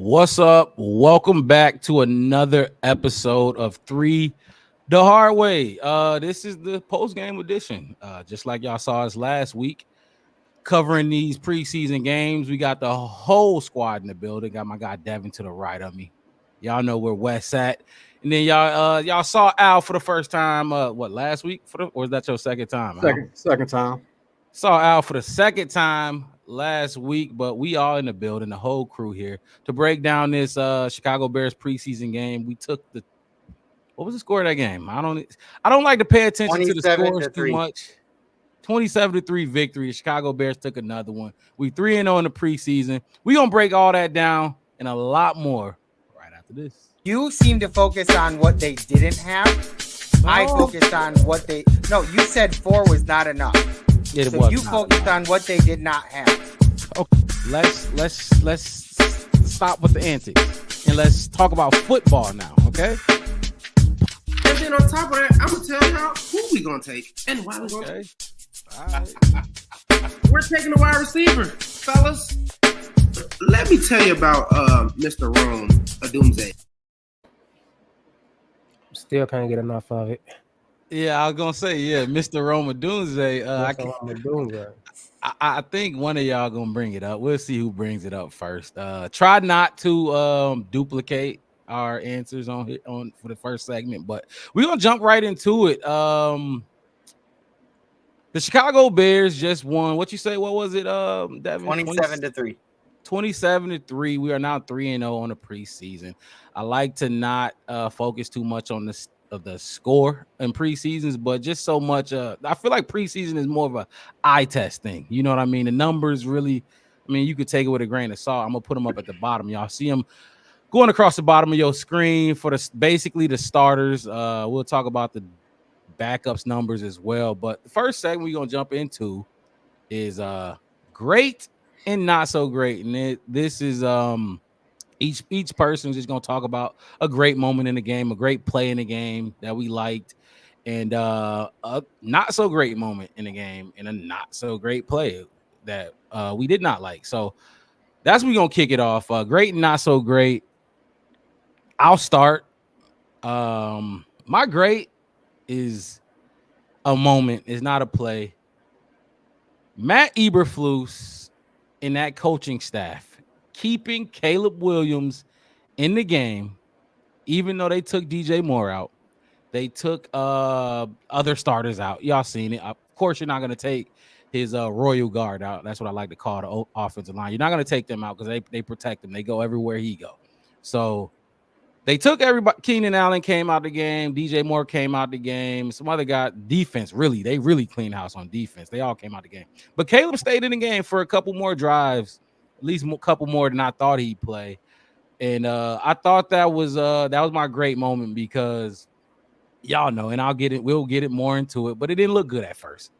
What's up? Welcome back to another episode of 3 The Hard Way. This is the post-game edition. Just like y'all saw us last week, covering these preseason games. We got the whole squad in the building. Got my guy Devin to the right of me. Y'all know where Wes at. And then y'all saw Al for the first time. Last week? Or is that your second time? Second time. Saw Al for the second time last week, but we all in the building, the whole crew here to break down this Chicago Bears preseason game. We took what was the score of that game? I don't like to pay attention to the scores too much. 27-3 victory. The Chicago Bears took another one. We 3-0 in the preseason. We're gonna break all that down and a lot more right after this. You seem to focus on what they didn't have. I focused on what they. No, you said 4 was not enough. You focused on what they did not have. Okay, let's stop with the antics and let's talk about football now. Okay. And then on top of that, I'm gonna tell y'all who we gonna take and why we gonna take. All right. We're taking a wide receiver, fellas. Let me tell you about Mr. Rome Odunze. Still can't get enough of it. Yeah, I was gonna say, Mr. Rome Odunze. I think one of y'all gonna bring it up. We'll see who brings it up first. Try not to duplicate our answers on for the first segment, but we're gonna jump right into it. The Chicago Bears just won. What you say? What was it? Devin? 27-3. 27-3. We are now 3-0 on the preseason. I like to not focus too much on the score in preseasons, but just so much. I feel like preseason is more of a eye test thing. You know what I mean? The numbers really. I mean, you could take it with a grain of salt. I'm gonna put them up at the bottom. Y'all see them going across the bottom of your screen for basically the starters. We'll talk about the backups numbers as well. But the first segment we're gonna jump into is great and not so great. And this is each person is just gonna talk about a great moment in the game, a great play in the game that we liked, and a not so great moment in the game and a not so great play that we did not like. So that's we're gonna kick it off. Great and not so great. I'll start. My great is a moment, is not a play. Matt Eberflus and that coaching staff keeping Caleb Williams in the game, even though they took DJ Moore out. They took other starters out. Y'all seen it. Of course, you're not going to take his Royal Guard out. That's what I like to call the offensive line. You're not going to take them out because they protect him. They go everywhere he go. So they took everybody. Keenan Allen came out the game. DJ Moore came out the game. Some other guy. Defense, they really cleaned house on defense. They all came out the game. But Caleb stayed in the game for a couple more drives, at least a couple more than I thought he'd play. And I thought that was my great moment because y'all know, and we'll get it more into it, but it didn't look good at first.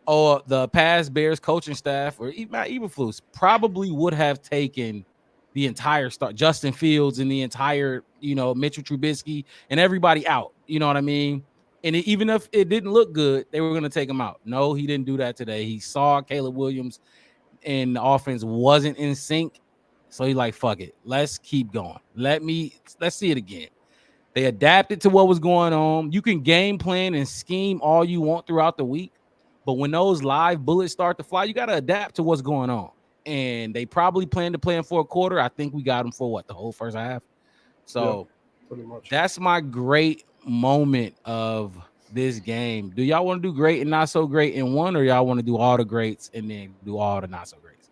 The past Bears coaching staff or Matt Eberflus probably would have taken the entire start, Justin Fields and the entire, Mitchell Trubisky and everybody out. You know what I mean? And even if it didn't look good, they were going to take him out. No, he didn't do that today. He saw Caleb Williams and the offense wasn't in sync. So he's like, fuck it. Let's keep going. Let's see it again. They adapted to what was going on. You can game plan and scheme all you want throughout the week, but when those live bullets start to fly, you got to adapt to what's going on. And they probably plan to play in for a quarter. I think we got them for the whole first half. So pretty much. That's my great moment of this game. Do y'all want to do great and not so great in one, or y'all want to do all the greats and then do all the not so greats?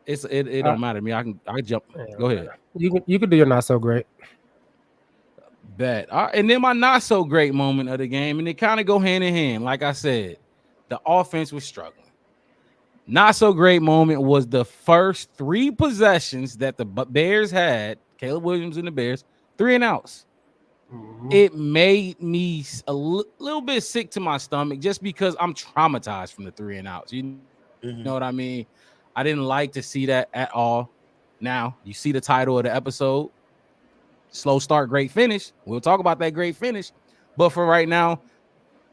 It don't matter to me. I can jump. Go ahead. You can do your not so great. Bet. And then my not so great moment of the game, and they kind of go hand in hand. Like I said, the offense was struggling. Not so great moment was the first 3 possessions that the Bears had, Caleb Williams and the Bears, 3 and outs. Mm-hmm. It made me a little bit sick to my stomach just because I'm traumatized from the 3 and outs. You know what I mean? I didn't like to see that at all. Now, you see the title of the episode, Slow Start, Great Finish. We'll talk about that great finish. But for right now,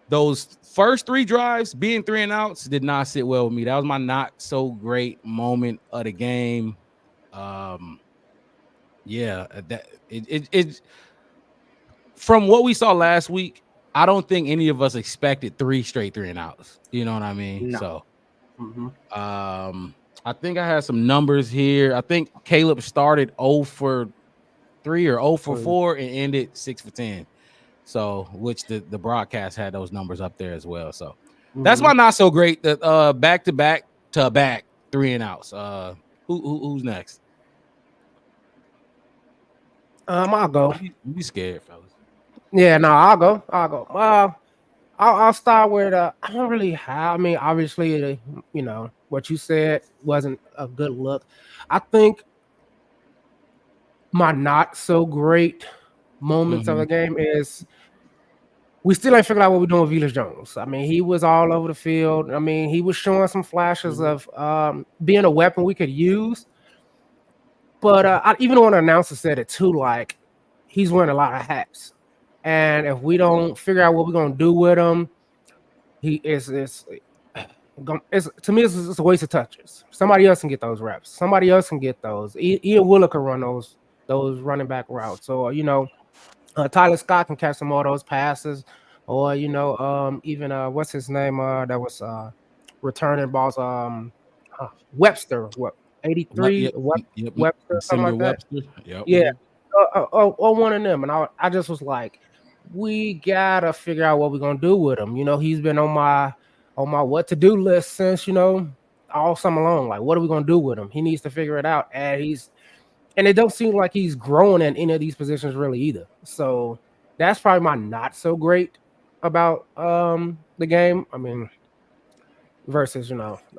those first 3 drives being 3 and outs did not sit well with me. That was my not so great moment of the game. Yeah, that it from what we saw last week, I don't think any of us expected 3 straight 3-and-outs. You know what I mean? No. So, I think I had some numbers here. I think Caleb started 0 for 3 or 0 for 4 and ended 6 for 10. So, which the broadcast had those numbers up there as well. So, that's why not so great. The back to back 3-and-outs. Who's next? I'll go. You scared, fellas? Yeah, no, I'll go. I'll start with I don't really have. I mean, obviously, you know what you said wasn't a good look. I think my not so great moments of the game is we still ain't figured out what we're doing with Velus Jones. I mean, he was all over the field. I mean, he was showing some flashes of being a weapon we could use. But even when the announcer said it too, like he's wearing a lot of hats. And if we don't figure out what we're gonna do with him, it's to me it's a waste of touches. Somebody else can get those reps. Somebody else can get those. Ian Willer can run those running back routes. So Tyler Scott can catch some more of those passes, or even what's his name? That was returning balls. Webster, 83? Webster, something like that. Yep. Yeah. Or one of them, and I just was like, we gotta figure out what we're gonna do with him. He's been on my what to do list since all summer long. Like, what are we gonna do with him? He needs to figure it out, and it don't seem like he's growing in any of these positions really either. So that's probably my not so great about the game. I mean, versus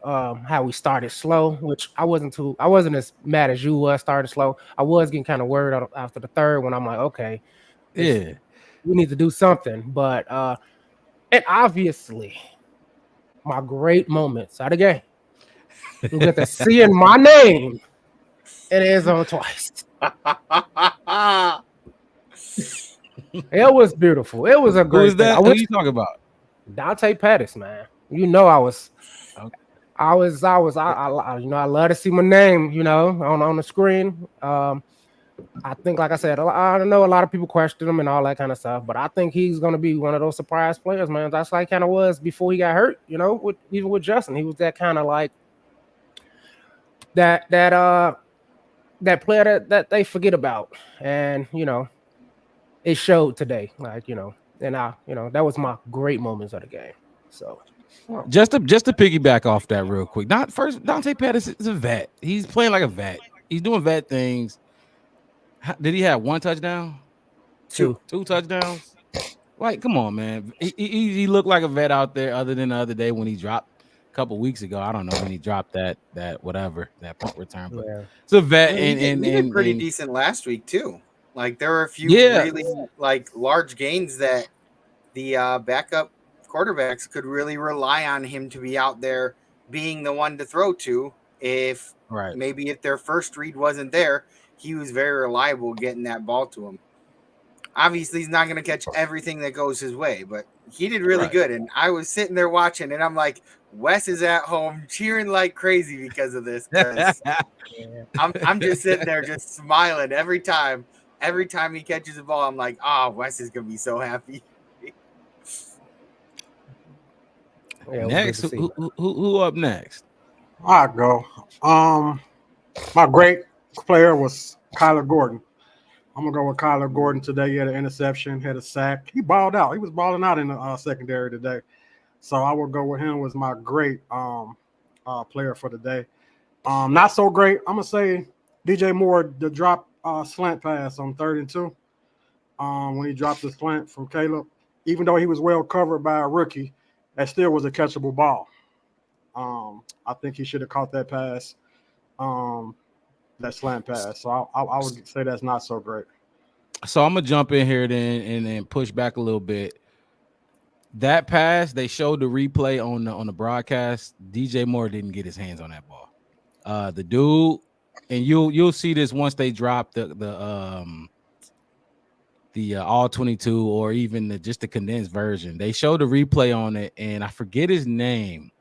how we started slow, which I wasn't as mad as you was started slow. I was getting kind of worried after the third when I'm like, okay, we need to do something. But and obviously my great moments out of the game, we get to seeing my name in the end zone twice. It was beautiful. It was a great. Who is that? Who are you talking about? Dante Pettis, man. I love to see my name, on the screen. I think, like I said, I know a lot of people question him and all that kind of stuff, but I think he's going to be one of those surprise players, man. That's like kind of was before he got hurt, even with Justin. He was that kind of like that player that they forget about, and it showed today. Like and that was my great moments of the game. So. Just to piggyback off that real quick. Dante Pettis is a vet. He's playing like a vet. He's doing vet things. Did he have 1 touchdown? Two touchdowns? Like, come on, man. He looked like a vet out there, other than the other day when he dropped a couple weeks ago. I don't know when he dropped that punt return, but it's a vet. And he did pretty decent last week too. Like, there were a few really like large gains that the backup quarterbacks could really rely on him to be out there being the one to throw to. If their first read wasn't there, he was very reliable getting that ball to him. Obviously, he's not going to catch everything that goes his way, but he did really good. And I was sitting there watching, and I'm like, Wes is at home cheering like crazy because of this. Because I'm just sitting there just smiling every time. Every time he catches a ball, I'm like, Wes is going to be so happy. Next, who up next? I'll go. My great player was Kyler Gordon. I'm gonna go with Kyler Gordon today. He had an interception, had a sack. He balled out. He was balling out in the secondary today. So I will go with him as my great player for the day. Not so great. I'm gonna say DJ Moore, the drop slant pass on 3rd and 2. When he dropped the slant from Caleb, even though he was well covered by a rookie, that still was a catchable ball. I think he should have caught that pass, that slant pass. So I would say that's not so great. So I'm gonna jump in here then and then push back a little bit. That pass, they showed the replay on the broadcast. DJ Moore didn't get his hands on that ball. The dude, and you'll see this once they drop the all 22 or even just the condensed version. They showed the replay on it, and I forget his name,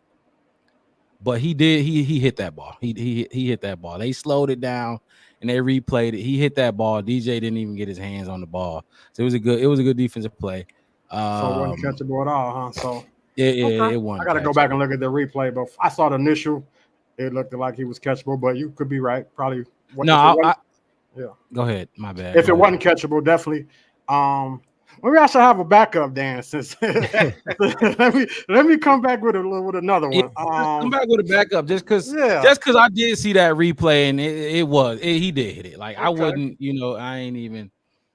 but he did. He hit that ball. He hit that ball. They slowed it down and they replayed it. He hit that ball. DJ didn't even get his hands on the ball. So it was a good defensive play. So it wasn't catchable at all, huh? So it I wasn't. got to go back and look at the replay, but I saw the initial. It looked like he was catchable, but you could be right. Probably. Yeah. Go ahead. My bad. If it wasn't catchable, definitely. Maybe I should have a backup, Dan. Since let me come back with another one. Come back with a backup, just because I did see that replay and he did hit it. Like I wouldn't, I ain't even.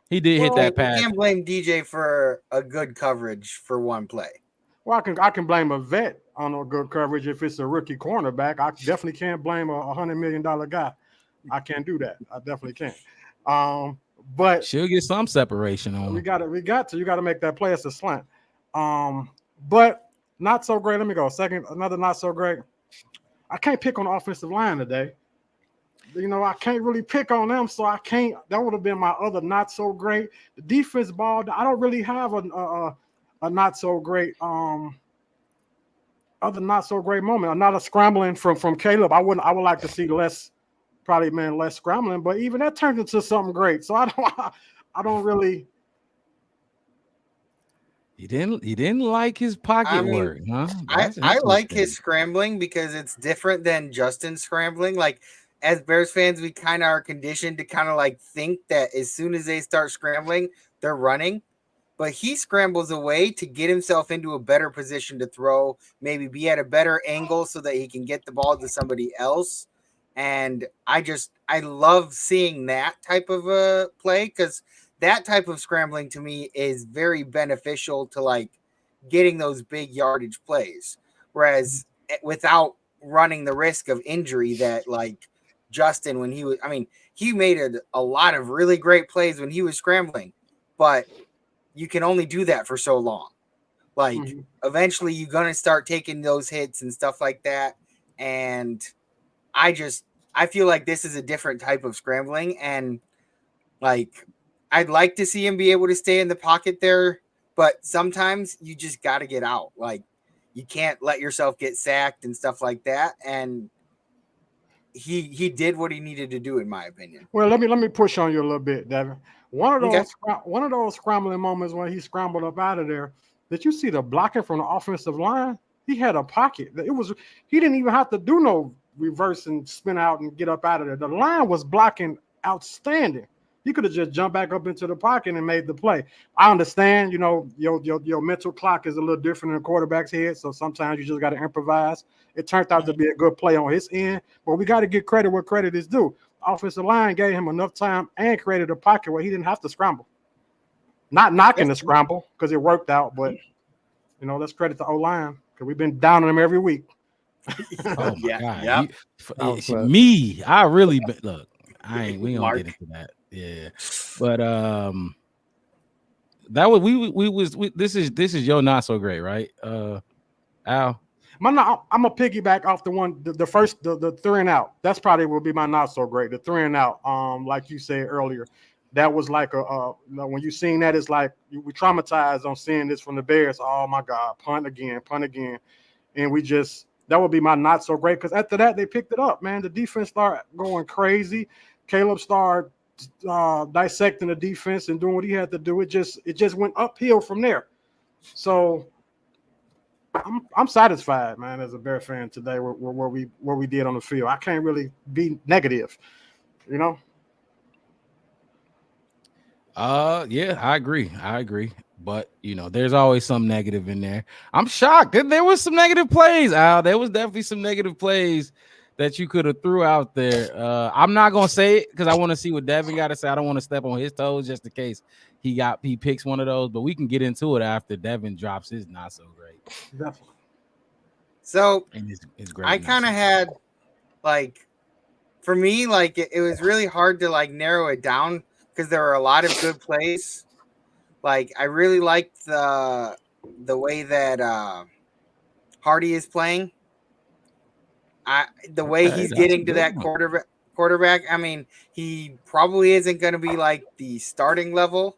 He did hit that pass. You can't blame DJ for a good coverage for one play. Well, I can blame a vet on a good coverage if it's a rookie cornerback. I definitely can't blame a $100 million guy. I can't do that. I definitely can't. But she'll get some separation on. You got to make that play as a slant. But not so great. Let me go. Another not so great. I can't pick on the offensive line today. I can't really pick on them, so I can't. That would have been my other not so great. The defense ball. I don't really have a not so great other not so great moment. Not a scrambling from Caleb. I would like to see less scrambling, but even that turned into something great. So I don't really. You didn't like his pocket work, huh? I like his scrambling because it's different than Justin's scrambling. Like, as Bears fans, we kind of are conditioned to kind of like think that as soon as they start scrambling, they're running. But he scrambles away to get himself into a better position to throw, maybe be at a better angle so that he can get the ball to somebody else. And I love seeing that type of a play, because that type of scrambling to me is very beneficial to like getting those big yardage plays. Whereas without running the risk of injury that like Justin, when he made a lot of really great plays when he was scrambling, but you can only do that for so long. Like eventually you're going to start taking those hits and stuff like that. And I feel like this is a different type of scrambling, and like I'd like to see him be able to stay in the pocket there, but sometimes you just got to get out. Like you can't let yourself get sacked and stuff like that. And he did what he needed to do, in my opinion. Well, let me push on you a little bit, Devin. One of those scrambling moments when he scrambled up out of there. Did you see the blocking from the offensive line? He had a pocket. He didn't even have to do no reverse and spin out and get up out of there. The line was blocking outstanding. He could have just jumped back up into the pocket and made the play. I understand, your mental clock is a little different in a quarterback's head, so sometimes you just got to improvise. It turned out to be a good play on his end, but we got to give credit where credit is due. Offensive line gave him enough time and created a pocket where he didn't have to scramble. Not knocking the scramble because it worked out, but let's credit the O-line because we've been down on him every week. Oh my God! Me, I really look. We don't get into that. Yeah, but that was this is your not so great, right? Al. I'm a piggyback off the first 3 and out. That's probably will be my not so great. The 3 and out. Like you said earlier, that was like when you seen that, it's like we traumatized on seeing this from the Bears. Oh my God, punt again, and that would be my not so great, because after that they picked it up, man. The defense started going crazy. Caleb started dissecting the defense and doing what he had to do. It just went uphill from there. So I'm satisfied, man, as a Bear fan today where we did on the field. I can't really be negative, Yeah, I agree. But there's always some negative in there. I'm shocked that there was some negative plays, Al. There was definitely some negative plays that you could have threw out there. I'm not gonna say it because I want to see what Devin got to say. I don't want to step on his toes just in case he picks one of those. But we can get into it after Devin drops his not so great. Definitely. So it's great. I kind of had like, for me, like it was really hard to like narrow it down because there were a lot of good plays. Like I really liked the way that Hardy is playing. The way he's getting to that quarterback. I mean, he probably isn't going to be like the starting level,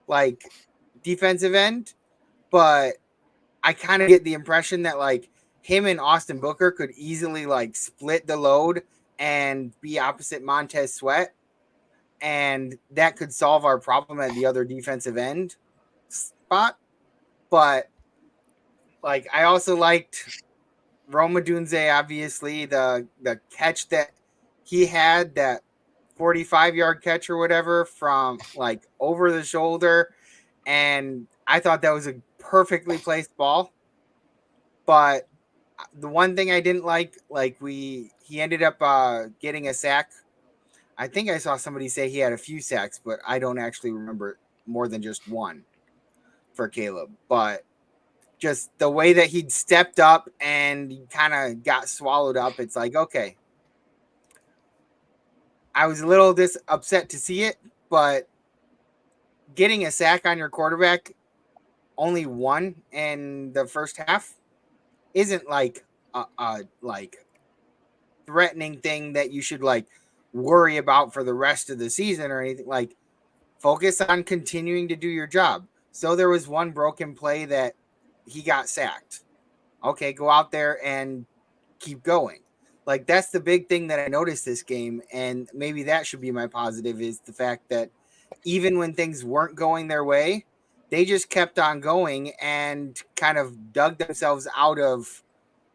like defensive end, but I kind of get the impression that like him and Austin Booker could easily like split the load and be opposite Montez Sweat, and that could solve our problem at the other defensive end spot. But like, I also liked Rome Odunze, obviously, the catch that he had, that 45-yard catch or whatever from like over the shoulder, and I thought that was a perfectly placed ball. But the one thing I didn't like he ended up getting a sack. I think I saw somebody say he had a few sacks, but I don't actually remember more than just one for Caleb. But just the way that he'd stepped up and he kind of got swallowed up, it's like, okay. I was a little upset to see it, but getting a sack on your quarterback, only one in the first half, isn't like a like threatening thing that you should like worry about for the rest of the season or anything. Like, focus on continuing to do your job. So there was one broken play that he got sacked. Okay, go out there and keep going. Like, that's the big thing that I noticed this game, and maybe that should be my positive, is the fact that even when things weren't going their way, they just kept on going and kind of dug themselves out of,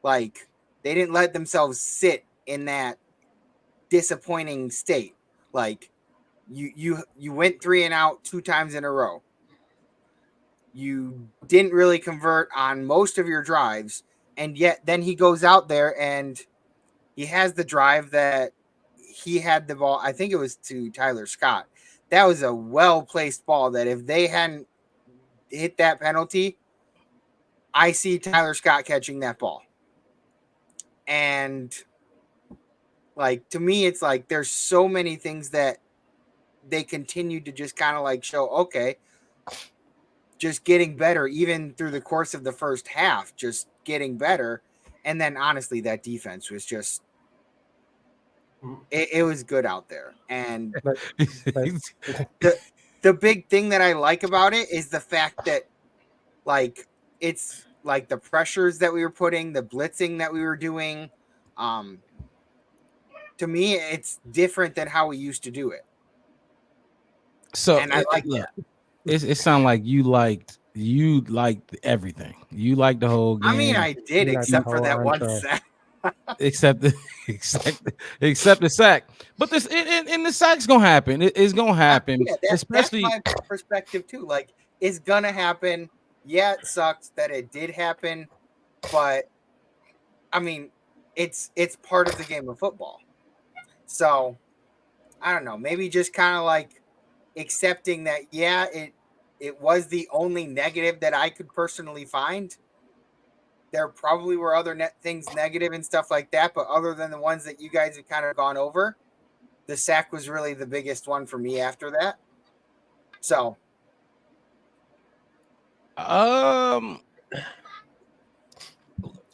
like, they didn't let themselves sit in that disappointing state. Like, you went 3 and out 2 times in a row. You didn't really convert on most of your drives, and yet then he goes out there and he has the drive that he had the ball. I think it was to Tyler Scott. That was a well-placed ball that if they hadn't hit that penalty, I see Tyler Scott catching that ball. And like, to me, it's like there's so many things that they continue to just kind of like show, okay, just getting better, even through the course of the first half, just getting better. And then honestly, that defense was just, it was good out there. And the big thing that I like about it is the fact that, like, it's like the pressures that we were putting, the blitzing that we were doing. To me, it's different than how we used to do it. So, and I like that. It sounds like you liked everything. You liked the whole game. I mean, I did, except for that one sack. except the sack. But this in the sack's gonna happen. It's gonna happen. Yeah, especially that's my perspective too. Like, it's gonna happen. Yeah, it sucks that it did happen, but I mean, it's part of the game of football. So I don't know. Maybe just kind of like accepting that. Yeah, it was the only negative that I could personally find. There probably were other things negative and stuff like that, but other than the ones that you guys have kind of gone over, the sack was really the biggest one for me after that. So,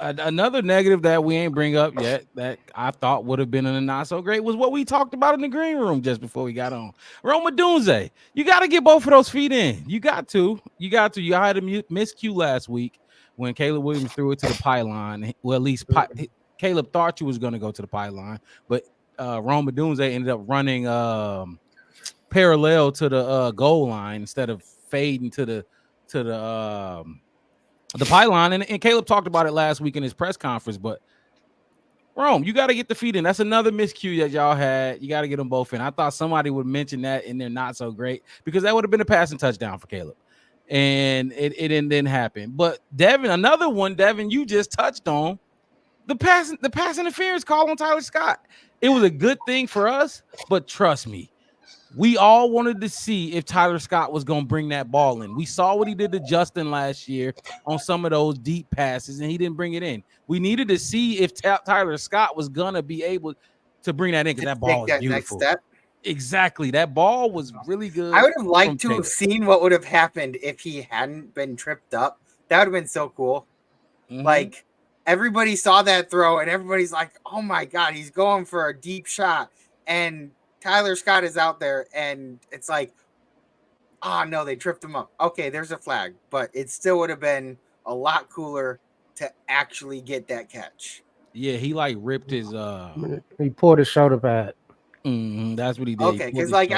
another negative that we ain't bring up yet that I thought would have been in a not so great was what we talked about in the green room just before we got on. Rome Odunze, you got to get both of those feet in. You got to. You had a miscue last week when Caleb Williams threw it to the pylon. Well, at least Caleb thought you was going to go to the pylon, but Rome Odunze ended up running parallel to the goal line instead of fading to the pylon. And Caleb talked about it last week in his press conference. But Rome, you got to get the feet in. That's another miscue that y'all had. You got to get them both in. I thought somebody would mention that in their not so great, because that would have been a passing touchdown for Caleb. And it didn't happen. But Devin, another one, Devin, you just touched on the pass interference call on Tyler Scott. It was a good thing for us, but trust me, we all wanted to see if Tyler Scott was going to bring that ball in. We saw what he did to Justin last year on some of those deep passes, and he didn't bring it in. We needed to see if Tyler Scott was going to be able to bring that in, because that ball was beautiful. Next step. Exactly. That ball was really good. I would have liked to have seen what would have happened if he hadn't been tripped up. That would have been so cool. Mm-hmm. Like, everybody saw that throw, and everybody's like, oh, my God, he's going for a deep shot. And Tyler Scott is out there, and it's like, oh, no, they tripped him up. Okay, there's a flag, but it still would have been a lot cooler to actually get that catch. Yeah, he like ripped his He pulled his shoulder pad. That's what he did. Okay, because like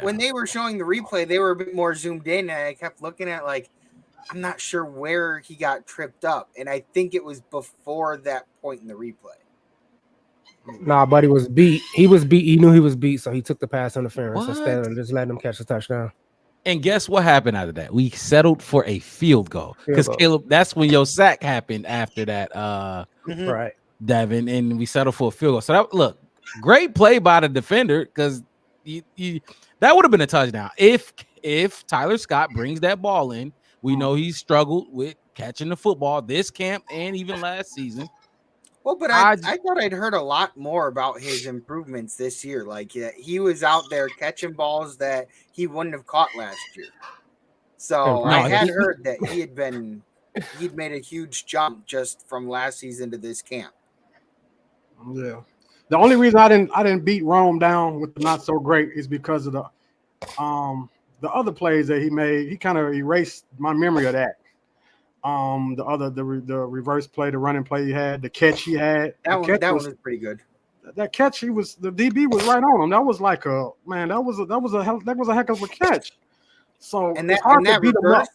when they were showing the replay, they were a bit more zoomed in, and I kept looking at like, I'm not sure where he got tripped up, and I think it was before that point in the replay. Nah, buddy was beat. He was beat. He knew he was beat, so he took the pass interference instead of just letting him catch the touchdown. And guess what happened after that? We settled for a field goal because Caleb. That's when your sack happened after that. Right, Devin, and we settled for a field goal. So that look great play by the defender because that would have been a touchdown if Tyler Scott brings that ball in. We know he struggled with catching the football this camp and even last season. Well, but I thought I'd heard a lot more about his improvements this year. Like he was out there catching balls that he wouldn't have caught last year. So I had heard that he'd made a huge jump just from last season to this camp. Yeah. The only reason I didn't beat Rome down with the not so great is because of the other plays that he made. He kind of erased my memory of that. The reverse play, the running play he had, the catch he had. That one was pretty good. That catch, the DB was right on him. That was like that was a heck of a catch. So that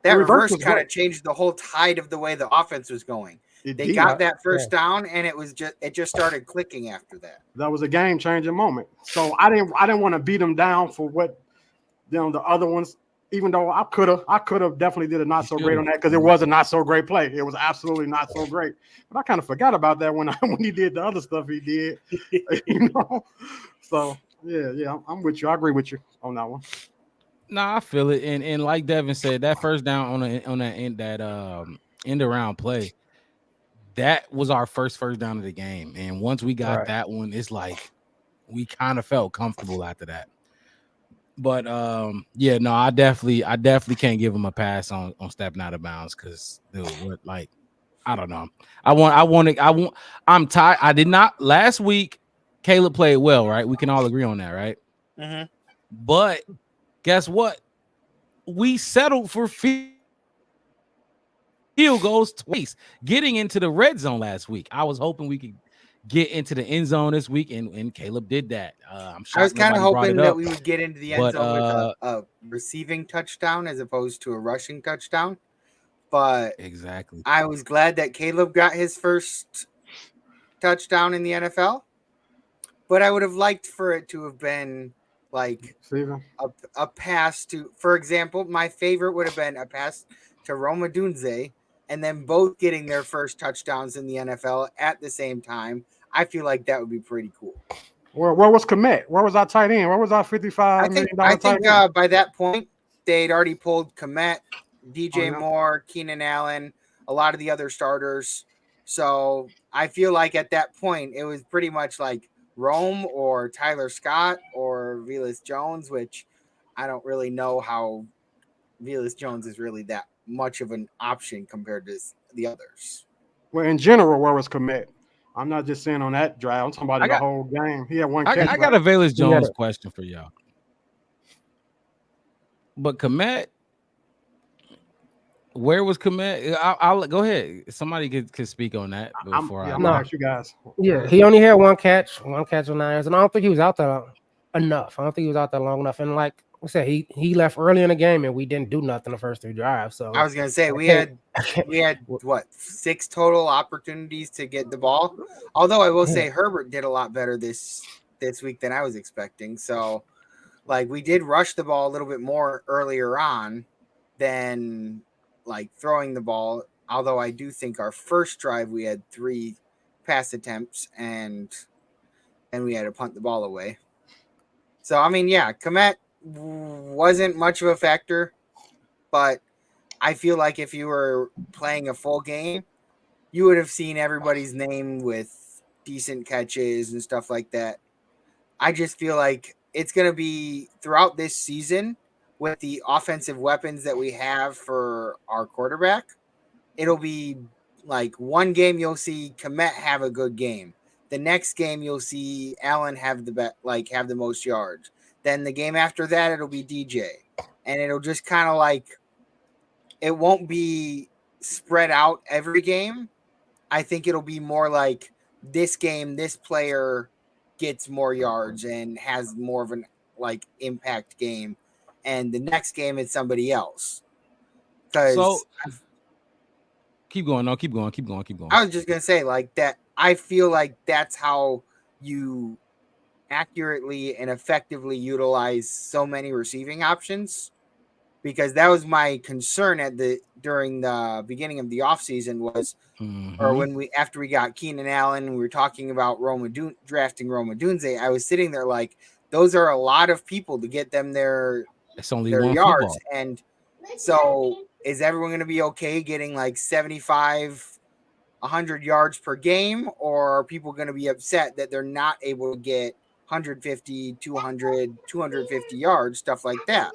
reverse kind of changed the whole tide of the way the offense was going. They got that first down, and it just started clicking after that. That was a game changing moment. So I didn't want to beat them down for what the other ones. Even though I could have definitely did a not so great on that because it was a not so great play. It was absolutely not so great. But I kind of forgot about that when he did the other stuff he did. So yeah, I'm with you. I agree with you on that one. Nah, I feel it. And like Devin said, that first down on that end around play, that was our first down of the game. And once we got that one, it's like we kind of felt comfortable after that. But yeah, no, I definitely can't give him a pass on stepping out of bounds because I don't know. I'm tired. I did not last week. Caleb played well, right? We can all agree on that, right? Mm-hmm. But guess what? We settled for field goals twice, getting into the red zone last week. I was hoping we could get into the end zone this week, and Caleb did that. I was kind of hoping that we would get into the end zone with a receiving touchdown as opposed to a rushing touchdown. But exactly, I was glad that Caleb got his first touchdown in the NFL. But I would have liked for it to have been like a pass to, for example, my favorite would have been a pass to Roma Dunze, and then both getting their first touchdowns in the NFL at the same time. I feel like that would be pretty cool. Where was Komet? Where was our tight end? Where was our $55 million tight end? I think by that point, they'd already pulled Komet, DJ Moore, Keenan Allen, a lot of the other starters. So I feel like at that point, it was pretty much like Rome or Tyler Scott or Velus Jones, which I don't really know how Velus Jones is really that much of an option compared to the others. Well, in general, where was Komet? I'm not just saying on that drive. I'm talking about the whole game. He had one catch. I got a Velus Jones question for y'all. But Komet, where was Komet? I'll go ahead. Somebody could speak on that before I'm gonna ask you guys. Yeah, he only had one catch on 9 yards, and I don't think he was out there enough. I don't think he was out there long enough. And like I said, he left early in the game, and we didn't do nothing the first 3 drives. So I was gonna say we had what 6 total opportunities to get the ball. Although I will say Herbert did a lot better this week than I was expecting. So like we did rush the ball a little bit more earlier on than like throwing the ball. Although I do think our first drive we had 3 pass attempts and we had to punt the ball away. So I mean, yeah, Komet wasn't much of a factor, but I feel like if you were playing a full game, you would have seen everybody's name with decent catches and stuff like that. I just feel like it's going to be throughout this season with the offensive weapons that we have for our quarterback. It'll be like one game you'll see Komet have a good game. The next game you'll see Allen have the most yards. Then the game after that, it'll be DJ. And it'll just kind of like, it won't be spread out every game. I think it'll be more like this game, this player gets more yards and has more of an like impact game, and the next game it's somebody else. So Because keep going. No, keep going. I was just gonna say like that. I feel like that's how you accurately and effectively utilize so many receiving options. Because that was my concern during the beginning of the offseason was, or when after we got Keenan Allen and we were talking about drafting Roma Dunze, I was sitting there like, those are a lot of people to get them their one yards. football. And so is everyone going to be okay getting like 75, 100 yards per game, or are people going to be upset that they're not able to get 150, 200, 250 yards, stuff like that?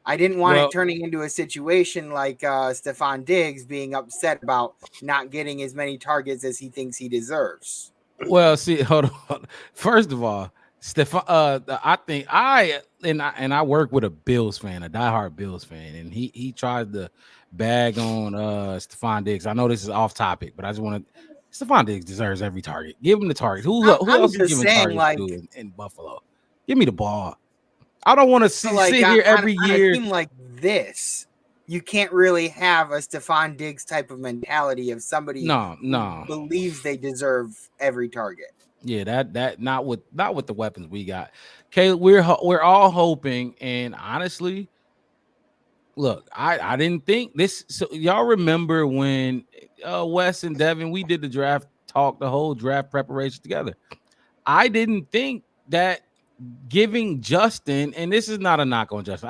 I didn't want it turning into a situation like Stephon Diggs being upset about not getting as many targets as he thinks he deserves. Well, see, hold on. First of all, I think I work with a Bills fan, a diehard Bills fan, and he tried to bag on Stephon Diggs. I know this is off topic, but I just want to. Stephon Diggs deserves every target. Give him the target. Who else is giving targets to in Buffalo? Give me the ball. I don't want to sit here every year. On a team like this, you can't really have a Stephon Diggs type of mentality of somebody who believes they deserve every target. Yeah, that not with the weapons we got. Caleb, we're all hoping, and honestly, look, I didn't think this. So y'all remember when Wes and Devin, we did the draft talk, the whole draft preparation together. I didn't think that giving Justin, and this is not a knock on Justin.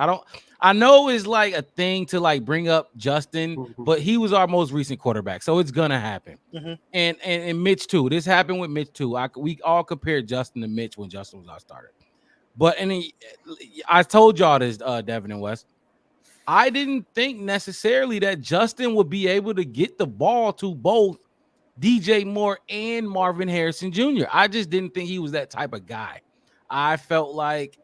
I know it's like a thing to like bring up Justin, but he was our most recent quarterback, so it's gonna happen. And Mitch too. This happened with Mitch too. We all compared Justin to Mitch when Justin was our starter. But I told y'all this, Devin and Wes. I didn't think necessarily that Justin would be able to get the ball to both DJ Moore and Marvin Harrison Jr. I just didn't think he was that type of guy. I felt like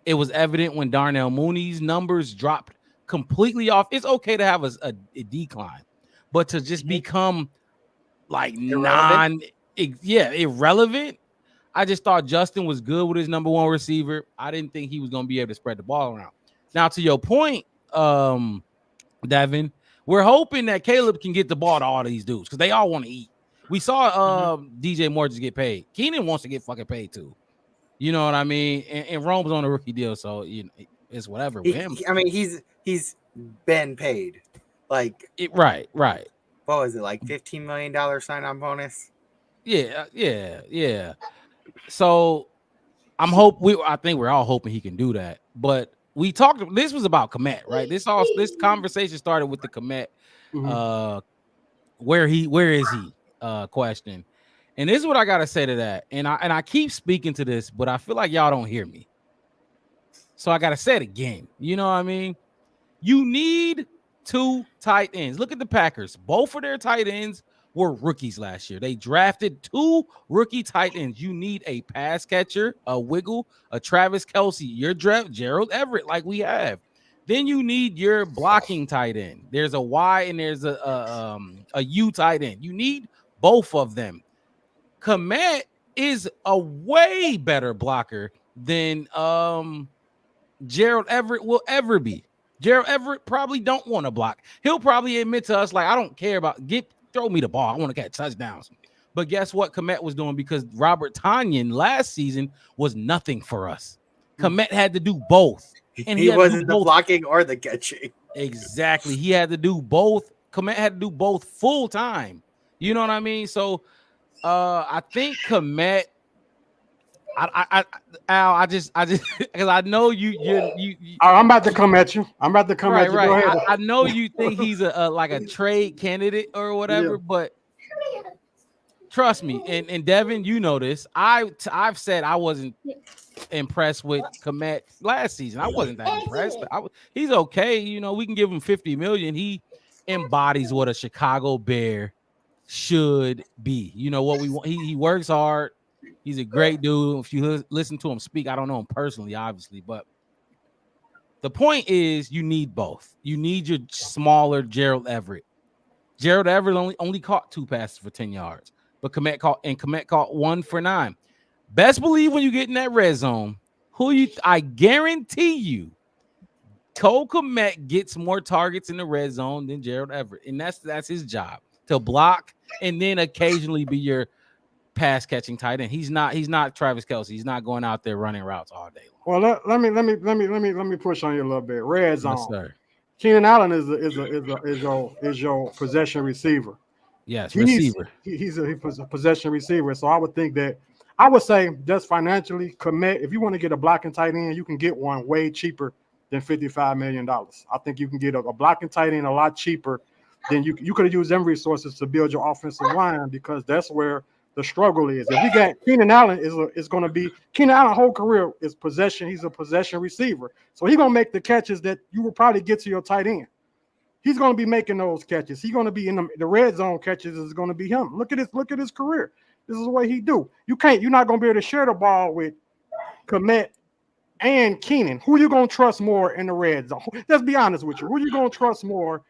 it was evident when Darnell Mooney's numbers dropped completely off. It's okay to have a decline, but to just become like irrelevant. I just thought Justin was good with his number one receiver. I didn't think he was going to be able to spread the ball around. Now, to your point, Devin, we're hoping that Caleb can get the ball to all these dudes because they all want to eat. We saw DJ Moore just get paid. Keenan wants to get fucking paid too. You know what I mean? And Rome's on a rookie deal, so it's whatever with him. I mean, he's been paid. Like right. What was it, like $15 million sign-on bonus? Yeah. So I think we're all hoping he can do that. But we talked. This was about Komet, right? This conversation started with the Komet. Where is he? Question. And this is what I gotta say to that. And I keep speaking to this, but I feel like y'all don't hear me. So I gotta say it again. You know what I mean? You need 2 tight ends. Look at the Packers. Both of their tight ends were rookies last year. They drafted 2 rookie tight ends. You need a pass catcher, a wiggle, a Travis Kelce, your draft, Gerald Everett, like we have. Then you need your blocking tight end. There's a Y and there's a U tight end. You need both of them. Komet is a way better blocker than Gerald Everett will ever be. Gerald Everett probably don't want to block. He'll probably admit to us, like, I don't care about throw me the ball. I want to catch touchdowns. But guess what Komet was doing? Because Robert Tonyan last season was nothing for us. Komet had to do both. And he wasn't the blocking or the catching. Exactly. He had to do both. Komet had to do both full time. You know what I mean? So I think Komet. I just because I know you. I'm about to come at you. Right. Go ahead. I know you think he's a like a trade candidate or whatever, but trust me, and Devin, you know this. I've said I wasn't impressed with Komet last season. I wasn't that impressed. He's okay. You know, we can give him $50 million. He embodies what a Chicago Bear should be. You know what we want. He works hard. He's a great dude. If you listen to him speak, I don't know him personally, obviously, but The point is you need both. You need your smaller Gerald Everett. Gerald Everett only caught 2 passes for 10 yards, but Komet caught 1 for 9. Best believe when you get in that red zone, I guarantee you, Cole Kmet gets more targets in the red zone than Gerald Everett, and that's his job, to block and then occasionally be your pass catching tight end. He's not Travis Kelce. He's not going out there running routes all day long. Well, let me push on you a little bit. Red zone. Yes, sir. Keenan Allen is your possession receiver. Yes, receiver. He's a possession receiver. So I would think that I would say just financially, commit. If you want to get a blocking tight end, you can get one way cheaper than $55 million. I think you can get a blocking tight end a lot cheaper than you could have used them resources to build your offensive line, because that's where the struggle is. If you got Keenan Allen is going to be Keenan Allen's whole career is possession. He's a possession receiver, so he's going to make the catches that you will probably get to your tight end. He's going to be making those catches. He's going to be in the red zone catches. Is going to be him. Look at his career. This is what he do. You're not going to be able to share the ball with Kmet and Keenan. Who are you going to trust more in the red zone? Let's be honest with you. Who are you going to trust more?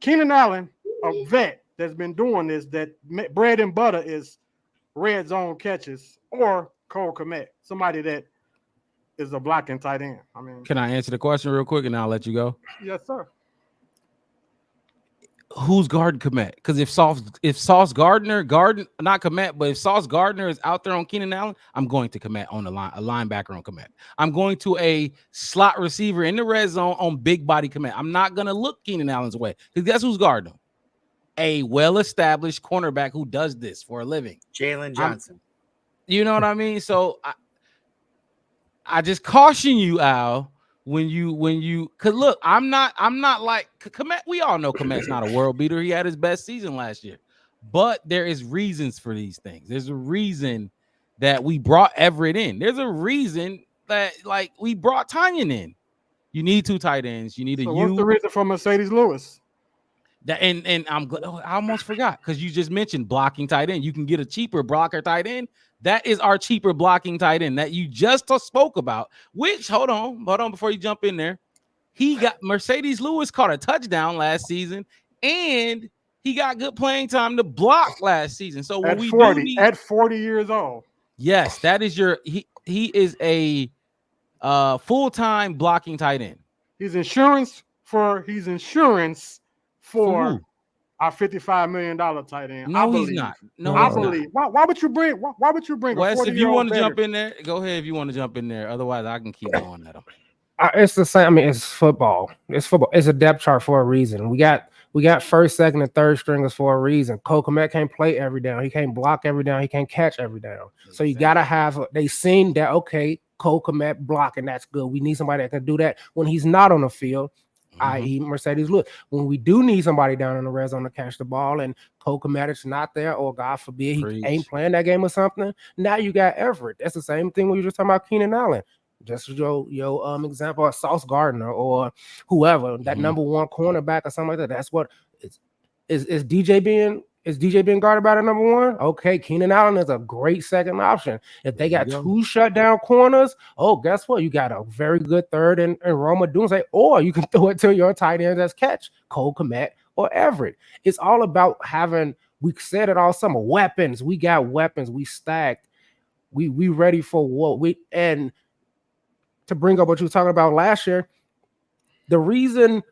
Keenan Allen, a vet that's been doing this, that bread and butter is red zone catches, or Cole Kmet, somebody that is a blocking tight end. I mean, can I answer the question real quick and I'll let you go? Yes, sir. Who's guarding Kmet? Because if Sauce Gardner, not Kmet, but if Sauce Gardner is out there on Keenan Allen, I'm going to Kmet on the line, a linebacker on Kmet. I'm going to a slot receiver in the red zone on big body Kmet. I'm not going to look Keenan Allen's way, because guess who's guarding him? A well-established cornerback who does this for a living. Jalen Johnson. You know what I mean? So I just caution you, Al, when you cause look, I'm not like Kmet. We all know Kmet's not a world beater. He had his best season last year, but there is reasons for these things. There's a reason that we brought Everett in. There's a reason that like we brought Tanyan in. You need 2 tight ends. You need What's the reason for Mercedes Lewis? That and I'm glad. I almost forgot, because you just mentioned blocking tight end. You can get a cheaper blocker tight end. That is our cheaper blocking tight end that you just spoke about. Which hold on before you jump in there. He got Mercedes Lewis caught a touchdown last season, and he got good playing time to block last season. So when at 40 years old, yes, that is he is a full-time blocking tight end. He's insurance for our $55 million tight end. No, he's not. No, I believe. Why would you bring? Why would you bring? Wes, if you want to jump in there, go ahead. If you want to jump in there, otherwise I can keep going at him. It's the same. I mean, it's football. It's football. It's a depth chart for a reason. We got first, second, and third stringers for a reason. Cole Kmet can't play every down. He can't block every down. He can't catch every down. So you gotta have. They seen that. Okay, Cole Kmet blocking. That's good. We need somebody that can do that when he's not on the field. I.e. Mercedes Lewis. When we do need somebody down in the red zone to catch the ball and Cole Kmet's not there, or God forbid he ain't playing that game or something, now you got Everett. That's the same thing when you were just talking about Keenan Allen. Just your example of Sauce Gardner or whoever, that number one cornerback or something like that. That's what is DJ being guarded by the number one? Okay, Keenan Allen is a great second option. If they got 2 shutdown corners, guess what? You got a very good third in Roma Dunze, or you can throw it to your tight end that's catch, Cole Kmet or Everett. It's all about having, we said it all summer, weapons. We got weapons. We stacked. We ready for what and to bring up what you were talking about last year, the reason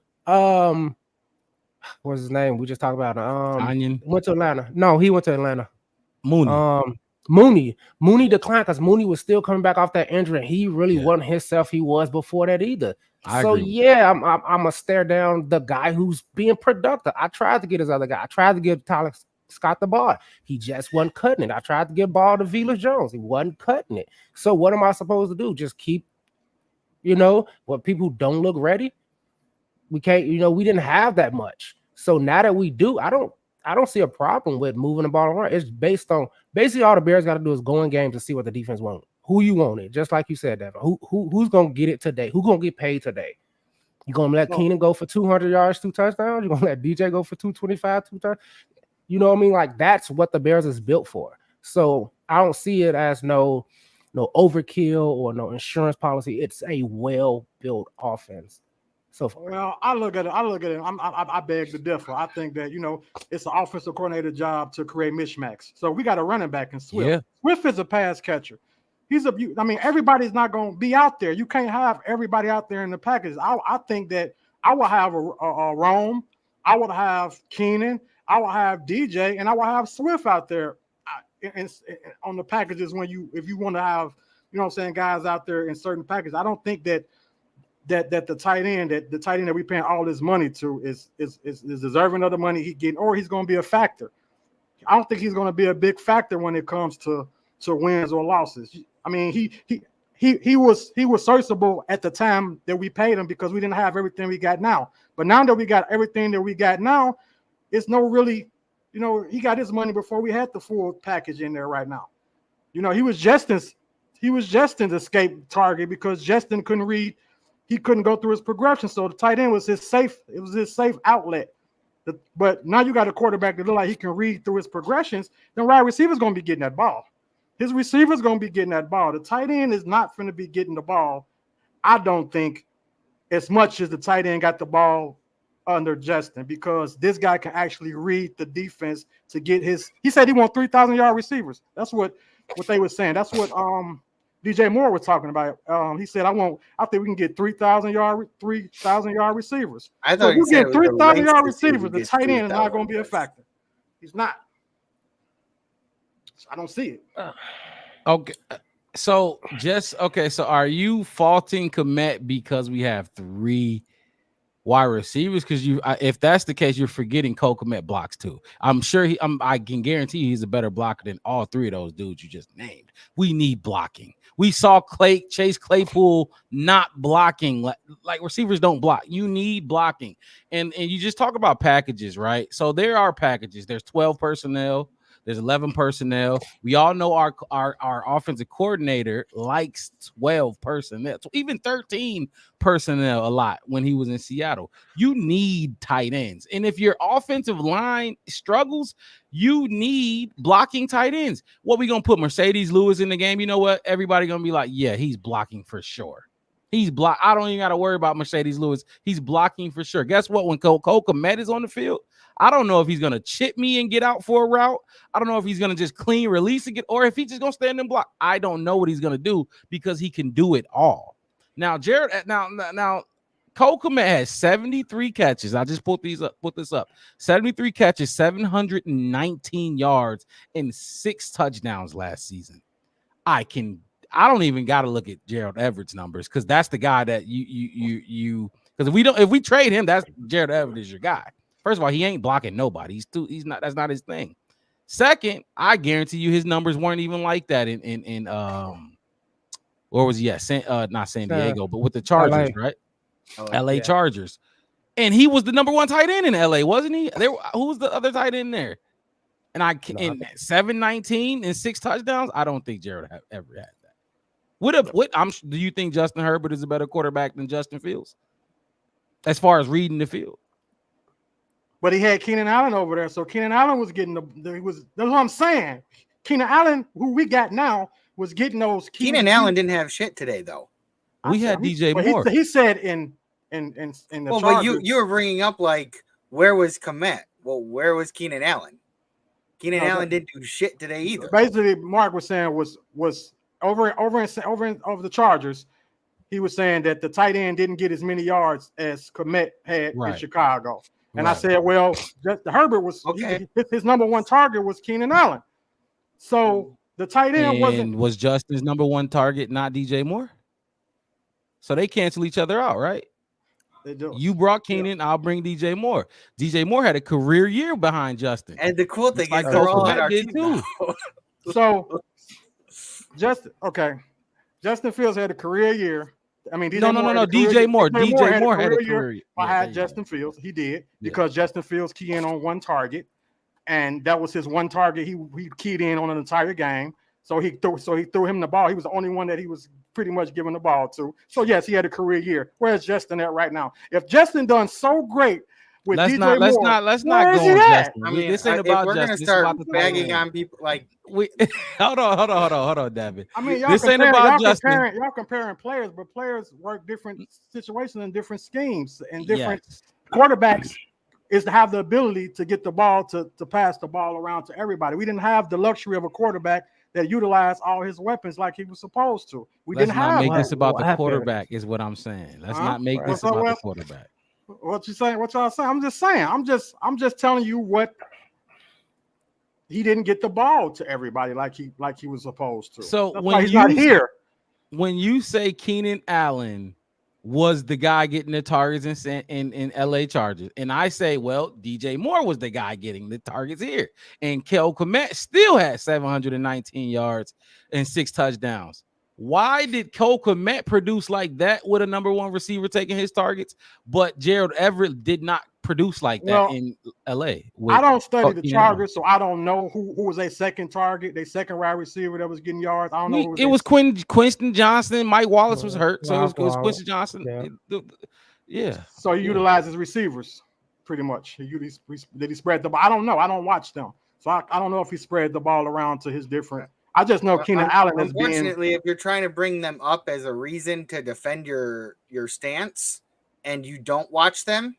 what's his name? We just talked about Onion. Went to Atlanta. No, he went to Atlanta. Mooney. Mooney declined because Mooney was still coming back off that injury. And he really wasn't himself he was before that either. I'm gonna stare down the guy who's being productive. I tried to get his other guy. I tried to give Tyler Scott the ball. He just wasn't cutting it. I tried to give ball to Velus Jones. He wasn't cutting it. So what am I supposed to do? Just keep, what people who don't look ready? We can't, we didn't have that much. So now that we do, I don't see a problem with moving the ball around. It's basically all the Bears got to do is go in games to see what the defense wants. Who you want it, just like you said, Devin. Who's gonna get it today? Who's gonna get paid today? You gonna let Keenan go for 200 yards, 2 touchdowns? You gonna let DJ go for 225, 2 touchdowns? You know what I mean? Like, that's what the Bears is built for. So I don't see it as no overkill or no insurance policy. It's a well-built offense. So far. Well, I look at it. I beg to differ. I think that it's an offensive coordinator job to create mismatch. So we got a running back in Swift. Yeah. Swift is a pass catcher. Everybody's not going to be out there. You can't have everybody out there in the package. I think that I will have a Rome. I would have Keenan. I will have DJ, and I will have Swift out there on the packages if you want to have guys out there in certain packages. I don't think that the tight end that we paying all this money to is deserving of the money he's getting, or he's going to be a factor. I don't think he's going to be a big factor when it comes to wins or losses. I mean, he was serviceable at the time that we paid him because we didn't have everything we got now. But now that we got everything that we got now, it's no really, he got his money before we had the full package in there right now. He was Justin's escape target because Justin couldn't read. He couldn't go through his progression, so the tight end was his safe. It was his safe outlet. But now you got a quarterback that look like he can read through his progressions. Then wide receiver's going to be getting that ball. His receiver's going to be getting that ball. The tight end is not going to be getting the ball. I don't think as much as the tight end got the ball under Justin, because this guy can actually read the defense to get his. He said he wants 3,000-yard receivers. That's what they were saying. That's what DJ Moore was talking about. He said, I think we can get 3,000-yard receivers. I thought you get 3,000-yard receivers. The tight end is not going to be a factor. He's not. I don't see it. Okay. So are you faulting Kmet because we have 3 wide receivers? Because if that's the case, you're forgetting Cole Kmet blocks too. I'm sure I can guarantee he's a better blocker than all 3 of those dudes you just named. We need blocking. We saw Chase Claypool not blocking. Like receivers don't block. You need blocking. And you just talk about packages, right? So there are packages. There's 12 personnel. There's 11 personnel. We all know our offensive coordinator likes 12 personnel, even 13 personnel a lot when he was in Seattle. You need tight ends. And if your offensive line struggles, you need blocking tight ends. What we going to put Mercedes Lewis in the game? You know what? Everybody going to be like, yeah, he's blocking for sure. I don't even got to worry about Mercedes Lewis. He's blocking for sure. Guess what? When Cole Kmet is on the field, I don't know if he's going to chip me and get out for a route. I don't know if he's going to just clean release and or if he's just going to stand and block. I don't know what he's going to do because he can do it all. Now, now Cole Kmet has 73 catches. I just put this up. 73 catches, 719 yards, and 6 touchdowns last season. I don't even got to look at Gerald Everett's numbers because that's the guy that you because if we trade him, that's Gerald Everett is your guy. First of all, he ain't blocking nobody. He's not. That's not his thing. Second, I guarantee you his numbers weren't even like that in where was he at? Not San Diego, but with the Chargers, LA. right? LA Chargers. And he was the number 1 tight end in LA, wasn't he? Who was the other tight end there? And in 719 and 6 touchdowns, I don't think Gerald ever had that. Do you think Justin Herbert is a better quarterback than Justin Fields as far as reading the field? But he had Keenan Allen over there, so Keenan Allen was getting that's what I'm saying. Keenan Allen, who we got now, was getting those. Keenan Allen didn't have shit today, though. We had DJ Moore. He said in the well, Chargers. But you were bringing up like where was Kmet? Well, where was Keenan Allen? Keenan Allen didn't do shit today either. Basically, Mark was saying was over the Chargers. He was saying that the tight end didn't get as many yards as Kmet had in Chicago. And I said, well, Herbert was his number 1 target was Keenan Allen. So the tight end was Justin's number 1 target, not DJ Moore. So they cancel each other out, right? They do. You brought Keenan, I'll bring DJ Moore. DJ Moore had a career year behind Justin. And the cool thing is they're all on our team too. So Justin Fields had a career year. I mean, DJ Moore had a career year. I had Justin Fields. He did because Justin Fields keyed in on 1 target, and that was his 1 target. He keyed in on an entire game. So he threw him the ball. He was the only one that he was pretty much giving the ball to. So yes, he had a career year. Where's Justin at right now? If Justin done so great with let's DJ not Moore. Let's Where not is go he on at? Justin. I mean, This ain't if about we're Justin. gonna This is start about the bagging on people, like we hold on, David. I mean, This ain't about Justin. Y'all comparing players, but players work different situations and different schemes and different Yes. quarterbacks is to have the ability to get the ball to pass the ball around to everybody. We didn't have the luxury of a quarterback that utilized all his weapons like he was supposed to. Let's not make this about the happened? quarterback, is what I'm saying. Let's not make this What's up, about the Wes? quarterback. What you saying? What y'all saying? I'm just saying. I'm just telling you what he didn't get the ball to everybody like he was supposed to. So that's when why he's not here. When you say Keenan Allen was the guy getting the targets in LA Chargers, and I say, well, DJ Moore was the guy getting the targets here, and Kel Kmet still had 719 yards and 6 touchdowns. Why did Cole Kmet produce like that with a number 1 receiver taking his targets, but Gerald Everett did not produce like that in LA? I don't study the Chargers, so I don't know who was a second target, their second wide receiver that was getting yards. I don't know who it was Quinton Johnson. Mike Wallace was hurt, so it was Quinton Johnson. Yeah. So he utilizes receivers pretty much. Did he spread the ball? I don't know. I don't watch them, so I don't know if he spread the ball around to his different. I just know Keenan Allen is being. Unfortunately, if you're trying to bring them up as a reason to defend your stance, and you don't watch them,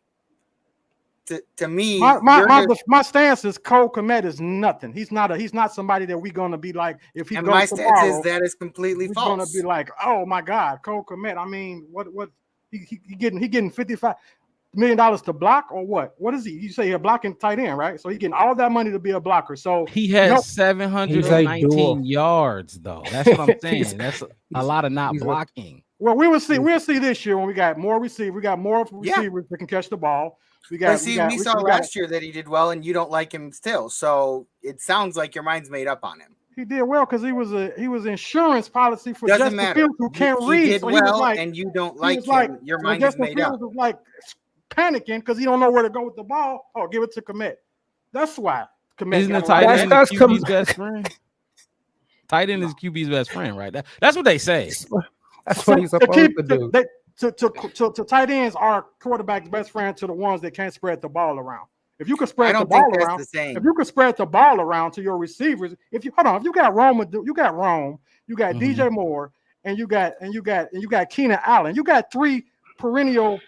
to me, my stance is Cole Kmet is nothing. He's not somebody that we're gonna be like if he. And goes my tomorrow, stance is that is completely false. We're gonna be like, oh my God, Cole Kmet. I mean, what he getting $55 million to block or what? What is he? You say you're blocking tight end, right? So he getting all that money to be a blocker. So he has 719 yards, though. That's what I'm saying. That's a lot of not blocking. Well, we will see. We'll see this year when we got more receivers. We got more receivers that can catch the ball. We saw last year that he did well, and you don't like him still. So it sounds like your mind's made up on him. He did well because he was insurance policy for Justin Fields who can't read. He did so well, he was like, and you don't like him. Your mind is made up. Was like panicking because he don't know where to go with the ball. Oh, give it to Kmet. That's why Kmet. Isn't the tight end QB's best friend? Tight end is QB's best friend, right? That's what they say. That's what he's supposed to do. To tight ends are quarterback's best friend to the ones that can't spread the ball around. If you can spread the ball around, if you can spread the ball around to your receivers, if you got Rome, you got DJ Moore, and you got Keenan Allen. You got 3 perennial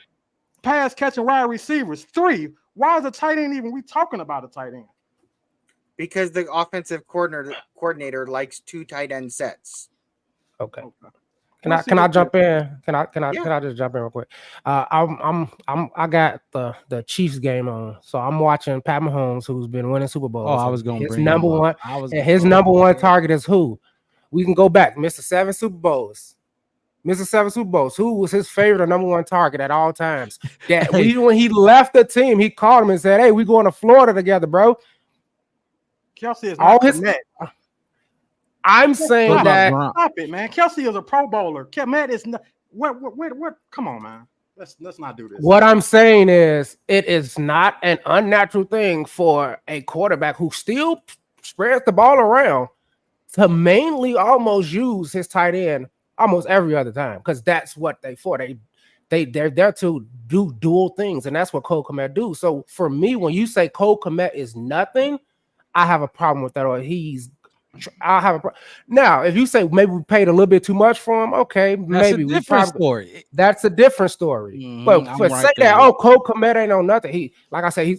pass catching wide receivers. 3. Why is a tight end even we talking about a tight end? Because the offensive coordinator likes 2 tight end sets. Okay. Can I jump in? Can I just jump in real quick? I got the Chiefs game on, so I'm watching Pat Mahomes, who's been winning Super Bowls. Oh, I was going to bring number one. His number 1 target is who? We can go back. Mr. 7 Super Bowls. Who was his favorite or number 1 target at all times? That when he left the team, he called him and said, "Hey, we going to Florida together, bro." Kelsey is all his. I'm saying that. Stop it, man. Kelsey is a Pro Bowler. Kmet is not. What? Come on, man. Let's not do this. What I'm saying is, it is not an unnatural thing for a quarterback who still spreads the ball around to mainly almost use his tight end almost every other time, because that's what they're there to do dual things, and that's what Cole Kmet do. So for me, when you say Cole Kmet is nothing, I have a problem with that. Or I have a problem. Now, if you say maybe we paid a little bit too much for him, okay, maybe that's a different story. That's a different story. Mm-hmm, but say that, Cole Kmet ain't on nothing. He, like I said, he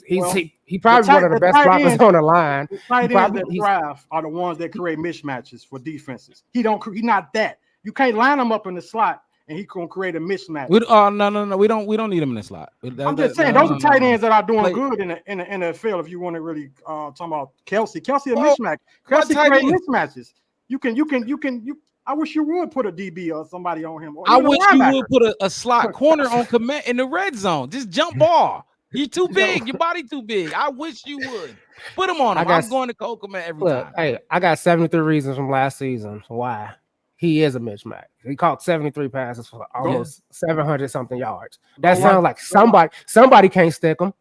probably one of the best blockers on the line. The tight ends that thrive are the ones that create mismatches for defenses. He's not that. You can't line him up in the slot and he can create a mismatch. No. We don't need him in the slot. I'm just saying those are tight ends that are doing good in the NFL. If you want to really talk about Kelsey a mismatch. Kelsey create mismatches. You can. I wish you would put a DB or somebody on him. I wish you would put a slot corner on Kmet in the red zone. Just jump ball. You're too big. Your body too big. I wish you would put him on him. I'm going to Cole Kmet every time. Hey, I got 73 reasons from last season why he is a mismatch. He caught 73 passes for almost 700 something yards. That sounds like somebody can't stick him.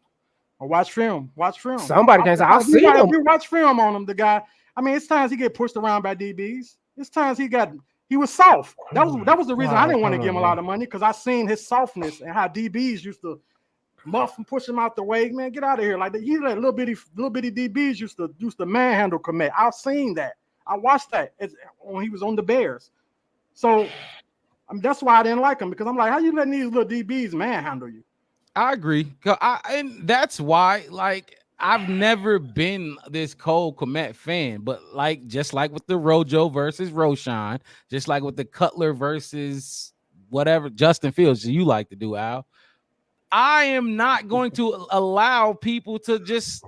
Watch film. Somebody can't. I'll see him. If you watch film on him, the guy. I mean, it's times he get pushed around by DBs. It's times he was soft. That was the reason I didn't want to give him a lot of money, because I seen his softness and how DBs used to muff him, push him out the way. Man, get out of here. Like he let little bitty DBs used to manhandle Komet. I've seen that. I watched that when he was on the Bears. So that's why I didn't like him, because I'm like, how you letting these little DBs manhandle you? I agree. And that's why, like, I've never been this Cole Kmet fan, but just like with the Rojo versus Roshan, just like with the Cutler versus whatever Justin Fields you like to do, Al, I am not going to allow people to just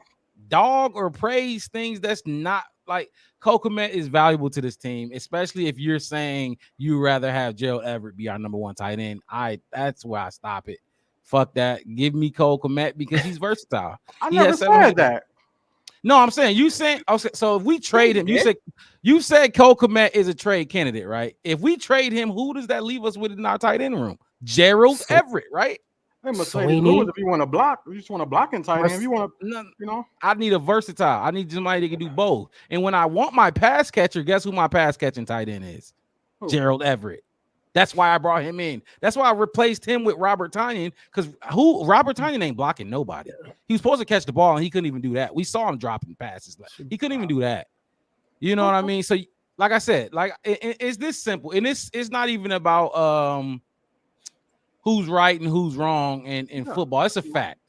dog or praise things that's not like Cole Kmet is valuable to this team, especially if you're saying you rather have Gerald Everett be our number one tight end. That's where I stop it. Fuck that. Give me Cole Kmet because he's versatile. I never said that. No, I'm saying you saying so if we trade him, you said Cole Kmet is a trade candidate, right? If we trade him, who does that leave us with in our tight end room? Gerald Everett, right? Hey, Mercedes Lewis, if you want to block, you just want to block in tight end. If you want to, I need a versatile. I need somebody that can do both. And when I want my pass catcher, guess who my pass catching tight end is? Who? Gerald Everett. That's why I brought him in. That's why I replaced him with Robert Tonyan, because Robert Tonyan ain't blocking nobody. He was supposed to catch the ball, and he couldn't even do that. We saw him dropping passes. He couldn't even do that. You know what I mean? So, like I said, it's this simple. And it's not even about who's right and who's wrong in football. It's a fact.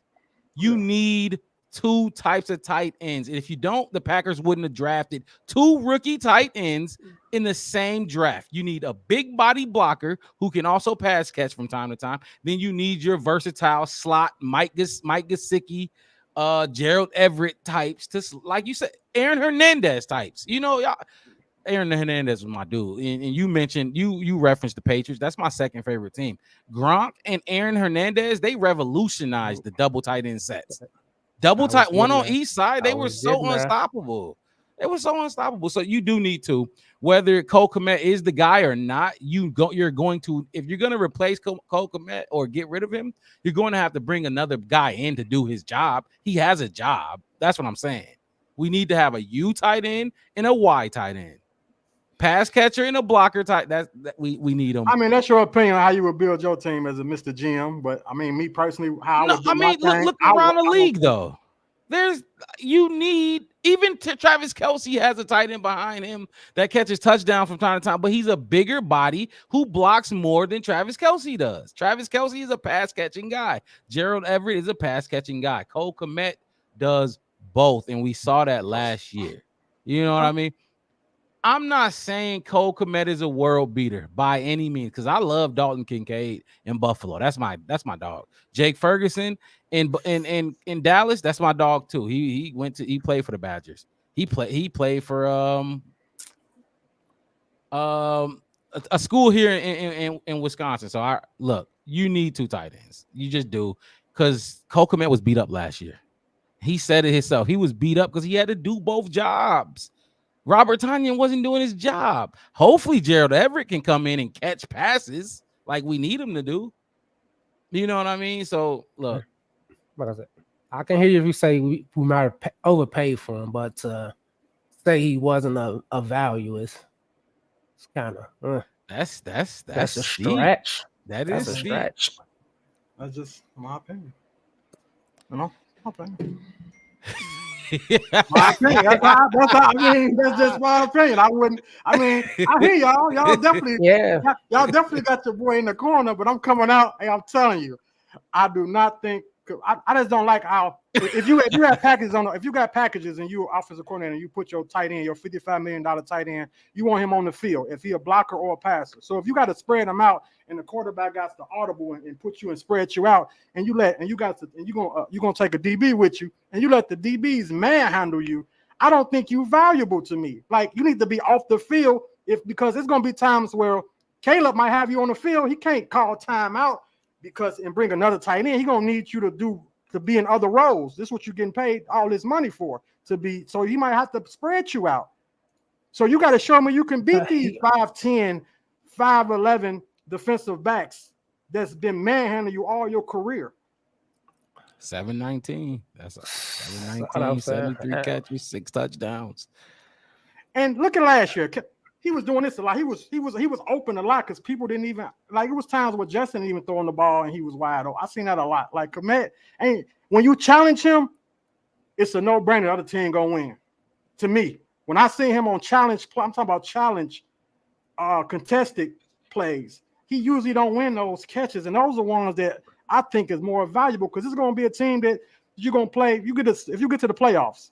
You need two types of tight ends. And if you don't, the Packers wouldn't have drafted two rookie tight ends in the same draft. You need a big body blocker who can also pass catch from time to time. Then you need your versatile slot, Mike Gesicki, Gerald Everett types, to, like you said, Aaron Hernandez types. Y'all, Aaron Hernandez was my dude. And you mentioned, you referenced the Patriots. That's my second favorite team. Gronk and Aaron Hernandez, they revolutionized the double tight end sets. Double tight, one on each side. They were so unstoppable. They were so unstoppable. So you do need to, whether Cole Kmet is the guy or not, you're going to, if you're going to replace Cole Kmet or get rid of him, you're going to have to bring another guy in to do his job. He has a job. That's what I'm saying. We need to have a U tight end and a Y tight end. Pass catcher and a blocker type. We need them. I mean, that's your opinion on how you would build your team as a Mr. Jim. But I mean, me personally, look around the league though. Even Travis Kelce has a tight end behind him that catches touchdown from time to time, but he's a bigger body who blocks more than Travis Kelce does. Travis Kelce is a pass catching guy. Gerald Everett is a pass catching guy. Cole Kmet does both, and we saw that last year. You know what I mean? I'm not saying Cole Kmet is a world beater by any means, because I love Dalton Kincaid in Buffalo. That's my dog. Jake Ferguson in Dallas, that's my dog too. He played for the Badgers. He played for a school here in Wisconsin. So you need two tight ends. You just do, because Cole Kmet was beat up last year. He said it himself. He was beat up because he had to do both jobs. Robert Tonyan wasn't doing his job. Hopefully Gerald Everett can come in and catch passes like we need him to do. You know what I mean? So look, like I said, I can hear you if you say we might have overpaid for him, but say he wasn't a value is kind of that's a stretch. That's a stretch. That's just my opinion. My opinion. My opinion. That's just my opinion. I hear y'all. Y'all definitely, y'all definitely got your boy in the corner, but I'm coming out. Hey, I'm telling you, I do not think. I just don't like how if you have packages if you got packages and you're offensive coordinator and you put your tight end, your $55 million tight end, you want him on the field if he a blocker or a passer. So if you got to spread them out and the quarterback got to audible and put you and spread you out, and you're gonna take a DB with you and you let the DBs manhandle you, I don't think you're valuable to me. Like, you need to be off the field because it's gonna be times where Caleb might have you on the field. He can't call timeout and bring another tight end. He's gonna need you to be in other roles. This is what you're getting paid all this money for, to be. So he might have to spread you out. So you got to show me you can beat these 5'10", 5'11" defensive backs that's been manhandling you all your career. 719. That's 719, 73 catches, 6 touchdowns. And look at last year. he was doing this a lot. He was open a lot because people didn't even like. It was times where Justin didn't even throwing the ball and he was wide open. I seen that a lot. Like Komet, and when you challenge him, it's a no-brainer. The other team gonna win. To me, when I see him on challenge, I'm talking about challenge, contested plays. He usually don't win those catches, and those are ones that I think is more valuable because it's going to be a team that you're going to play. If you get to the playoffs,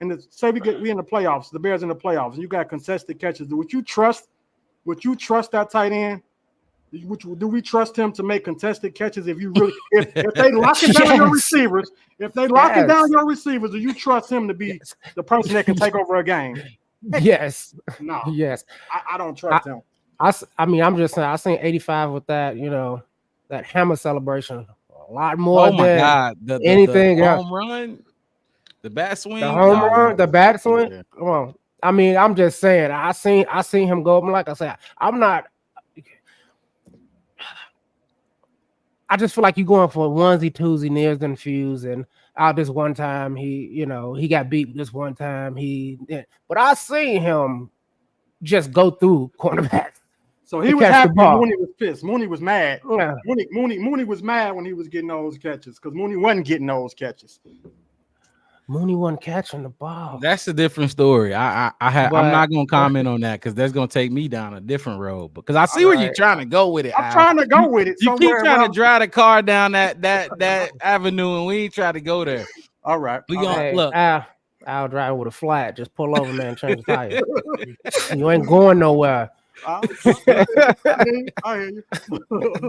and say we in the playoffs, the Bears in the playoffs, and you got contested catches. Would you trust that tight end? Do we trust him to make contested catches? If you really, if they locking down your receivers, your receivers, do you trust him to be the person that can take over a game? Yes. No. Yes. I don't trust him. I mean, I'm just saying, I seen 85 with that, that hammer celebration. A lot more than anything the else. home run, the bat swing, the home run, the bat swing. Yeah. Come on. I mean, I'm just saying, I seen him go up. Like I said, I just feel like you're going for onesie, twosie, nears and fuse, and out this one time he got beat this one time but I seen him just go through cornerbacks. So he was happy. Mooney was pissed. Mooney was mad. Yeah. Mooney was mad when he was getting those catches because Mooney wasn't getting those catches. Mooney wasn't catching the ball. That's a different story. I'm not gonna comment on that because that's gonna take me down a different road. Because I see where you're trying to go with it. I'm trying to go with it. You keep trying to drive the car down that avenue, and we ain't trying to go there. All right. We gonna look. I'll drive with a flat. Just pull over, man. Change the tire. You ain't going nowhere. I hear you.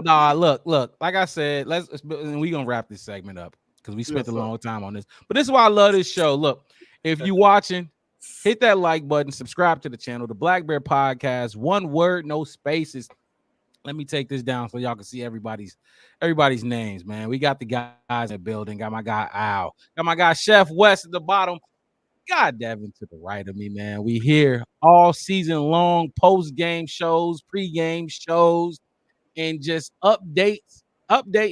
Nah, look. Like I said, we gonna wrap this segment up because we spent a long time on this. But this is why I love this show. Look, if you watching, hit that like button, subscribe to the channel, the Black Bear Podcast. One word, no spaces. Let me take this down so y'all can see everybody's names, man. We got the guys in the building. Got my guy Al. Got my guy Chef West at the bottom. God Devin to the right of me, man. We here all season long, post-game shows, pre-game shows, and just update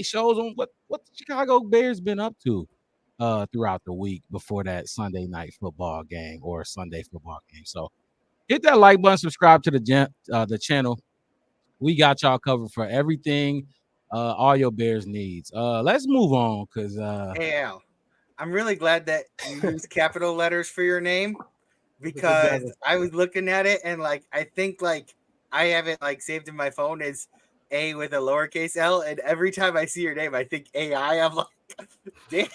shows on what the Chicago Bears been up to throughout the week before that Sunday night football game or Sunday football game. So hit that like button, subscribe to the channel. We got y'all covered for everything, all your Bears needs. Let's move on because hey Al, I'm really glad that you used capital letters for your name because I was looking at it and I think I have it saved in my phone as A with a lowercase L, and every time I see your name, I think AI. I'm like, damn.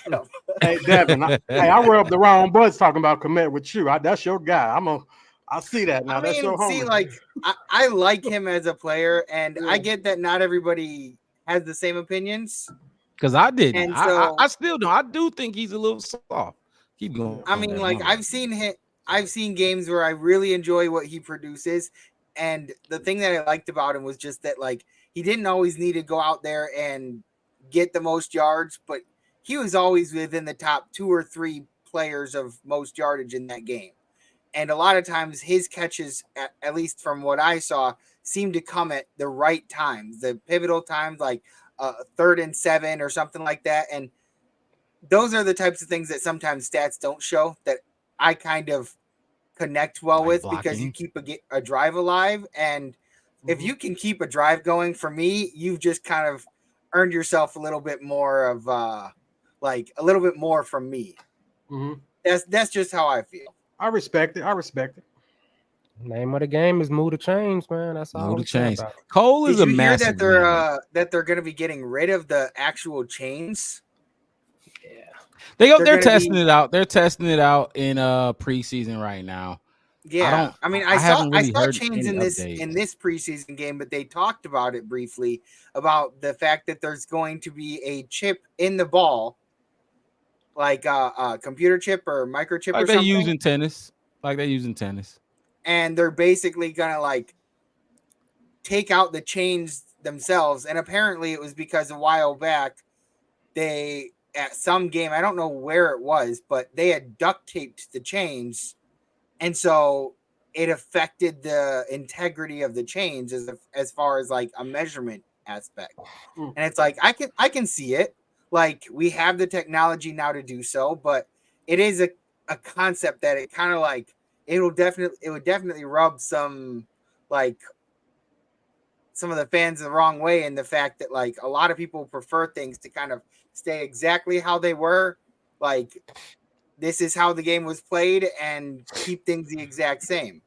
Hey Devin, I rubbed the wrong buds talking about Komet with you. That's your guy. I see that now. That's your homie. I like him as a player, and I get that not everybody has the same opinions. Because I didn't. I still don't. I do think he's a little soft. Keep going. I mean, I've seen games where I really enjoy what he produces, and the thing that I liked about him was just that he didn't always need to go out there and get the most yards, but he was always within the top 2 or 3 players of most yardage in that game. And a lot of times his catches, at least from what I saw, seemed to come at the right times, the pivotal times, 3rd and 7 or something like that. And those are the types of things that sometimes stats don't show that I kind of connect well with because you keep a drive alive. And if you can keep a drive going, for me, you've just kind of earned yourself a little bit more of a little bit more from me. Mm-hmm. That's just how I feel. I respect it. Name of the game is move to change, man. That's all. Move to change. Cole is a massive. That they're going to be getting rid of the actual chains. Yeah, they're testing it out. They're testing it out in preseason right now. Yeah, I saw chains in this preseason game, but they talked about it briefly about the fact that there's going to be a chip in the ball. Like a computer chip or microchip or something. Like they're using tennis. And they're basically gonna take out the chains themselves. And apparently it was because a while back they at some game, I don't know where it was, but they had duct taped the chains, and so it affected the integrity of the chains as far as a measurement aspect. And it's I can see it. We have the technology now to do so, but it is a concept that it kind of it would definitely rub some of the fans the wrong way, in the fact that like a lot of people prefer things to kind of stay exactly how they were. Like, this is how the game was played, and keep things the exact same.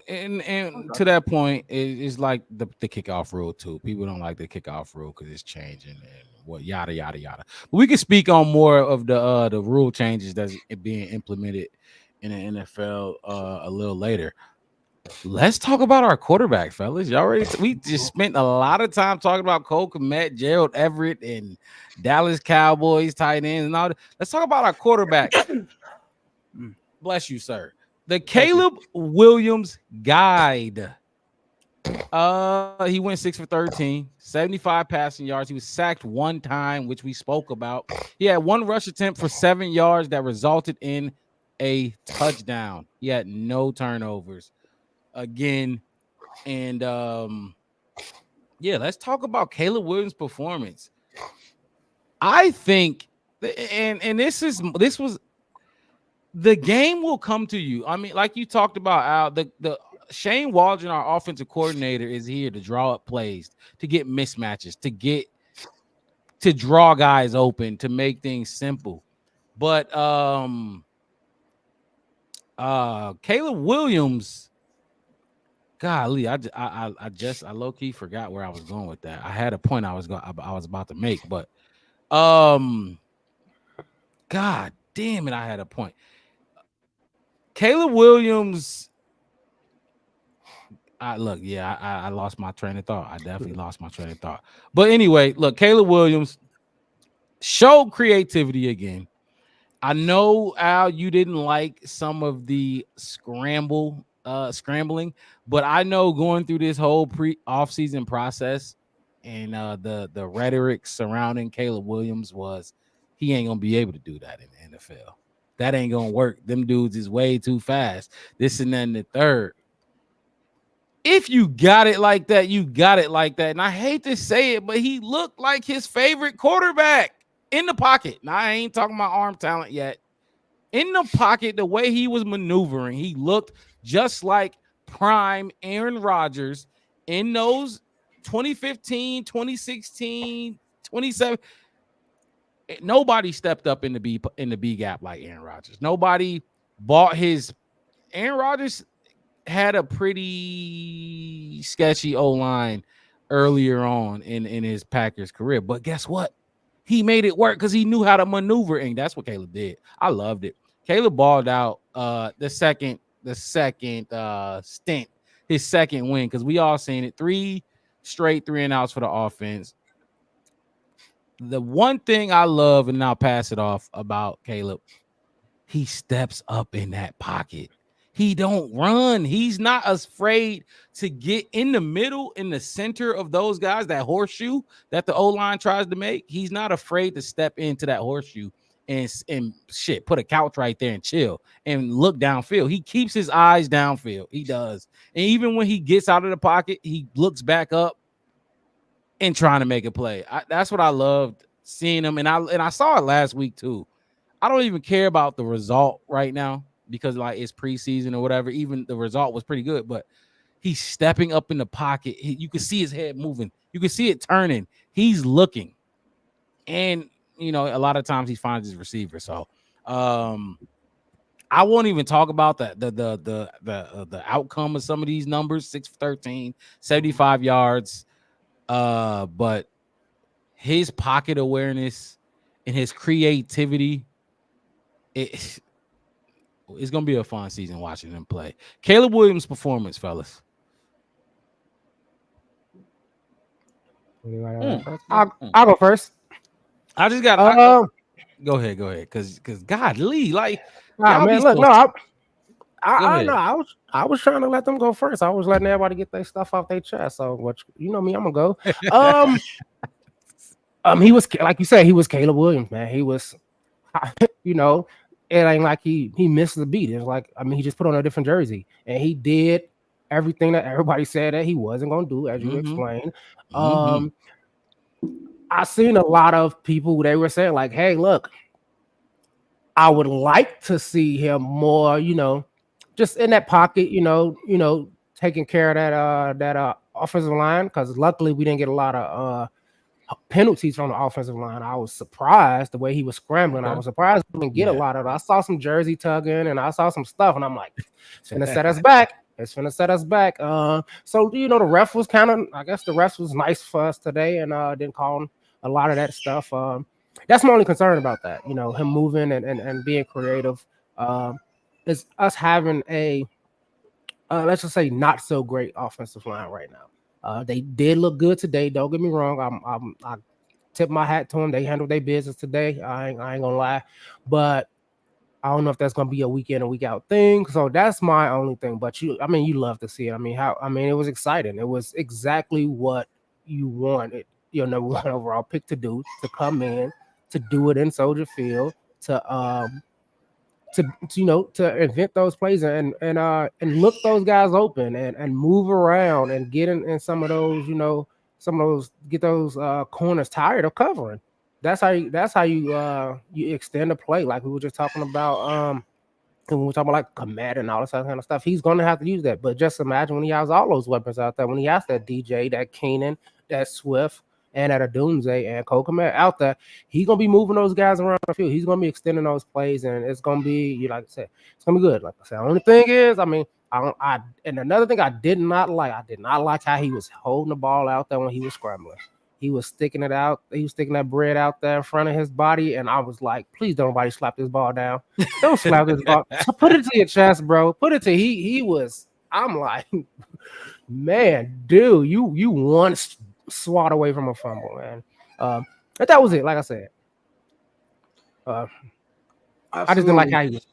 And to that point, it's like the kickoff rule too. People don't like the kickoff rule because it's changing and what yada yada yada. But we can speak on more of the rule changes that's being implemented in the NFL a little later. Let's talk about our quarterback, fellas. Y'all ready? We just spent a lot of time talking about Cole Kmet, Gerald Everett, and Dallas Cowboys tight ends and all that. Let's talk about our quarterback. Bless you, sir. The Caleb Williams guide. He went 6 for 13, 75 passing yards. He was sacked one time, which we spoke about. He had one rush attempt for 7 yards that resulted in a touchdown. He had no turnovers again. And let's talk about Caleb Williams' performance. I think, and this was the game will come to you. I mean, like you talked about, Al, the Shane Waldron, our offensive coordinator, is here to draw up plays, to get mismatches, to draw guys open, to make things simple. But Caleb Williams, golly, I low key forgot where I was going with that. I had a point I was about to make, but God damn it, I had a point. Caleb Williams. I lost my train of thought. I definitely lost my train of thought. But anyway, look, Caleb Williams showed creativity again. I know, Al, you didn't like some of the scrambling, but I know going through this whole off-season process and the rhetoric surrounding Caleb Williams was he ain't gonna be able to do that in the NFL. That ain't gonna work. Them dudes is way too fast. This and then the third. If you got it like that, you got it like that. And I hate to say it, but he looked like his favorite quarterback in the pocket. Now, I ain't talking about arm talent yet. In the pocket, the way he was maneuvering, he looked just like prime Aaron Rodgers in those 2015, 2016, 27. Nobody stepped up in the B gap like Aaron Rodgers. Nobody bought his. Aaron Rodgers had a pretty sketchy O-line earlier on in his Packers career, but guess what? He made it work because he knew how to maneuver, and that's what Caleb did. I loved it. Caleb balled out the second stint, his second win, because we all seen it. 3 straight 3-and-outs for the offense. The one thing I love, and I'll pass it off about Caleb, he steps up in that pocket. He don't run. He's not afraid to get in the middle, in the center of those guys, that horseshoe that the O-line tries to make. He's not afraid to step into that horseshoe and put a couch right there and chill and look downfield. He keeps his eyes downfield. He does. And even when he gets out of the pocket, he looks back up and trying to make a play. That's what I loved seeing him. And I saw it last week too. I don't even care about the result right now, because like it's preseason or whatever. Even the result was pretty good, but he's stepping up in the pocket. You can see his head moving. You can see it turning. He's looking, and a lot of times he finds his receiver. So, I won't even talk about the outcome of some of these numbers. 6 for 13, 75 yards. But his pocket awareness and his creativity, it's going to be a fun season watching him play. Caleb Williams' performance, fellas. I'll go first. I just got go ahead, because God, Lee, like, man, look, no, I was trying to let them go first. I was letting everybody get their stuff off their chest. So, me, I'm gonna go. He was, like you said, he was Caleb Williams, man. He was, it ain't like he missed the beat. It's like, he just put on a different jersey, and he did everything that everybody said that he wasn't gonna do, as you explained. I seen a lot of people, they were saying like, hey, look, I would like to see him more, just in that pocket, taking care of that offensive line, because luckily we didn't get a lot of penalties from the offensive line. I was surprised the way he was scrambling. I was surprised we didn't get a lot of it. I saw some jersey tugging and I saw some stuff, and I'm like, it's gonna set us back. It's gonna set us back. So the ref was I guess the ref was nice for us today and didn't call him a lot of that stuff. That's my only concern about that. Him moving and being creative. Is us having a let's just say not so great offensive line right now. They did look good today. Don't get me wrong. I tip my hat to them. They handled their business today. I ain't gonna lie, but I don't know if that's gonna be a week in and week out thing. So that's my only thing. But you love to see it. It was exciting. It was exactly what you wanted your number one overall pick to do, to come in, to do it in Soldier Field, to invent those plays and look those guys open and move around and get in some of those, get those corners tired of covering. That's how you extend the play, like we were just talking about when we're talking about like Komet and all this kind of stuff. He's gonna have to use that. But just imagine when he has all those weapons out there, when he has that DJ, that Keenan, that Swift, and at a Doomsday and Cole Komet out there, he's gonna be moving those guys around the field. He's gonna be extending those plays, and it's gonna be, like I said, it's gonna be good. Like I said, the only thing is, and another thing I did not like how he was holding the ball out there when he was scrambling. He was sticking it out. He was sticking that bread out there in front of his body, and I was like, please don't nobody slap this ball down. Don't slap this ball. Put it to your chest, bro. Put it to he was. I'm like, man, dude, you once swat away from a fumble, man. But that was it. Like I said, I just didn't like how he was.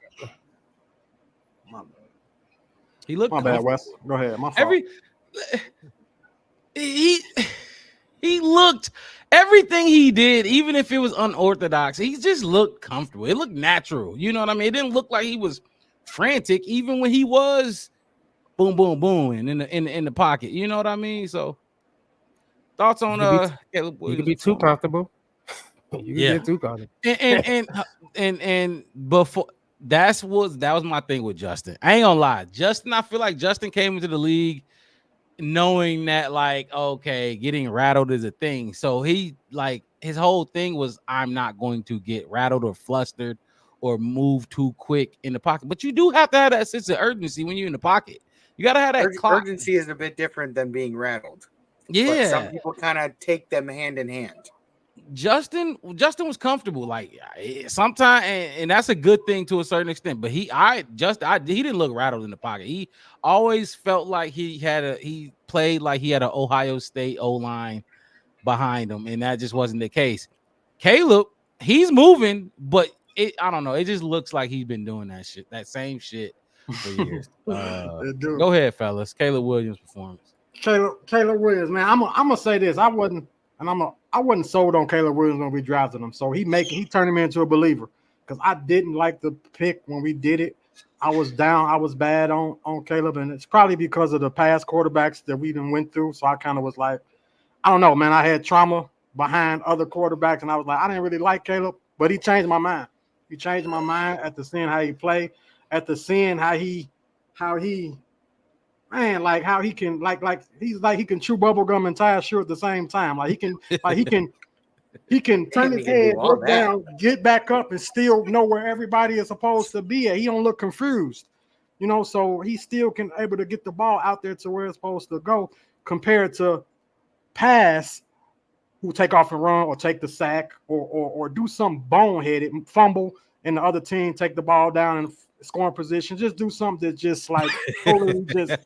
He looked. My bad, Wes. Go ahead. My fault. He looked, everything he did, even if it was unorthodox, he just looked comfortable. It looked natural. You know what I mean? It didn't look like he was frantic, even when he was boom, boom, boom in the pocket. You know what I mean? So thoughts on you can be too comfortable. You can get too comfortable. And before that was my thing with Justin. I ain't gonna lie. Justin, I feel like Justin came into the league knowing that, like, okay, getting rattled is a thing. So he, like, his whole thing was, I'm not going to get rattled or flustered or move too quick in the pocket. But you do have to have that sense of urgency when you're in the pocket. You got to have that urgency is a bit different than being rattled. Yeah. But some people kind of take them hand in hand. Justin was comfortable, like, sometimes, and that's a good thing to a certain extent. But he didn't look rattled in the pocket. He always felt like he played like he had an Ohio State O-line behind him, and that just wasn't the case. Caleb, he's moving, but I don't know. It just looks like he's been doing that same shit for years. Go ahead, fellas. Caleb Williams' performance. Caleb Williams, man. I'm gonna say this. I wasn't sold on Caleb Williams when we drafted him. So he turned me into a believer, because I didn't like the pick when we did it. I was down. I was bad on Caleb, and it's probably because of the past quarterbacks that we done went through. So I kind of was like, I don't know, man. I had trauma behind other quarterbacks, and I was like, I didn't really like Caleb, but he changed my mind. He changed my mind after seeing how he played, after seeing how he man, like how he can he can chew bubble gum and tie a shoe at the same time. Like he can turn his head, look down, get back up, and still know where everybody is supposed to be at. He don't look confused, so he still can able to get the ball out there to where it's supposed to go, compared to pass who take off and run or take the sack or do some boneheaded fumble, and the other team take the ball down and scoring position, just do something that's just like totally just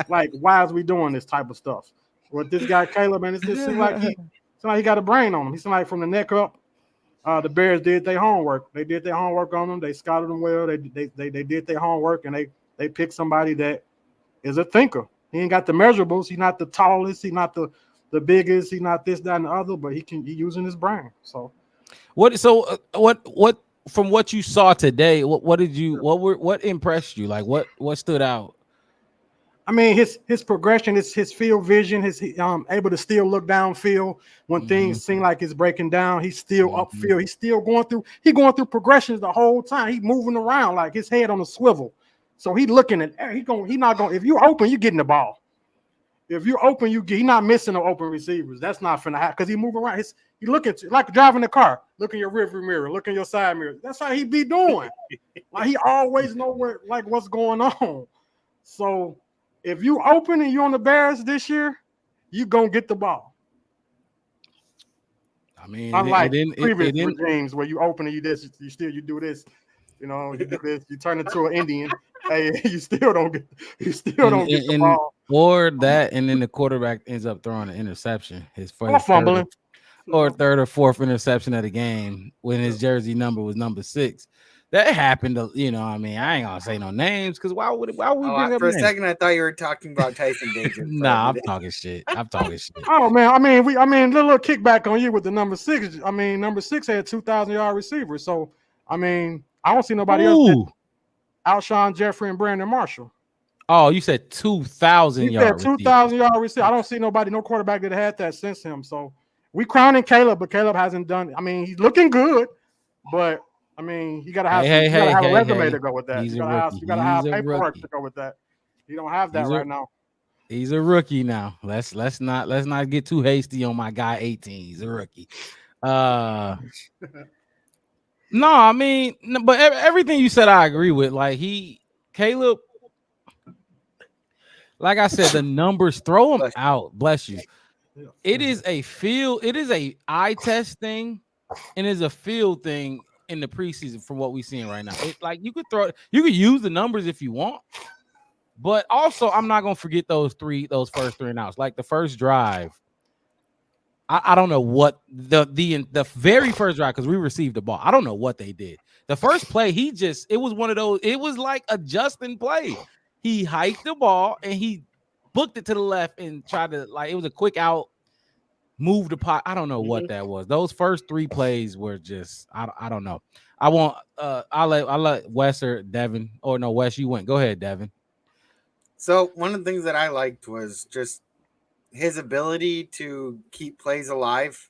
like, why is we doing this type of stuff? With this guy Caleb, man, it just seems like he got a brain on him. He seemed like from the neck up, the Bears did their homework. They did their homework on him. They scouted him well. They did their homework, and they picked somebody that is a thinker. He ain't got the measurables. He's not the tallest. He's not the biggest. He's not this, that, and the other. But he using his brain. So what from what you saw today, what impressed you? Like what stood out? I mean, his progression, his field vision, his able to still look downfield when things seem like it's breaking down. He's still upfield. He's still going through progressions the whole time. He's moving around like his head on a swivel. So he looking at he not going. If you open, you getting the ball. If you're open, he not missing no open receivers. That's not finna happen because he moving around. He look at you like driving the car. Look in your rearview mirror. Look in your side mirror. That's how he be doing. Like he always know what's going on. So if you open and you're on the Bears this year, you gonna get the ball. I mean, unlike previous regimes where you open and you do this, you do this, you turn into an Indian. Hey, you still don't get the ball. Or that, and then the quarterback ends up throwing an interception. His first fumbling. Third or fourth interception of the game when his jersey number was number 6. That happened to, I ain't gonna say no names because why would we bring up for names? a second I thought you were talking about Tyson Bagent. Nah, I'm talking shit. Oh man, little kickback on you with the number 6. Number 6 had 2,000-yard receivers. So I don't see nobody else. Alshon Jeffrey and Brandon Marshall. Oh, you said 2,000 yards. 2,000-yard receiver. I don't see no quarterback that had that since him. So we crowning Caleb, but Caleb hasn't done. He's looking good, but you gotta have a resume to go with that. You gotta have paperwork to go with that. You don't have that right now. He's a rookie now. Let's not get too hasty on my guy 18. He's a rookie. No, but everything you said I agree with. Like Caleb, like I said, the numbers throw him out. Bless you. It is a eye test thing, and it's a field thing in the preseason from what we're seeing right now. You could use the numbers if you want, but also I'm not gonna forget those first 3 and outs. Like the first drive, I don't know what the very first drive, because we received the ball. I don't know what they did. The first play, it was one of those. It was like a Justin play. He hiked the ball and he booked it to the left and tried to it was a quick out, move the pot. I don't know what that was. Those first 3 plays were just I don't know. I'll let Wes or Devin, or no, Wes, you went. Go ahead, Devin. So one of the things that I liked was just his ability to keep plays alive.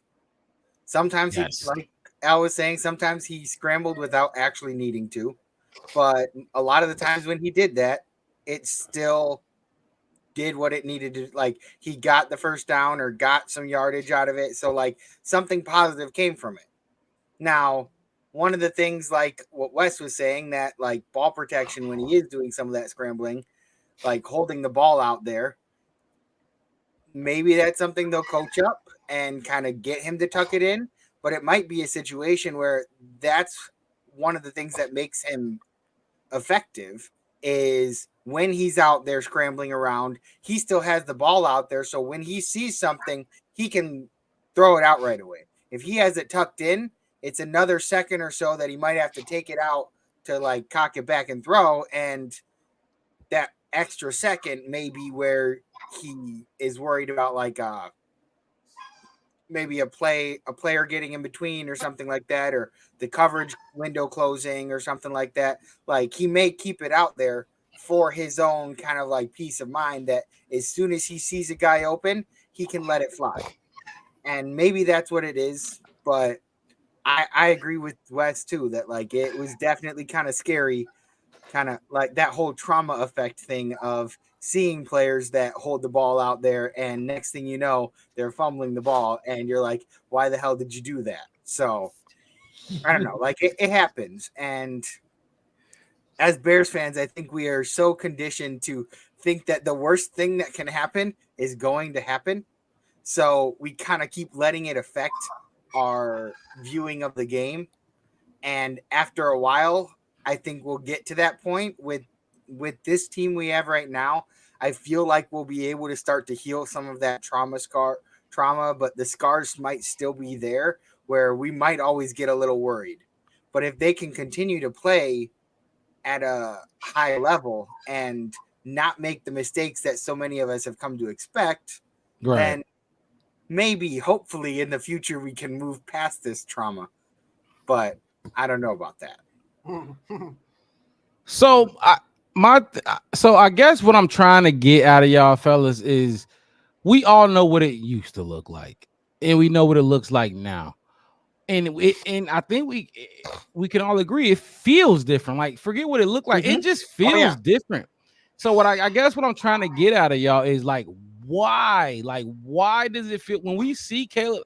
Sometimes like Al was saying, sometimes he scrambled without actually needing to, but a lot of the times when he did that, it still did what it needed to. Like he got the first down or got some yardage out of it. So something positive came from it. Now, one of the things like what Wes was saying, that ball protection when he is doing some of that scrambling, holding the ball out there, maybe that's something they'll coach up and kind of get him to tuck it in. But it might be a situation where that's one of the things that makes him effective is when he's out there scrambling around, he still has the ball out there. So when he sees something, he can throw it out right away. If he has it tucked in, it's another second or so that he might have to take it out to cock it back and throw. And that extra second may be where he is worried about maybe a player getting in between or something like that, or the coverage window closing or something like that. He may keep it out there for his own kind of peace of mind that as soon as he sees a guy open, he can let it fly. And maybe that's what it is. But I agree with Wes too, that it was definitely kind of scary, kind of that whole trauma effect thing of seeing players that hold the ball out there, and next thing you know, they're fumbling the ball, and you're like, why the hell did you do that? So I don't know, it happens. And as Bears fans, I think we are so conditioned to think that the worst thing that can happen is going to happen. So we kind of keep letting it affect our viewing of the game. And after a while, I think we'll get to that point with this team we have right now. I feel like we'll be able to start to heal some of that trauma, but the scars might still be there where we might always get a little worried. But if they can continue to play at a high level and not make the mistakes that so many of us have come to expect, then maybe, hopefully in the future, we can move past this trauma. But I don't know about that. So I guess what I'm trying to get out of y'all fellas is we all know what it used to look like, and we know what it looks like now. And I think we can all agree it feels different. Like, forget what it looked like. It just feels different. So what I guess what I'm trying to get out of y'all is like, why? Like, why does it feel when we see Caleb?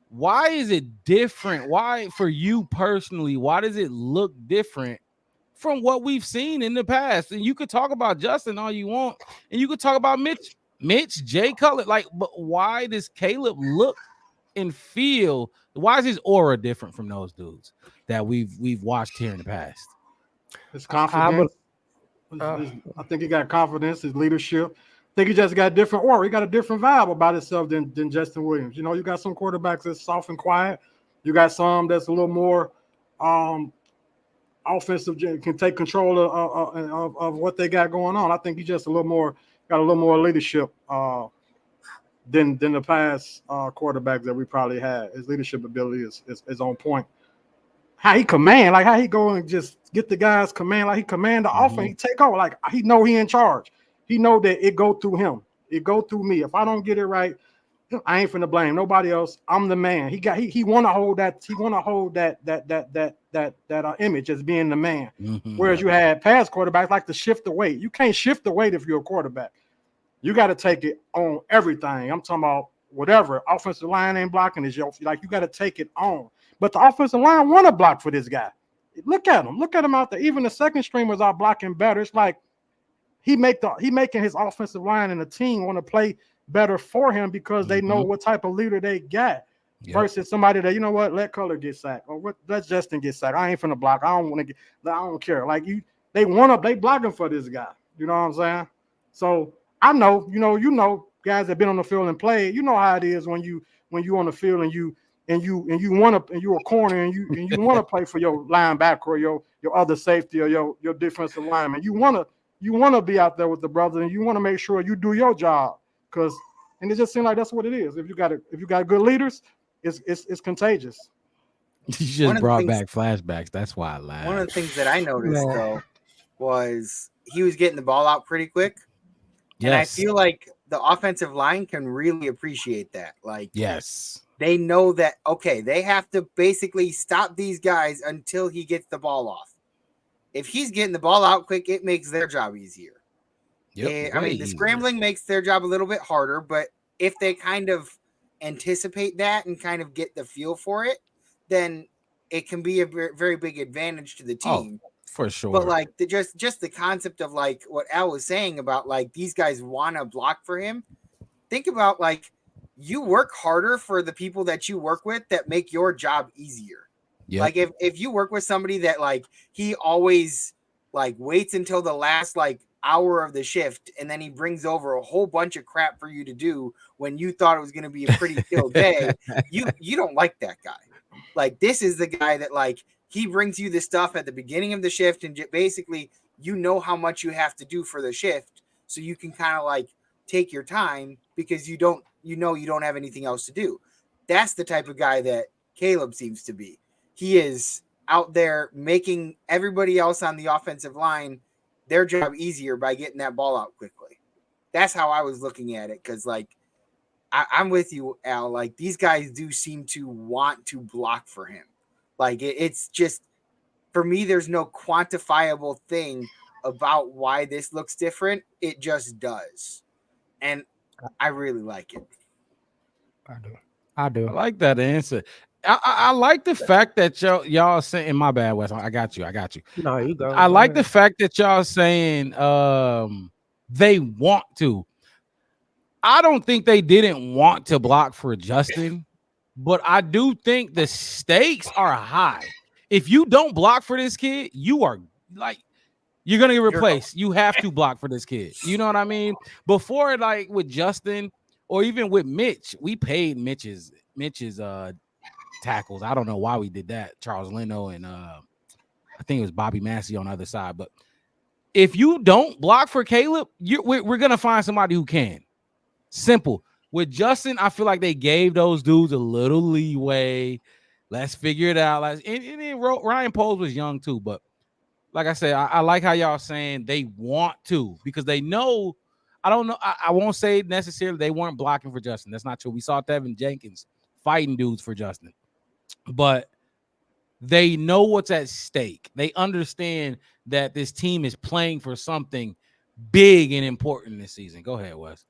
Why is it different? Why, for you personally, why does it look different from what we've seen in the past? And you could talk about Justin all you want, and you could talk about Mitch, Jay Cutler. Like, but why does Caleb look and feel? Why is his aura different from those dudes that we've watched here in the past? His confidence. I think he got confidence. His leadership. I think he just got different aura. He got a different vibe about himself than Justin Williams. You know, you got some quarterbacks that's soft and quiet. You got some that's a little more offensive, can take control of what they got going on. I think he just got a little more leadership than the past quarterbacks that we probably had. His leadership ability is on point. How he command, like how he go and just get the guys command, like he command the offense, he take over, like he know he in charge. He know that it go through him. It go through me. If I don't get it right, I ain't finna blame nobody else. I'm the man. He want to hold that. He want to hold that image as being the man. Whereas you had past quarterbacks like to shift the weight. You can't shift the weight if you're a quarterback. You got to take it on everything. I'm talking about whatever. Offensive line ain't blocking is your, like, you got to take it on. But the offensive line want to block for this guy. Look at him. Look at him out there. Even the second streamers are blocking better. It's like he making his offensive line and the team want to play better for him because they know what type of leader they got. Versus somebody that, you know what, let Color get sacked or let Justin get sacked. I ain't finna block. I don't care. Like they blocking for this guy. You know what I'm saying? So I know, you know, guys that been on the field and played. You know how it is when you on the field and you're a corner and you want to play for your linebacker or your other safety or your defensive lineman. You want to be out there with the brothers and you want to make sure you do your job and it just seems like that's what it is. If you got good leaders, it's contagious. You just brought back flashbacks. That's why I laughed. One of the things that I noticed though was he was getting the ball out pretty quick. Yes. And I feel like the offensive line can really appreciate that. Like, yes, they know that, okay, they have to basically stop these guys until he gets the ball off. If he's getting the ball out quick, it makes their job easier. Yep, I mean, the scrambling makes their job a little bit harder, but if they kind of anticipate that and kind of get the feel for it, then it can be a very big advantage to the team. Oh, for sure. But like just the concept of like what Al was saying about like these guys want to block for him. Think about like you work harder for the people that you work with that make your job easier. Yep. Like if you work with somebody that like he always like waits until the last like hour of the shift and then he brings over a whole bunch of crap for you to do when you thought it was going to be a pretty chill day, you don't like that guy. Like this is the guy that like he brings you the stuff at the beginning of the shift and basically you know how much you have to do for the shift so you can kind of like take your time because you don't have anything else to do. That's the type of guy that Caleb seems to be. He is out there making everybody else on the offensive line their job easier by getting that ball out quickly. That's how I was looking at it. Cause like, I'm with you, Al. Like these guys do seem to want to block for him. Like it's just, for me, there's no quantifiable thing about why this looks different. It just does. And I really like it. I do. I like that answer. I like the fact that y'all saying, my bad, Wes. I got you. No, you go. I like the fact that y'all saying they want to. I don't think they didn't want to block for Justin, but I do think the stakes are high. If you don't block for this kid, you are like you're gonna get replaced. You have to block for this kid. You know what I mean? Before, like with Justin or even with Mitch, we paid Mitch's tackles. I don't know why we did that. Charles Leno and I think it was Bobby Massey on the other side. But if you don't block for Caleb, we're gonna find somebody who can. Simple. With Justin, I feel like they gave those dudes a little leeway. Let's figure it out. And Ryan Poles was young too, but like I said, I like how y'all saying they want to because they know. I don't know. I won't say necessarily they weren't blocking for Justin. That's not true. We saw Tevin Jenkins fighting dudes for Justin. but they know what's at stake. They understand that this team is playing for something big and important this season. Go ahead, Wes.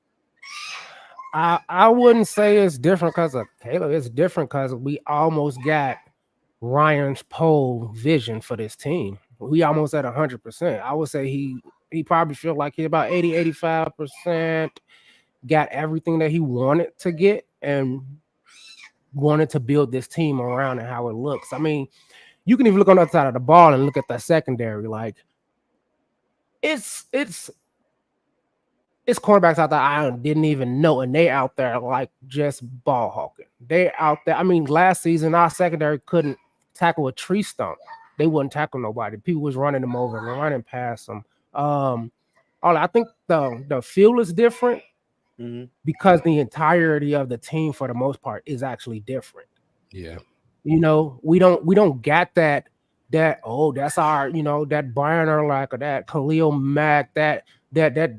I wouldn't say it's different because of Caleb. It's different because we almost got Ryan's pole vision for this team. We almost at 100%. I would say he probably feel like he about 80-85%, got everything that he wanted to get and wanted to build this team around and how it looks. I mean, you can even look on the other side of the ball and look at the secondary. Like it's cornerbacks out there I didn't even know, and they out there like just ball hawking. They out there. I mean, last season our secondary couldn't tackle a tree stump. They wouldn't tackle nobody. People was running them over and running past them. I think the feel is different because the entirety of the team, for the most part, is actually different. Yeah, you know, we don't get that that's our, you know, that Brian Urlacher or that Khalil Mack, that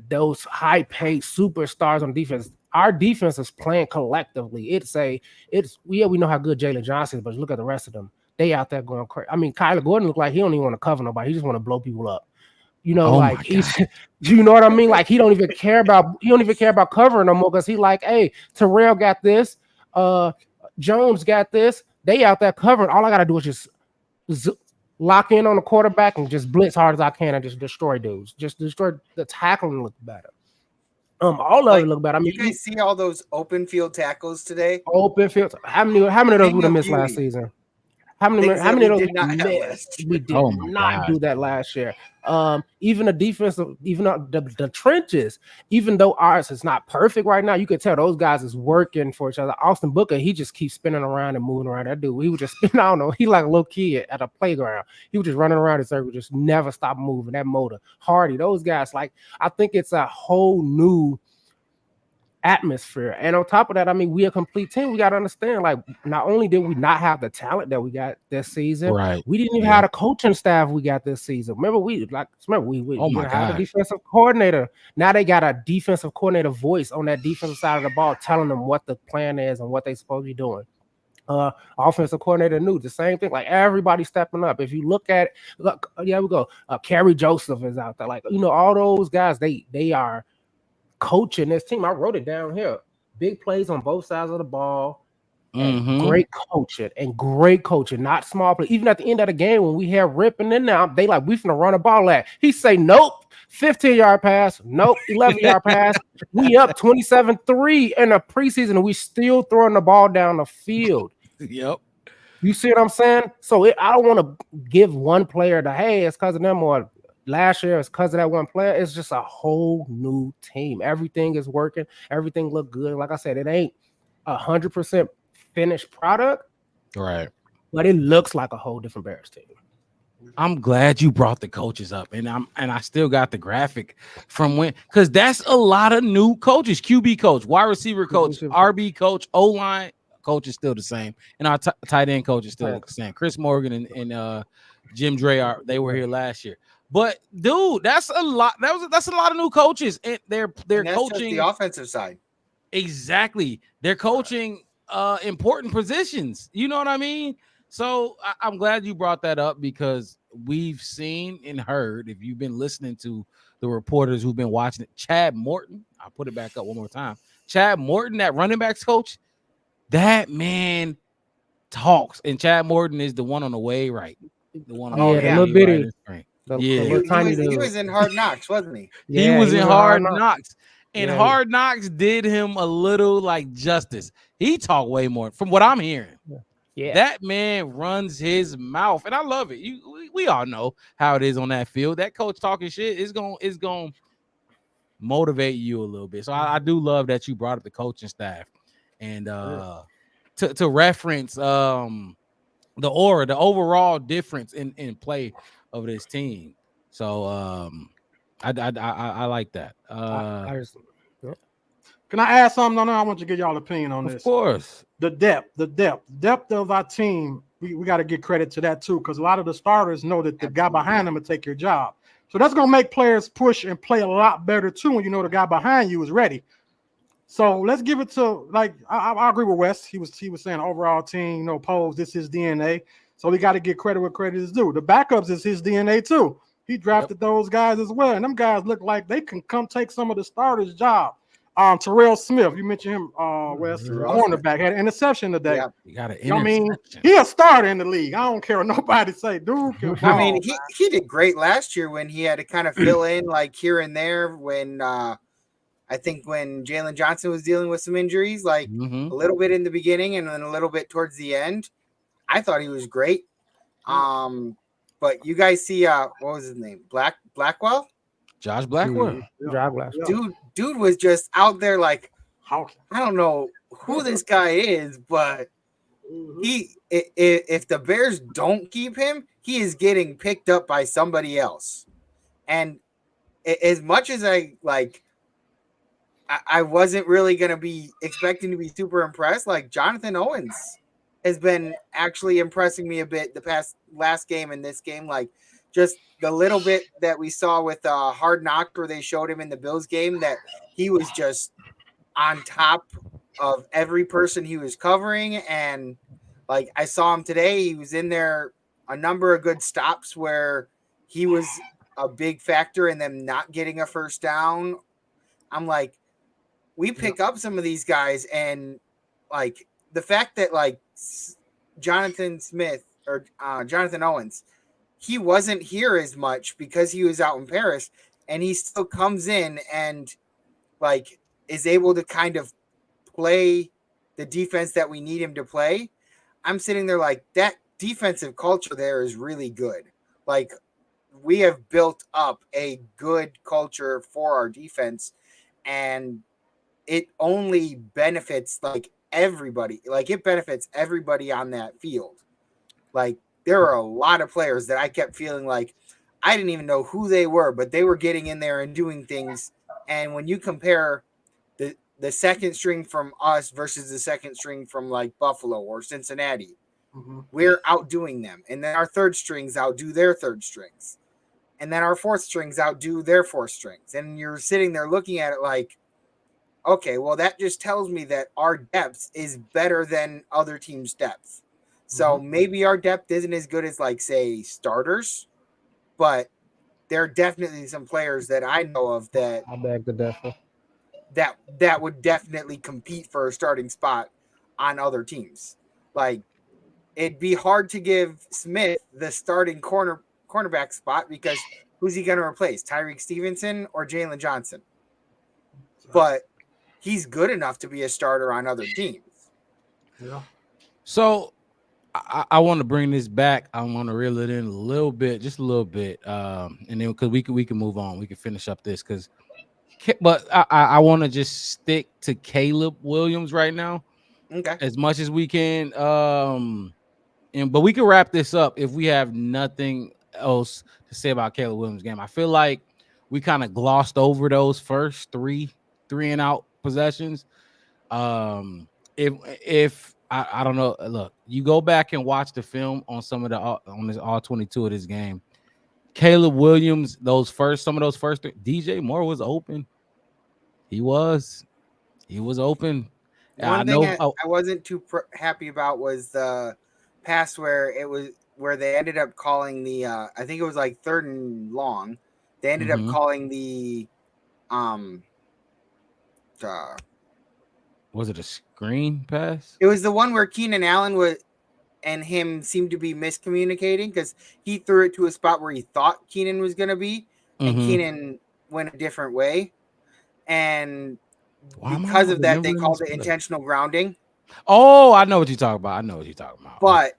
those high paid superstars on defense. Our defense is playing collectively. We know how good Jalen Johnson is, but look at the rest of them. They out there going crazy. I mean, Kyler Gordon look like he don't even want to cover nobody. He just want to blow people up. You know, like he's, you know what I mean? Like he don't even care about covering no more because he like, hey, Terrell got this, Jones got this. They out there covering. All I gotta do is just lock in on the quarterback and just blitz hard as I can and just destroy dudes. Just destroy the tackling look better. All of it look better. I mean, you guys see all those open field tackles today? Open field. How many of those would have missed last season? How many of those did not missed? We did not do that last year. Even the defensive, even the trenches, even though ours is not perfect right now, you could tell those guys is working for each other. Austin Booker, he just keeps spinning around and moving around. That dude, he would just spin. I don't know. He like a little kid at a playground. He was just running around in circles, just never stop moving. That motor, Hardy, those guys. Like I think it's a whole new atmosphere. And on top of that, I mean, we a complete team. We got to understand, like, not only did we not have the talent that we got this season, right? We didn't even have the coaching staff we got this season. Remember, we had a defensive coordinator. Now they got a defensive coordinator voice on that defensive side of the ball, telling them what the plan is and what they supposed to be doing. Offensive coordinator knew the same thing. Like everybody stepping up. If you look at it, Kerry Joseph is out there. Like, you know, all those guys, they are coaching this team. I wrote it down here. Big plays on both sides of the ball. Great coaching, not small play. Even at the end of the game, when we had ripping in there, they like, we finna run a ball at. He say, nope, 15-yard pass, nope, 11-yard pass. We up 27-3 in the preseason, and we still throwing the ball down the field. Yep. You see what I'm saying? So I don't want to give one player the, hey, it's because of them, or last year it's because of that one player. It's just a whole new team. Everything is working. Everything look good. Like I said, it ain't 100% finished product, right? But it looks like a whole different Bears team. I'm glad you brought the coaches up, and I still got the graphic from when, because that's a lot of new coaches. QB coach, wide receiver coach, RB coach, O-line coach is still the same, and our tight end coach is still the same. Chris Morgan and Jim Dre they were here last year. But dude, that's a lot. That's a lot of new coaches, and they're coaching the offensive side. Exactly, they're coaching important positions. You know what I mean? So I'm glad you brought that up, because we've seen and heard, if you've been listening to the reporters who've been watching it, Chad Morton. I'll put it back up one more time. Chad Morton, that running backs coach, that man talks, and Chad Morton is the one on the way right. The one on the little bitty. Right. He was in Hard Knocks, wasn't he? He was in Hard Knocks. And Hard Knocks did him a little like justice. He talked way more from what I'm hearing. Yeah. That man runs his mouth, and I love it. We all know how it is on that field. That coach talking shit is going to motivate you a little bit. So I do love that you brought up the coaching staff, and to reference the overall difference in play of this team. So I like that. Can I add something on there? I want to get y'all opinion on this. Of course. The depth of our team, we got to give credit to that too, because a lot of the starters know that the guy behind them will take your job. So that's going to make players push and play a lot better too when you know the guy behind you is ready. So let's give it to like I agree with Wes. He was saying overall team, pose. This is DNA. So we got to get credit where credit is due. The backups is his DNA too. He drafted those guys as well, and them guys look like they can come take some of the starters' job. Terrell Smith, you mentioned him, Wes, cornerback, had an interception today. Yeah. You got an interception. I mean, he a starter in the league. I don't care what nobody say. Dude can ball. I mean, he did great last year when he had to kind of fill in like here and there when I think when Jalen Johnson was dealing with some injuries, like a little bit in the beginning and then a little bit towards the end. I thought he was great. But you guys see what was his name? Blackwell? Josh Blackwell. Dude was just out there like, I don't know who this guy is, but if the Bears don't keep him, he is getting picked up by somebody else. And as much as I wasn't really going to be expecting to be super impressed. Like Jonathan Owens has been actually impressing me a bit the last game and this game. Like just the little bit that we saw with Hard Knock where they showed him in the Bills game that he was just on top of every person he was covering. And like I saw him today, he was in there a number of good stops where he was a big factor in them not getting a first down. I'm like, we pick up some of these guys, and like the fact that like Jonathan Owens, he wasn't here as much because he was out in Paris, and he still comes in and like is able to kind of play the defense that we need him to play. I'm sitting there like that defensive culture there is really good. Like we have built up a good culture for our defense, and it only benefits like everybody. Like it benefits everybody on that field. Like there are a lot of players that I kept feeling like I didn't even know who they were, but they were getting in there and doing things. And when you compare the second string from us versus the second string from like Buffalo or Cincinnati, we're outdoing them. And then our third strings outdo their third strings. And then our fourth strings outdo their fourth strings. And you're sitting there looking at it like, okay, well, that just tells me that our depth is better than other teams' depth. So maybe our depth isn't as good as, like, say, starters, but there are definitely some players that I know of that I beg the devil. that would definitely compete for a starting spot on other teams. Like, it'd be hard to give Smith the starting cornerback spot because who's he going to replace, Tyreek Stevenson or Jalen Johnson? But he's good enough to be a starter on other teams. Yeah. So I want to bring this back. I want to reel it in a little bit, just a little bit, and then because we can move on, we can finish up this but I want to just stick to Caleb Williams right now, okay, as much as we can. But we can wrap this up if we have nothing else to say about Caleb Williams' game. I feel like we kind of glossed over those first three and out possessions. If I don't know, look, you go back and watch the film on some of the on this all 22 of this game. Caleb Williams, some of those first three, DJ Moore was open. He was open. One thing I wasn't too happy about was the pass where they ended up calling the I think it was like 3rd and long. They ended up calling the was it a screen pass? It was the one where Keenan Allen and him seemed to be miscommunicating because he threw it to a spot where he thought Keenan was going to be, and Keenan went a different way. And because of that, they called it intentional grounding. Oh, I know what you're talking about. But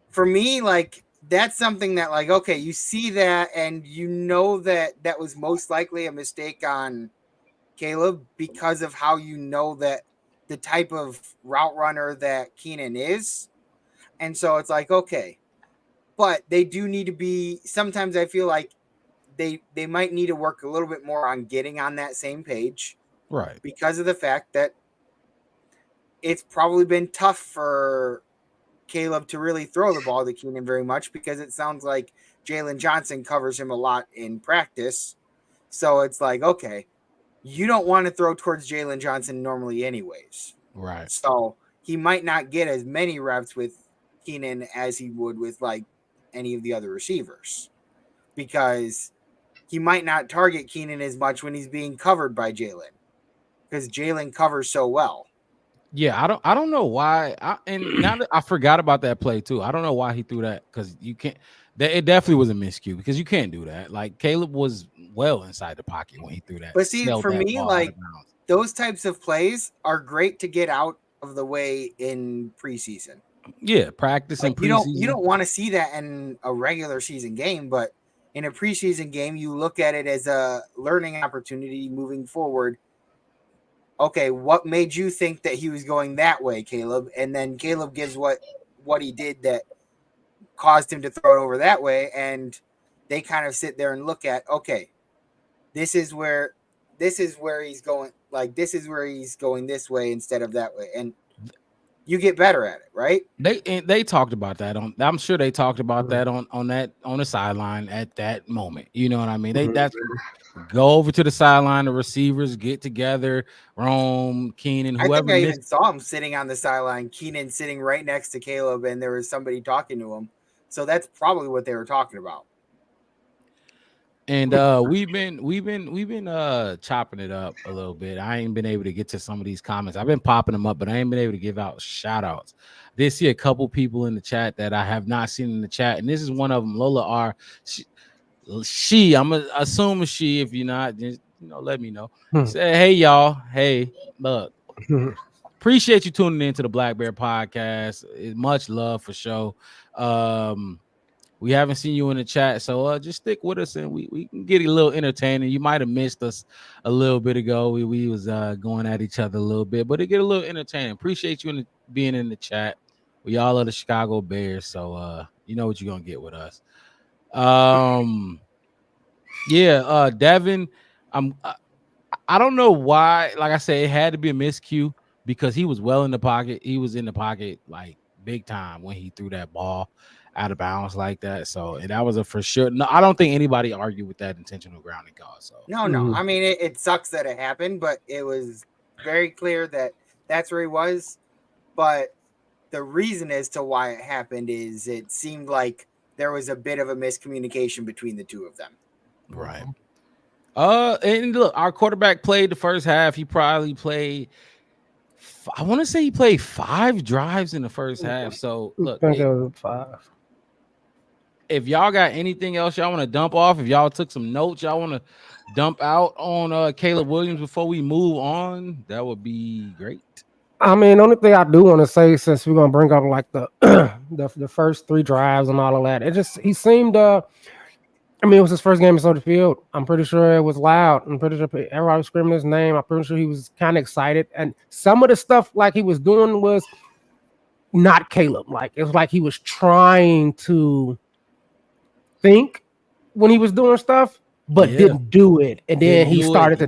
for me, like, that's something that, like, okay, you see that and you know that was most likely a mistake on Caleb because of how you know that the type of route runner that Keenan is. And so it's like, okay, but they do need to be, sometimes I feel like they might need to work a little bit more on getting on that same page. Right. Because of the fact that it's probably been tough for Caleb to really throw the ball to Keenan very much because it sounds like Jalen Johnson covers him a lot in practice. So it's like, okay, you don't want to throw towards Jalen Johnson normally anyways. Right. So he might not get as many reps with Keenan as he would with like any of the other receivers, because he might not target Keenan as much when he's being covered by Jalen, because Jalen covers so well. Yeah, I don't know why. And now that I forgot about that play too. I don't know why he threw that, because you can't. It definitely was a miscue, because you can't do that. Like Caleb was well inside the pocket when he threw that. But see, for me, like those types of plays are great to get out of the way in preseason. Yeah, practice and preseason. You don't want to see that in a regular season game, but in a preseason game, you look at it as a learning opportunity moving forward. Okay, what made you think that he was going that way, Caleb? And then Caleb gives what he did that caused him to throw it over that way, and they kind of sit there and look at, okay, this is where he's going, like this is where he's going this way instead of that way, and you get better at it, right? They talked about that on. I'm sure they talked about that on the sideline at that moment. You know what I mean? That's go over to the sideline. The receivers get together. Rome, Keenan, whoever. I think I even saw him sitting on the sideline. Keenan sitting right next to Caleb, and there was somebody talking to him. So that's probably what they were talking about. And we've been chopping it up a little bit. I ain't been able to get to some of these comments. I've been popping them up, but I ain't been able to give out shout outs. Did see a couple people in the chat that I have not seen in the chat, and this is one of them. Lola R. She I'm assuming she. If you're not, just let me know. Say, hey y'all. Hey, look. Appreciate you tuning in to the Black Bear Podcast. Much love for show. We haven't seen you in the chat, so just stick with us, and we can get a little entertaining. You might have missed us a little bit ago. We was going at each other a little bit, but it get a little entertaining. Appreciate you being in the chat. We all are the Chicago Bears, so you know what you're gonna get with us. Devin, I don't know why. Like I said, it had to be a miscue because he was well in the pocket. He was in the pocket like big time when he threw that ball out of bounds like that. So, and that was a for sure. No, I don't think anybody argued with that intentional grounding call. So no. I mean, it sucks that it happened, but it was very clear that that's where he was. But the reason as to why it happened is it seemed like there was a bit of a miscommunication between the two of them. Right. And look, our quarterback played the first half. He probably played, I want to say he played 5 drives in the first half. So look, I think it was 5. If y'all got anything else y'all want to dump off, if y'all took some notes y'all want to dump out on Caleb Williams before we move on, that would be great. I mean, the only thing I do want to say, since we're gonna bring up like the the first 3 drives and all of that, he seemed I mean, it was his first game on the field. I'm pretty sure it was loud. I'm pretty sure everybody was screaming his name. I'm pretty sure he was kind of excited. And some of the stuff like he was doing was not Caleb. Like it was like he was trying to think when he was doing stuff, but didn't do it. And then he started to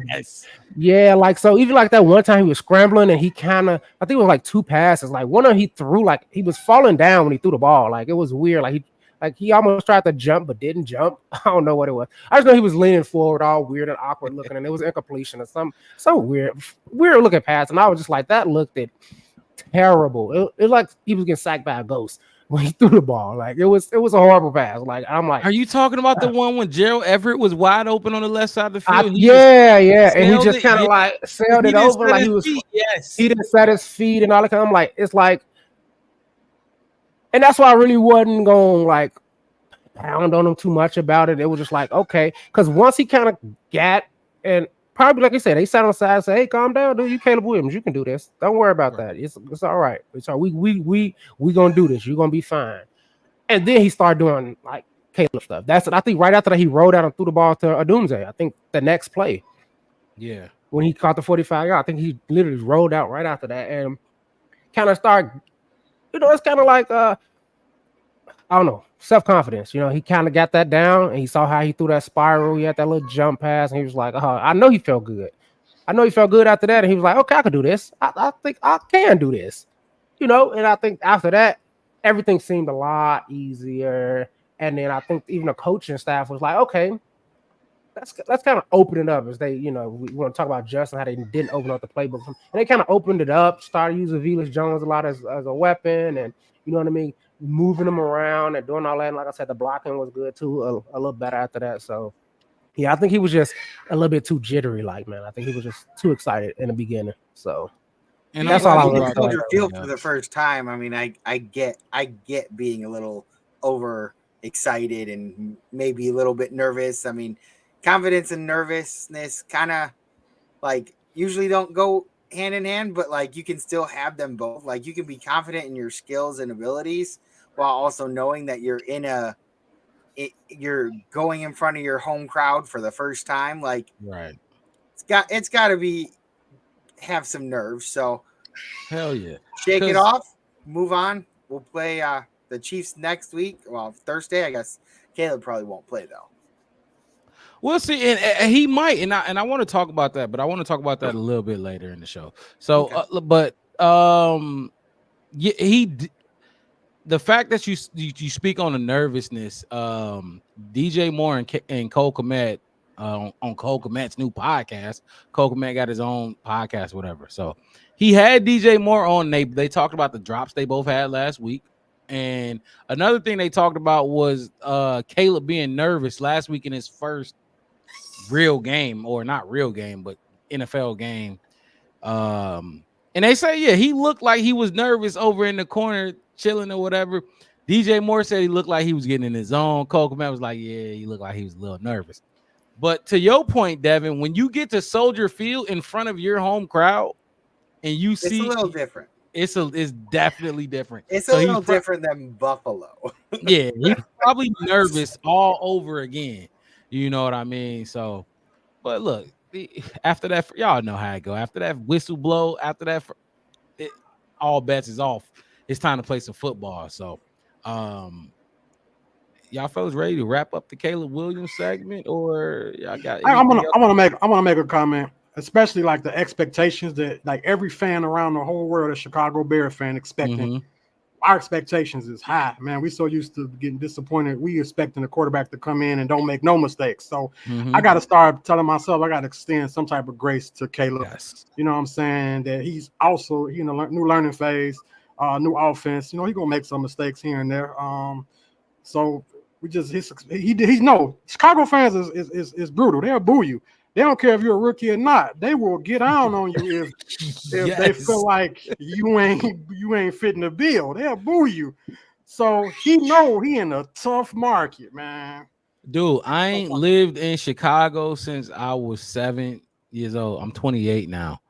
like, so even like that one time he was scrambling and he kind of, I think it was like 2 passes. Like one of them he threw, like he was falling down when he threw the ball. Like it was weird. Like he almost tried to jump but didn't jump. I don't know what it was. I just know he was leaning forward, all weird and awkward looking, and it was incompletion or some weird looking pass. And I was just like, that looked terrible. It like he was getting sacked by a ghost when he threw the ball. Like it was a horrible pass. Like I'm like, are you talking about the one when Gerald Everett was wide open on the left side of the field? And he just kind of like sailed it over, like he was. He didn't set his feet and all that. I'm like, it's like. And that's why I really wasn't going like pound on him too much about it. It was just like, okay. Because once he kind of got, and probably like I said, they sat on the side and said, hey, calm down, dude. You Caleb Williams. You can do this. Don't worry about that. It's all right. It's all right. We gonna do this. You're gonna be fine. And then he started doing like Caleb stuff. That's it. I think right after that he rolled out and threw the ball to Adumze. I think the next play. Yeah. When he caught the 45 yard, I think he literally rolled out right after that and kind of started. It's kind of like I don't know, self-confidence. He kind of got that down and he saw how he threw that spiral. He had that little jump pass and he was like, I know he felt good. I know he felt good after that. And he was like, okay, I can do this. I think I can do this. And I think after that, everything seemed a lot easier. And then I think even the coaching staff was like, okay, let's kind of open it up as they, we want to talk about Justin, how they didn't open up the playbook, and they kind of opened it up, started using Velus Jones a lot as a weapon, and you know what I mean, moving them around and doing all that. And like I said, the blocking was good too, a little better after that. So yeah, I think he was just a little bit too jittery, man. I think he was just too excited in the beginning. So and that's all I was Soldier Field for the first time. I mean, I get being a little over excited and maybe a little bit nervous. I mean, confidence and nervousness kind of like usually don't go hand in hand, but like you can still have them both. Like you can be confident in your skills and abilities while also knowing that you're you're going in front of your home crowd for the first time. Like, right. It's got to have some nerves. So hell yeah. Shake it off. Move on. We'll play the Chiefs next week. Well, Thursday, I guess. Caleb probably won't play though. We'll see, and he might, and I want to talk about that, but I want to talk about that a little bit later in the show. So, okay. The fact that you speak on the nervousness, DJ Moore and Cole Kmet on Cole Kmet's new podcast. Cole Kmet got his own podcast, whatever. So he had DJ Moore on. They talked about the drops they both had last week. And another thing they talked about was Caleb being nervous last week in his first real game, or not real game, but NFL game. And they say, yeah, he looked like he was nervous over in the corner, chilling or whatever. DJ Moore said he looked like he was getting in his zone. Cole Kmet was like, yeah, he looked like he was a little nervous. But to your point, Devin, when you get to Soldier Field in front of your home crowd and you see, it's a little different. It's definitely different. It's a little different than Buffalo. Yeah, he's probably nervous all over again. You know what I mean? So, but look, after that, y'all know how it go. After that whistle blow, after that, all bets is off. It's time to play some football. So, y'all fellas ready to wrap up the Caleb Williams segment, or y'all got? I want to make a comment, especially like the expectations that like every fan around the whole world, a Chicago Bears fan, expecting. Mm-hmm. Our expectations is high, man. We so used to getting disappointed. We expecting the quarterback to come in and don't make no mistakes. So I got to start telling myself I got to extend some type of grace to Caleb. Yes. You know what I'm saying? That he's also new learning phase, new offense. He's gonna make some mistakes here and there. So we just Chicago fans is brutal. They'll boo you. They don't care if you're a rookie or not. They will get down on you if yes. They feel like you ain't fitting the bill. They'll boo you. So he in a tough market, man. Dude, I ain't lived in Chicago since I was 7 years old. I'm 28 now.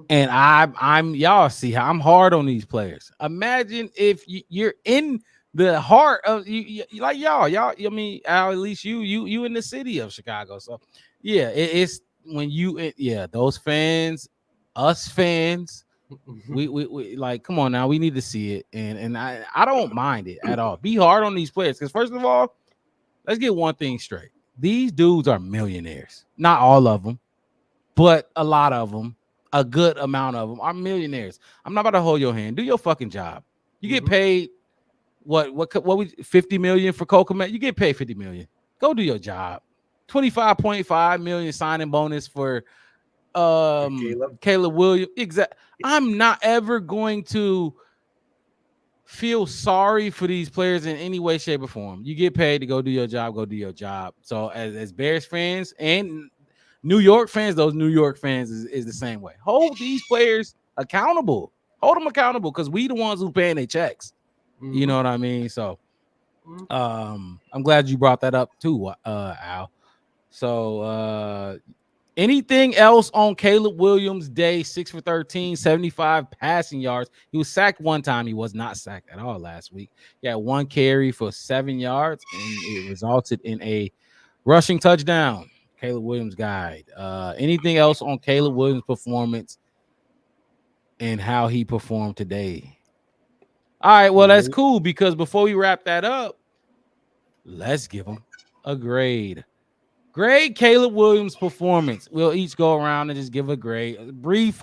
And I'm y'all see how I'm hard on these players. Imagine if you're in the heart of you like y'all. I mean, at least you in the city of Chicago. So yeah, it's when those fans, us fans, we like, come on now, we need to see it, and I don't mind it at all. Be hard on these players, because first of all, let's get one thing straight: these dudes are millionaires. Not all of them, but a lot of them, a good amount of them are millionaires. I'm not about to hold your hand. Do your fucking job. You get paid what we 50 million for Cole Kmet? You get paid 50 million. Go do your job. 25.5 million signing bonus for Caleb Williams. Exactly. I'm not ever going to feel sorry for these players in any way, shape, or form. You get paid to go do your job. Go do your job. So as Bears fans and New York fans, those New York fans is the same way. Hold these players accountable. Hold them accountable, because we the ones who paying their checks. Mm-hmm. You know what I mean? So I'm glad you brought that up too, Al. So anything else on Caleb Williams' day? 6 for 13, 75 passing yards. He was sacked one time. He was not sacked at all last week. He had one carry for 7 yards, and it resulted in a rushing touchdown. Caleb Williams guide. Anything else on Caleb Williams' performance and how he performed today? All right, well, that's cool, because before we wrap that up, let's give him a grade. Grade Caleb Williams' performance. We'll each go around and just give a grade. A brief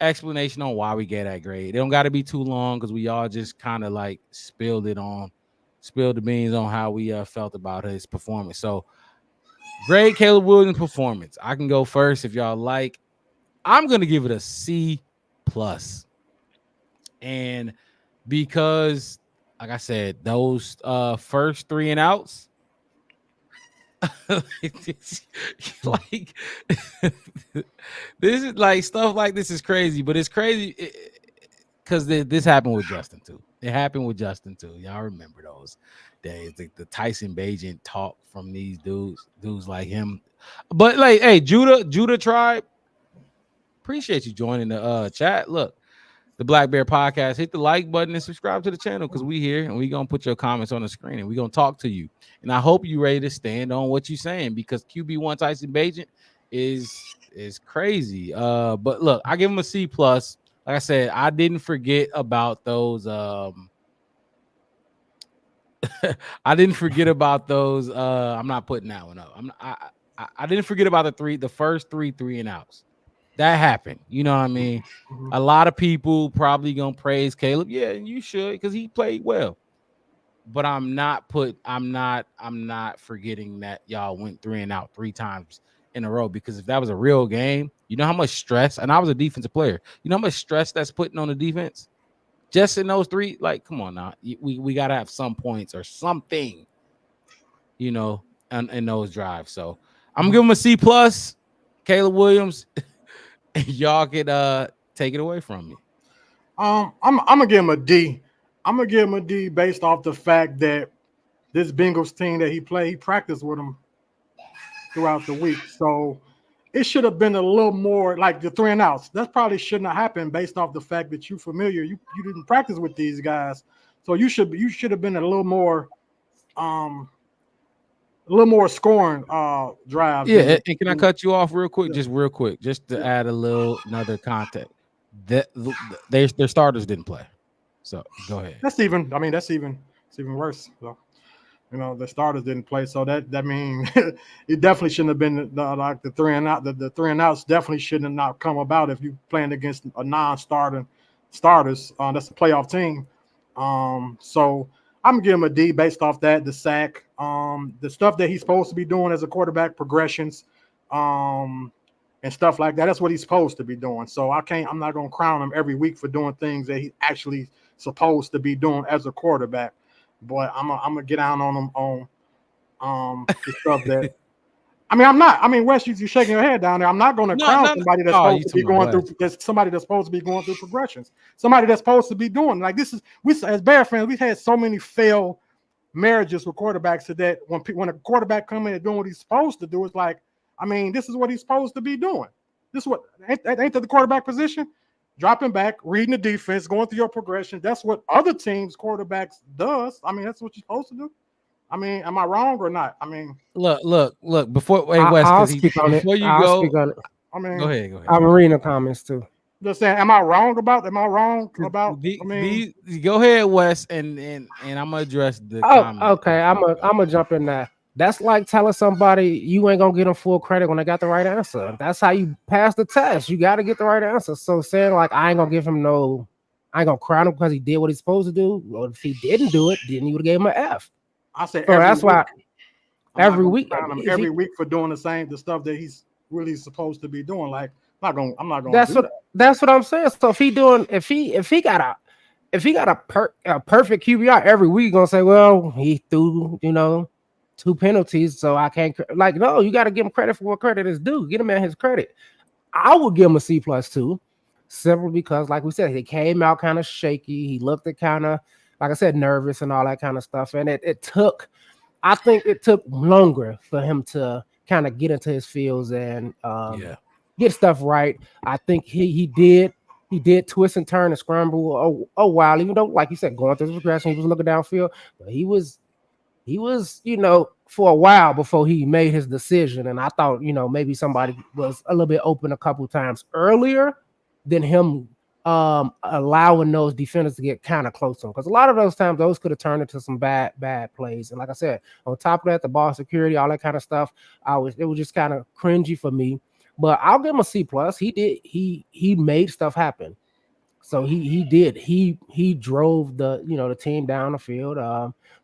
explanation on why we get that grade. It don't got to be too long, because we all just kind of like spilled the beans on how we felt about his performance. So Great Caleb Williams performance. I can go first if y'all like. I'm gonna give it a C plus, and because, like I said, those first 3 and outs, like this is like stuff like this is crazy, but it's crazy because this happened with Justin too. It happened with Justin too. Y'all remember those days, the Tyson Bagent talk from these dudes like him. But like, hey, Judah Tribe, appreciate you joining the chat. Look, the Black Bear Podcast, hit the like button and subscribe to the channel because we here and we gonna put your comments on the screen and we gonna talk to you. And I hope you ready to stand on what you're saying because QB1 Tyson Bagent is crazy. But look, I give him a C plus. Like I said, I didn't forget about those. I didn't forget about those. I'm not putting that one up. I didn't forget about the first three and outs. That happened. You know what I mean? Mhm. A lot of people probably gonna praise Caleb. Yeah, and you should because he played well. But I'm not forgetting that y'all went 3 and out 3 times in a row because if that was a real game, you know how much stress, and I was a defensive player, you know how much stress that's putting on the defense just in those 3. Like, come on now, we gotta have some points or something, you know, in those drives. So I'm gonna give him a C plus. Caleb Williams, y'all could take it away from me. I'm gonna give him a D. I'm gonna give him a D based off the fact that this Bengals team that he practiced with him throughout the week. So it should have been a little more like the 3 and outs. That probably shouldn't have happened based off the fact that you're familiar. You didn't practice with these guys, so you should have been a little more scoring drives. Yeah, and can I cut you off real quick? Just real quick, just to add another context. That their starters didn't play. So go ahead. It's even worse. So, you know, the starters didn't play, so that means it definitely shouldn't have been like the 3 and out. The 3 and outs definitely shouldn't have not come about if you playing against a non-starter starters. That's a playoff team. So I'm gonna give him a D based off that, the sack, the stuff that he's supposed to be doing as a quarterback, progressions, and stuff like that. That's what he's supposed to be doing. So I'm not gonna crown him every week for doing things that he's actually supposed to be doing as a quarterback. But I'm gonna get down on him on the stuff that I'm not. I mean, Wes, you're shaking your head down there. I'm not going to crown somebody that's supposed to be going through. That's somebody that's supposed to be going through progressions. Somebody that's supposed to be doing like this is. We as Bear fans, we've had so many failed marriages with quarterbacks that when a quarterback come in and doing what he's supposed to do, it's like, I mean, this is what he's supposed to be doing. This is what ain't that the quarterback position? Dropping back, reading the defense, going through your progression. That's what other teams' quarterbacks does. I mean, that's what you're supposed to do. I mean, am I wrong or not? I mean, look. Before Wes, I'll speak on it. Before you go, I mean, go ahead. I'm reading the comments too. Just saying, am I wrong about? Go ahead, Wes, and I'm gonna address the. Okay. I'm gonna jump in there. That's like telling somebody you ain't gonna get them full credit when they got the right answer. That's how you pass the test. You got to get the right answer. So saying like I ain't gonna crown him because he did what he's supposed to do. Well, if he didn't do it, then you would have gave him an F. I said so that's why every week for doing the stuff that he's really supposed to be doing. Like I'm not gonna. That's what I'm saying. So if he got a perfect QBR every week, gonna say, well, he threw 2 penalties, so I can't no. You got to give him credit for what credit is due. Get him at his credit. I would give him a C+ too, simply because, like we said, he came out kind of shaky. He looked at kind of, like I said, nervous and all that kind of stuff. And I think it took longer for him to kind of get into his fields and get stuff right. I think he did twist and turn and scramble a while, even though, like you said, going through the progression, he was looking downfield, but he was, for a while before he made his decision. And I thought, maybe somebody was a little bit open a couple times earlier than him allowing those defenders to get kind of close to him. Because a lot of those times, those could have turned into some bad plays. And like I said, on top of that, the ball security, all that kind of stuff, it was just kind of cringy for me. But I'll give him a C+. He made stuff happen. So he did. He drove the team down the field.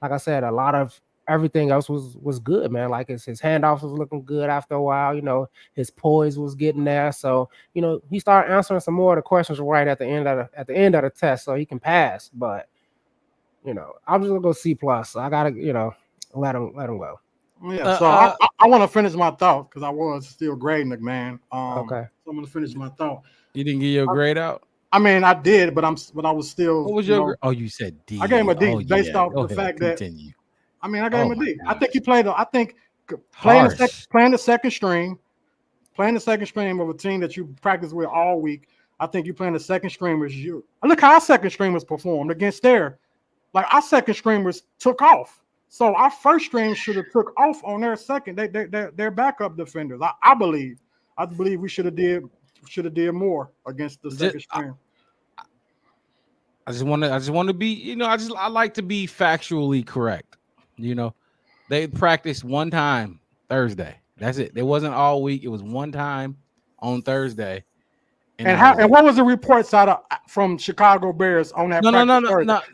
Like I said, a lot of everything else was good, man. Like his handoffs was looking good after a while. You know, his poise was getting there. So you know, he started answering some more of the questions right at the end of the test, so he can pass. But you know, I'm just gonna go C plus. I gotta let him go. Yeah, so I want to finish my thought because I was still grading the man. Okay. So I'm gonna finish my thought. You didn't get your grade out? I mean, I did, but I was still. What was your grade? Oh, you said D. I gave him a D based off Go the ahead, fact continue. that. I mean, I gave him a D. Gosh. I think he played. I think playing the second string of a team that you practice with all week. I think you playing the second stringers. Look how our second stringers performed against our second stringers took off. So our first string should have took off on their second. Their backup defenders. I believe we should have did more against the second string. I just want to be, I like to be factually correct. You know, they practiced one time Thursday. That's it. It wasn't all week. It was one time on Thursday. And what was the reports from Chicago Bears on that? No.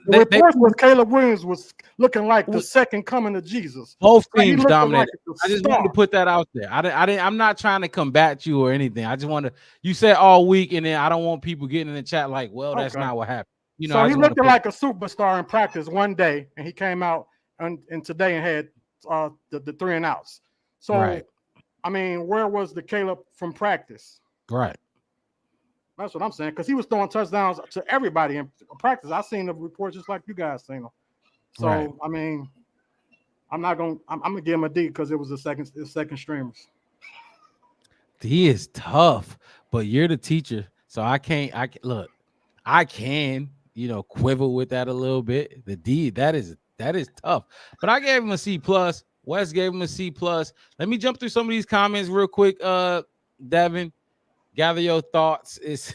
The reports was Caleb Williams was looking like the second coming of Jesus. Both teams dominated. I just wanted to put that out there. I'm not trying to combat you or anything. I just want to. You said all week, and then I don't want people getting in the chat like, "Well, that's not what happened." You know, so he looked like a superstar in practice one day, and he came out and today and had the 3 and outs. So, right. I mean, where was the Caleb from practice? Right. That's what I'm saying, because he was throwing touchdowns to everybody in practice. I seen the reports just like you guys seen them. So right. I mean, I'm gonna give him a D because it was the second streamers. D is tough, but you're the teacher, so I can quibble with that a little bit. The D, that is tough. But I gave him a C plus. Wes gave him a C plus. Let me jump through some of these comments real quick. Devin, gather your thoughts. It's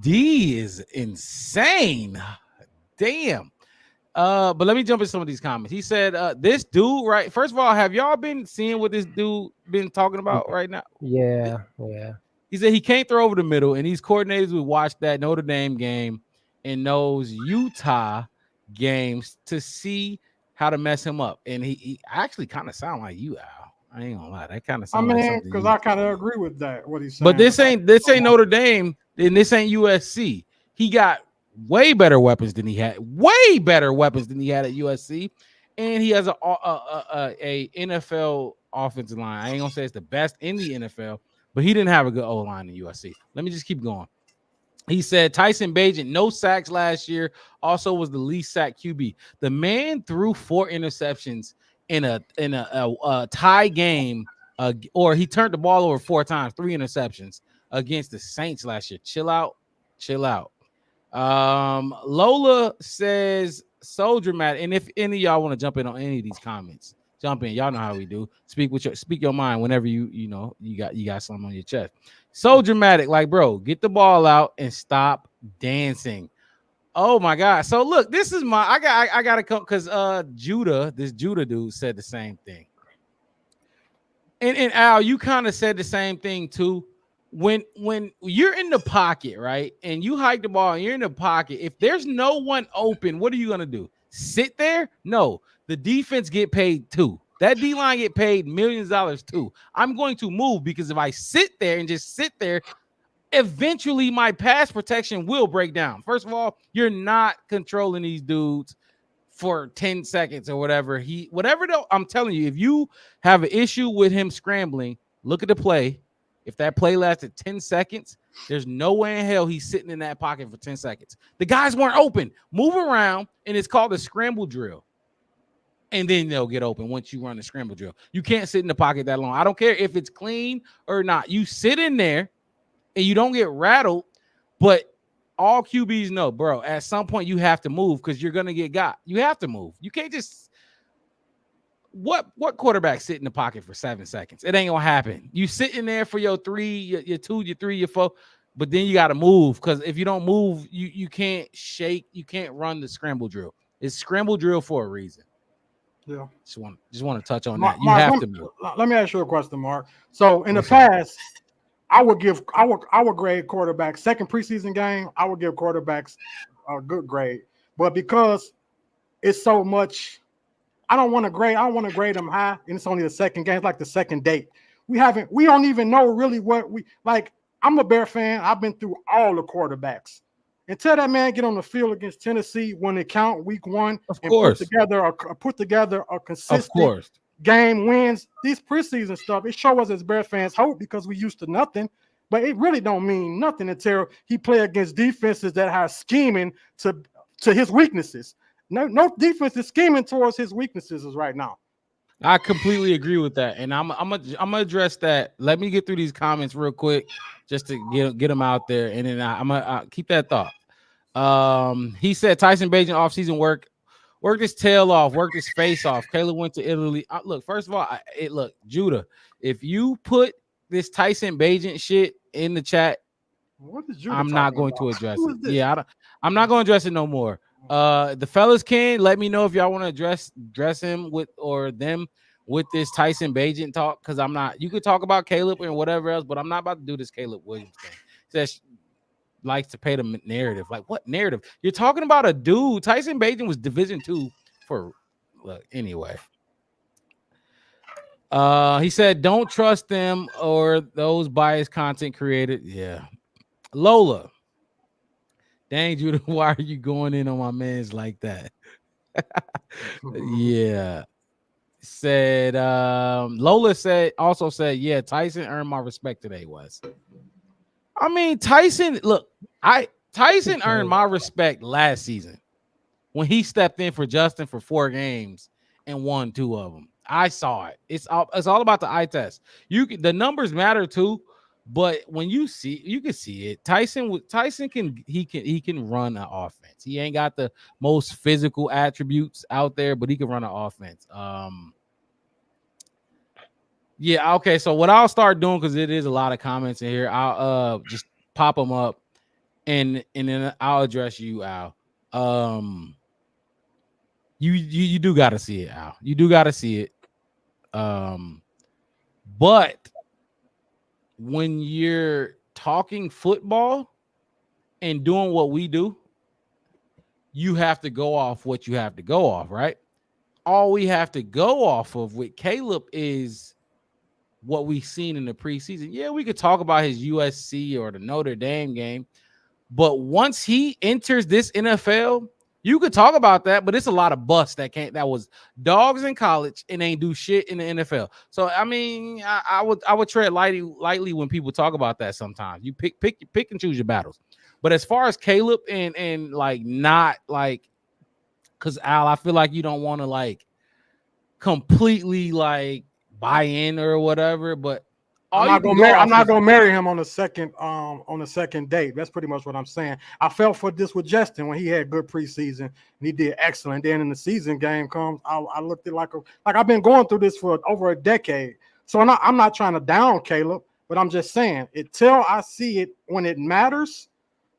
D is insane. Damn. But let me jump in some of these comments. He said, this dude, right? First of all, have y'all been seeing what this dude been talking about right now? Yeah. He said he can't throw over the middle, and these coordinators would watch that Notre Dame game and knows Utah games to see how to mess him up. And he actually kind of sound like you, Al. I ain't gonna lie. That kind of sounds like something. Because I kind of agree with that, what he's saying. But this ain't Notre Dame, and this ain't USC. He got way better weapons than he had. Way better weapons than he had at USC. And he has a NFL offensive line. I ain't gonna say it's the best in the NFL, but he didn't have a good O-line in USC. Let me just keep going. He said Tyson Bagent, no sacks last year, also was the least sack QB. The man threw 4 interceptions in a tie game, or he turned the ball over 4 times, 3 interceptions against the Saints last year. Chill out. Lola says so dramatic. And if any of y'all want to jump in on any of these comments, jump in. Y'all know how we do. Speak your mind whenever you got something on your chest. So dramatic, like, bro, get the ball out and stop dancing. Oh my God. So look, this is I gotta come because this Judah dude said the same thing. And Al, you kind of said the same thing too. When you're in the pocket, right, and you hike the ball and you're in the pocket, if there's no one open, what are you gonna do? Sit there? No, the defense get paid too. That D-line get paid millions of dollars too. I'm going to move because if I sit there and just sit there, eventually my pass protection will break down. First of all, you're not controlling these dudes for 10 seconds or whatever. I'm telling you, if you have an issue with him scrambling, look at the play. If that play lasted 10 seconds, there's no way in hell he's sitting in that pocket for 10 seconds. The guys weren't open. Move around, and it's called a scramble drill. And then they'll get open once you run the scramble drill. You can't sit in the pocket that long. I don't care if it's clean or not. You sit in there, and you don't get rattled, but all QBs know, bro, at some point you have to move because you're going to get got. You have to move. You can't just – what quarterback sit in the pocket for 7 seconds? It ain't going to happen. You sitting there for your 3, your 2, your 3, your 4, but then you got to move because if you don't move, you can't shake. You can't run the scramble drill. It's scramble drill for a reason. Yeah. Just want to touch on that. You have to move. Let me ask you a question, Mark. So in the past – I would grade quarterbacks second preseason game. I would give quarterbacks a good grade, but because it's so much, I don't want to grade him high, and it's only the second game. It's like the second date. We don't even know really what we like. I'm a Bear fan. I've been through all the quarterbacks. Until that man get on the field against Tennessee when it count week 1 and put together a consistent game wins, these preseason stuff, it shows us as Bear fans hope because we used to nothing, but it really don't mean nothing until he play against defenses that are scheming to his weaknesses. No defense is scheming towards his weaknesses right now. I completely agree with that, and I'm gonna address that. Let me get through these comments real quick, just to get them out there, and then I'm gonna keep that thought. He said Tyson Bagent offseason worked his tail off, worked his face off. Caleb went to Italy. Look, first of all, look, Judah, if you put this Tyson Bagent shit in the chat, I'm not going to address it. Yeah, I'm not going to address it no more. The fellas can let me know if y'all want to address him with or them with this Tyson Bagent talk, because I'm not. You could talk about Caleb and whatever else, but I'm not about to do this Caleb Williams thing. Says likes to pay the narrative. Like, what narrative? You're talking about a dude. Tyson Bagent was Division II for anyway. He said, don't trust them or those biased content created. Yeah. Lola. Dang, Judah, why are you going in on my mans like that? Yeah. Said Lola also said, yeah, Tyson earned my respect today, Wes. I mean, Tyson earned my respect last season when he stepped in for Justin for 4 games and won 2 of them. I saw it. It's all about the eye test. The numbers matter too, but when you can see it. Tyson can run an offense. He ain't got the most physical attributes out there, but he can run an offense. Yeah, okay. So what I'll start doing, because it is a lot of comments in here, I'll just pop them up and then I'll address you, Al. You do gotta see it, Al. You do gotta see it. But when you're talking football and doing what we do, you have to go off what you have to go off, right? All we have to go off of with Caleb is what we've seen in the preseason. Yeah, we could talk about his USC or the Notre Dame game, but once he enters this NFL, you could talk about that, but it's a lot of busts that was dogs in college and ain't do shit in the NFL. So I mean, I would tread lightly when people talk about that sometimes. You pick and choose your battles. But as far as Caleb and like not like, because Al, I feel like you don't want to like completely like buy in or whatever, but I'm not gonna marry him on the second date. That's pretty much what I'm saying. I felt for this with Justin when he had good preseason and he did excellent. Then in the season game comes, I looked at like I've been going through this for over a decade. So I'm not trying to down Caleb, but I'm just saying until I see it when it matters,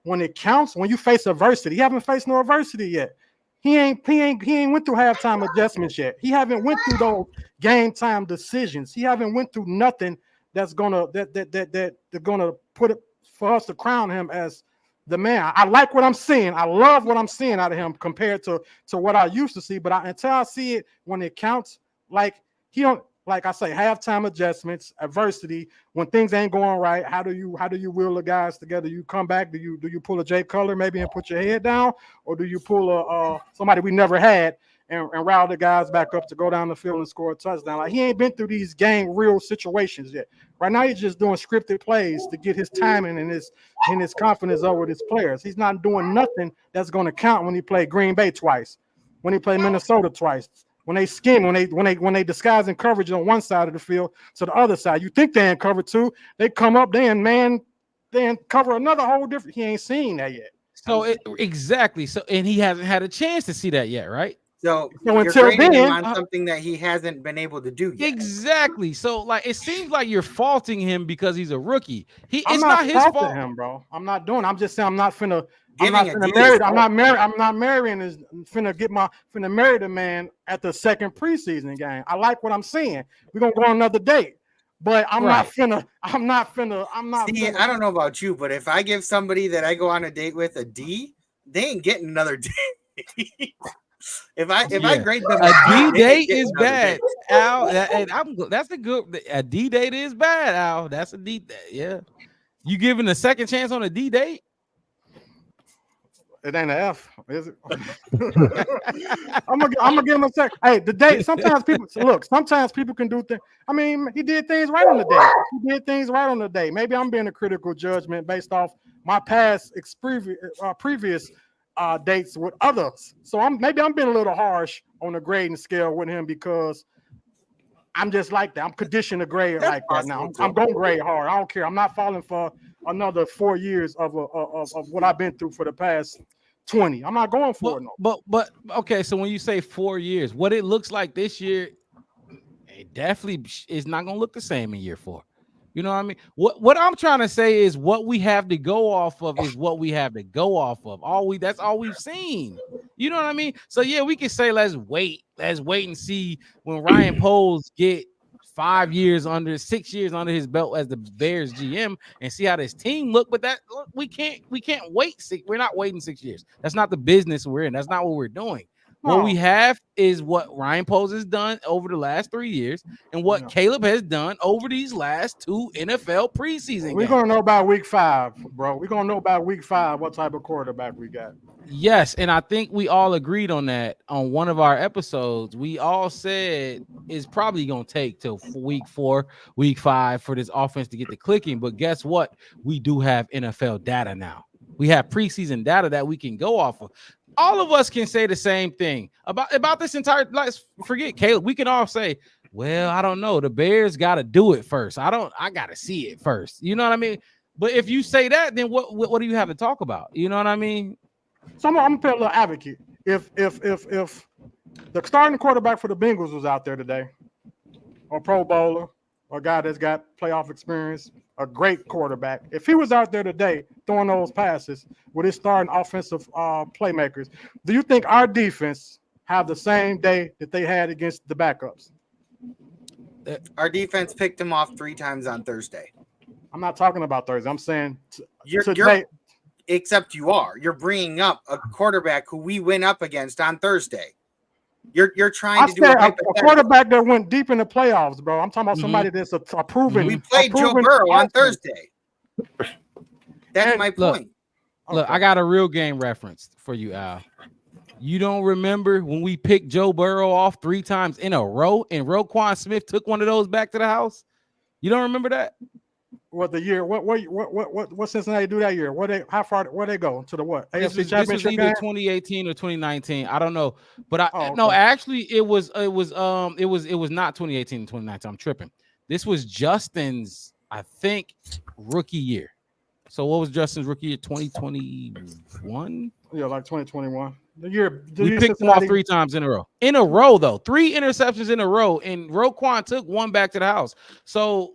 when it counts, when you face adversity. He haven't faced no adversity yet. He ain't went through halftime adjustments yet. He haven't went through those game time decisions. He haven't went through nothing that's gonna they're gonna put it for us to crown him as the man. I like what I'm seeing. I love what I'm seeing out of him compared to what I used to see. But until I see it when it counts, like he don't, like I say, halftime adjustments, adversity, when things ain't going right, how do you wheel the guys together? You come back, do you pull a Jay Cutler maybe and put your head down, or do you pull a somebody we never had and rile the guys back up to go down the field and score a touchdown? Like, he ain't been through these game real situations yet. Right now he's just doing scripted plays to get his timing and his confidence over his players. He's not doing nothing that's going to count when he played Green Bay twice, when he played Minnesota twice. When they scheme, when they disguise in coverage on one side of the field to the other side, you think they in cover 2, they come up, they cover another whole different. He ain't seen that yet. So exactly. So and he hasn't had a chance to see that yet, right? So until then, on something that he hasn't been able to do yet. Exactly. So like, it seems like you're faulting him because he's a rookie. It's not his fault, him, bro. I'm not doing. I'm just saying I'm not finna marry. I'm not marrying. Finna marry the man at the second preseason game. I like what I'm seeing. We're gonna go on another date, but I'm not finna. See, I don't know about you, but if I give somebody that I go on a date with a D, they ain't getting another date. If I grade them, a D date is bad, Al. That's a good. A D date is bad, Al. That's a D. Yeah, you giving a second chance on a D date? It ain't an F, is it? I'm gonna give him a second. Hey, the date. Sometimes people can do things. I mean, he did things right on the day. He did things right on the day. Maybe I'm being a critical judgment based off my past previous dates with others. So maybe I'm being a little harsh on the grading scale with him because I'm just like that. I'm conditioned to grade like that now. I'm going to grade hard. I don't care. I'm not falling for another 4 years of what I've been through for the past 20. I'm not going for it. No. But okay. So when you say 4 years, what it looks like this year, it definitely is not going to look the same in year 4. You know what I mean? What I'm trying to say is what we have to go off of is what we have to go off of. That's all we've seen. You know what I mean? So yeah, we can say let's wait and see when Ryan Poles get 6 years under his belt as the Bears GM and see how this team look. But we can't wait. We're not waiting 6 years. That's not the business we're in. That's not what we're doing. What we have is what Ryan Poles has done over the last 3 years and what Caleb has done over these last 2 NFL preseason We're going to know about week 5, bro. We're going to know about week 5 what type of quarterback we got. Yes, and I think we all agreed on that on one of our episodes. We all said it's probably going to take till week 4, week 5 for this offense to get the clicking. But guess what? We do have NFL data now. We have preseason data that we can go off of. All of us can say the same thing about this entire. Let's forget Caleb. We can all say, well, I don't know. The Bears got to do it first. I got to see it first. You know what I mean? But if you say that, then what do you have to talk about? You know what I mean? So I'm gonna play a little advocate. If the starting quarterback for the Bengals was out there today, or Pro Bowler, or a guy that's got playoff experience, a great quarterback, if he was out there today throwing those passes with his starting offensive playmakers, do you think our defense have the same day that they had against the backups? Our defense picked him off 3 times on Thursday. I'm not talking about Thursday. I'm saying today. Except you're bringing up a quarterback who we went up against on Thursday. You're trying to do a quarterback that went deep in the playoffs, bro. I'm talking about somebody that's a proven. We played Joe Burrow on Thursday. That's my point. Look, I got a real game reference for you, Al. You don't remember when we picked Joe Burrow off 3 times in a row and Roquan Smith took one of those back to the house? You don't remember that? What the year? What Cincinnati do that year? How far? Where they go to the what? AFC Championship this was either game? 2018 or 2019. I don't know, but no, actually, it was not 2018 and 2019. I'm tripping. This was Justin's, I think, rookie year. So what was Justin's rookie year? 2021. Yeah, like 2021. We picked him off 3 times in a row. In a row, though, 3 interceptions in a row, and Roquan took one back to the house. So.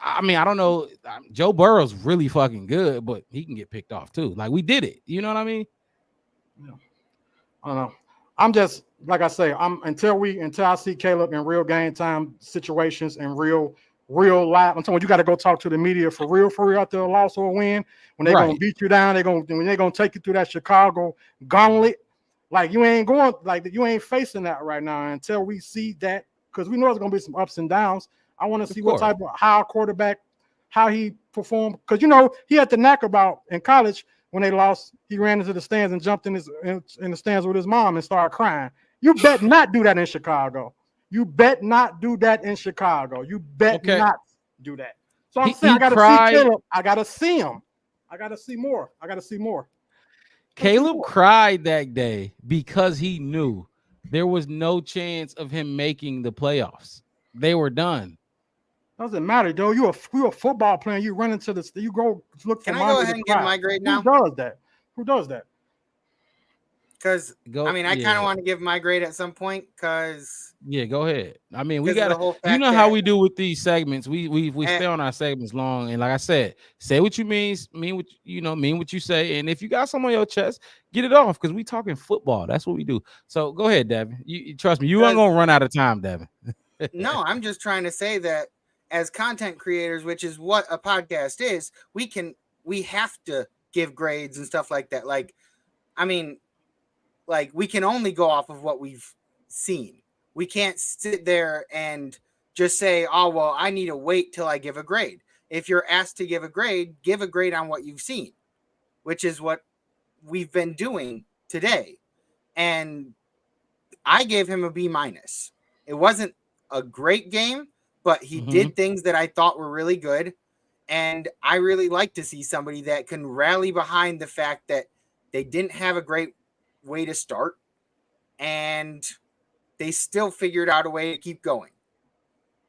I mean, I don't know. Joe Burrow's really fucking good, but he can get picked off too. Like we did it. You know what I mean? Yeah. I don't know. I'm just like I say. Until I see Caleb in real game time situations and real live. I'm telling you, got to go talk to the media for real after a loss or a win. When they're gonna beat you down, when they're gonna take you through that Chicago gauntlet. Like you ain't facing that right now until we see that, because we know there's gonna be some ups and downs. I want to see what type of how he performed, because he had the knack about in college when they lost, he ran into the stands and jumped in the stands with his mom and started crying. You bet not do that in Chicago. You bet not do that in Chicago. You bet not do that. So I'm saying I got to see Caleb. I got to see him. I got to see more. Caleb cried that day because he knew there was no chance of him making the playoffs. They were done. Doesn't matter, though. You're a football player. You run into this. You go look for. Can I go ahead and give my grade now? Who does that? Because I kind of want to give my grade at some point. Because go ahead. I mean, we got to. How we do with these segments. We stay on our segments long, and like I said, say what you mean what you say, and if you got something on your chest, get it off, because we talking football. That's what we do. So go ahead, Devin. You trust me. You aren't gonna run out of time, Devin. No, I'm just trying to say that as content creators, which is what a podcast is, we have to give grades and stuff like that. Like, I mean, like we can only go off of what we've seen. We can't sit there and just say, oh, well, I need to wait till I give a grade. If you're asked to give a grade on what you've seen, which is what we've been doing today. And I gave him a B-. It wasn't a great game, but he did things that I thought were really good. And I really like to see somebody that can rally behind the fact that they didn't have a great way to start and they still figured out a way to keep going.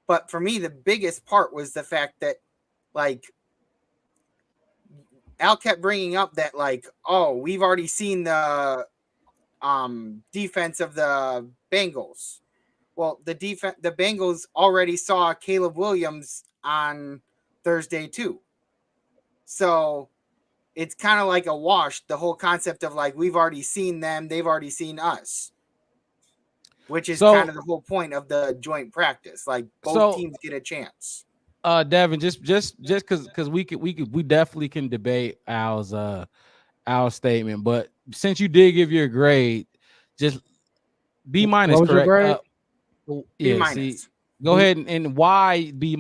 But for me, the biggest part was the fact that, like, Al kept bringing up that, like, oh, we've already seen the defense of the Bengals. Well, the Bengals already saw Caleb Williams on Thursday too. So it's kind of like a wash, the whole concept of like, we've already seen them, they've already seen us, which is kind of the whole point of the joint practice. Like both teams get a chance. Devin, just because we definitely can debate Al's statement, but since you did give your grade, just B-, correct? Your grade? Yeah. See, go ahead and why B-?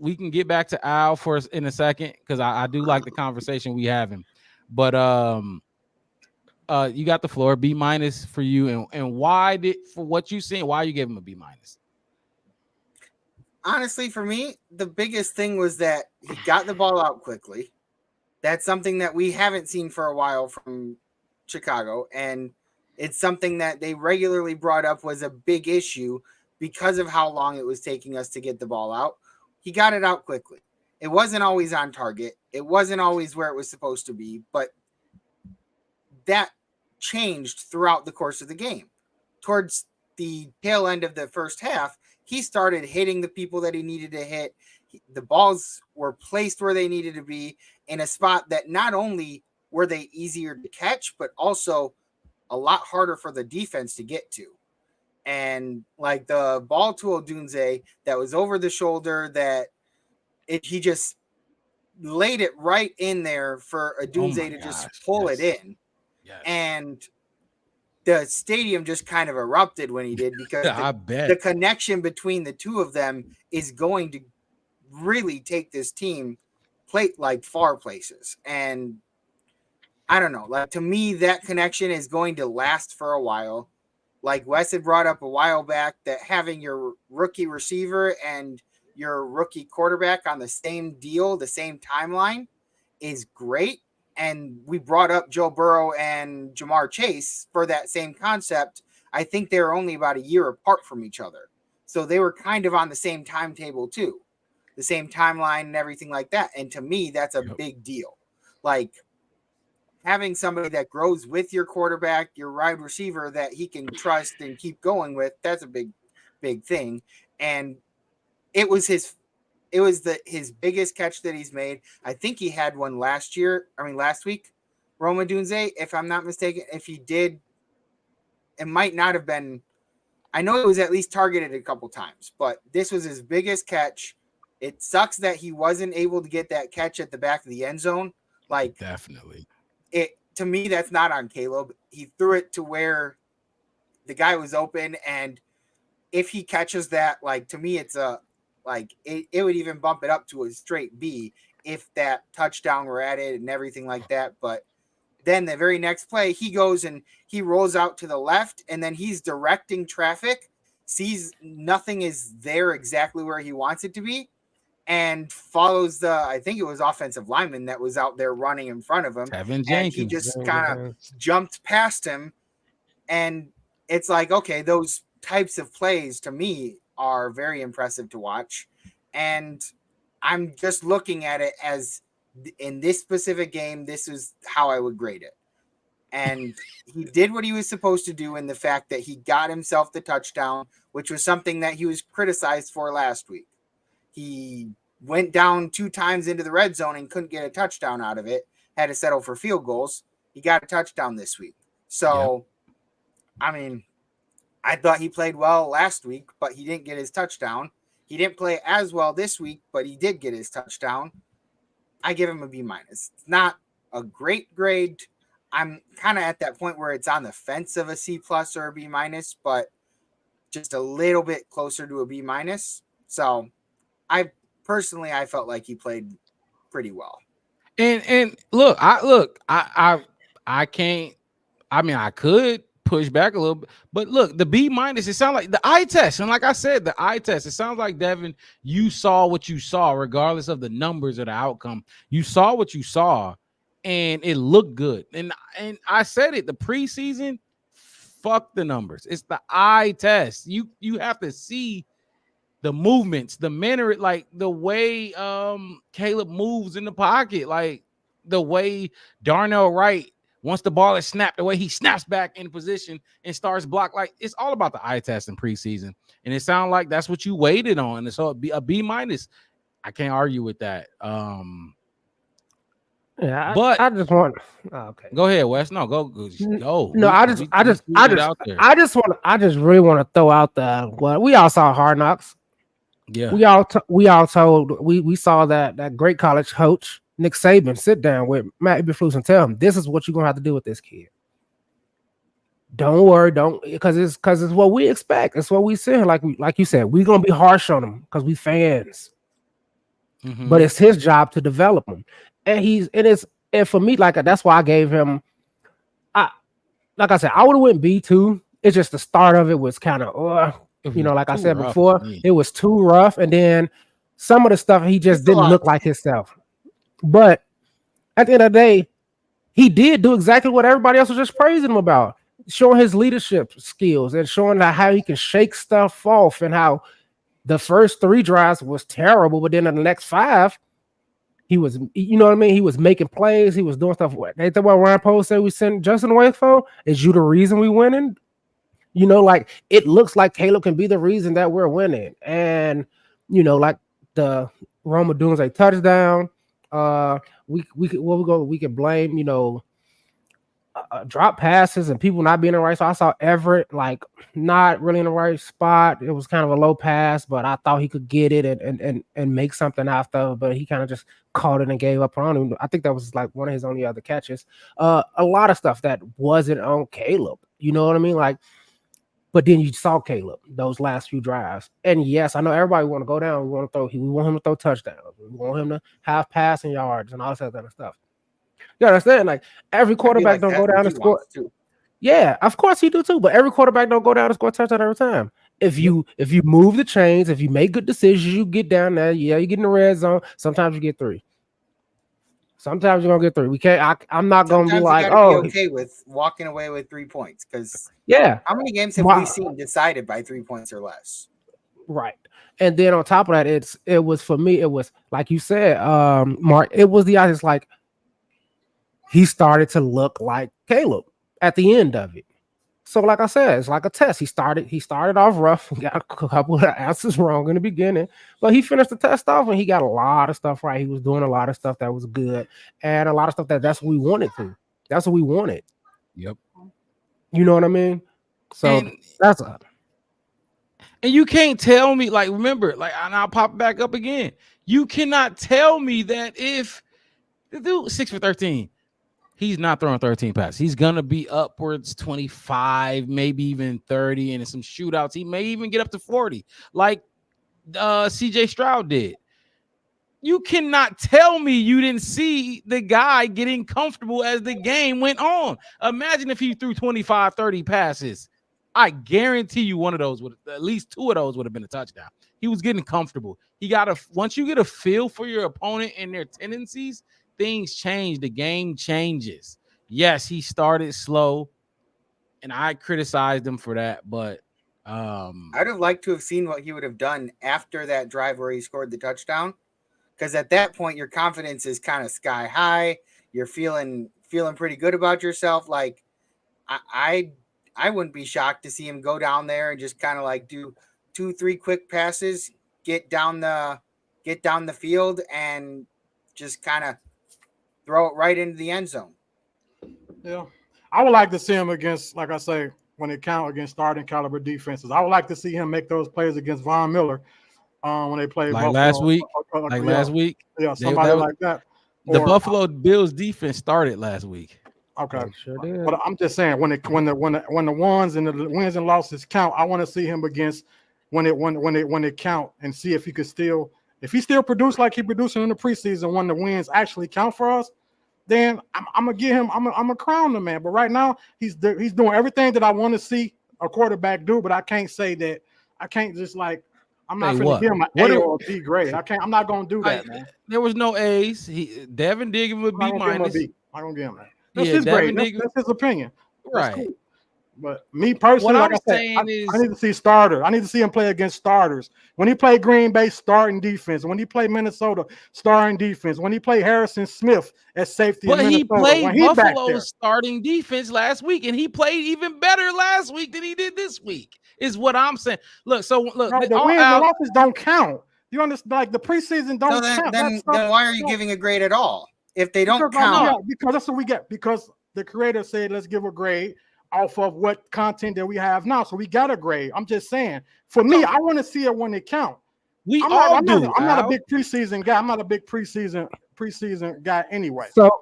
We can get back to Al for us in a second because I do like the conversation we having, but you got the floor. B- for you, and why for what you seen? Why you gave him a B-? Honestly, for me, the biggest thing was that he got the ball out quickly. That's something that we haven't seen for a while from Chicago, and it's something that they regularly brought up was a big issue because of how long it was taking us to get the ball out. He got it out quickly. It wasn't always on target. It wasn't always where it was supposed to be, but that changed throughout the course of the game. Towards the tail end of the first half, he started hitting the people that he needed to hit. The balls were placed where they needed to be in a spot that not only were they easier to catch, but also a lot harder for the defense to get to. And like the ball to Odunze that was over the shoulder, he just laid it right in there for Odunze to just pull it in. Yes. And the stadium just kind of erupted when he did because the connection between the two of them is going to really take this team far places. And I don't know, like to me, that connection is going to last for a while. Like Wes had brought up a while back that having your rookie receiver and your rookie quarterback on the same deal, the same timeline is great. And we brought up Joe Burrow and Jamar Chase for that same concept. I think they were only about a year apart from each other. So they were kind of on the same timetable too, the same timeline and everything like that. And to me, that's a big deal. Like having somebody that grows with your quarterback, your wide receiver that he can trust and keep going with, that's a big, big thing. And it was his biggest catch that he's made. I think he had one last week, Rome Odunze, if I'm not mistaken. If he did, it might not have been. I know it was at least targeted a couple times, but this was his biggest catch. It sucks that he wasn't able to get that catch at the back of the end zone. Like definitely. To me, that's not on Caleb. He threw it to where the guy was open, and if he catches that, like to me, it's it would even bump it up to a straight B if that touchdown were added and everything like that. But then the very next play, he goes and he rolls out to the left, and then he's directing traffic, sees nothing is there exactly where he wants it to be, and follows I think it was offensive lineman that was out there running in front of him. Tevin and Jenkins. He just kind of jumped past him. And it's like, okay, those types of plays to me are very impressive to watch. And I'm just looking at it as in this specific game, this is how I would grade it. And he did what he was supposed to do in the fact that he got himself the touchdown, which was something that he was criticized for last week. He went down 2 times into the red zone and couldn't get a touchdown out of it, had to settle for field goals. He got a touchdown this week. So, I mean, I thought he played well last week, but he didn't get his touchdown. He didn't play as well this week, but he did get his touchdown. I give him a B-. It's not a great grade. I'm kind of at that point where it's on the fence of a C+ or a B-, but just a little bit closer to a B-. So I felt like he played pretty well. And look, I can't. I mean, I could push back a little bit, but look, the B-, it sounds like the eye test. And like I said, the eye test, it sounds like, Devin, you saw what you saw, regardless of the numbers or the outcome. You saw what you saw, and it looked good. And I said it, the preseason, fuck the numbers. It's the eye test. You have to see the movements, the manner, like the way Caleb moves in the pocket, like the way Darnell Wright, once the ball is snapped, the way he snaps back in position and starts block. Like, it's all about the eye test in preseason. And it sounds like that's what you waited on. And so a B-, I can't argue with that. Yeah, but I just want. Okay, go ahead, Wes. No, go. No, I just really want to throw out the. Well, we all saw Hard Knocks. Yeah, we saw that great college coach Nick Saban sit down with Matt Eberflus and tell him, this is what you're gonna have to do with this kid. Don't worry, because it's what we expect. It's what we say. Like you said, we're gonna be harsh on him because we fans. Mm-hmm. But it's his job to develop him, and for me, like, that's why I gave him. Like I said, I would have went B2. It's just the start of it was kind of, like I said before, it was too rough, and then some of the stuff he just didn't look like himself. But at the end of the day, he did do exactly what everybody else was just praising him about, showing his leadership skills and showing how he can shake stuff off, and how the first 3 drives was terrible, but then in the next 5, he was, you know what I mean? He was making plays. He was doing stuff. They thought what Ryan Poe said we sent Justin away for. Is you the reason we winning? Like, it looks like Caleb can be the reason that we're winning. And, like the Roma Dunze touchdown, we can blame, drop passes and people not being in the right. So I saw Everett, like, not really in the right spot. It was kind of a low pass, but I thought he could get it and make something out of it, but he kind of just caught it and gave up on him. I think that was like one of his only other catches. A lot of stuff that wasn't on Caleb. You know what I mean? Like, but then you saw Caleb those last few drives. And yes, I know everybody want to go down. We want him to throw touchdowns. We want him to have passing yards and all that kind of stuff. You understand? Like, every quarterback don't go down and score. Yeah, of course he do too. But every quarterback don't go down and score a touchdown every time. If you move the chains, if you make good decisions, you get down there. Yeah, you get in the red zone. Sometimes you get 3. Sometimes you're gonna get 3. We can't. I'm not gonna be like, be okay with walking away with 3 points, because how many games have we seen decided by 3 points or less? Right. And then on top of that, it was for me. It was like you said, Mark. It was it's like he started to look like Caleb at the end of it. So, like I said, it's like a test. He started off rough, got a couple of answers wrong in the beginning, but he finished the test off and he got a lot of stuff right. He was doing a lot of stuff that was good, and a lot of stuff that's what we wanted to. That's what we wanted. Yep. You know what I mean? So that's up. And you can't tell me, like, remember, like, and I'll pop back up again. You cannot tell me that if the dude 6 for 13. He's not throwing 13 passes. He's going to be upwards 25, maybe even 30. And in some shootouts, he may even get up to 40, like CJ Stroud did. You cannot tell me you didn't see the guy getting comfortable as the game went on. Imagine if he threw 25, 30 passes. I guarantee you one of those at least 2 of those would have been a touchdown. He was getting comfortable. Once you get a feel for your opponent and their tendencies, things change. The game changes. Yes, he started slow, and I criticized him for that. But I'd have liked to have seen what he would have done after that drive where he scored the touchdown, because at that point your confidence is kind of sky high. You're feeling pretty good about yourself. Like, I wouldn't be shocked to see him go down there and just kind of like do 2-3 quick passes, get down the field, and just kind of throw it right into the end zone. Yeah. I would like to see him against, like I say, when it count against starting caliber defenses. I would like to see him make those plays against Von Miller when they played like last week. Last week. Yeah, somebody like that. The Buffalo Bills defense started last week. Okay, sure did. But I'm just saying when the ones and the wins and losses count, I want to see him against when it count and see if he could still produce like he producing in the preseason when the wins actually count for us. Then I'm gonna get him. I'm gonna crown the man. But right now he's doing everything that I want to see a quarterback do. But I can't say that. I can't just like. I'm not going to give him an A or a B grade. I can't. I'm not going to do that, man. There was no A's. Devin did give him a B minus. I'm going to give him that. That's his grade. That's his opinion. Right. Cool. But me personally, like I said, I need to see starter. I need to see him play against starters. When he played Green Bay, starting defense. When he played Minnesota, starting defense. When he played Harrison Smith at safety in Minnesota. But he played Buffalo's starting defense last week, and he played even better last week than he did this week, is what I'm saying. Look, the wins and losses don't count. You understand? Like the preseason don't count. Then why are you giving a grade at all? If they don't count. Because that's what we get. Because the creator said, let's give a grade off of what content that we have now. So we got a grade. I'm just saying, for me, I want to see it when it count. I'm not a big preseason guy. I'm not a big preseason guy anyway. So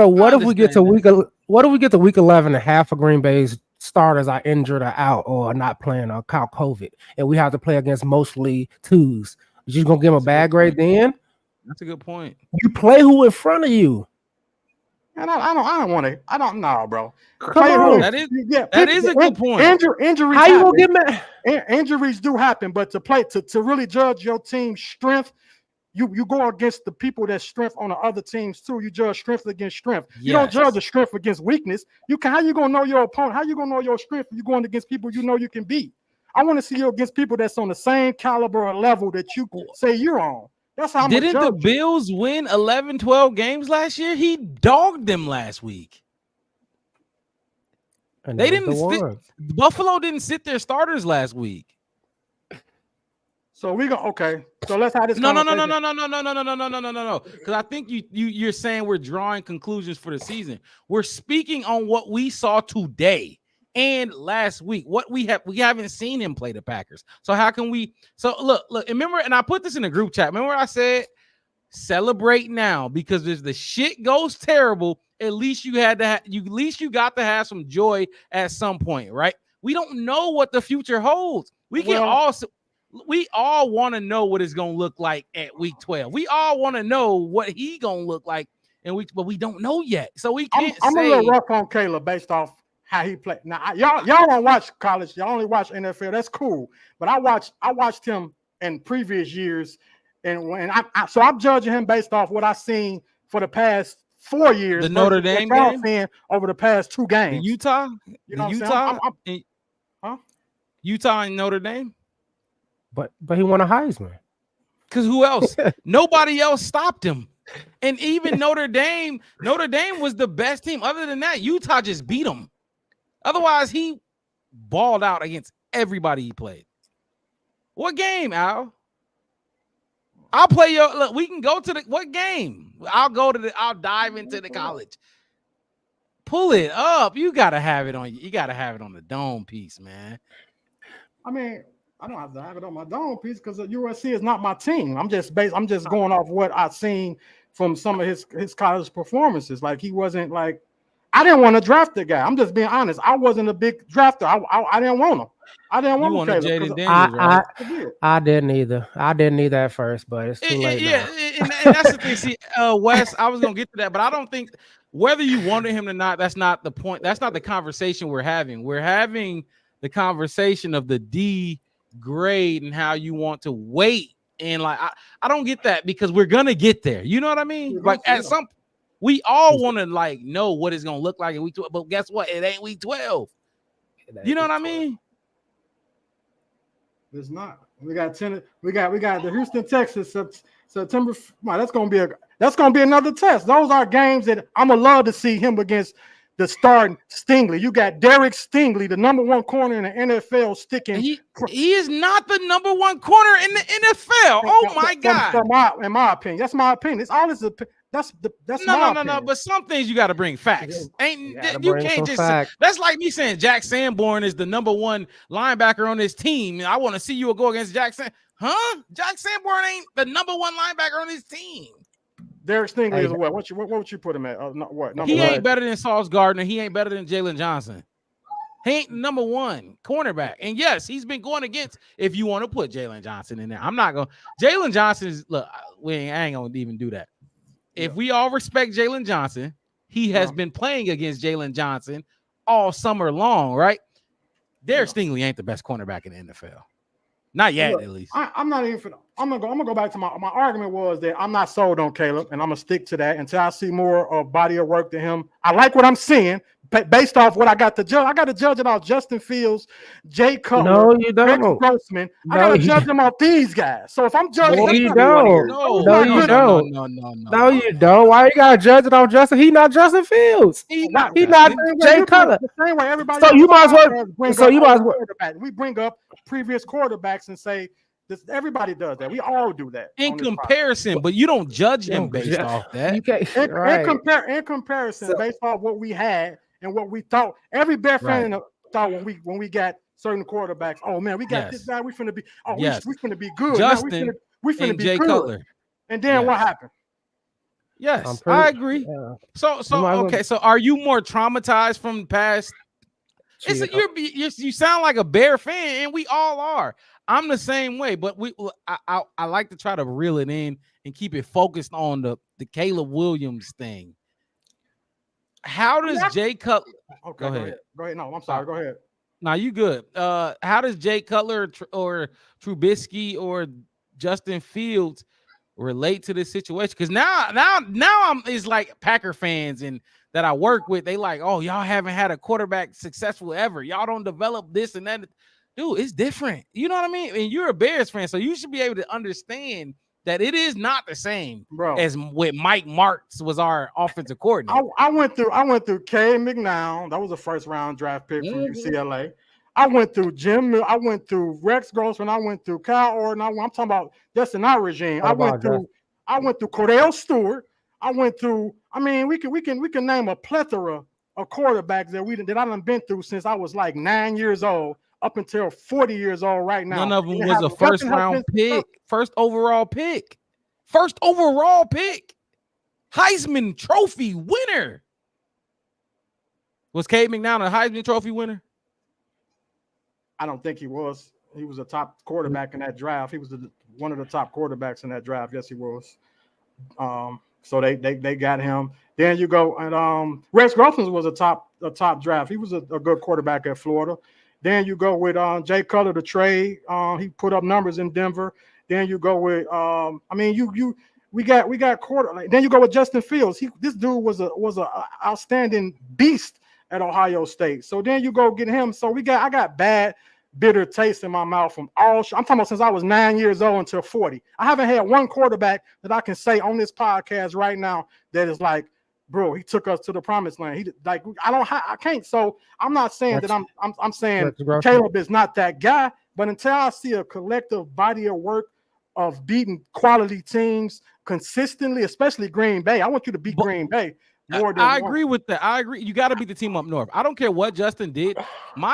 what if we get to week 11 and half of Green Bay's starters are injured or out or are not playing or count COVID, and we have to play against mostly twos? You gonna give them a bad grade then? That's a good point. You play who in front of you. And I don't know, bro. Come on. That is a good point. Injuries. How you gonna get mad? Injuries do happen, but to really judge your team's strength, you go against the people that's strength on the other teams too. You judge strength against strength. Yes. You don't judge the strength against weakness. How you gonna know your opponent? How you gonna know your strength if you're going against people you know you can beat? I want to see you against people that's on the same caliber or level that you say you're on. That's how. Didn't the Bills win 11, 12 games last year? He dogged them last week. They didn't. Buffalo didn't sit their starters last week. So we go okay. So let's have this. No. Because I think you're saying we're drawing conclusions for the season. We're speaking on what we saw today and last week. What we haven't seen him play the Packers. So how can we? So look. Remember, and I put this in the group chat. Remember, I said celebrate now because if the shit goes terrible, at least you got to have some joy at some point, right? We don't know what the future holds. We all want to know what it's going to look like at week 12. We all want to know what he going to look like but we don't know yet. So we can't I'm a little rough on Caleb based off how he played. Now, y'all don't watch college. Y'all only watch NFL. That's cool. But I watched him in previous years. And so I'm judging him based off what I've seen for the past 4 years. The Notre Dame game? Over the past 2 games. The Utah? Utah and Notre Dame? But he won a Heisman. Because who else? Nobody else stopped him. And even Notre Dame was the best team. Other than that, Utah just beat him. Otherwise, he balled out against everybody he played. What game, Al? I'll play look, we can go to what game? I'll dive into the college. Pull it up. You gotta have it on the dome piece, man. I mean, I don't have to have it on my dome piece because USC is not my team. I'm just going off what I've seen from some of his college performances. Like he wasn't like I didn't want to draft the guy. I'm just being honest. I wasn't a big drafter. I didn't want him. I didn't want him. Jaden Daniels, right? I didn't either. I didn't either at first, but it's too late. Yeah, and that's the thing. See, Wes, I was gonna get to that, but I don't think whether you wanted him or not, that's not the point. That's not the conversation we're having. We're having the conversation of the D grade and how you want to wait. And like I don't get that because we're gonna get there. You know what I mean? Like at some we all want to like know what it's gonna look like in week 12, but guess what? It ain't week 12. You know what I mean? It's not. We got the Houston, Texas, September. That's gonna be another test. Those are games that I'm gonna love to see him against the starting Stingley. You got Derek Stingley, the number 1 corner in the NFL, sticking. He is not the number 1 corner in the NFL. Oh my God! In my opinion, that's my opinion. It's all this. That's no. But some things you got to bring facts. You can't just. That's like me saying Jack Sanborn is the number 1 linebacker on his team. I want to see you go against Jack Sanborn ain't the number 1 linebacker on his team. Derek Stingley is what? What would you put him at? What? He ain't better than Sauce Gardner. He ain't better than Jalen Johnson. He ain't number one cornerback. And yes, he's been going against, if you want to put Jalen Johnson in there. I'm not going to. Jalen Johnson is, look, I ain't going to even do that. If we all respect Jalen Johnson, he has been playing against Jalen Johnson all summer long, right? Derek Stingley ain't the best cornerback in the NFL. Not yet, at least. I'm not even. I'm gonna go back to my argument was that I'm not sold on Caleb, and I'm gonna stick to that until I see more of body of work to him. I like what I'm seeing based off what I got to judge. I got to judge it off Justin Fields, Jay Cutler, no, you don't. Rex Grossman. I got to judge them off these guys. So if I'm judging, you don't. No, you don't. No, you don't. Why you gotta judge it on Justin? He not Justin Fields. He not Jay Cutler. The same way everybody. So you might as well. We bring up previous quarterbacks and say. Everybody does that. We all do that. In comparison, but you don't judge him based off that. You can't, in comparison, based off what we had and what we thought. Every Bear fan thought when we got certain quarterbacks. Oh man, we got this guy. We finna be. Oh, we finna be good. Justin, we finna be Jay good. Cutler. And then what happened? Yes, I agree. So okay. So are you more traumatized from the past? You sound like a Bear fan, and we all are. I'm the same way, but I like to try to reel it in and keep it focused on the Caleb Williams thing. How does Jay Cutler? Okay, go ahead. No, I'm sorry. Go ahead. Now you good. How does Jay Cutler or Trubisky or Justin Fields relate to this situation? Because now I'm is like Packer fans and that I work with. They like, oh, y'all haven't had a quarterback successful ever. Y'all don't develop this and that. Dude, it's different. You know what I mean? And you're a Bears fan, so you should be able to understand that it is not the same as with Mike Martz was our offensive coordinator. I went through K. McNown. That was a first round draft pick from UCLA. I went through Jim Mill. I went through Rex Grossman. I went through Kyle Orton. I'm talking about just in our regime. I went through Cordell Stewart. I went through. I mean, we can name a plethora of quarterbacks that I done been through since I was like 9 years old. Up until 40 years old right now. None of them was a first round pick, first overall pick. Heisman Trophy winner. Was Cade McNown a Heisman Trophy winner? I don't think he was. He was a top quarterback in that draft. He was one of the top quarterbacks in that draft. Yes, he was. So they got him. Then you go and Rex Grossman was a top draft. He was a good quarterback at Florida. Then you go with Jay Cutler, the trade. He put up numbers in Denver. Then you go with we got quarter. Then you go with Justin Fields. This dude was a outstanding beast at Ohio State. So then you go get him. So I got bad, bitter taste in my mouth from all. I'm talking about since I was 9 years old until 40. I haven't had one quarterback that I can say on this podcast right now that is like, bro, he took us to the promised land. I can't. So I'm not saying that I'm saying Caleb is not that guy, but until I see a collective body of work of beating quality teams consistently, especially Green Bay, I want you to beat Green Bay more than I agree with that. I agree. You got to beat the team up north. I don't care what Justin did.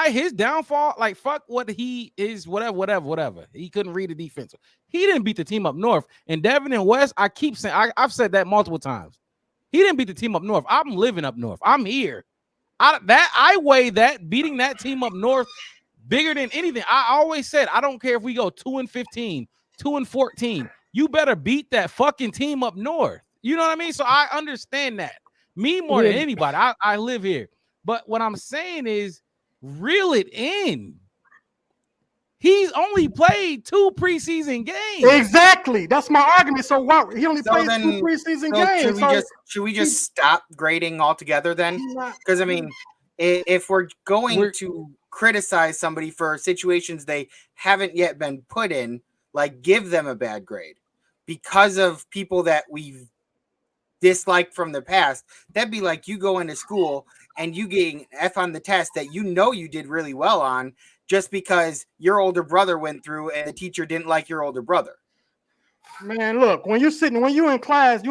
His downfall, like fuck what he is, whatever. He couldn't read the defense. He didn't beat the team up north. And Devin and West, I keep saying, I've said that multiple times. He didn't beat the team up north. I'm living up north. I'm here. I weigh that beating that team up north bigger than anything. I always said I don't care if we go 2-15, 2-14. You better beat that fucking team up north. You know what I mean? So I understand that. Me more than anybody. I live here. But what I'm saying is reel it in. He's only played 2 preseason games. Exactly. That's my argument. So what? He only played 2 preseason games. Should we just stop grading altogether then? Because I mean, if we're going to criticize somebody for situations they haven't yet been put in, like give them a bad grade because of people that we've disliked from the past, that'd be like you go into school and you getting F on the test that you know you did really well on, just because your older brother went through and the teacher didn't like your older brother. Man, look, when you're in class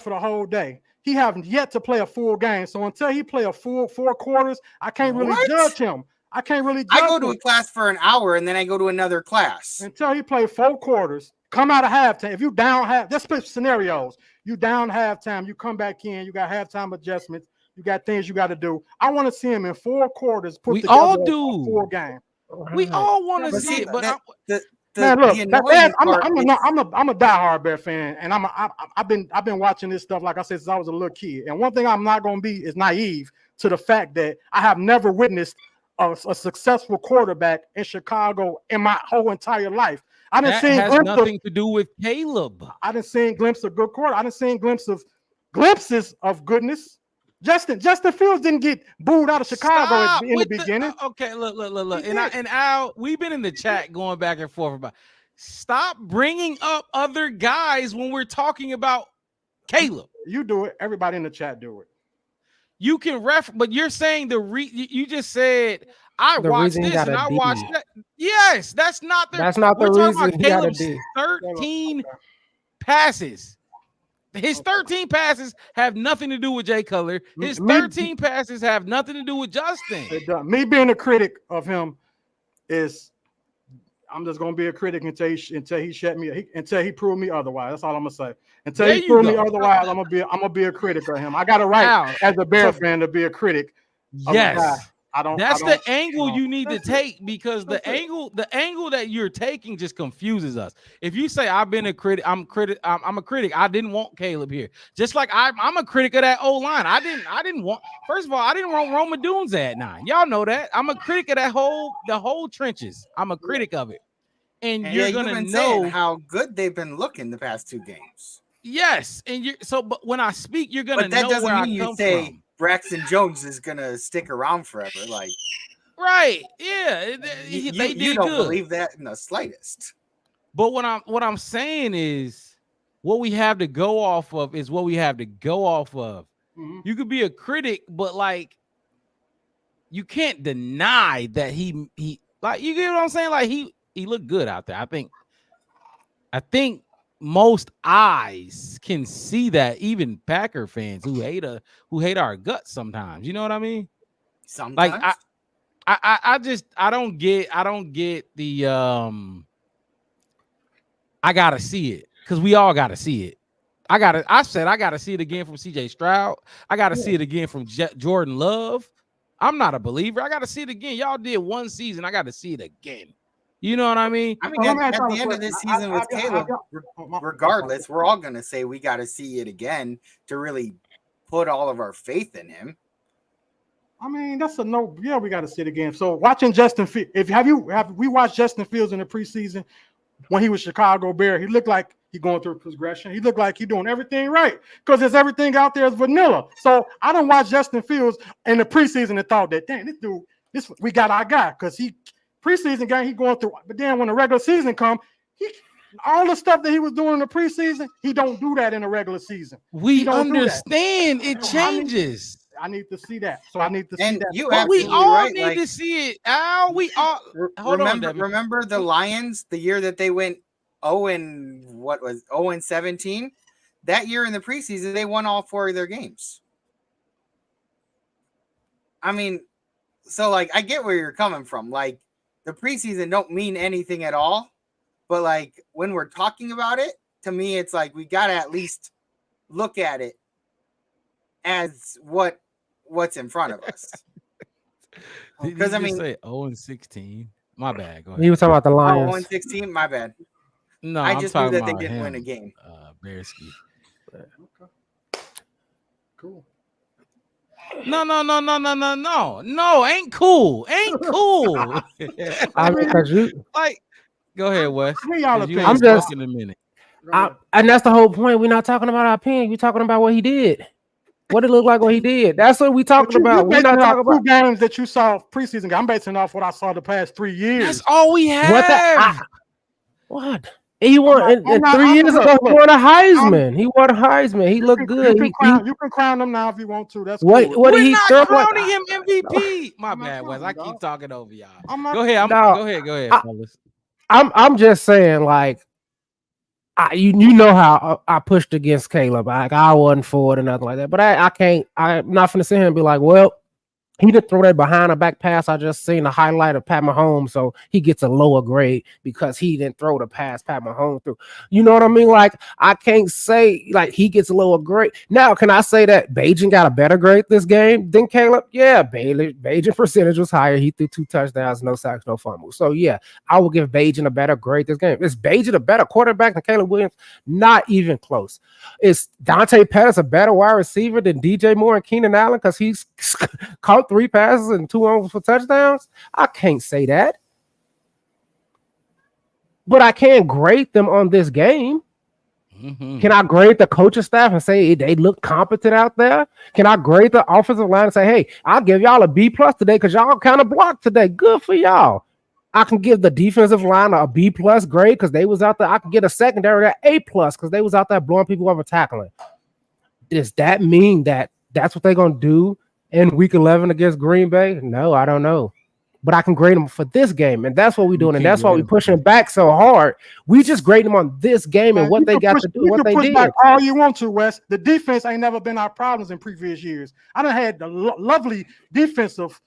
for the whole day. He haven't yet to play a full game. So until he play a full 4 quarters, I can't really judge him. I go to a class for an hour and then I go to another class. Until he played 4 quarters Come out of halftime. If you down half, just put scenarios. You down halftime, you come back in, you got halftime adjustments, you got things you got to do. I want to see him in 4 quarters put We together all a do. full game. We all want to But see see, it, but Man, look, the annoying part I'm a diehard Bear fan, and I've been watching this stuff, like I said, since I was a little kid. And one thing I'm not going to be is naive to the fact that I have never witnessed a successful quarterback in Chicago in my whole entire life. I didn't see has nothing to do with Caleb. I didn't see glimpses of good quarter. I didn't see glimpses of goodness. Justin Fields didn't get booed out of Chicago in the beginning. Okay, look. And Al, we've been in the chat going back and forth about. Stop bringing up other guys when we're talking about Caleb. You do it. Everybody in the chat do it. You can but you're saying you just said I watched this and I watched that. Yes, that's not the reason. We're talking about Caleb's 13 passes. His 13 passes have nothing to do with Jay Cutler. His 13 passes have nothing to do with Justin. Me being a critic of him is, I'm just gonna be a critic until he shut me, until he proved me otherwise. That's all I'm gonna say. Until he proved me otherwise, I'm gonna be a critic of him. I got a right as a Bear fan to be a critic. Yes. That's the angle you need to take, because the angle that you're taking just confuses us. If you say I'm a critic, I didn't want Caleb here. Just like I'm a critic of that O-line. I didn't want. First of all, I didn't want Roma Dunes at 9. Y'all know that. I'm a critic of the whole trenches. I'm a critic of it. And you're gonna know how good they've been looking the past 2 games. Yes, and but when I speak, you're gonna know where I come from. Braxton Jones is gonna stick around forever, like right? Yeah, they did you don't good. Believe that in the slightest. But what I'm saying is, what we have to go off of is what we have to go off of. Mm-hmm. You could be a critic, but like, you can't deny that he like, you get what I'm saying? Like he looked good out there. I think most eyes can see that, even Packer fans who hate our guts sometimes. You know what I mean? Sometimes. Like I don't get the I gotta see it, because we all gotta see it. I gotta see it again from CJ Stroud. I gotta see it again from Jordan Love. I'm not a believer. I gotta see it again. Y'all did one season. I gotta see it again. You know what I mean? I mean, at the end of this season with Caleb, regardless, we're all going to say we got to see it again to really put all of our faith in him. I mean, that's a no. Yeah, we got to see it again. So watching Justin Fields, we watched Justin Fields in the preseason when he was Chicago Bear, he looked like he going through progression. He looked like he doing everything right, because there's everything out there is vanilla. So I don't watch Justin Fields in the preseason and thought that, dang, we got our guy, because he – preseason game he going through, but then when the regular season come, all the stuff that he was doing in the preseason, he don't do that in the regular season. We understand it changes. I need to see that. So I need to see that. We all need to see it. Al, we all remember the Lions, the year that they went 0-17. That year in the preseason, they won all 4 of their games. I mean, so like, I get where you're coming from. Like, the preseason don't mean anything at all, but like, when we're talking about it, to me, it's like we got to at least look at it as what's in front of us. Because I mean, say 0-16. My bad. Go ahead. He was talking about the Lions. 0-16. My bad. No, I just knew that they didn't win a game. Bearski. Okay. Cool. No, ain't cool. I mean, because you like, go ahead, Wes. I'm just in a minute. And that's the whole point. We're not talking about our opinion. We're talking about what he did. What it looked like what he did. That's what we talking about. We're not talking about 2 games that you saw preseason. I'm basing off what I saw the past 3 years. That's all we have. What? He won 3 years ago. He won a Heisman. He won a Heisman. He looked good. You can crown him now if you want to. That's what. Cool. What did he throw? Crowning him MVP. My bad, Wes. I keep talking over y'all. Go ahead. Go ahead, fellas. I'm just saying, like, you know how I pushed against Caleb. Like, I wasn't for it or nothing like that. But I can't. I'm not finna sit here and be like, well, He didn't throw that behind the back pass. I just seen the highlight of Pat Mahomes, so he gets a lower grade because he didn't throw the pass Pat Mahomes through. You know what I mean? Like, I can't say like he gets a lower grade. Now, can I say that Bajan got a better grade this game than Caleb? Yeah, Bajan percentage was higher. He threw 2 touchdowns, no sacks, no fumbles. So yeah, I will give Bajan a better grade this game. Is Bajan a better quarterback than Caleb Williams? Not even close. Is Dante Pettis a better wide receiver than DJ Moore and Keenan Allen because he's caught 3 passes and 2 almost for touchdowns? I can't say that. But I can grade them on this game. Mm-hmm. Can I grade the coaching staff and say they look competent out there? Can I grade the offensive line and say, hey, I'll give y'all a B+ today because y'all kind of blocked today. Good for y'all. I can give the defensive line a B+ grade because they was out there. I can get a secondary at A+ because they was out there blowing people over tackling. Does that mean that that's what they're going to do in week 11 against Green Bay? No, I don't know. But I can grade them for this game, and that's what we're doing, and that's why we're pushing back so hard. We just grade them on this game and what they got to do, what they did. Back all you want to, Wes. The defense ain't never been our problems in previous years. I done had the lovely defensive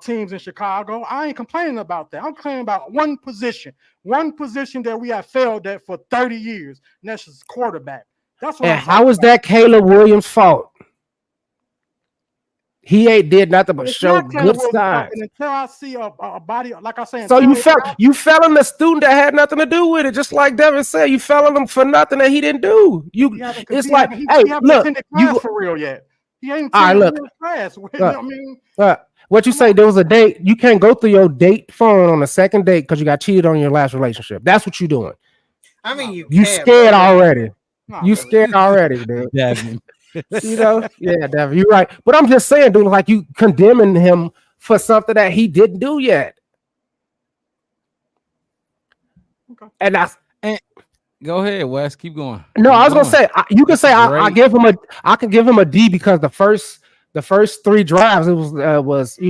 teams in Chicago. I ain't complaining about that. I'm complaining about one position that we have failed at for 30 years, and that's just quarterback. That's what. And how is that Caleb Williams' fault? He ain't did nothing but show good signs. Until I see a body, like I said. So you fell in the student that had nothing to do with it, just like Devin said. You fell on him for nothing that he didn't do. It's like, hey, look, you for real yet? He ain't all right. Look, class. I mean, what you say? There was a date. You can't go through your date phone on the second date because you got cheated on in your last relationship. That's what you're doing. I mean, you scared already. You scared already, dude. Devin. You know, yeah, Devin, you're right. But I'm just saying, dude, like you condemning him for something that he didn't do yet. Okay. And go ahead, Wes. Keep going. No, I was gonna say you can say I can give him a D because the first 3 drives it was 3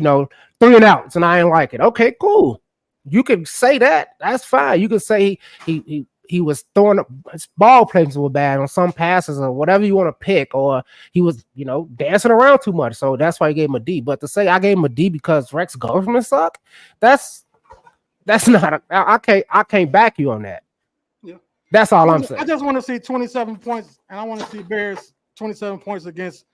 and outs, and I ain't like it. Okay, cool. You can say that. That's fine. You can say he was throwing his ball placements were bad on some passes or whatever you want to pick, or he was, dancing around too much. So that's why I gave him a D. But to say I gave him a D because Rex Government suck, that's not. I can't back you on that. Yeah, that's all I'm saying. I just want to see 27 points, and I want to see Bears 27 points against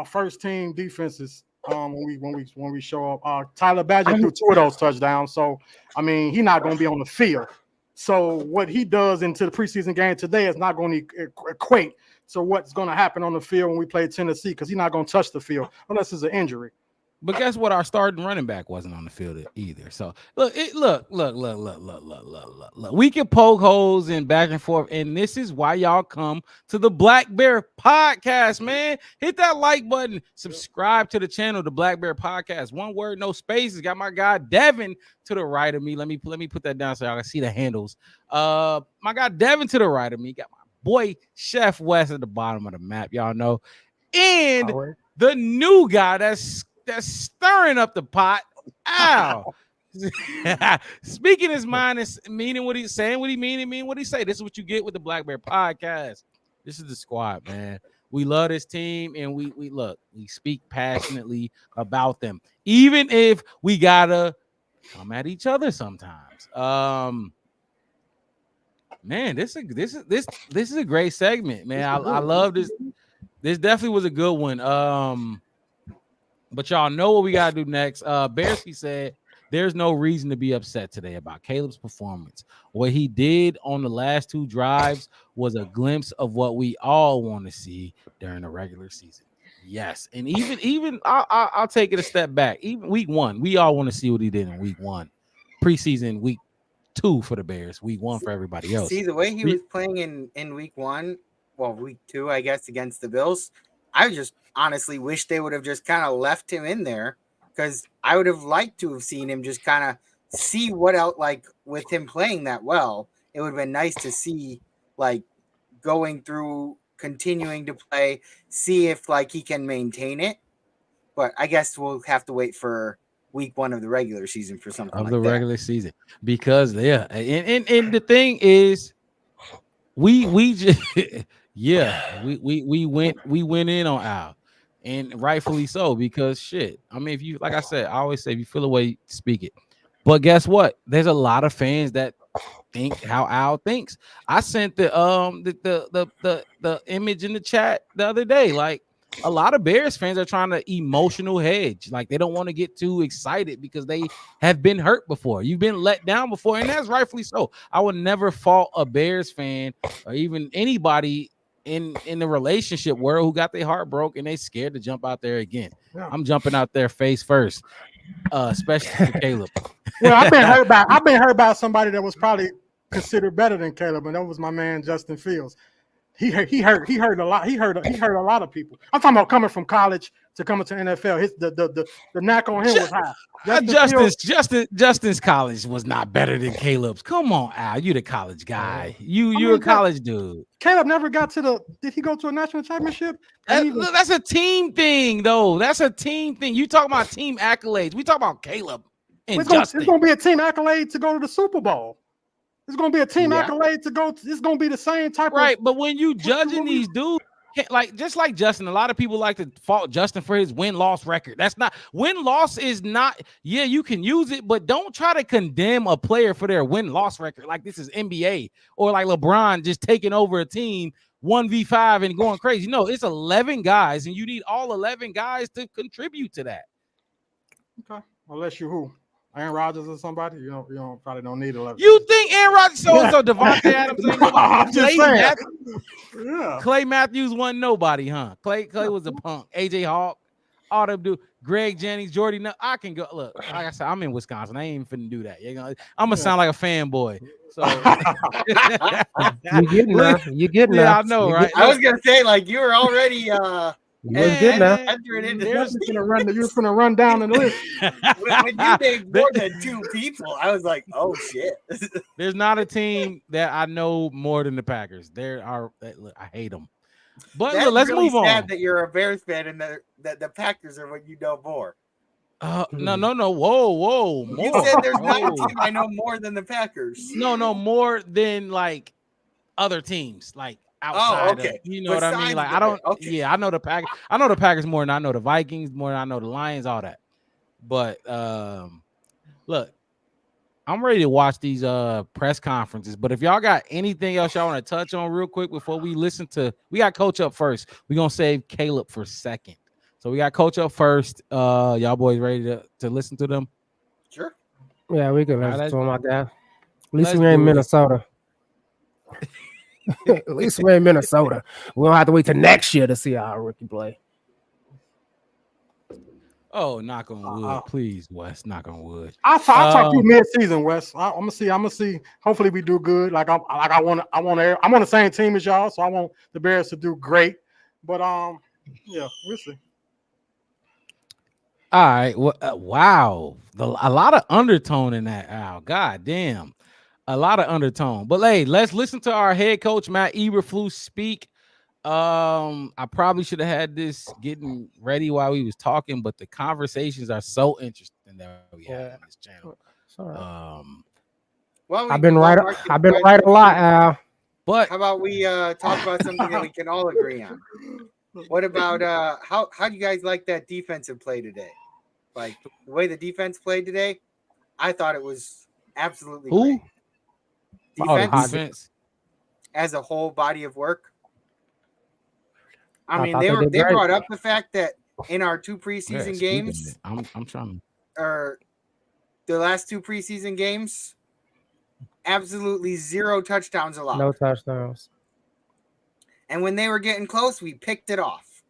first team defenses. When we show up, Tyler Badger threw 2 of those touchdowns. So I mean, he's not going to be on the field. So what he does into the preseason game today is not going to equate to what's going to happen on the field when we play Tennessee, because he's not going to touch the field unless it's an injury. But guess what? Our starting running back wasn't on the field either. So look. We can poke holes and back and forth, and this is why y'all come to the Black Bear Podcast, man. Hit that like button, subscribe to the channel, the Black Bear Podcast. One word, no spaces. Got my guy Devin to the right of me. Let me put that down so y'all can see the handles. My guy Devin to the right of me. Got my boy Chef West at the bottom of the map. Y'all know, and the new guy that's stirring up the pot. Ow. Speaking his mind and meaning what he's saying, what he mean and mean what he say. This is what you get with the Black Bear Podcast. This is the squad, man. We love this team, and we speak passionately about them, even if we gotta come at each other sometimes. Man, this is a great segment, man. I love this. This definitely was a good one. But y'all know what we got to do next. Bearsky said there's no reason to be upset today about Caleb's performance. What he did on the last 2 drives was a glimpse of what we all want to see during the regular season. Yes, and even I'll take it a step back. Even week 1, we all want to see what he did in week 1. Preseason week 2 for the Bears. Week 1 for everybody else. See, the way he was playing in week 1, well, week 2, I guess, against the Bills, I just honestly wish they would have just kind of left him in there, because I would have liked to have seen him just kind of see what else, like with him playing that well. It would have been nice to see, like, going through, continuing to play, see if like he can maintain it. But I guess we'll have to wait for week 1 of the regular season for something of like the that. regular season, because and the thing is, we just we went in on Al. and rightfully so, because shit. I mean, if you, like I said, I always say, if you feel a way, speak it. But guess what? There's a lot of fans that think how Al thinks. I sent the image in the chat the other day. Like, a lot of Bears fans are trying to emotional hedge. Like, they don't want to get too excited because they have been hurt before. You've been let down before, and that's rightfully so. I would never fault a Bears fan or even anybody in the relationship world who got their heart broke and they scared to jump out there again. Yeah. I'm jumping out there face first, especially for Caleb. Well, I've been hurt about somebody that was probably considered better than Caleb, and that was my man Justin Fields. He hurt a lot. He hurt a lot of people. I'm talking about coming from college to coming to NFL. The knack on him was high. Justin's college was not better than Caleb's. Come on, Al, you the college guy. You're a college dude. Caleb never got to Did he go to a national championship? That's a team thing, though. That's a team thing. You talk about team accolades. We talk about Caleb and Justin. It's going to be a team accolade to go to the Super Bowl. It's going to be a team accolade to go. It's going to be the same type right, but when you judging these dudes, like just like Justin, a lot of people like to fault Justin for his win-loss record. That's not win-loss is not. Yeah, you can use it, but don't try to condemn a player for their win-loss record like this is NBA or like LeBron just taking over a team 1v5 and going crazy. No, it's 11 guys, and you need all 11 guys to contribute to that. Okay, unless you who. Aaron Rodgers or somebody, you don't probably don't need 11. You think Aaron Rodgers so Devontae Adams ain't nobody? I'm just saying. Clay Matthews wasn't nobody, huh? Clay was a punk. AJ Hawk, all them do. Greg Jennings, Jordy. No, I can go. Look, like I said, I'm in Wisconsin. I ain't even finna do that. I'm gonna sound like a fanboy. So you getting yeah, I know, right? I was gonna say, like, you were already good now. You're just gonna run down the list. When you named more than 2 people, I was like, oh shit. There's not a team that I know more than the Packers. I hate them. But that's let's really move on. Sad that you're a Bears fan and that the Packers are what you know more. No. Whoa. You said there's not a team I know more than the Packers. No, more than like other teams, like outside of, you know what I mean? Like I don't I know the Packers. I know the Packers more than I know the Vikings, more than I know the Lions, all that. But look, I'm ready to watch these press conferences. But if y'all got anything else y'all want to touch on real quick before we we got Coach up first. We're gonna save Caleb for second. So we got Coach up first. Y'all boys ready to listen to them? Sure. Yeah, we can listen to them, my guy. At least we ain't Minnesota. At least we're in Minnesota. We don't have to wait till next year to see our rookie play. Oh, knock on wood, please, Wes. Knock on wood. I'll talk to you mid-season, Wes. I'm gonna see. Hopefully, we do good. I'm on the same team as y'all, so I want the Bears to do great. But yeah, we'll see. All right. Well, wow, a lot of undertone in that. Al, god damn. A lot of undertone, but hey, let's listen to our head coach Matt Eberflus speak. I probably should have had this getting ready while we was talking, but the conversations are so interesting that we have on this channel. Well, I've been right a lot, Al. But how about we talk about something that we can all agree on? What about how do you guys like that defensive play today? Like the way the defense played today, I thought it was absolutely great. Defense as a whole body of work. I mean, they brought up the fact that in our 2 preseason games, I'm trying, or the last 2 preseason games, absolutely 0 touchdowns allowed. No touchdowns. And when they were getting close, we picked it off.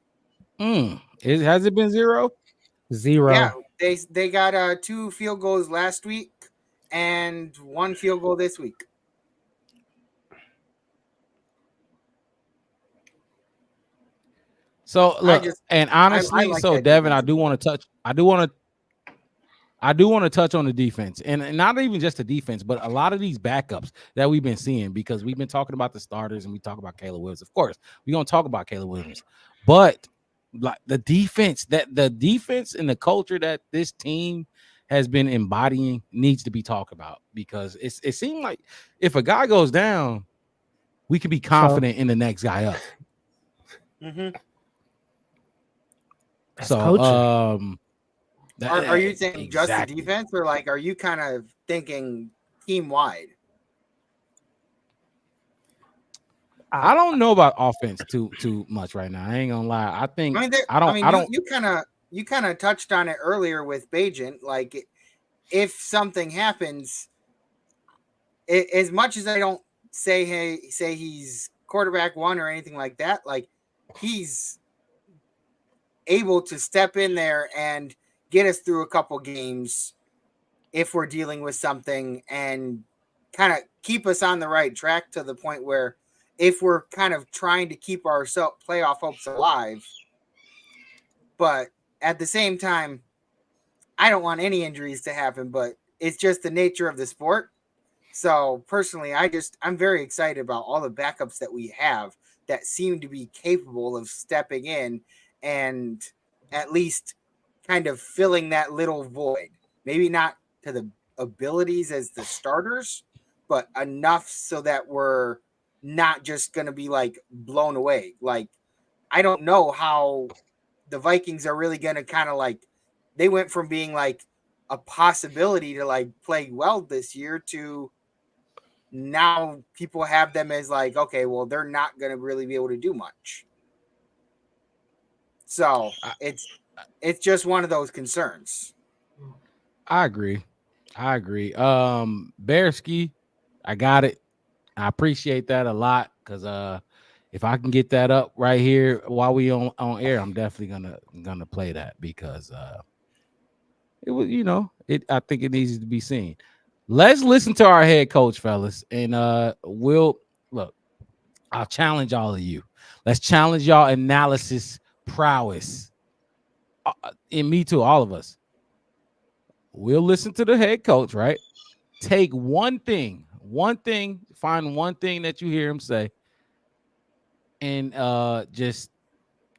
Has it been 0? 0. Yeah, they got 2 field goals last week and 1 field goal this week. So look, and honestly, like Devin, I do want to touch on the defense, and not even just the defense, but a lot of these backups that we've been seeing, because we've been talking about the starters and we talk about Caleb Williams. Of course, we're gonna talk about Caleb Williams, but like the defense and the culture that this team has been embodying needs to be talked about, because it seemed like if a guy goes down, we can be confident in the next guy up. Mm-hmm. That's So, coaching. Are you thinking exactly. just the defense, or like are you kind of thinking team wide? I don't know about offense too much right now. I ain't gonna lie. I think you kind of touched on it earlier with Bajent. Like, if something happens, as much as I don't say he's quarterback one or anything like that, like he's able to step in there and get us through a couple games if we're dealing with something and kind of keep us on the right track to the point where if we're kind of trying to keep our playoff hopes alive, but at the same time, I don't want any injuries to happen, but it's just the nature of the sport. So personally, I'm very excited about all the backups that we have that seem to be capable of stepping in and at least kind of filling that little void. Maybe not to the abilities as the starters, but enough so that we're not just going to be like blown away. Like, I don't know how the Vikings are really going to kind of like, they went from being like a possibility to like play well this year to now people have them as like, okay, well, they're not going to really be able to do much. So it's just one of those concerns. I agree. Bearski, I got it. I appreciate that a lot because if I can get that up right here while we on air, I'm definitely gonna play that because it was, I think it needs to be seen. Let's listen to our head coach, fellas, and we'll look. I'll challenge all of you. Let's challenge y'all analysis prowess. And me too, all of us. We'll listen to the head coach, right? Take one thing, find one thing that you hear him say, and just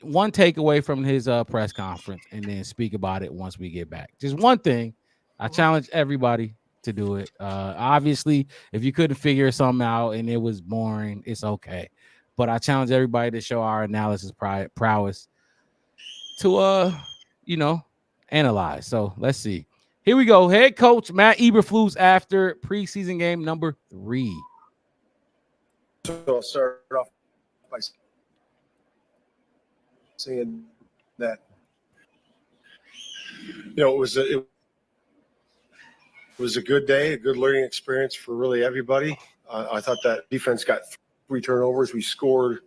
one takeaway from his press conference, and then speak about it once we get back. Just one thing. I challenge everybody to do it. Obviously, if you couldn't figure something out and it was boring, it's okay. But I challenge everybody to show our analysis prowess to analyze. So let's see. Here we go. Head coach Matt Eberflus after preseason game number 3. So I'll start off by saying that it was a good day, a good learning experience for really everybody. I thought that defense got 3 turnovers. We scored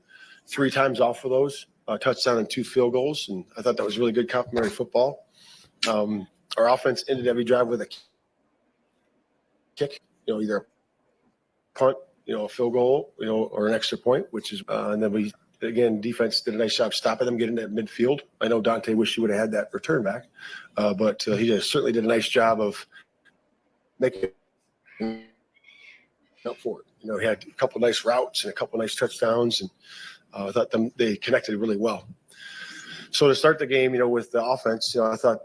3 times off of those, a touchdown and 2 field goals, and I thought that was really good complementary football. Our offense ended every drive with a kick, either a punt, a field goal, or an extra point, which is, and then defense did a nice job stopping them, getting that midfield. I know Dante wished he would have had that return back, but he certainly did a nice job of making up for it. He had a couple nice routes and a couple nice touchdowns, and I thought they connected really well. So to start the game, with the offense, I thought,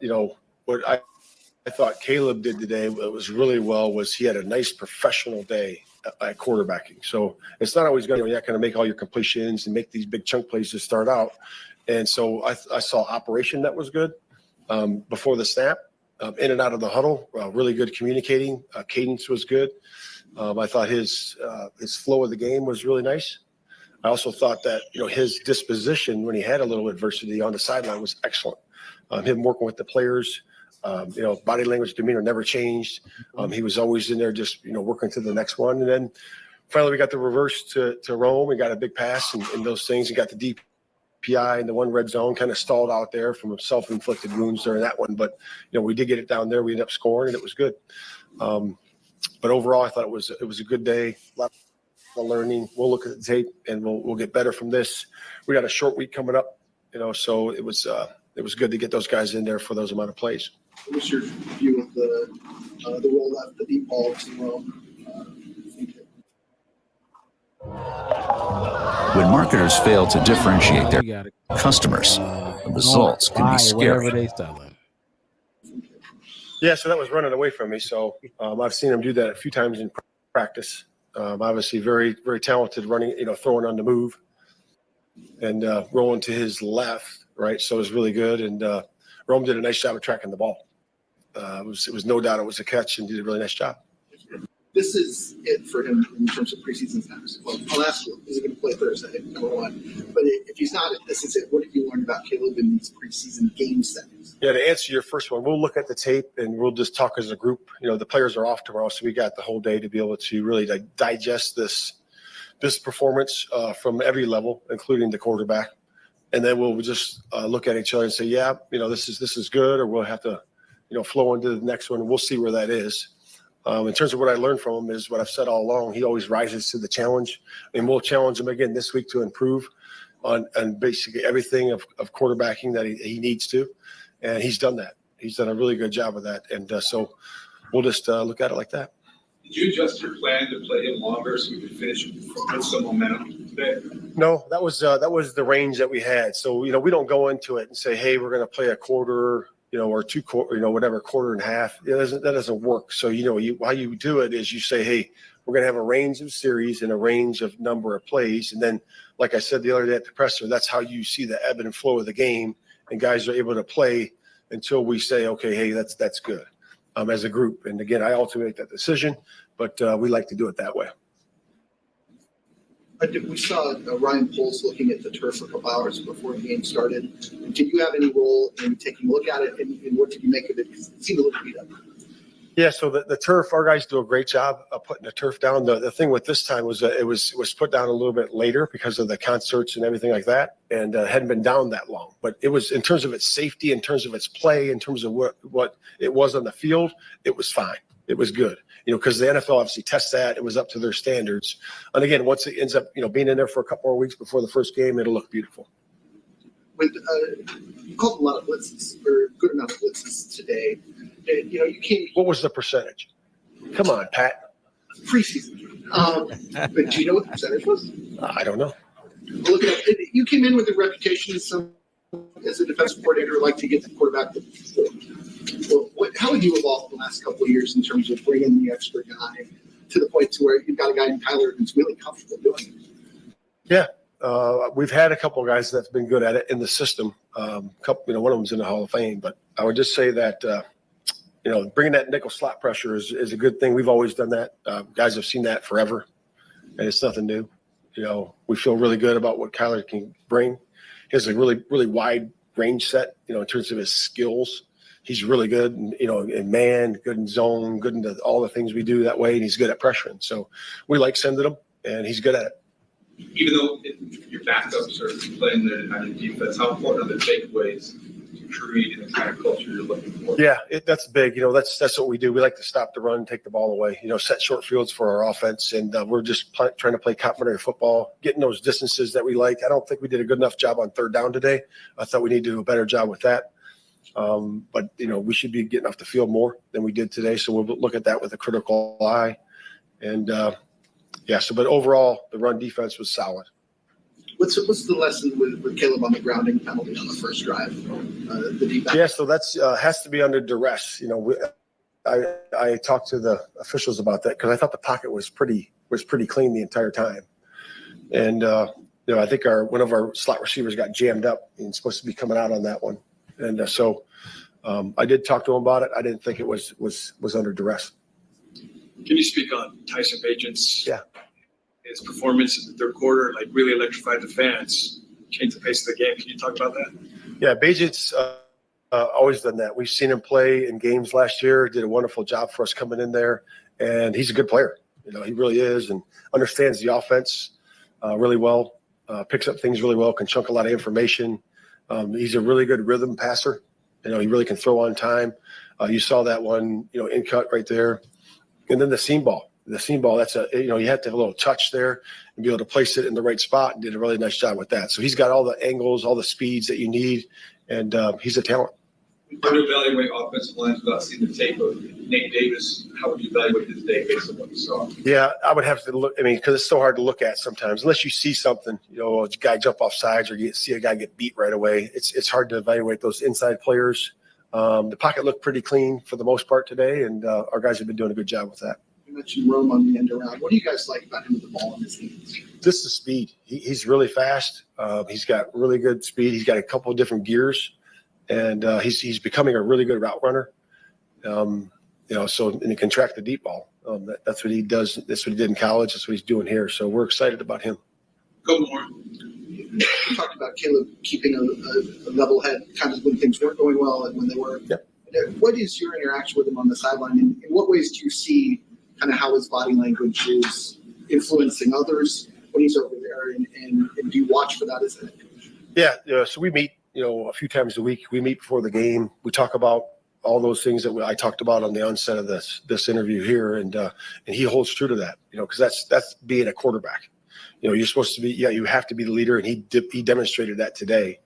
what I thought Caleb did today was really well was he had a nice professional day at quarterbacking. So it's not always you're not going to make all your completions and make these big chunk plays to start out. And so I saw operation that was good before the snap, in and out of the huddle, really good communicating. Cadence was good. I thought his flow of the game was really nice. I also thought that, his disposition when he had a little adversity on the sideline was excellent. Him working with the players, body language, demeanor never changed. He was always in there just, working to the next one. And then finally we got the reverse to Rome. We got a big pass and those things. He got the DPI and the one red zone kind of stalled out there from self-inflicted wounds during that one. But, we did get it down there. We ended up scoring and it was good. But overall, I thought it was a good day. A lot of learning. We'll look at the tape and we'll get better from this. We got a short week coming up, so it was good to get those guys in there for those amount of plays. What's your view of the rollout, the deep balls in Rome? When marketers fail to differentiate their customers, the results can be scary. Yeah, so that was running away from me. So I've seen him do that a few times in practice. Obviously, very, very talented running, throwing on the move and rolling to his left, right? So it was really good. And Rome did a nice job of tracking the ball. It was no doubt it was a catch and did a really nice job. This is it for him in terms of preseason snaps. Well, I'll ask you, is he going to play Thursday, number one? But if he's not, this is it. What have you learned about Caleb in these preseason game settings? Yeah, to answer your first one, we'll look at the tape and we'll just talk as a group. The players are off tomorrow, so we got the whole day to be able to really digest this performance from every level, including the quarterback. And then we'll just look at each other and say, yeah, this is good, or we'll have to, flow into the next one. And we'll see where that is. In terms of what I learned from him is what I've said all along. He always rises to the challenge, and we'll challenge him again this week to improve on basically everything of quarterbacking that he needs to. And he's done that. He's done a really good job of that. And so we'll just look at it like that. Did you adjust your plan to play him longer so we could finish with some momentum today? No, that was the range that we had. So, we don't go into it and say, hey, we're going to play a quarter, or two quarter, whatever, quarter and a half. That doesn't work. So, how you do it is you say, hey, we're going to have a range of series and a range of number of plays. And then, like I said the other day at the presser, that's how you see the ebb and flow of the game. And guys are able to play until we say, okay, hey, that's good as a group. And again, I ultimately make that decision, but we like to do it that way. We saw Ryan Poles looking at the turf for a couple hours before the game started. Did you have any role in taking a look at it, and what did you make of it? Because it seemed a little beat up. Yeah, so the turf, our guys do a great job of putting the turf down. The thing with this time was it was put down a little bit later because of the concerts and everything like that, and hadn't been down that long. But it was, in terms of its safety, in terms of its play, in terms of what it was on the field, it was fine. It was good. Because the NFL obviously tests that. It was up to their standards. And again, once it ends up, being in there for a couple more weeks before the first game, it'll look beautiful. When you called a lot of blitzes, or a good amount of blitzes today, and, you came. What was the percentage? Come on, Pat. Preseason. But do you know what the percentage was? I don't know. Look at it. You came in with a reputation as a defensive coordinator, like to get the quarterback to perform. Well, how have you evolved in the last couple of years in terms of bringing the extra guy to the point to where you've got a guy in Kyler who's really comfortable doing it? Yeah, we've had a couple of guys that's been good at it in the system. One of them's in the Hall of Fame, but I would just say that bringing that nickel slot pressure is a good thing. We've always done that. Guys have seen that forever, and it's nothing new. We feel really good about what Kyler can bring. He has a really, really wide range set. In terms of his skills. He's really good, in man, good in zone, good into all the things we do that way, and he's good at pressuring. So we like sending him, and he's good at it. Even though your backups are playing the kind of defense, how important are the takeaways to create the kind of culture you're looking for? Yeah, that's big. That's what we do. We like to stop the run, take the ball away. Set short fields for our offense, and we're just trying to play complementary football, getting those distances that we like. I don't think we did a good enough job on third down today. I thought we need to do a better job with that. But we should be getting off the field more than we did today. So we'll look at that with a critical eye. And but overall, the run defense was solid. What's the lesson with Caleb on the grounding penalty on the first drive? The deep back? Yeah, so that's has to be under duress. I talked to the officials about that because I thought the pocket was pretty clean the entire time. And I think one of our slot receivers got jammed up and supposed to be coming out on that one. And so I did talk to him about it. I didn't think it was under duress. Can you speak on Tyson Bagent's his performance in the third quarter, really electrified the fans, changed the pace of the game? Can you talk about that? Yeah, Bagent's always done that. We've seen him play in games last year, did a wonderful job for us coming in there, and he's a good player. He really is, and understands the offense really well, picks up things really well, can chunk a lot of information. He's a really good rhythm passer. He really can throw on time. You saw that one, in cut right there. And then the seam ball. That's you have to have a little touch there and be able to place it in the right spot, and did a really nice job with that. So he's got all the angles, all the speeds that you need, and he's a talent. How to evaluate offensive lines without seeing the tape of Nate Davis? How would you evaluate his day based on what you saw? Yeah, I would have to look. Because it's so hard to look at sometimes, unless you see something. A guy jump off sides, or you see a guy get beat right away. It's hard to evaluate those inside players. The pocket looked pretty clean for the most part today, and our guys have been doing a good job with that. You mentioned Rome on the end around. What do you guys like about him with the ball in his hands? Just the speed. He's really fast. He's got really good speed. He's got a couple of different gears, and he's becoming a really good route runner. So and he can track the deep ball. That's what he does. That's what he did in college. That's what he's doing here. So we're excited about him. Couple more. You talked about Caleb keeping a level head kind of when things weren't going well and when they were. Yep. What is your interaction with him on the sideline? And in what ways do you see kind of how his body language is influencing others when he's over there? And do you watch for that as a head coach? Yeah. So we meet, a few times a week. We meet before the game. We talk about all those things that I talked about on the onset of this interview here, and he holds true to that. Because that's being a quarterback. You're supposed to be. Yeah, you have to be the leader, and he demonstrated that today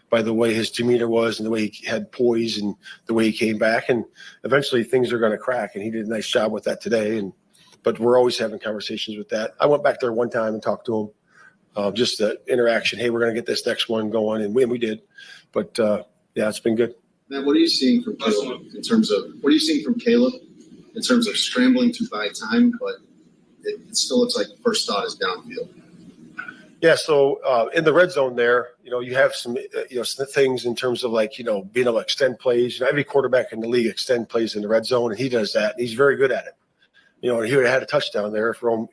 by the way his demeanor was and the way he had poise and the way he came back. And eventually things are going to crack, and he did a nice job with that today. But we're always having conversations with that. I went back there one time and talked to him, just the interaction. Hey, we're going to get this next one going, and we did. But it's been good. Matt, what are you seeing from Caleb in terms of scrambling to buy time, but it still looks like the first thought is downfield? Yeah, so in the red zone there, you have some things in terms of being able to extend plays. Every quarterback in the league extend plays in the red zone, and he does that. And he's very good at it. He would have had a touchdown there if Rome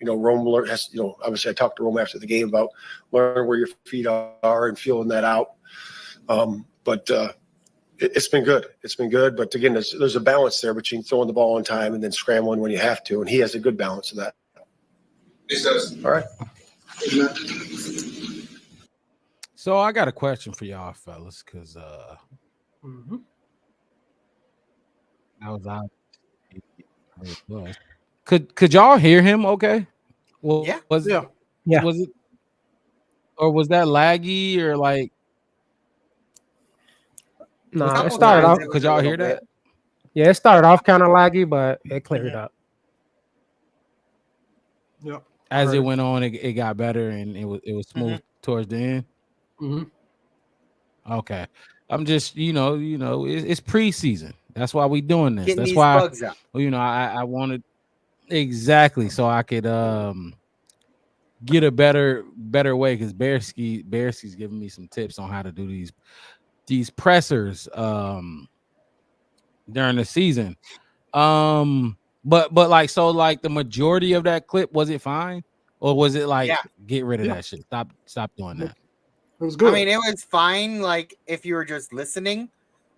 has, obviously I talked to Rome after the game about learning where your feet are and feeling that out. It's been good. It's been good. But again, there's a balance there between throwing the ball on time and then scrambling when you have to. And he has a good balance of that. All right. So I got a question for y'all, fellas, because that was out. Could y'all hear him? Okay. Well, yeah. Was it, or was that laggy or like? No, it started off. Could y'all hear that? Yeah, it started off kind of laggy, but it cleared up. Yep. As it went on, it got better and it was smooth towards the end. Okay, I'm just it's preseason. That's why we doing this. Getting That's these why bugs out. I wanted exactly so I could get a better way because Bearski's giving me some tips on how to do these pressers during the season. But the majority of that clip, was it fine? Or was it get rid of that shit? Stop doing that. It was good. I mean, it was fine, if you were just listening,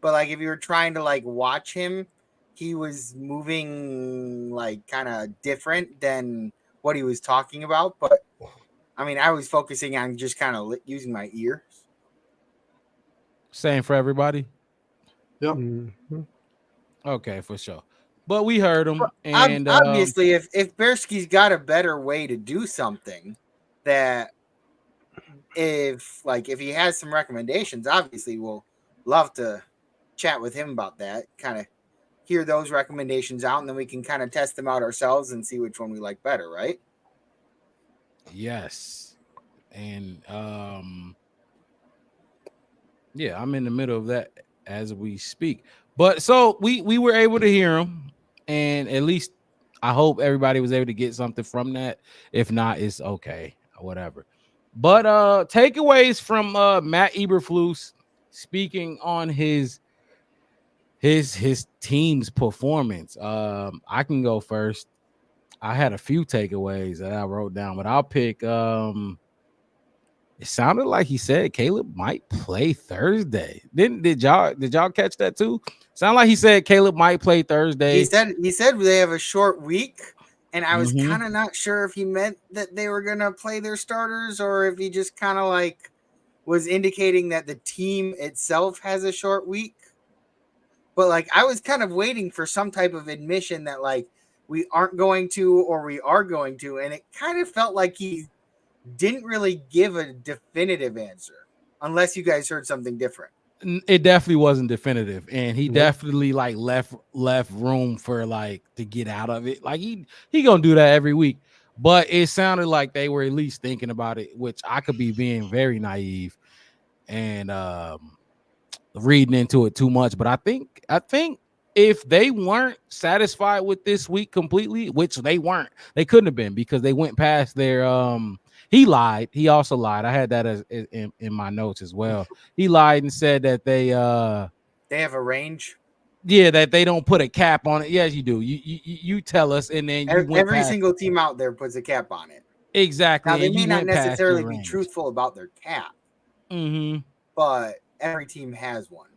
but if you were trying to watch him, he was moving kind of different than what he was talking about. But I mean, I was focusing on just kind of using my ears. Same for everybody. Yep. Okay, for sure. But we heard him, and obviously, if Bearski's got a better way to do something, that if he has some recommendations, obviously we'll love to chat with him about that. Kind of hear those recommendations out, and then we can kind of test them out ourselves and see which one we like better, right? Yes, and yeah, I'm in the middle of that as we speak. But so we were able to hear him. And at least I hope everybody was able to get something from that. If not, it's okay, whatever. But takeaways from Matt Eberflus speaking on his team's performance. I can go first. I had a few takeaways that I wrote down, but I'll pick. It sounded like he said Caleb might play Thursday. Did y'all catch that too? Sound like he said Caleb might play Thursday. He said they have a short week, and I was kind of not sure if he meant that they were gonna play their starters or if he just kind of was indicating that the team itself has a short week. But I was kind of waiting for some type of admission that we aren't going to or we are going to, and it kind of felt like he didn't really give a definitive answer, unless you guys heard something different. It definitely wasn't definitive, and he definitely left room for to get out of it. He gonna do that every week, but it sounded like they were at least thinking about it, which I could be being very naive and reading into it too much. But I think if they weren't satisfied with this week completely, which they weren't, they couldn't have been because they went past their he lied. He also lied. I had that as in my notes as well. He lied and said that they have a range. Yeah, that they don't put a cap on it. Yes, you do. You tell us, and then you went every past single team out there puts a cap on it. Exactly. Now they and may you not went past necessarily your be range. truthful about their cap, but every team has one.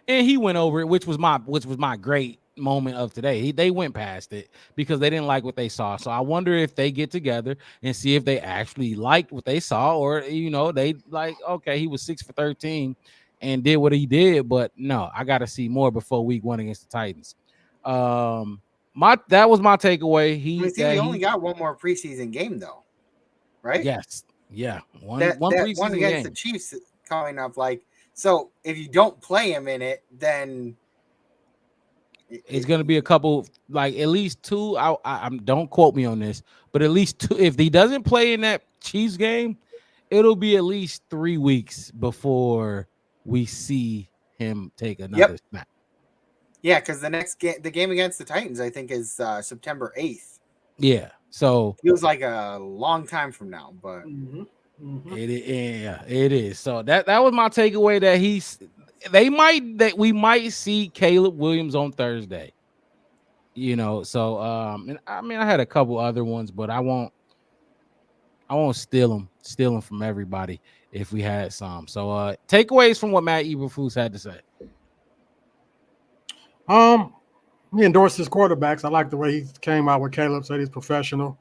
And he went over it, which was my great moment of today. They went past it because they didn't like what they saw. So I wonder if they get together and see if they actually liked what they saw, or they like, okay, he was 6 for 13 and did what he did, but no, I got to see more before week 1 against the Titans. That was my takeaway. We only got one more preseason game though, right? Yes, yeah, one one preseason against game. the Chiefs coming up. Like, so if you don't play him in it, then it's going to be a couple, like at least 2. I don't quote me on this, but at least 2. If he doesn't play in that Chiefs game, it'll be at least 3 weeks before we see him take another snap. Yeah, because the game against the Titans, I think, is September 8th. Yeah, so feels like a long time from now, but it is. So that was my takeaway. That we might see Caleb Williams on Thursday. So and I mean I had a couple other ones, but I won't steal them from everybody if we had some. So takeaways from what Matt Eberflus had to say. He endorsed his quarterbacks. I like the way he came out with Caleb, said he's professional.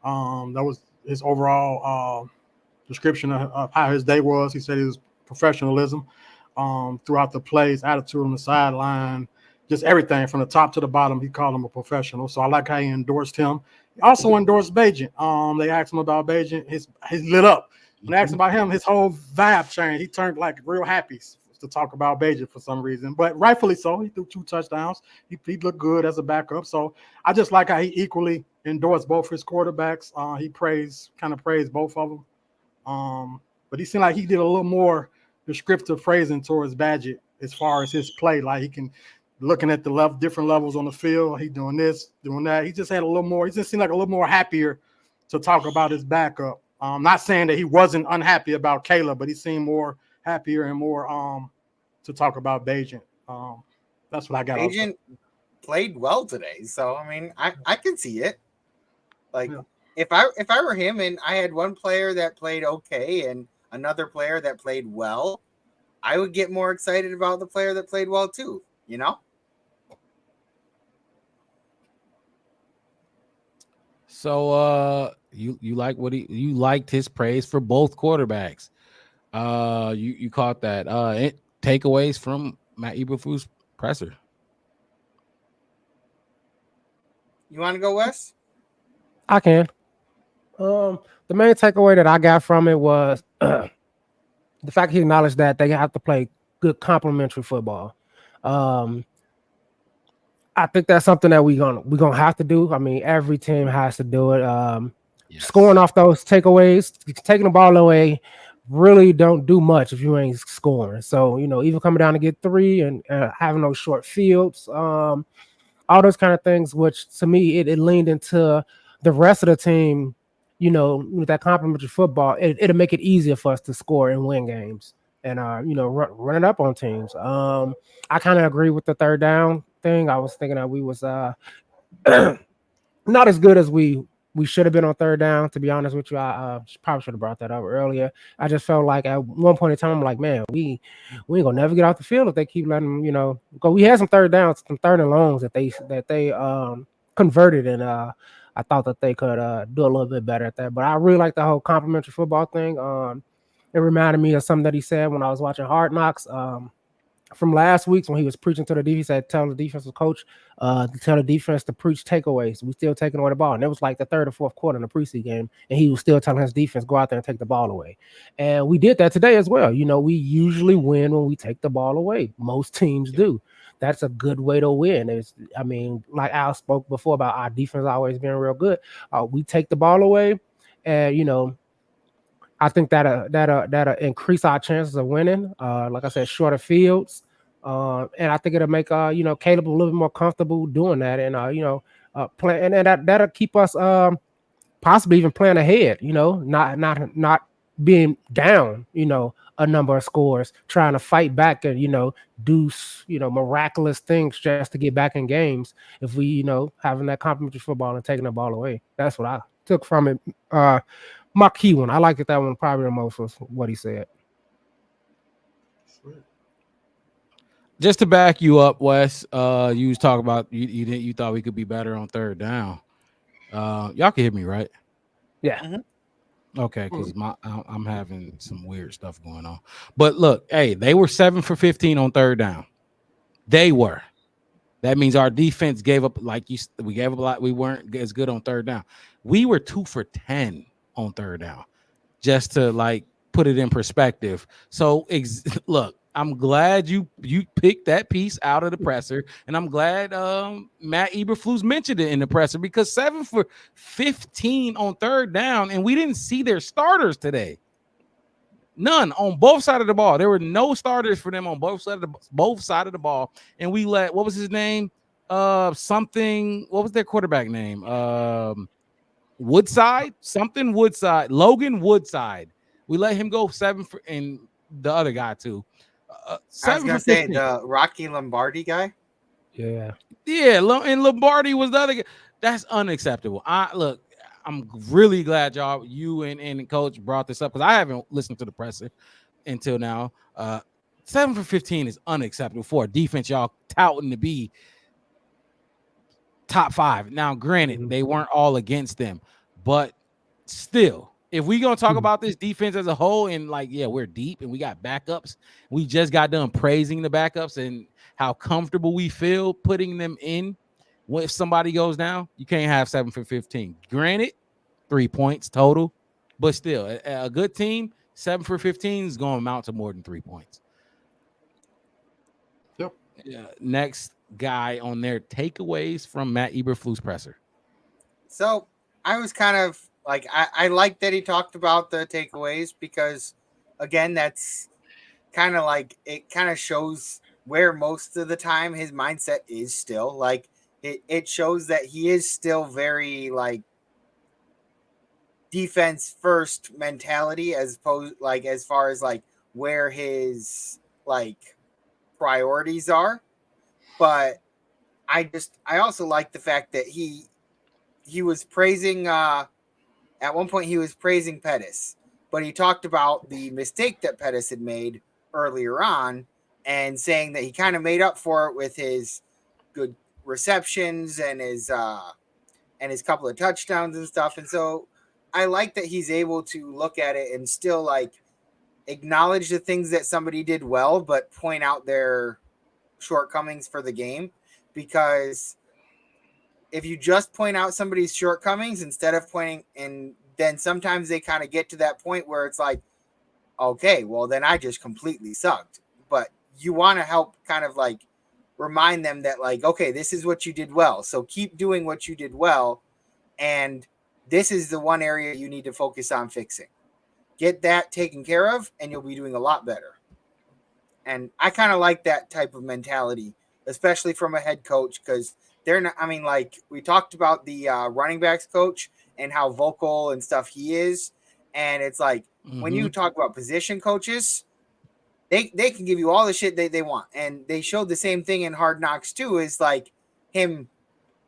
That was his overall description of how his day was. He said he was professionalism throughout the plays, attitude on the sideline, just everything from the top to the bottom. He called him a professional. So I like how he endorsed him. He also endorsed Bagent. They asked him about Bagent. He's lit up. When they asked him about him, his whole vibe changed. He turned like real happy to talk about Bagent for some reason, but rightfully so. He threw 2 touchdowns. He looked good as a backup. So I just like how he equally endorsed both his quarterbacks. He praised both of them. But he seemed like he did a little more descriptive phrasing towards Bagent as far as his play. Like he can looking at the different levels on the field. He doing this, doing that. He just had a little more. He just seemed like a little more happier to talk about his backup. Not saying that he wasn't unhappy about Caleb, but he seemed more happier and more to talk about Bagent. That's what I got. Bagent played well today, so I mean, I can see it. Like if I were him and I had one player that played okay and another player that played well, I would get more excited about the player that played well too. So you like you liked his praise for both quarterbacks. You caught that. Takeaways from Matt Eberflus presser. You want to go, Wes? I can. The main takeaway that I got from it was the fact he acknowledged that they have to play good complementary football. I think that's something that we're gonna have to do. I mean, every team has to do it. Scoring off those takeaways, taking the ball away, really don't do much if you ain't scoring. So even coming down to get 3 and having those short fields, all those kind of things, which to me it leaned into the rest of the team. With that complementary football, it'll make it easier for us to score and win games and run it up on teams. I kind of agree with the third down thing. I was thinking that we was not as good as we should have been on third down. To be honest with you, I probably should have brought that up earlier. I just felt like at one point in time, I'm like, man, we ain't gonna never get off the field if they keep letting them, go. We had some third downs, some third and longs that they converted, and I thought that they could do a little bit better at that. But I really like the whole complimentary football thing. It reminded me of something that he said when I was watching Hard Knocks from last week when he was preaching to the defense. He said, telling the defensive coach to tell the defense to preach takeaways. We still taking away the ball. And it was like the third or fourth quarter in the preseason game. And he was still telling his defense, go out there and take the ball away. And we did that today as well. We usually win when we take the ball away. Most teams do. That's a good way to win. Like Al spoke before about our defense always being real good. We take the ball away and, I think that'll increase our chances of winning. Like I said, shorter fields, And I think it'll make Caleb a little bit more comfortable doing that, and play, and that'll keep us possibly even playing ahead. Not being down. A number of scores, trying to fight back and do miraculous things just to get back in games. If we having that complimentary football and taking the ball away, that's what I took from it. My key one, I liked that one probably the most was what he said. Just to back you up, Wes, you was talking about you thought we could be better on third down. Y'all can hear me, right? Yeah. Mm-hmm. Okay, because I'm having some weird stuff going on. But look, hey, they were 7 for 15 on third down. They were. That means our defense gave up we gave up a lot. We weren't as good on third down. We were 2 for 10 on third down. Just to put it in perspective. So look, I'm glad you picked that piece out of the presser, and I'm glad Matt Eberflus mentioned it in the presser, because 7 for 15 on third down, and we didn't see their starters today. None on both sides of the ball. There were no starters for them on both sides of the ball, and we let what was his name? What was their quarterback name? Woodside, Logan Woodside. We let him go 7 for, and the other guy too. 7 I was gonna say the Rocky Lombardi guy. Yeah, and Lombardi was the other guy. That's unacceptable. I'm really glad you and Coach brought this up, because I haven't listened to the presser until now. 7 for 15 is unacceptable for a defense y'all touting to be top 5. Now, granted, they weren't all against them, but still, if we're gonna talk about this defense as a whole, and we're deep and we got backups, we just got done praising the backups and how comfortable we feel putting them in. If somebody goes down, you can't have 7 for 15. Granted, 3 points total, but still, a good team, 7 for 15 is going to amount to more than 3 points. Yep. Yeah. Next guy on their takeaways from Matt Eberflus presser. So I was kind of I like that he talked about the takeaways, because again, that's kind of it kind of shows where most of the time his mindset is still. It shows that he is still very defense first mentality, as opposed as far as where his priorities are. But I also like the fact that he was praising at one point he was praising Pettis, but he talked about the mistake that Pettis had made earlier on, and saying that he kind of made up for it with his good receptions and his couple of touchdowns and stuff. And so I like that he's able to look at it and still acknowledge the things that somebody did well, but point out their shortcomings for the game. Because if you just point out somebody's shortcomings instead of pointing, and then sometimes they kind of get to that point where it's okay, well then I just completely sucked. But you want to help kind of remind them that okay, this is what you did well, so keep doing what you did well, and this is the one area you need to focus on fixing. Get that taken care of, and you'll be doing a lot better. And I kind of like that type of mentality, especially from a head coach, because they're not, we talked about the running backs coach and how vocal and stuff he is. And it's when you talk about position coaches, they can give you all the shit they want. And they showed the same thing in Hard Knocks too, is him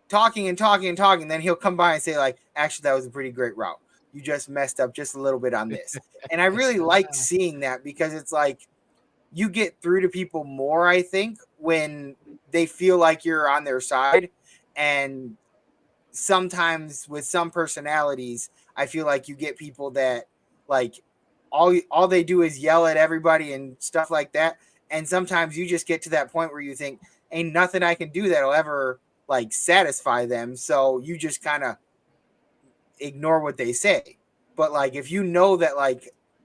talking and talking and talking. Then he'll come by and say actually, that was a pretty great route. You just messed up just a little bit on this. And I really like seeing that, because it's you get through to people more, I think, when they feel like you're on their side. And sometimes with some personalities, I feel like you get people that all they do is yell at everybody and stuff like that. And sometimes you just get to that point where you think, ain't nothing I can do that'll ever satisfy them. So you just kind of ignore what they say. But if you know that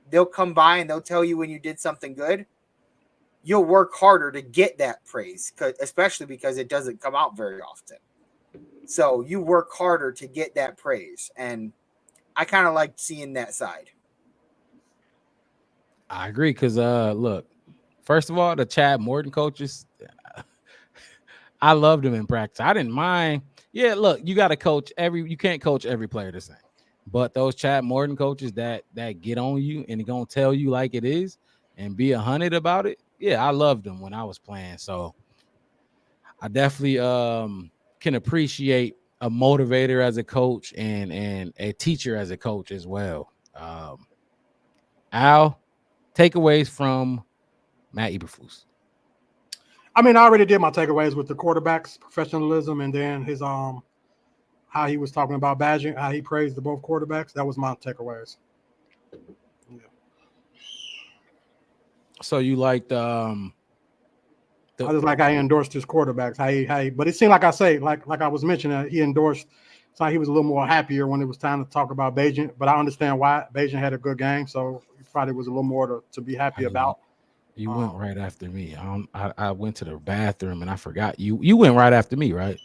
they'll come by and they'll tell you when you did something good, you'll work harder to get that praise, especially because it doesn't come out very often. So you work harder to get that praise. And I kind of like seeing that side. I agree, because look, First of all, the Chad Morton coaches, I loved them in practice. I didn't mind. Yeah, look, you got to coach you can't coach every player the same. But those Chad Morton coaches that get on you and they're going to tell you like it is and be 100 about it. Yeah, I loved them when I was playing. So I definitely can appreciate a motivator as a coach and a teacher as a coach as well. Al, takeaways from Matt Eberflus. I mean, I already did my takeaways with the quarterback's professionalism and then his how he was talking about badging, how he praised the both quarterbacks. That was my takeaways. Yeah. So you liked I just like how he endorsed his quarterbacks. How he, but it seemed like I was mentioning, he endorsed. So he was a little more happier when it was time to talk about Bagent. But I understand why Bagent had a good game, so he probably was a little more to be happy about. You went right after me. I went to the bathroom and I forgot you went right after me, right?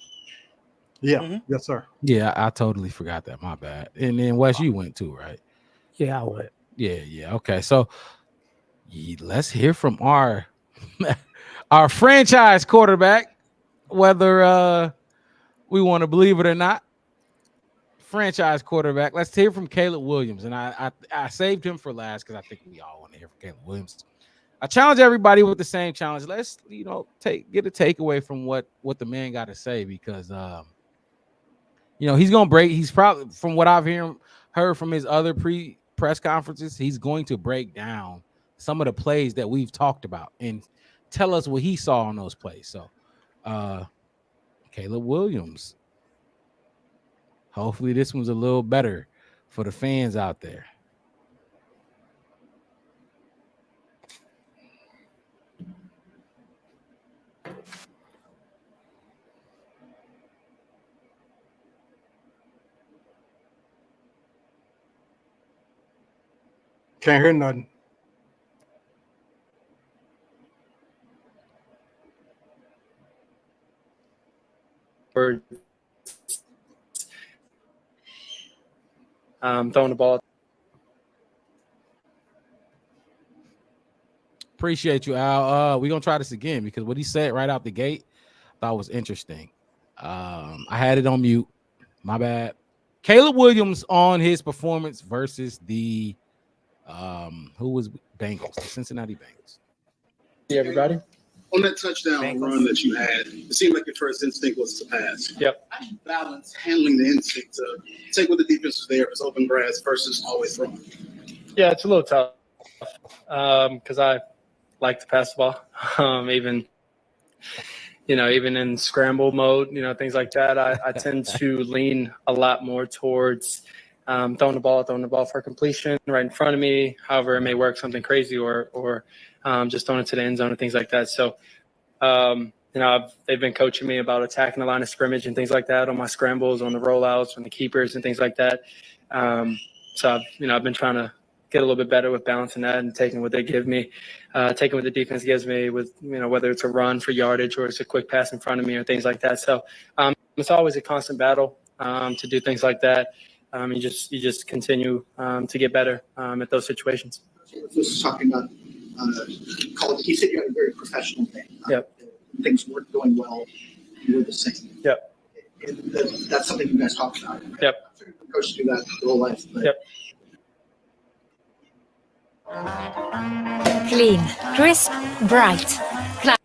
Yeah. Mm-hmm. Yes, sir. Yeah, I totally forgot that. My bad. And then Wes, you went too, right? Yeah, I went. Yeah. Okay, so let's hear from our franchise quarterback, whether we want to believe it or not. Franchise quarterback. Let's hear from Caleb Williams, and I saved him for last because I think we all want to hear from Caleb Williams. I challenge everybody with the same challenge. Let's get a takeaway from what the man got to say because he's gonna break. He's probably, from what I've heard from his other press conferences, he's going to break down some of the plays that we've talked about and tell us what he saw on those plays. So, Caleb Williams. Hopefully this one's a little better for the fans out there. Can't hear nothing. Throwing the ball. Appreciate you, Al. We're gonna try this again because what he said right out the gate I thought was interesting. I had it on mute. My bad. Caleb Williams on his performance versus the who was Bengals, the Cincinnati Bengals. Yeah, everybody. On that touchdown run that you had, it seemed like your first instinct was to pass. Yep. How do you balance handling the instinct to take what the defense was there, it's open grass, versus always throwing? Yeah, it's a little tough because I like to pass the ball. Even in scramble mode, things like that, I tend to lean a lot more towards throwing the ball for completion right in front of me. However, it may work something crazy or just throwing it to the end zone and things like that. So, they've been coaching me about attacking the line of scrimmage and things like that on my scrambles, on the rollouts, on the keepers and things like that. So I've been trying to get a little bit better with balancing that and taking what they give me, taking what the defense gives me with, whether it's a run for yardage or it's a quick pass in front of me or things like that. So it's always a constant battle to do things like that. You just continue to get better at those situations. This is talking about college. He said you had a very professional day. Yep. Things weren't going well. You were the same. Yep. And that's something you guys talked about. Right? Yep. Coaches do that their whole life. But Yep. Clean, crisp, bright.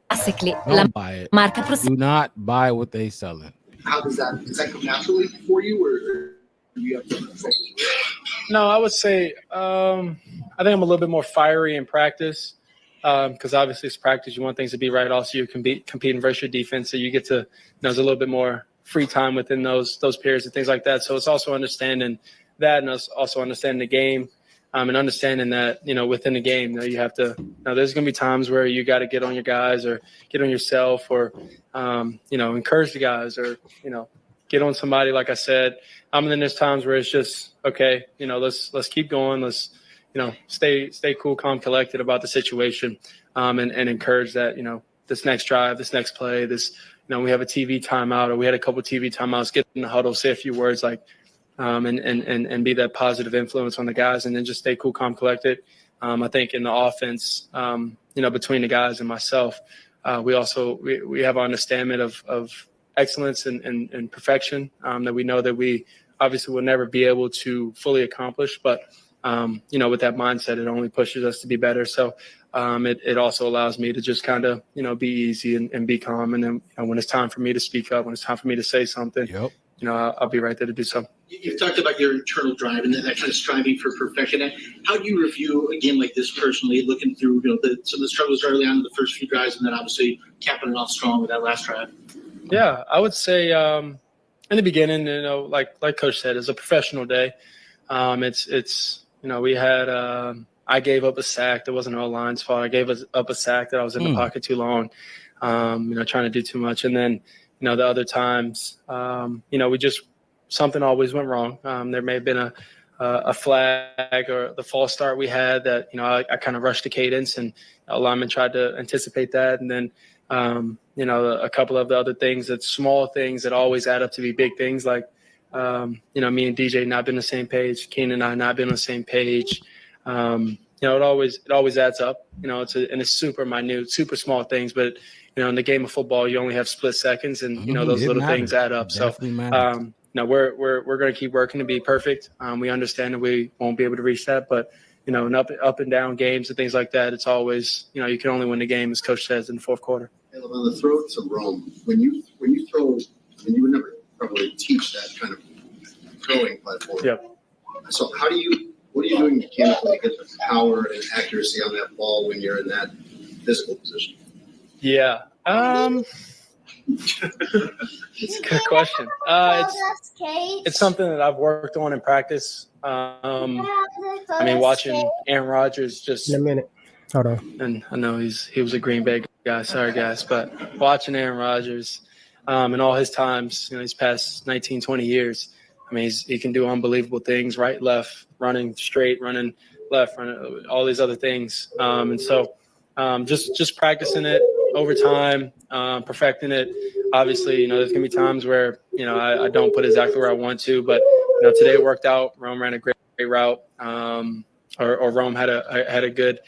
Classically, Don't buy it. marca Do not buy what they selling. how does that come naturally for you, or do you have to? No, I would say I think I'm a little bit more fiery in practice because obviously it's practice. You want things to be right. Also, you're competing versus your defense, so you get to there's a little bit more free time within those periods and things like that. So it's also understanding that, and also understanding the game, and understanding that within the game, you have to. There's going to be times where you got to get on your guys or get on yourself or encourage the guys or get on somebody. Like I said, and then there's times where it's just okay. Let's keep going. Let's stay cool, calm, collected about the situation, and encourage that this next drive, this next play, this we have a TV timeout or we had a couple TV timeouts. Get in the huddle, say a few words and be that positive influence on the guys, and then just stay cool, calm, collected. I think in the offense, between the guys and myself, we have an understanding of excellence and perfection that we know that we obviously will never be able to fully accomplish. But, with that mindset, it only pushes us to be better. So it also allows me to just kind of, be easy and be calm. And then when it's time for me to speak up, when it's time for me to say something, I'll be right there to do so. You've talked about your internal drive and that kind of striving for perfection. How do you review a game like this personally, looking through some of the struggles early on in the first few drives, and then obviously capping it off strong with that last drive? Yeah, I would say in the beginning, like Coach said, it's a professional day. We had I gave up a sack that wasn't our line's fault. I gave up a sack that I was in the pocket too long, trying to do too much, and then the other times, we just. Something always went wrong. There may have been a flag or the false start we had that, I kind of rushed the cadence, and a lineman tried to anticipate that. And then, a couple of the other things, that small things that always add up to be big things, like, me and DJ not been on the same page, Keenan and I not been on the same page. It always adds up. It's super minute, super small things, but in the game of football, you only have split seconds, and those little things add up. So, we're going to keep working to be perfect. We understand that we won't be able to reach that, but in up and down games and things like that, it's always you can only win the game, as Coach says, in the fourth quarter. And on the throw to Rome, when you throw, you would never probably teach that kind of throwing platform. Yep. So what are you doing mechanically to get the power and accuracy on that ball when you're in that physical position? Yeah. It's a good question. It's something that I've worked on in practice. Watching Aaron Rodgers just in a minute. Hold on. And I know he was a Green Bay guy. Sorry, guys. But watching Aaron Rodgers in all his times, these past 19, 20 years, he can do unbelievable things, right, left, running straight, running left, running all these other things. And so just practicing it over time, perfecting it. Obviously, there's going to be times where, I don't put exactly where I want to, but, today it worked out. Rome ran a great route, or Rome had a good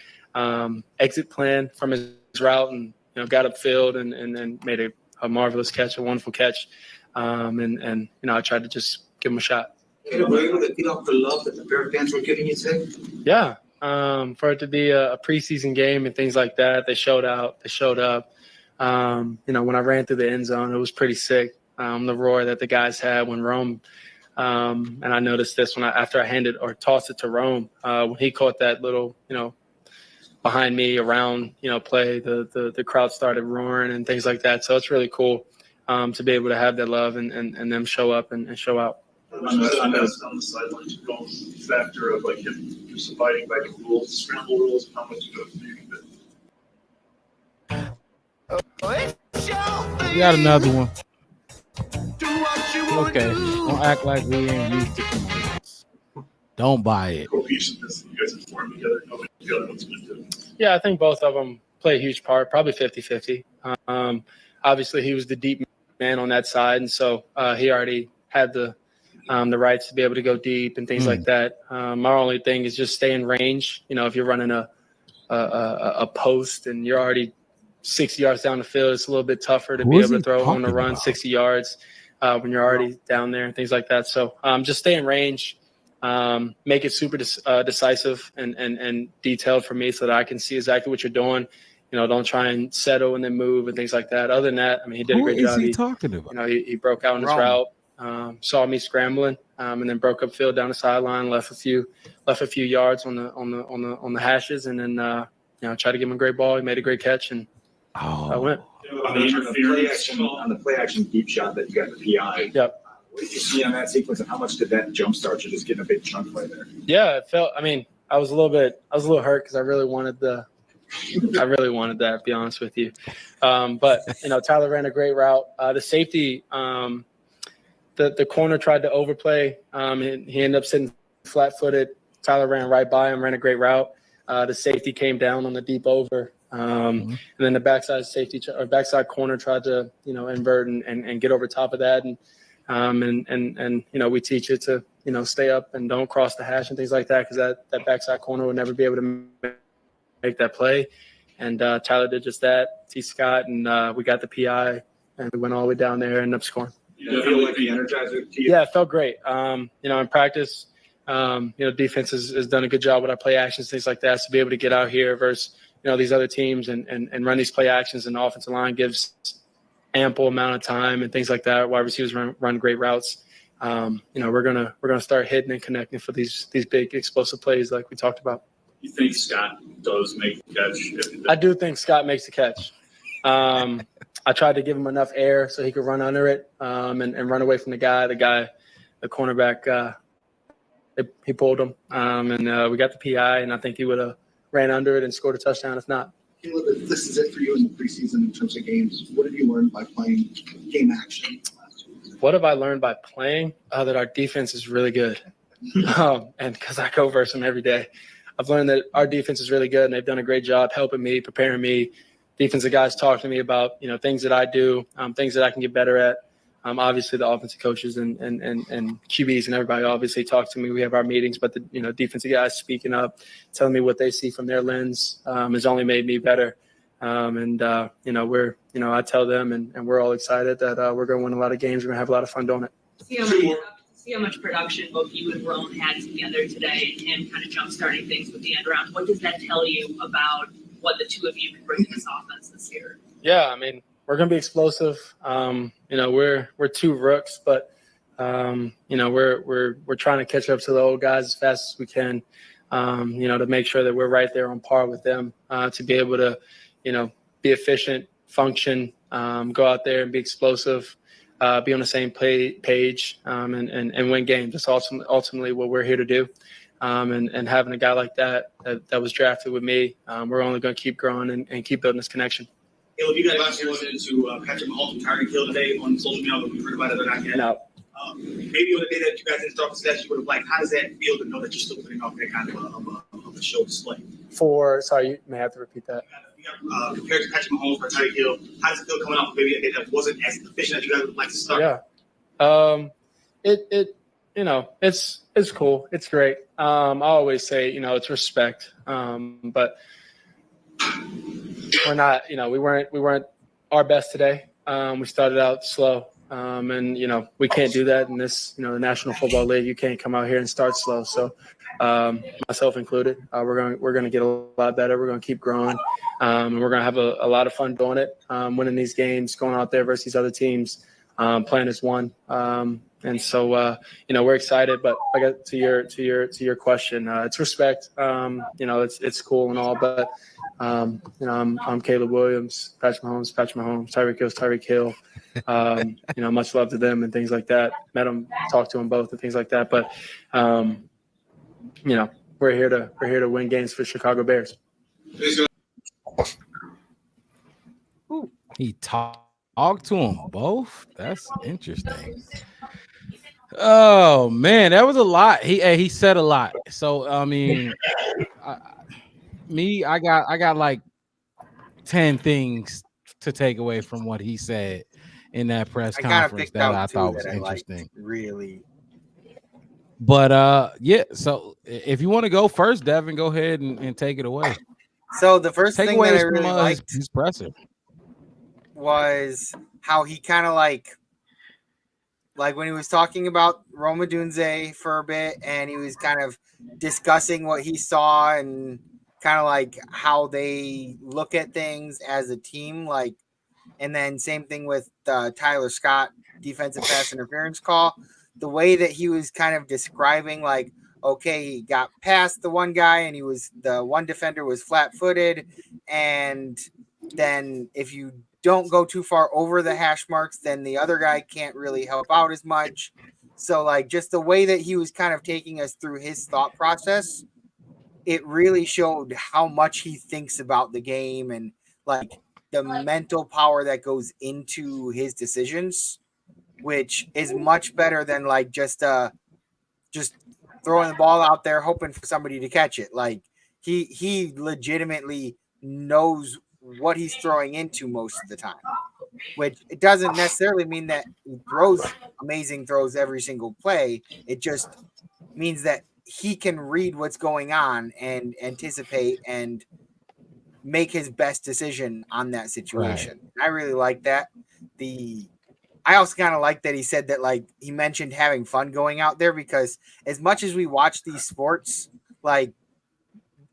exit plan from his route, and, got upfield and then made a marvelous catch, a wonderful catch. And I tried to just give him a shot. Were you able to feel the love that the Bear fans were giving you today? Yeah. For it to be a preseason game and things like that, they showed out. They showed up. When I ran through the end zone, it was pretty sick. The roar that the guys had when Rome, and I noticed this after I handed or tossed it to Rome, when he caught that little, behind me around, play, the crowd started roaring and things like that. So it's really cool to be able to have that love and them show up and show out. On the sidelines, going factor of like him just abiding by the rules, scramble rules, how much do you think that? We got another one. Okay, don't act like we ain't used to commercials. Don't buy it. Yeah, I think both of them play a huge part, probably 50-50. Obviously, he was the deep man on that side, and so he already had the rights to be able to go deep and things like that. My only thing is just stay in range. If you're running a post and you're already 60 yards down the field, it's a little bit tougher to be able to throw on the run 60 yards when you're already down there and things like that. So just stay in range, make it super decisive and detailed for me so that I can see exactly what you're doing. Don't try and settle and then move and things like that. Other than that, he did a great job. Who is he talking about? He broke out in his route. Saw me scrambling, and then broke upfield down the sideline, left a few yards on the hashes, and then tried to give him a great ball. He made a great catch, and I went. On the play action deep shot that you got the PI. Yep. What did you see on that sequence, and how much did that jumpstart you just getting a big chunk play there? Yeah, it felt. I was a little hurt because I really wanted that, to be honest with you. But Tyler ran a great route. The safety. The corner tried to overplay. He ended up sitting flat-footed. Tyler ran right by him, ran a great route. The safety came down on the deep over. And then the backside safety or backside corner tried to, invert and get over top of that. And we teach it to, stay up and don't cross the hash and things like that, because that backside corner would never be able to make that play. And Tyler did just that, T. Scott, and we got the PI, and we went all the way down there and ended up scoring. You feel like the energizer to you? Yeah, it felt great. In practice, defense has done a good job with our play actions, things like that. So to be able to get out here versus, these other teams and run these play actions, and the offensive line gives ample amount of time and things like that. Wide receivers run great routes. We're gonna start hitting and connecting for these big explosive plays like we talked about. You think Scott does make the catch? I do think Scott makes the catch. I tried to give him enough air so he could run under it and run away from the guy. The cornerback, he pulled him, and we got the PI, and I think he would have ran under it and scored a touchdown if not. Caleb, if this is it for you in the preseason in terms of games, what have you learned by playing game action? What have I learned by playing? That our defense is really good. And because I go versus them every day, I've learned that our defense is really good, and they've done a great job helping me, preparing me. Defensive guys talk to me about, things that I do, things that I can get better at. Obviously, the offensive coaches and QBs and everybody obviously talk to me. We have our meetings, but the defensive guys speaking up, telling me what they see from their lens has only made me better. I tell them, and we're all excited that we're going to win a lot of games. We're going to have a lot of fun doing it. See how much production both you and Roan had together today, and him kind of jump-starting things with the end around. What does that tell you about what the two of you can bring to this offense this year? Yeah, we're going to be explosive. We're two rooks, but we're trying to catch up to the old guys as fast as we can. To make sure that we're right there on par with them, to be able to, be efficient, function, go out there and be explosive, be on the same page, and win games. That's ultimately what we're here to do. And having a guy like that was drafted with me, we're only going to keep growing and keep building this connection. Caleb, you guys last year listening to Patrick Mahomes and Tyreek Hill today on social media, but we heard about it or not yet. No. Maybe on the day that you guys didn't start the session, you would have liked. How does that feel to know that you're still putting off that kind of a show display? Sorry, you may have to repeat that. Compared to Patrick Mahomes or Tyreek Hill, how does it feel coming off maybe a day that wasn't as efficient as you guys would like to start? Yeah. It's cool. It's great. I always say, it's respect. But we're not, we weren't our best today. We started out slow. And we can't do that in this, the National Football League. You can't come out here and start slow. So, myself included, we're going to get a lot better. We're going to keep growing. And we're going to have a lot of fun doing it, winning these games, going out there versus these other teams, playing as one. And so, we're excited, but I got to your question. It's respect. It's cool and all, but, I'm Caleb Williams, Patrick Mahomes, Tyreek Hill. Much love to them and things like that. Met them, talked to them both and things like that. But, we're here to win games for Chicago Bears. He talked to them both. That's interesting. Oh man, that was a lot. He said a lot. So I got like 10 things to take away from what he said in that press conference that I thought was interesting. Really. But so if you want to go first, Devin, go ahead and take it away. So the first thing that I really liked his presser was how he kind of like when he was talking about Rome Odunze for a bit, and he was kind of discussing what he saw and kind of like how they look at things as a team, and then same thing with Tyler Scott defensive pass interference call. The way that he was kind of describing, okay, he got past the one guy and the one defender was flat-footed, and then if you don't go too far over the hash marks, then the other guy can't really help out as much. So just the way that he was kind of taking us through his thought process, it really showed how much he thinks about the game and the mental power that goes into his decisions, which is much better than just throwing the ball out there hoping for somebody to catch it. He legitimately knows what he's throwing into most of the time, which it doesn't necessarily mean that he throws amazing throws every single play. It just means that he can read what's going on and anticipate and make his best decision on that situation. Right. I really like that. I also kind of like that he said that, like, he mentioned having fun going out there, because as much as we watch these sports, like,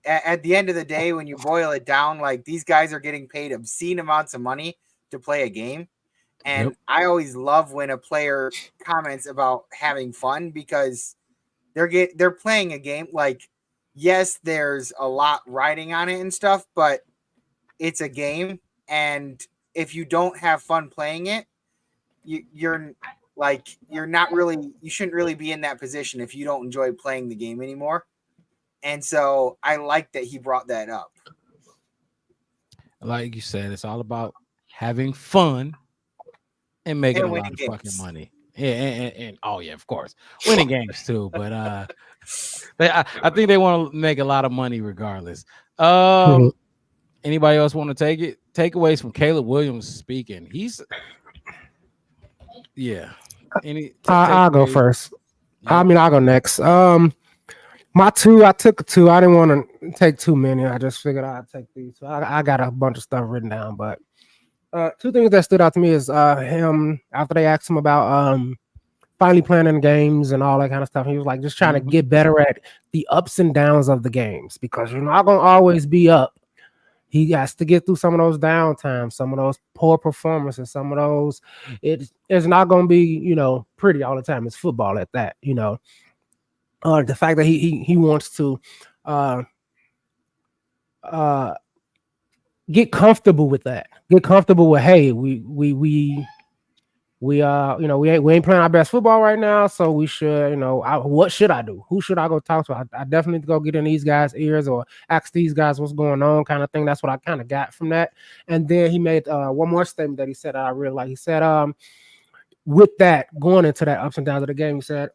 at the end of the day, when you boil it down, like, these guys are getting paid obscene amounts of money to play a game. And I always love when a player comments about having fun, because they're playing a game. Like, yes, there's a lot riding on it and stuff, but it's a game. And if you don't have fun playing it, you're not really, you shouldn't really be in that position if you don't enjoy playing the game anymore. And so I like that he brought that up. Like you said, it's all about having fun and making a lot of fucking money. Yeah, and oh yeah, of course, winning games too. But I think they want to make a lot of money regardless. Anybody else want to take it? Takeaways from Caleb Williams speaking. I'll go first. Yep. I mean, I'll go next. My two, I took a two. I didn't want to take too many. I just figured I'd take these. So I got a bunch of stuff written down, but two things that stood out to me is him, after they asked him about finally planning games and all that kind of stuff. He was like just trying to get better at the ups and downs of the games, because you're not going to always be up. He has to get through some of those downtimes, some of those poor performances, some of those. It's not going to be, pretty all the time. It's football at that, the fact that he wants to get comfortable with that. Get comfortable with, hey, we ain't playing our best football right now, so we should, what should I do? Who should I go talk to? I definitely need to go get in these guys' ears or ask these guys what's going on, kind of thing. That's what I kind of got from that. And then he made one more statement that he said that I really like. He said, with that, going into that ups and downs of the game, he said,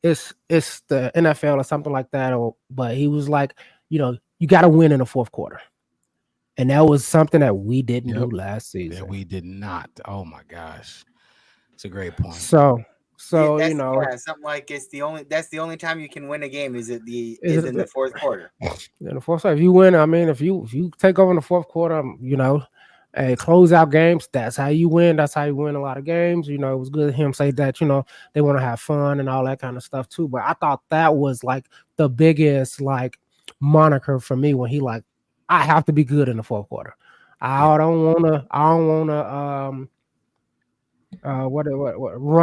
it's the NFL or something like that. But he was like, you got to win in the fourth quarter. And that was something that we didn't do last season. Yeah, we did not. Oh my gosh, it's a great point. So something like that's the only time you can win a game is in the fourth quarter. In the fourth quarter, if you win, I mean, if you take over in the fourth quarter, close out games. That's how you win. That's how you win a lot of games. It was good to him say that. They want to have fun and all that kind of stuff too. But I thought that was like the biggest moniker for me when he I have to be good in the fourth quarter. I don't wanna run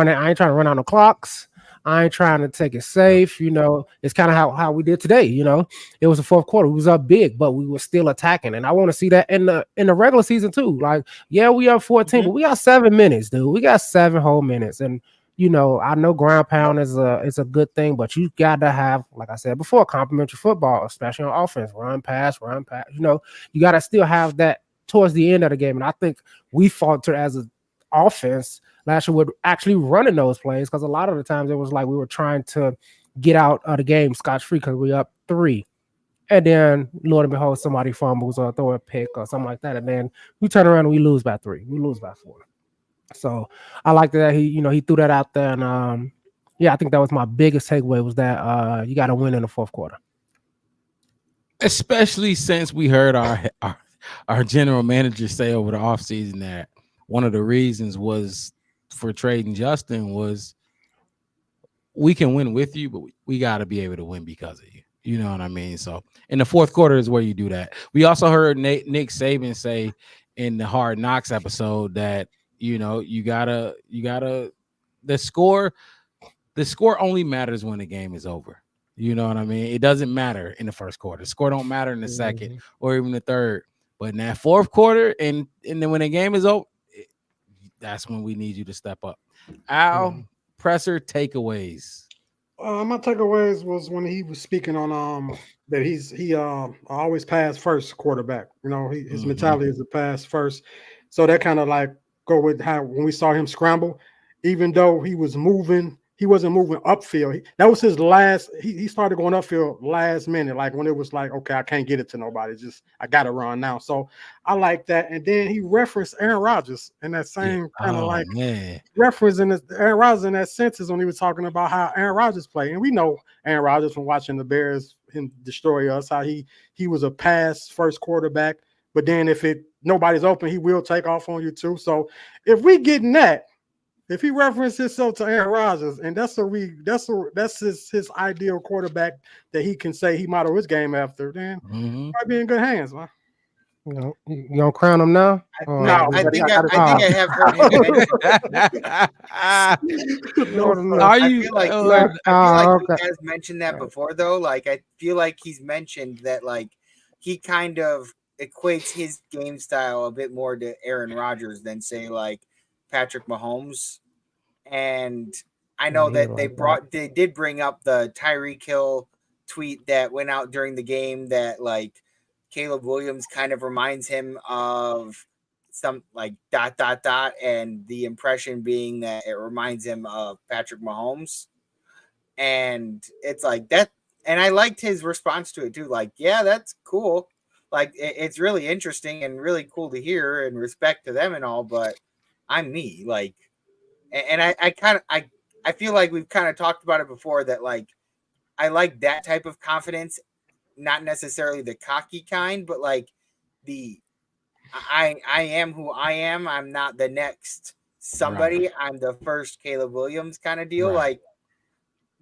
it. I ain't trying to run out the clocks. I ain't trying to take it safe. It's kind of how we did today. It was the fourth quarter. We was up big, but we were still attacking. And I want to see that in the regular season too. We up 14, but we got 7 minutes, dude. We got 7 whole minutes. And I know ground pound is a good thing, but you got to have, like I said before, complementary football, especially on offense, run, pass. You got to still have that towards the end of the game. And I think we faltered as an offense last year with actually running those plays, because a lot of the times it was like we were trying to get out of the game scotch-free because we up 3. And then, Lord and behold, somebody fumbles or throw a pick or something like that. And then we turn around and we lose by 3. We lose by 4. So I like that he threw that out there, and I think that was my biggest takeaway, was that you got to win in the fourth quarter. Especially since we heard our general manager say over the offseason that one of the reasons was for trading Justin was we can win with you, but we got to be able to win because of you. You know what I mean? So in the fourth quarter is where you do that. We also heard Nick Saban say in the Hard Knocks episode that you gotta the score only matters when the game is over. You know what I mean? It doesn't matter in the first quarter. The score don't matter in the second or even the third. But in that fourth quarter and then when the game is over, that's when we need you to step up. Al, presser takeaways. My takeaways was when he was speaking on that he always pass first quarterback. His mentality is to pass first. So that kind of go with how when we saw him scramble, even though he was moving he wasn't moving upfield. That was his last. He started going upfield last minute, like when it was like, okay, I can't get it to nobody. Just I got to run now. So I like that. And then he referenced Aaron Rodgers in that same kind of reference in Aaron Rodgers in that sentence when he was talking about how Aaron Rodgers played. And we know Aaron Rodgers from watching the Bears him destroy us. How he was a pass first quarterback, but then if nobody's open, he will take off on you too. So if we getting that. If he referenced himself to Aaron Rodgers, and that's his ideal quarterback that he can say he modeled his game after, then might be in good hands, man. You gonna crown him now? No, I think I have heard him mention. I feel like he has mentioned that before, though. Like I feel like he's mentioned that like he kind of equates his game style a bit more to Aaron Rodgers than say like Patrick Mahomes. And I know that they did bring up the Tyreek Hill tweet that went out during the game that like Caleb Williams kind of reminds him of some like ... and the impression being that it reminds him of Patrick Mahomes. And it's like that. And I liked his response to it too. Like, yeah, that's cool. Like it's really interesting and really cool to hear and respect to them and all, but I'm me. Like, and I feel like we've kind of talked about it before that like I like that type of confidence, not necessarily the cocky kind, but like I am who I am. I'm not the next somebody. Right. I'm the first Caleb Williams kind of deal. Right.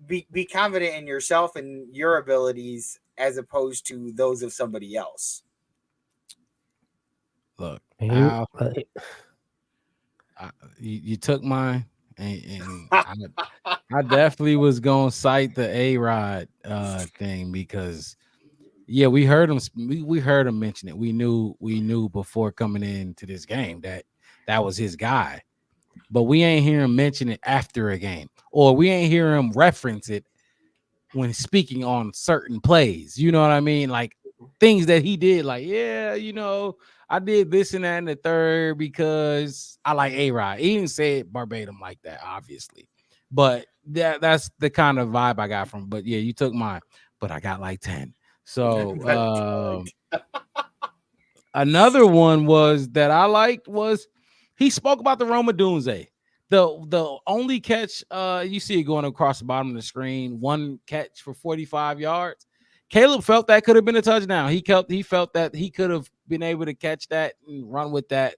Like be confident in yourself and your abilities as opposed to those of somebody else. Look, you took mine, and I definitely was gonna cite the A-Rod thing because yeah, we heard him mention it. We knew before coming into this game that was his guy, but we ain't hear him mention it after a game, or we ain't hear him reference it when speaking on certain plays. You know what I mean? Like things that he did, like, yeah, you know, I did this and that in the third because I like A-Rod. He didn't say it verbatim like that, obviously. But that's the kind of vibe I got from. But yeah, you took mine, but I got like 10. So another one was that I liked was he spoke about the Rome Odunze. The only catch you see it going across the bottom of the screen, one catch for 45 yards. Caleb felt that could have been a touchdown. He felt that he could have been able to catch that and run with that.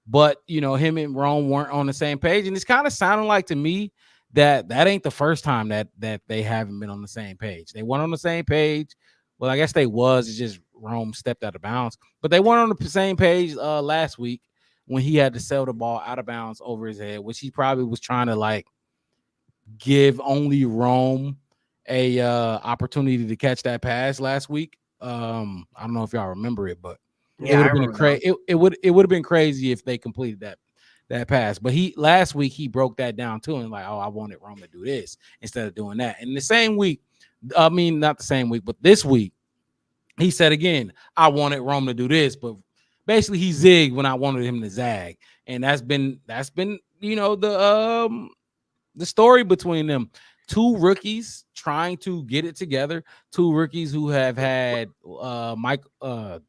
But, you know, him and Rome weren't on the same page. And it's kind of sounding like to me that ain't the first time that they haven't been on the same page. They weren't on the same page. Well, I guess they was. It's just Rome stepped out of bounds. But they weren't on the same page last week when he had to sail the ball out of bounds over his head, which he probably was trying to, like, give only Rome a opportunity to catch that pass last week. I don't know if y'all remember it, but it would have been crazy. It would have been crazy if they completed that pass. But last week he broke that down too, and like, oh, I wanted Rome to do this instead of doing that. And the same week, I mean, not the same week, but this week, he said again, I wanted Rome to do this, but basically he zigged when I wanted him to zag, and that's been you know the story between them. Two rookies trying to get it together. Two rookies who have had Michael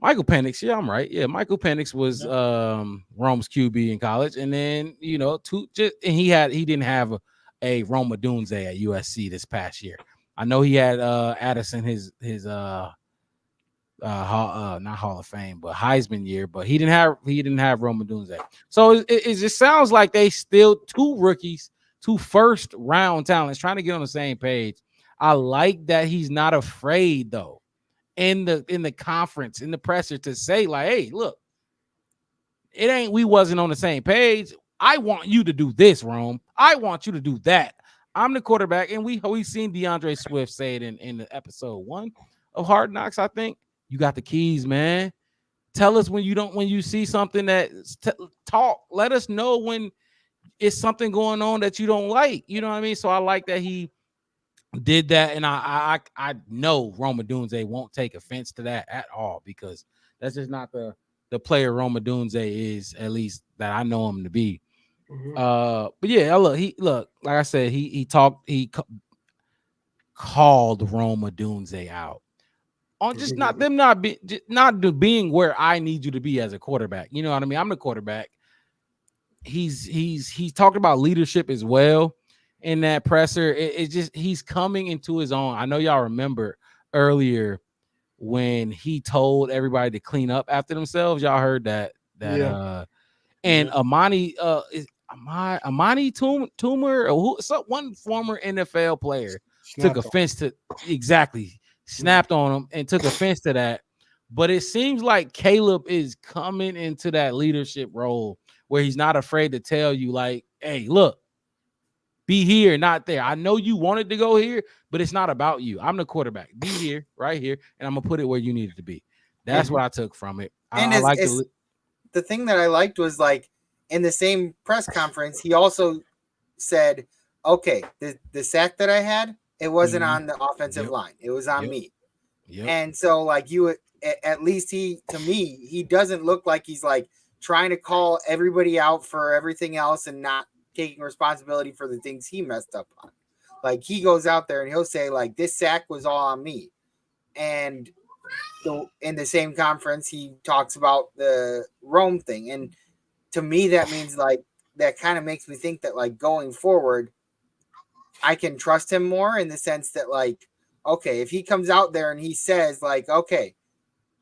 Penix. Yeah, I'm right. Yeah, Michael Penix was Rome's QB in college, and then you know he didn't have a Rome Odunze at USC this past year. I know he had Addison his not Hall of Fame, but Heisman year, but he didn't have Rome Odunze. So it just sounds like they still two rookies, two first round talents trying to get on the same page. I like that he's not afraid though in the conference, in the presser, to say like, hey, look, we wasn't on the same page. I want you to do this, Rome. I want you to do that. I'm the quarterback, and we seen DeAndre Swift say it in the episode 1 of Hard Knocks. I think you got the keys, man. Tell us when you see something that talk. Let us know when it's something going on that you don't like. You know what I mean? So I like that he did that, and I know Rome Odunze won't take offense to that at all, because that's just not the player Rome Odunze is, at least that I know him to be. But yeah, look, like I said, he called Roma Dunze out on just not being where I need you to be as a quarterback. You know what I mean? I'm the quarterback. He's talked about leadership as well in that presser. It just he's coming into his own. I know y'all remember earlier when he told everybody to clean up after themselves. Y'all heard that and Amani Amani Toomer or one former NFL player took offense to snapped on him and took offense to that. But it seems like Caleb is coming into that leadership role where he's not afraid to tell you, like, hey, look, be here, not there. I know you wanted to go here, but it's not about you. I'm the quarterback. Be here, right here, and I'm gonna put it where you need it to be. That's what I took from it. And I like the thing that I liked was, like, in the same press conference, he also said, okay, the sack that I had, it wasn't on the offensive line. It was on me. And so, like, at least to me, he doesn't look like he's like trying to call everybody out for everything else and not taking responsibility for the things he messed up on. Like, he goes out there and he'll say, like, this sack was all on me. And in the same conference, he talks about the Rome thing. And to me, that means, like, that kind of makes me think that, like, going forward, I can trust him more in the sense that, like, okay, if he comes out there and he says, like, okay,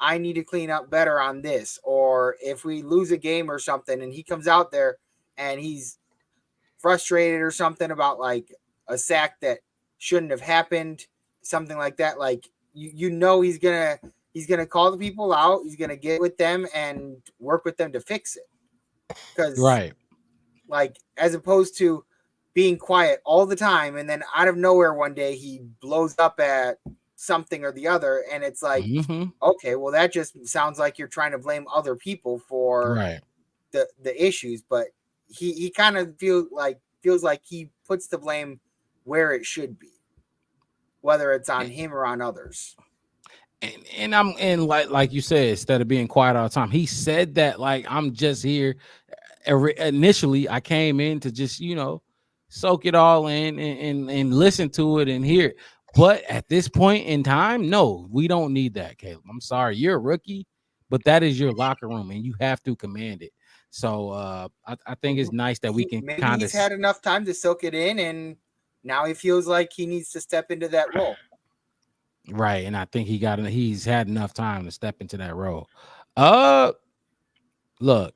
I need to clean up better on this, or if we lose a game or something and he comes out there and he's frustrated or something about, like, a sack that shouldn't have happened, something like that, like, you know he's gonna call the people out, he's gonna get with them and work with them to fix it. Because like, as opposed to being quiet all the time and then out of nowhere one day he blows up at something or the other, and it's like, okay, well, that just sounds like you're trying to blame other people for the issues. But he kind of feels like he puts the blame where it should be, whether it's on him or on others. And like you said, instead of being quiet all the time, he said that, like, I'm just here. Initially, I came in to just, soak it all in and listen to it and hear it. But at this point in time, no, we don't need that, Caleb. I'm sorry, you're a rookie, but that is your locker room and you have to command it. So I think it's nice that we can kind of. He's had enough time to soak it in, and now he feels like he needs to step into that role. Right, and I think he's had enough time to step into that role. Look,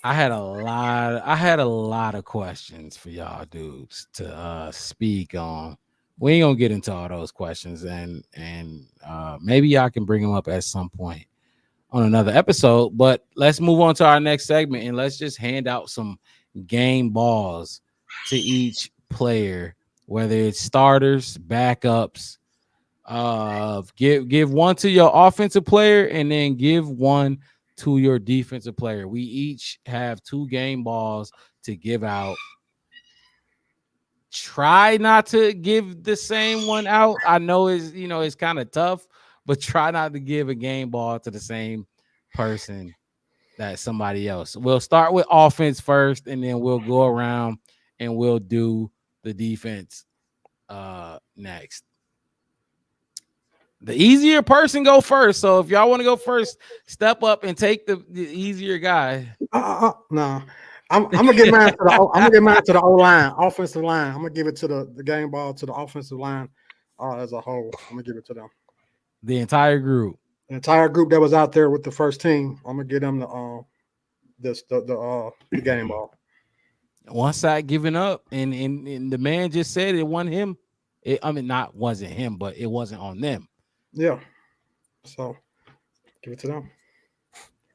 I had a lot of questions for y'all dudes to speak on. We ain't gonna get into all those questions, and maybe y'all can bring them up at some point on another episode. But let's move on to our next segment, and let's just hand out some game balls to each player, whether it's starters, backups. Give one to your offensive player and then give one to your defensive player. We each have 2 game balls to give out. Try not to give the same one out. I know it's kind of tough, but try not to give a game ball to the same person that somebody else. We'll start with offense first, and then we'll go around and we'll do the defense next. The easier person go first. So if y'all want to go first, step up and take the easier guy. No, I'm gonna get mine to the O line, offensive line. I'm gonna give it to the game ball to the offensive line as a whole. I'm gonna give it to them. The entire group. The entire group that was out there with the first team. I'm gonna give them the game ball. One side giving up, and the man just said it wasn't him. Wasn't him, but it wasn't on them. Yeah. So give it to them.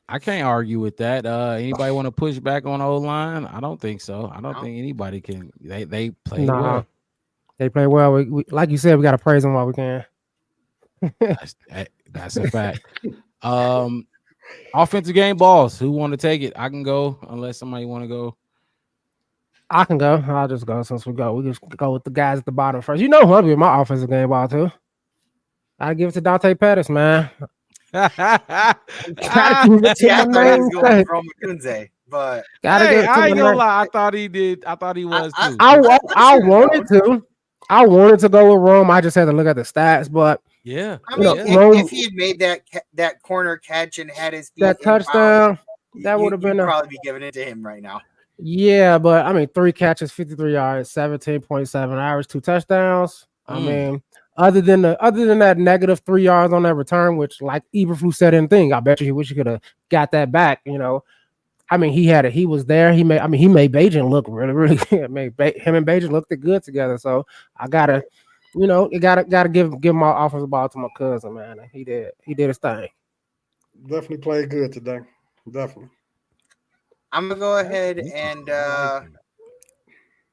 I can't argue with that. Anybody want to push back on the O-line? I don't think so. I don't think anybody can. They play well. They play well. We like you said, we got to praise them while we can. That's a fact. Offensive game balls. Who want to take it? I can go unless somebody want to go. I can go. I'll just go since we go. We just go with the guys at the bottom first. You know who I'll be my offensive game ball too. I give it to Dante Pettis, man. Gotta give it to Yeah, I my thought he was going namesake. Rome Odunze, but Gotta Hey, give it to I my ain't gonna name. lie. I thought he did. I thought he was too. I should've wanted to. I wanted to go with Rome. I just had to look at the stats, but Yeah. I you know, mean, Rome, if he had made that corner catch and had his feet that in bounds, touchdown, that would have you'd been a probably be giving it to him right now. yeah. But I mean, 3 catches, 53 yards, 17.7 average, 2 touchdowns. I Mm. mean, other than that negative 3 yards on that return, which like Eberflus said in thing, I bet you he wish he could have got that back. You know, I mean, he had it. He was there. He made Bajan look really, really good. Him and Bajan looked good together. So I gotta, gotta give my offensive ball to my cousin, man. He did his thing. Definitely played good today. Definitely. I'm gonna go ahead and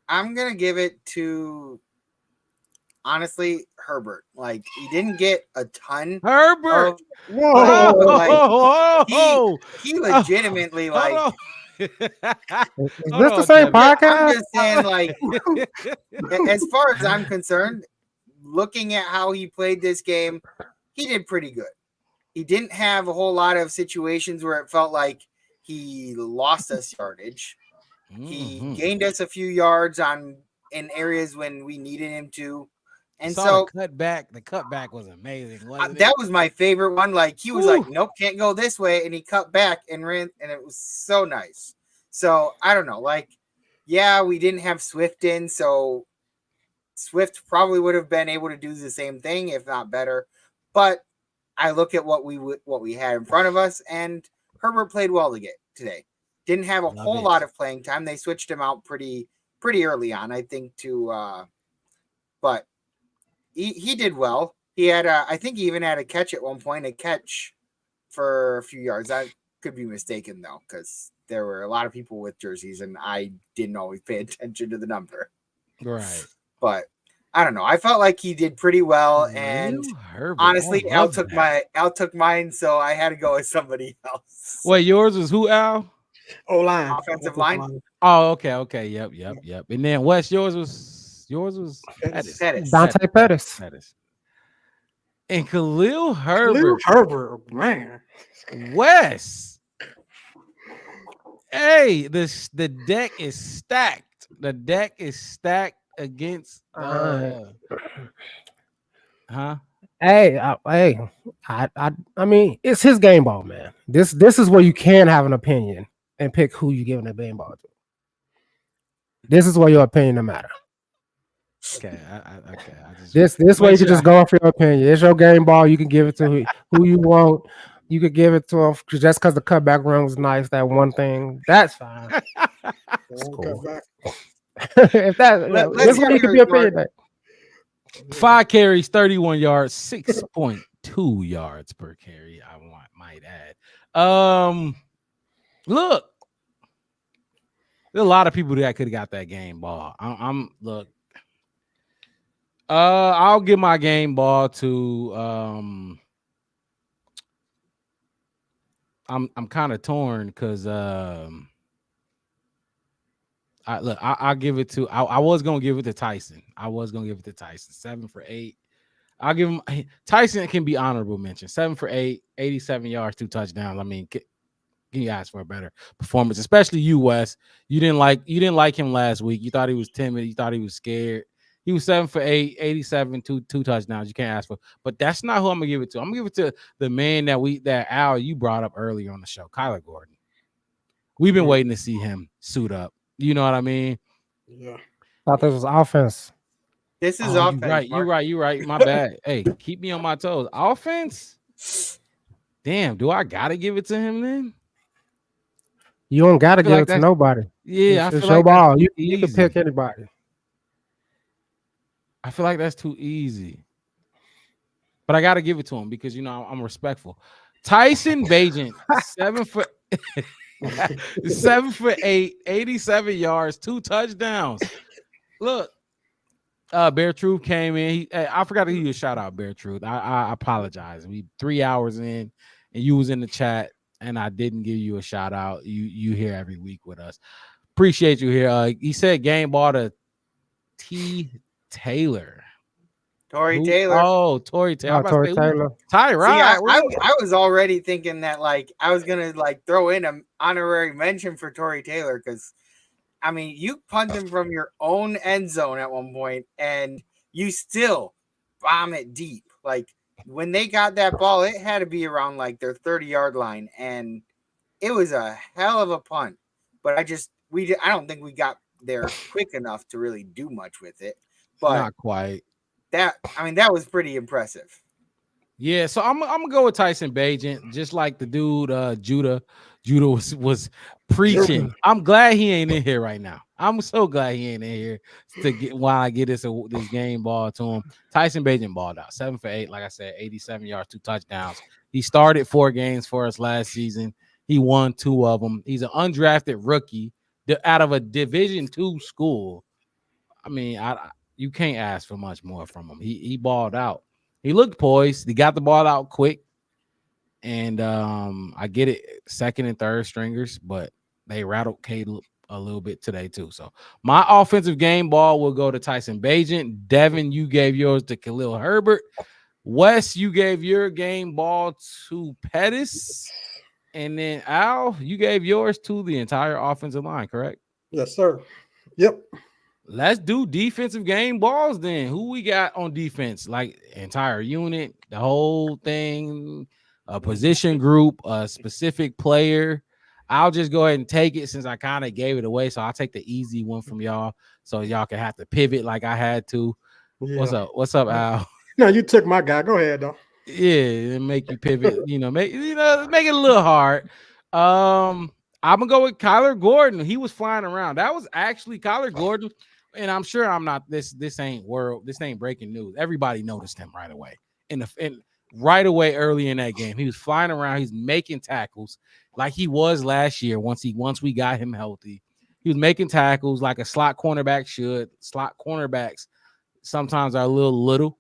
I'm gonna give it to honestly Herbert. Like he didn't get a ton. Herbert. He legitimately like. Is this the same podcast? I'm just saying, like, as far as I'm concerned, looking at how he played this game, he did pretty good. He didn't have a whole lot of situations where it felt like he lost us yardage. He gained us a few yards in areas when we needed him to. And so the cutback was amazing. That was my favorite one. Like he was like, nope, can't go this way. And he cut back and ran, and it was so nice. So I don't know. Like, yeah, we didn't have Swift in, so Swift probably would have been able to do the same thing, if not better. But I look at what we had in front of us, and Herbert played well today. Didn't have a whole lot of playing time. They switched him out pretty early on, I think, but he did well. He had I think he even had a catch at one point, a catch for a few yards. I could be mistaken though, because there were a lot of people with jerseys and I didn't always pay attention to the number. Right. But I don't know. I felt like he did pretty well, and honestly, Al took mine, so I had to go with somebody else. Wait, yours was who, Al? O-line. Offensive line. Oh, okay. Yep. And then Wes, yours was Pettis. Dante Pettis. And Khalil Herbert. Man. Wes. Hey, the deck is stacked. The deck is stacked against Hey, I mean, it's his game ball, man. This is where you can have an opinion and pick who you giving the game ball to. This is where your opinion don't matter. Okay, This way you can just go off your opinion. It's your game ball. You can give it to who you want. You could give it to him just because the cutback run was nice. That one thing, that's fine. That's cool. If this way you can be opinion. 5 carries, 31 yards, 6.2 yards per carry. Might add. Look, there's a lot of people that could have got that game ball. I'll give my game ball to I'm kind of torn because I'll give it to I was gonna give it to Tyson. 7 for 8. I'll give him Tyson can be honorable mention. 7 for 8, 87 yards, 2 touchdowns. I mean, can you ask for a better performance? Especially you, Wes. You didn't like him last week. You thought he was timid. You thought he was scared. He was 7 for 8, 87, two touchdowns. You can't ask for, but that's not who I'm gonna give it to. I'm gonna give it to the man that Al you brought up earlier on the show, Kyler Gordon. We've been waiting to see him suit up. You know what I mean? Yeah. Thought this was offense. This is offense. You're right. My bad. Hey, keep me on my toes. Offense? Damn, do I gotta give it to him then? You don't gotta give it to nobody. Yeah, it's your ball. You can pick anybody. I feel like that's too easy. But I gotta give it to him because I'm respectful. Tyson Bagent, 7 for 7 for 8, 87 yards, 2 touchdowns. Look, Bear Truth came in. I forgot to give you a shout out, Bear Truth. I apologize. We 3 hours in, and you was in the chat, and I didn't give you a shout out. You here every week with us. Appreciate you here. He said game ball to T. Taylor. Tory Taylor. Oh, Tory Taylor. Tory Taylor. Tyrod. See, I was already thinking that like I was gonna like throw in an honorary mention for Tory Taylor because I mean you punt him from your own end zone at one point and you still bomb it deep. Like when they got that ball, it had to be around like their 30-yard line, and it was a hell of a punt. But I don't think we got there quick enough to really do much with it. But not quite. That was pretty impressive. Yeah, so I'm gonna go with Tyson Bagent, just like the dude Judah. Judah was preaching. I'm glad he ain't in here right now. I'm so glad he ain't in here to get while I get this game ball to him. Tyson Bagent balled out 7 for 8, like I said, 87 yards, 2 touchdowns. He started 4 games for us last season. He won 2 of them. He's an undrafted rookie out of a Division II school. I mean, you can't ask for much more from him. He balled out. He looked poised. He got the ball out quick. And I get it, second and third stringers, but they rattled Caleb a little bit today too. So my offensive game ball will go to Tyson Bagent. Devin, you gave yours to Khalil Herbert. Wes, you gave your game ball to Pettis. And then Al, you gave yours to the entire offensive line, correct? Yes, sir. Yep. Let's do defensive game balls then. Who we got on defense? Like entire unit, the whole thing, a position group, a specific player. I'll just go ahead and take it since I kind of gave it away. So I'll take the easy one from y'all so y'all can have to pivot like I had to. Yeah. What's up, Al? No, you took my guy. Go ahead, though. Yeah, make you pivot, make it a little hard. I'm gonna go with Kyler Gordon. He was flying around. That was actually Kyler Gordon. And I'm sure I'm not this ain't breaking news. Everybody noticed him right away. And right away early in that game. He was flying around, he's making tackles like he was last year once we got him healthy. He was making tackles like a slot cornerback should. Slot cornerbacks sometimes are a little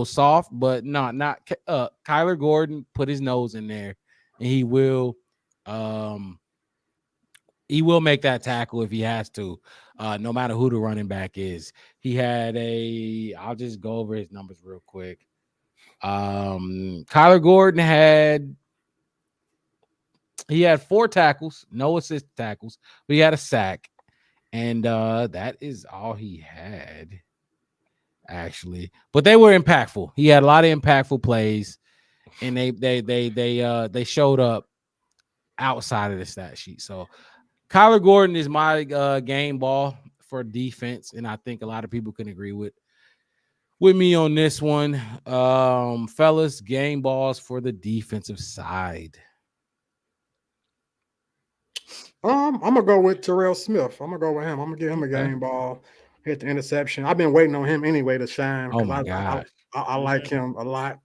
soft, but not Kyler Gordon put his nose in there and he will make that tackle if he has to, no matter who the running back is. He had I'll just go over his numbers real quick. Kyler Gordon had 4 tackles, no assist tackles, but he had a sack, and that is all he had, actually. But they were impactful. He had a lot of impactful plays, and they showed up outside of the stat sheet. So Kyler Gordon is my game ball for defense, and I think a lot of people can agree with me on this one. Fellas, game balls for the defensive side. I'm gonna go with Terrell Smith. I'm gonna go with him. I'm gonna give him a game ball. Hit the interception. I've been waiting on him anyway to shine. Oh my God. I like him a lot.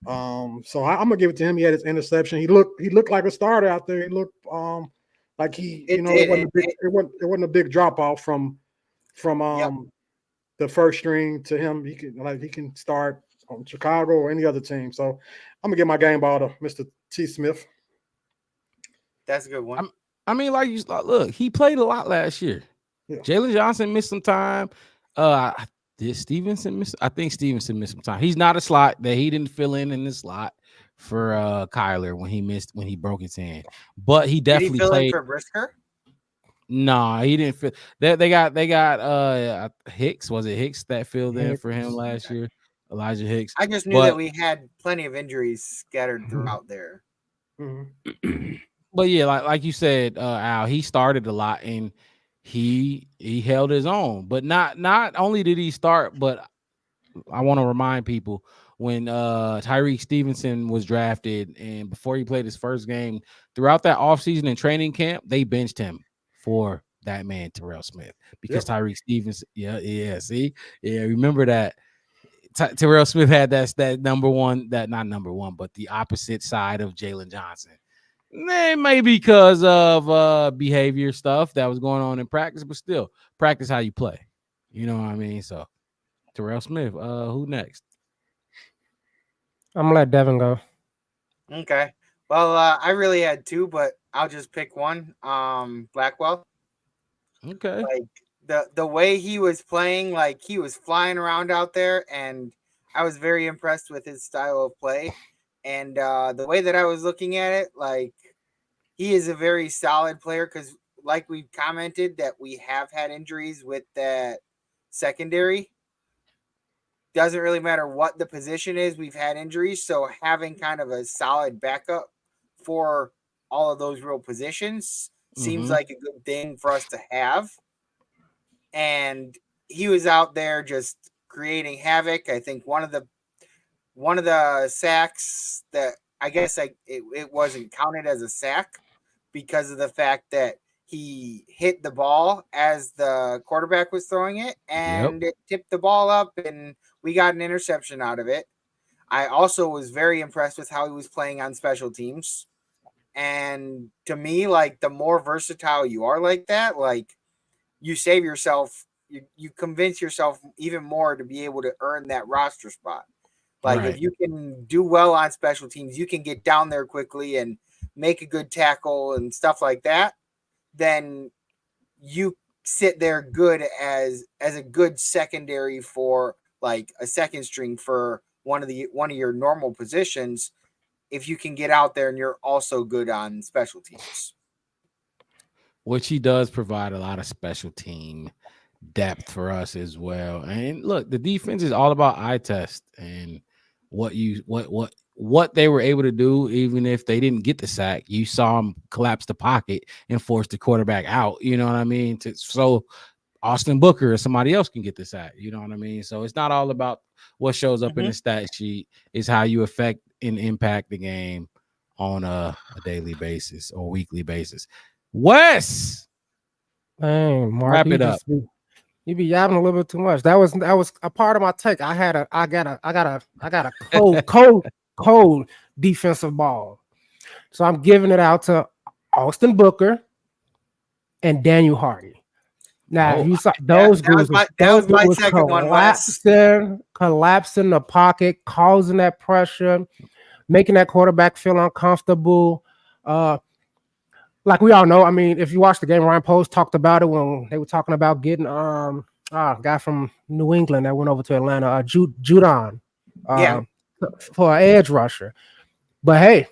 So I'm gonna give it to him. He had his interception. He looked like a starter out there. He looked like it wasn't a big drop off from the first string to him. He can start on Chicago or any other team. So I'm gonna give my game ball to Mr. T. Smith. That's a good one. I mean, like look, he played a lot last year. Yeah. Jalen Johnson missed some time. Did Stevenson miss? I think Stevenson missed some time. He's not a slot that he didn't fill in the slot for Kyler when he broke his hand. But he definitely did he fill played in for Brisker. No, he didn't fit. They got Hicks. Was it Hicks that filled in for him last year? Elijah Hicks. I just knew that we had plenty of injuries scattered throughout there. Mm-hmm. But yeah, like you said, Al, he started a lot and he held his own. But not only did he start, but I want to remind people when Tyreek Stevenson was drafted and before he played his first game, throughout that offseason and training camp, they benched him for that man, Terrell Smith, because Tyreek Stevenson, remember that Terrell Smith had that number one, not number one, but the opposite side of Jalen Johnson. Maybe because of behavior stuff that was going on in practice, but still, practice how you play. You know what I mean? So, Terrell Smith, who next? I'm going to let Devin go. Okay. Well, I really had 2, but I'll just pick one. Blackwell. Okay. Like the way he was playing, like he was flying around out there, and I was very impressed with his style of play, and the way that I was looking at it, like he is a very solid player because, like we commented, that we have had injuries with that secondary. Doesn't really matter what the position is, we've had injuries, so having kind of a solid backup for all of those real positions seems like a good thing for us to have. And he was out there just creating havoc. I think one of the sacks that I guess it wasn't counted as a sack because of the fact that he hit the ball as the quarterback was throwing it and it tipped the ball up and we got an interception out of it. I also was very impressed with how he was playing on special teams. And to me, like the more versatile you are like that, like you save yourself, you convince yourself even more to be able to earn that roster spot. Like if you can do well on special teams, you can get down there quickly and make a good tackle and stuff like that, then you sit there good as a good secondary for like a second string for one of your normal positions if you can get out there and you're also good on special teams. Which he does provide a lot of special team depth for us as well. And look, the defense is all about eye test and what they were able to do. Even if they didn't get the sack, you saw them collapse the pocket and force the quarterback out. You know what I mean? So Austin Booker or somebody else can get the sack. You know what I mean? So it's not all about what shows up in the stat sheet. It's how you affect and impact the game on a daily basis or weekly basis. Wes, man, Mark, wrap it up. You be yapping a little bit too much. That was a part of my take. I got a cold defensive ball. So I'm giving it out to Austin Booker and Daniel Hardy. Now, if you saw those dudes, those was collapsing the pocket, causing that pressure, making that quarterback feel uncomfortable. Like we all know, I mean, if you watch the game, Ryan Post talked about it when they were talking about getting a guy from New England that went over to Atlanta, Judon, for an edge rusher. But hey,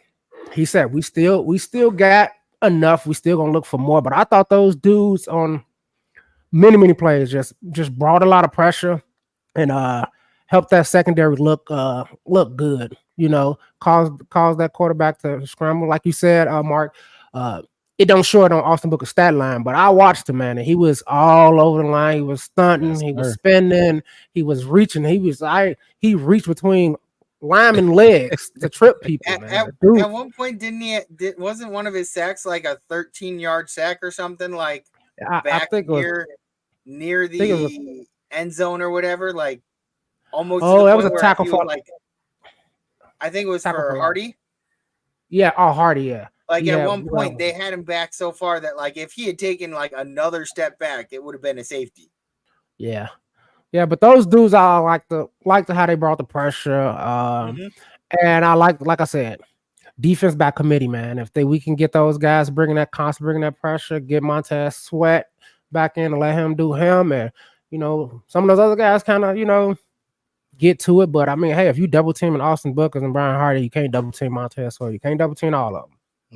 he said we still got enough. We still gonna look for more. But I thought those dudes on many plays just brought a lot of pressure and helped that secondary look good. You know, caused that quarterback to scramble, like you said, Mark. It don't show it on Austin Booker's stat line, but I watched him, man, and he was all over the line. He was stunting, he was spinning, he was reaching, he reached between lineman legs to trip people. At one point, wasn't one of his sacks like a 13-yard sack or something, like back near the end zone or whatever, like almost. That was a tackle for I think it was for Hardy. Yeah, Hardy, yeah. Like at one point, they had him back so far that like if he had taken like another step back, it would have been a safety. Yeah, but those dudes, I like how they brought the pressure. And I like I said, defense by committee, man. If we can get those guys bringing that pressure, get Montez Sweat back in and let him do him, and some of those other guys kind of get to it. But I mean, hey, if you double teaming Austin Booker and Brian Hardy, you can't double team Montez Sweat. You can't double team all of them.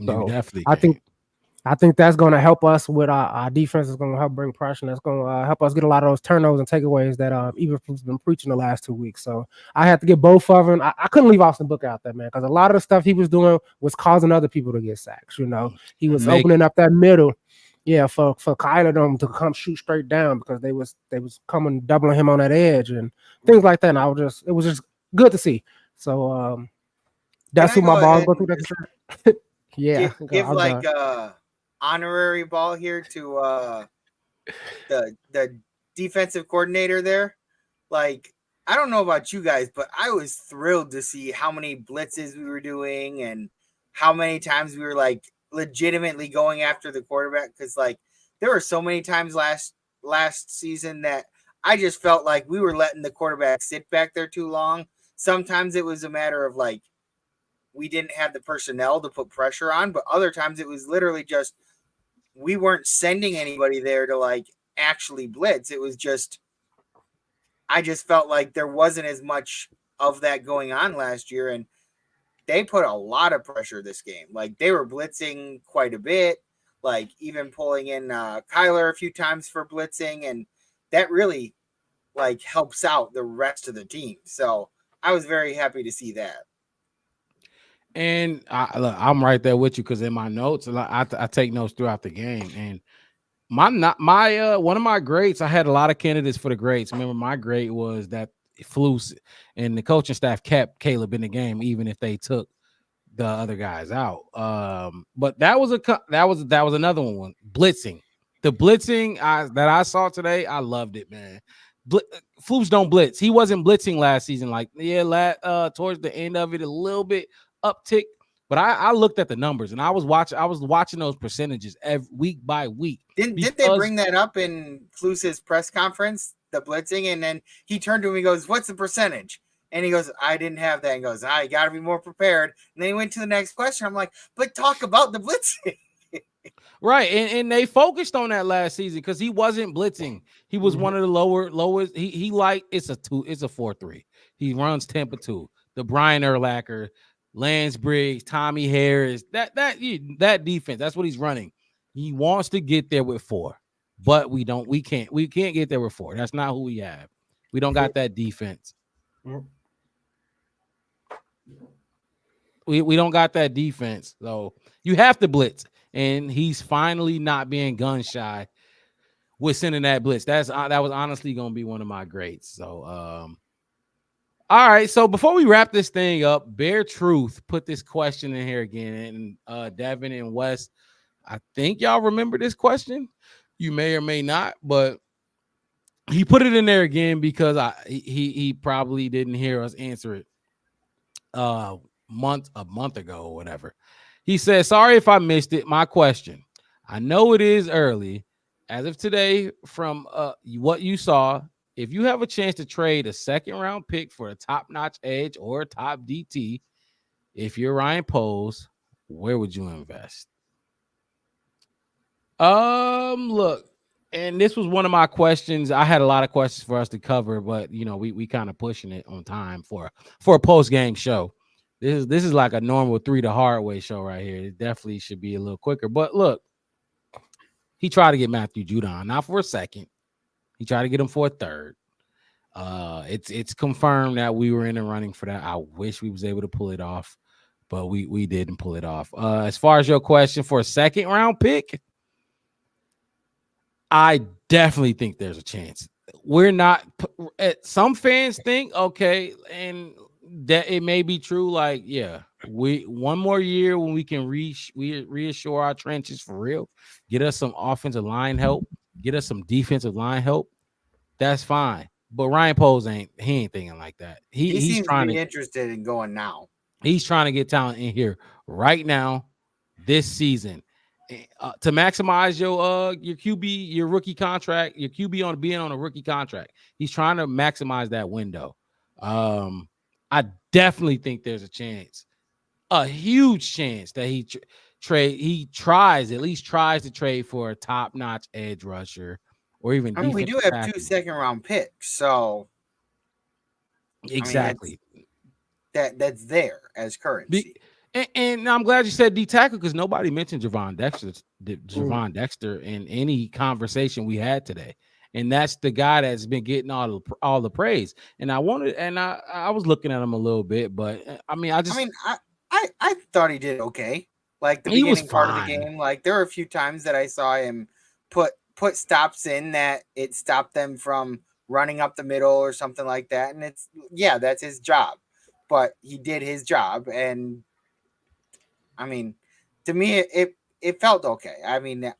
So I think that's going to help us with our defense. Is going to help bring pressure. That's going to help us get a lot of those turnovers and takeaways that Eberflus been preaching the last 2 weeks. So I had to get both of them. I couldn't leave Austin Booker out there, man, because a lot of the stuff he was doing was causing other people to get sacks. He was opening up that middle, for Kyler them to come shoot straight down because they was coming doubling him on that edge and things like that. And it was just good to see. So that's who my ball go through. That give like honorary ball here to the defensive coordinator there. Like, I don't know about you guys, but I was thrilled to see how many blitzes we were doing and how many times we were like legitimately going after the quarterback, because like there were so many times last season that I just felt like we were letting the quarterback sit back there too long. Sometimes it was a matter of like we didn't have the personnel to put pressure on, but other times it was literally just we weren't sending anybody there to like actually blitz. It was just I just felt like there wasn't as much of that going on last year, and they put a lot of pressure this game. Like they were blitzing quite a bit, like even pulling in Kyler a few times for blitzing, and that really like helps out the rest of the team. So I was very happy to see that. And I'm right there with you because in my notes, I take notes throughout the game, and one of my grades, I had a lot of candidates for the grades. Remember, my grade was that Flus and the coaching staff kept Caleb in the game, even if they took the other guys out. But that was another one. Blitzing, the blitzing that I saw today, I loved it, man. Flus don't blitz. He wasn't blitzing last season. Like towards the end of it, a little bit uptick. But I looked at the numbers and I was watching those percentages week by week. Didn't they bring that up in Flus's press conference, the blitzing? And then he turned to him, he goes, "What's the percentage?" And he goes, "I didn't have that." And goes, "You got to be more prepared." And then he went to the next question. I'm like, but talk about the blitzing. Right, and they focused on that last season because he wasn't blitzing. He was one of the lowest. He like it's a 4-3. He runs tempo 2. The Brian Urlacher, Lance Briggs, Tommy Harris, that defense. That's what he's running. He wants to get there with 4, but we can't get there with 4. That's not who we have. We don't got that defense. We don't got that defense, so you have to blitz. And he's finally not being gun shy with sending that blitz. That was honestly going to be one of my grades. So, all right. So before we wrap this thing up, Bear Truth put this question in here again, and Devin and Wes, I think y'all remember this question. You may or may not, but he put it in there again because he probably didn't hear us answer it a month ago or whatever. He said, "Sorry if I missed it. My question. I know it is early. As of today, from what you saw, if you have a chance to trade a second-round pick for a top-notch edge or a top DT, if you're Ryan Poles, where would you invest?" Look, and this was one of my questions. I had a lot of questions for us to cover, but we kind of pushing it on time for a post-game show. This is like a normal 3 the hard way show right here. It definitely should be a little quicker. But look, he tried to get Matthew Judon, not for a second. He tried to get him for a third. It's confirmed that we were in the running for that. I wish we was able to pull it off, but we didn't pull it off. As far as your question for a second round pick, I definitely think there's a chance. We're not. Some fans think okay, and that it may be true. Like, yeah, we one more year when we can reassure our trenches for real, get us some offensive line help, get us some defensive line help. That's fine. But Ryan Poles ain't thinking like that. He seems to be interested in going now. He's trying to get talent in here right now, this season, to maximize your QB, your rookie contract, your QB on being on a rookie contract. He's trying to maximize that window. I definitely think there's a chance, a huge chance that he tries to trade for a top-notch edge rusher or even. I mean, we do have 2 second-round picks, so exactly. That's there as currency. And I'm glad you said D tackle because nobody mentioned Javon Dexter in any conversation we had today. And that's the guy that's been getting all the praise. And I was looking at him a little bit, but I thought he did okay. Like the beginning part of the game, like there were a few times that I saw him put stops in that it stopped them from running up the middle or something like that. And that's his job. But he did his job, and I mean, to me, it felt okay. I mean,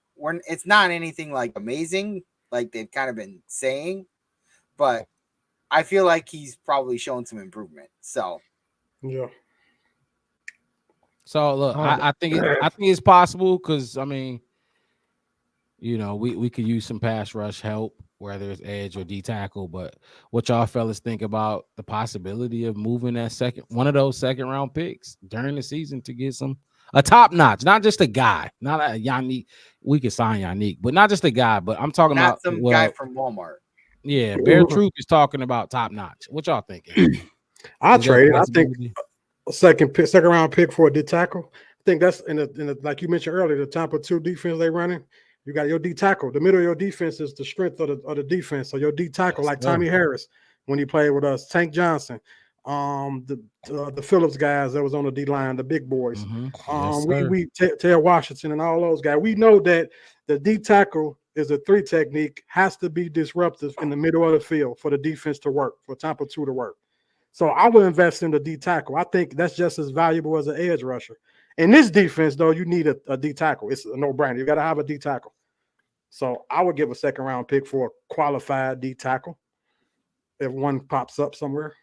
it's not anything like amazing, like they've kind of been saying, but I feel like he's probably shown some improvement. So, yeah. So look, I think it's possible because I mean, we could use some pass rush help, whether it's edge or D tackle. But what y'all fellas think about the possibility of moving one of those second round picks during the season to get a top notch, not just a guy, not a Yannick. We could sign Yannick, but not just a guy. But I'm talking not about some guy from Walmart. Yeah, Bear Truth is talking about top notch. What y'all thinking? I trade. I think a second round pick for a D tackle. I think that's in the like you mentioned earlier, the top of 2 defense they running. You got your D tackle. The middle of your defense is the strength of the defense. So your D tackle, like Tommy Harris when he played with us, Tank Johnson, the Phillips guys that was on the D line, the big boys. We Ted Washington and all those guys. We know that the D tackle is a 3 technique, has to be disruptive in the middle of the field for the defense to work, for top of 2 to work. So I would invest in the D tackle. I think that's just as valuable as an edge rusher. In this defense, though, you need a D tackle. It's a no-brainer. You got to have a D tackle. So I would give a second round pick for a qualified D tackle if one pops up somewhere.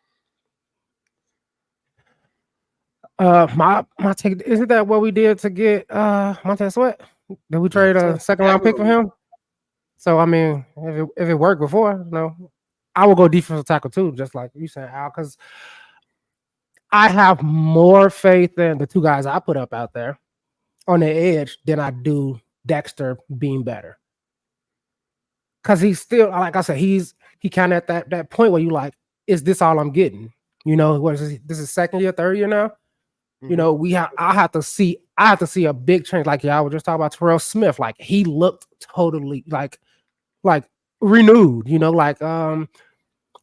My take, isn't that what we did to get Montez Sweat? Did we trade a second round pick for him? So I mean, if it worked before, I will go defensive tackle too, just like you said, Al, because I have more faith in the 2 guys I put up out there on the edge than I do Dexter being better. Because he's still, like I said, he kind of at that point where you like, is this all I'm getting? What is this is second year, third year now? Mm-hmm. I have to see a big change. Like I was just talking about Terrell Smith. Like he looked totally like renewed,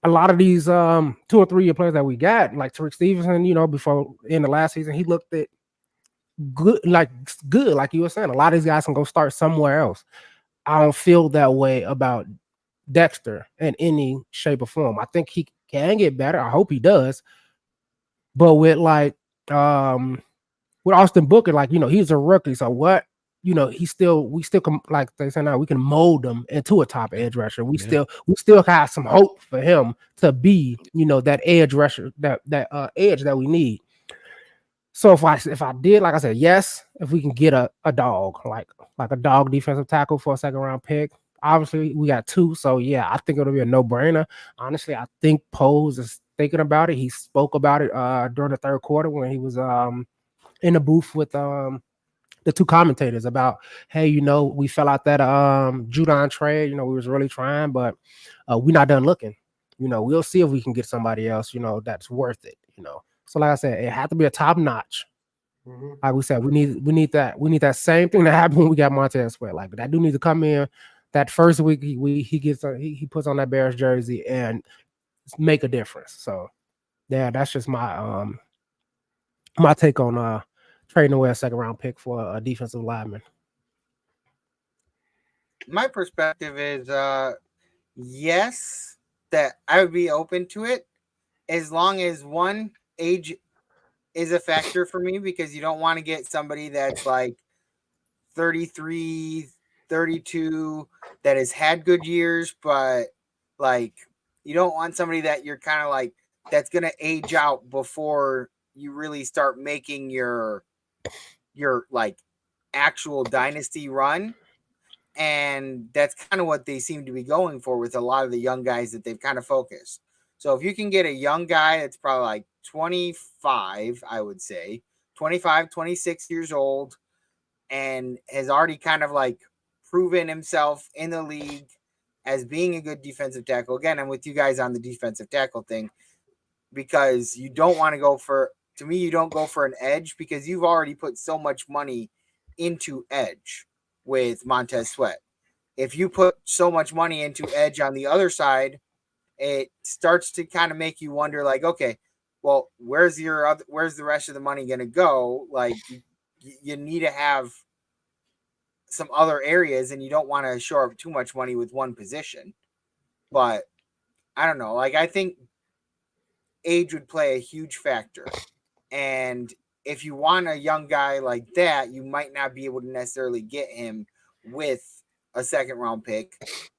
a lot of these 2 or 3 year players that we got, like Tariq Stevenson, before in the last season, he looked at good, like you were saying. A lot of these guys can go start somewhere else. I don't feel that way about Dexter in any shape or form. I think he can get better. I hope he does. But with with Austin Booker, he's a rookie. So what? We still can, like they say now, we can mold him into a top edge rusher. We still have some hope for him to be, that edge rusher, that edge that we need. So if I did, like I said, yes, if we can get a dog, like a dog defensive tackle for a second round pick. Obviously, we got 2, so yeah, I think it'll be a no-brainer. Honestly, I think Poles is thinking about it. He spoke about it during the third quarter when he was in the booth with the 2 commentators about, hey, we fell out that Judon trade. We was really trying, but we're not done looking. We'll see if we can get somebody else, that's worth it. So like I said, it had to be a top notch. Mm-hmm. Like we said, we need that same thing that happened when we got Montez Sweat. Like that dude needs to come in that first week. He puts on that Bears jersey and make a difference. So yeah, that's just my my take on trading away a second round pick for a defensive lineman. My perspective is yes, that I would be open to it as long as one, age is a factor for me, because you don't want to get somebody that's like 33, 32 that has had good years, but like you don't want somebody that you're kind of like that's going to age out before you really start making your like actual dynasty run. And that's kind of what they seem to be going for with a lot of the young guys that they've kind of focused. So if you can get a young guy that's probably like 25, I would say 25, 26 years old, and has already kind of like proven himself in the league as being a good defensive tackle. Again, I'm with you guys on the defensive tackle thing, because you don't want to go for, to me, you don't go for an edge, because you've already put so much money into edge with Montez Sweat. If you put so much money into edge on the other side, it starts to kind of make you wonder, like, okay, well, where's the rest of the money going to go? Like, you need to have some other areas, and you don't want to shore up too much money with one position. But I don't know. Like, I think age would play a huge factor. And if you want a young guy like that, you might not be able to necessarily get him with a second round pick.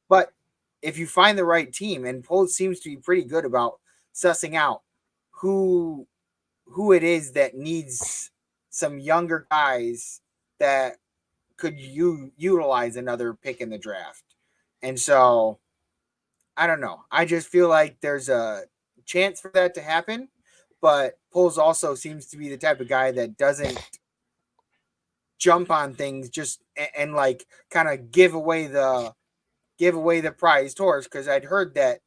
But if you find the right team, and Poles seems to be pretty good about sussing out who it is that needs some younger guys that could utilize another pick in the draft. And so I don't know. I just feel like there's a chance for that to happen, but Poles also seems to be the type of guy that doesn't jump on things just and like kind of give away the prized horse. Because I'd heard that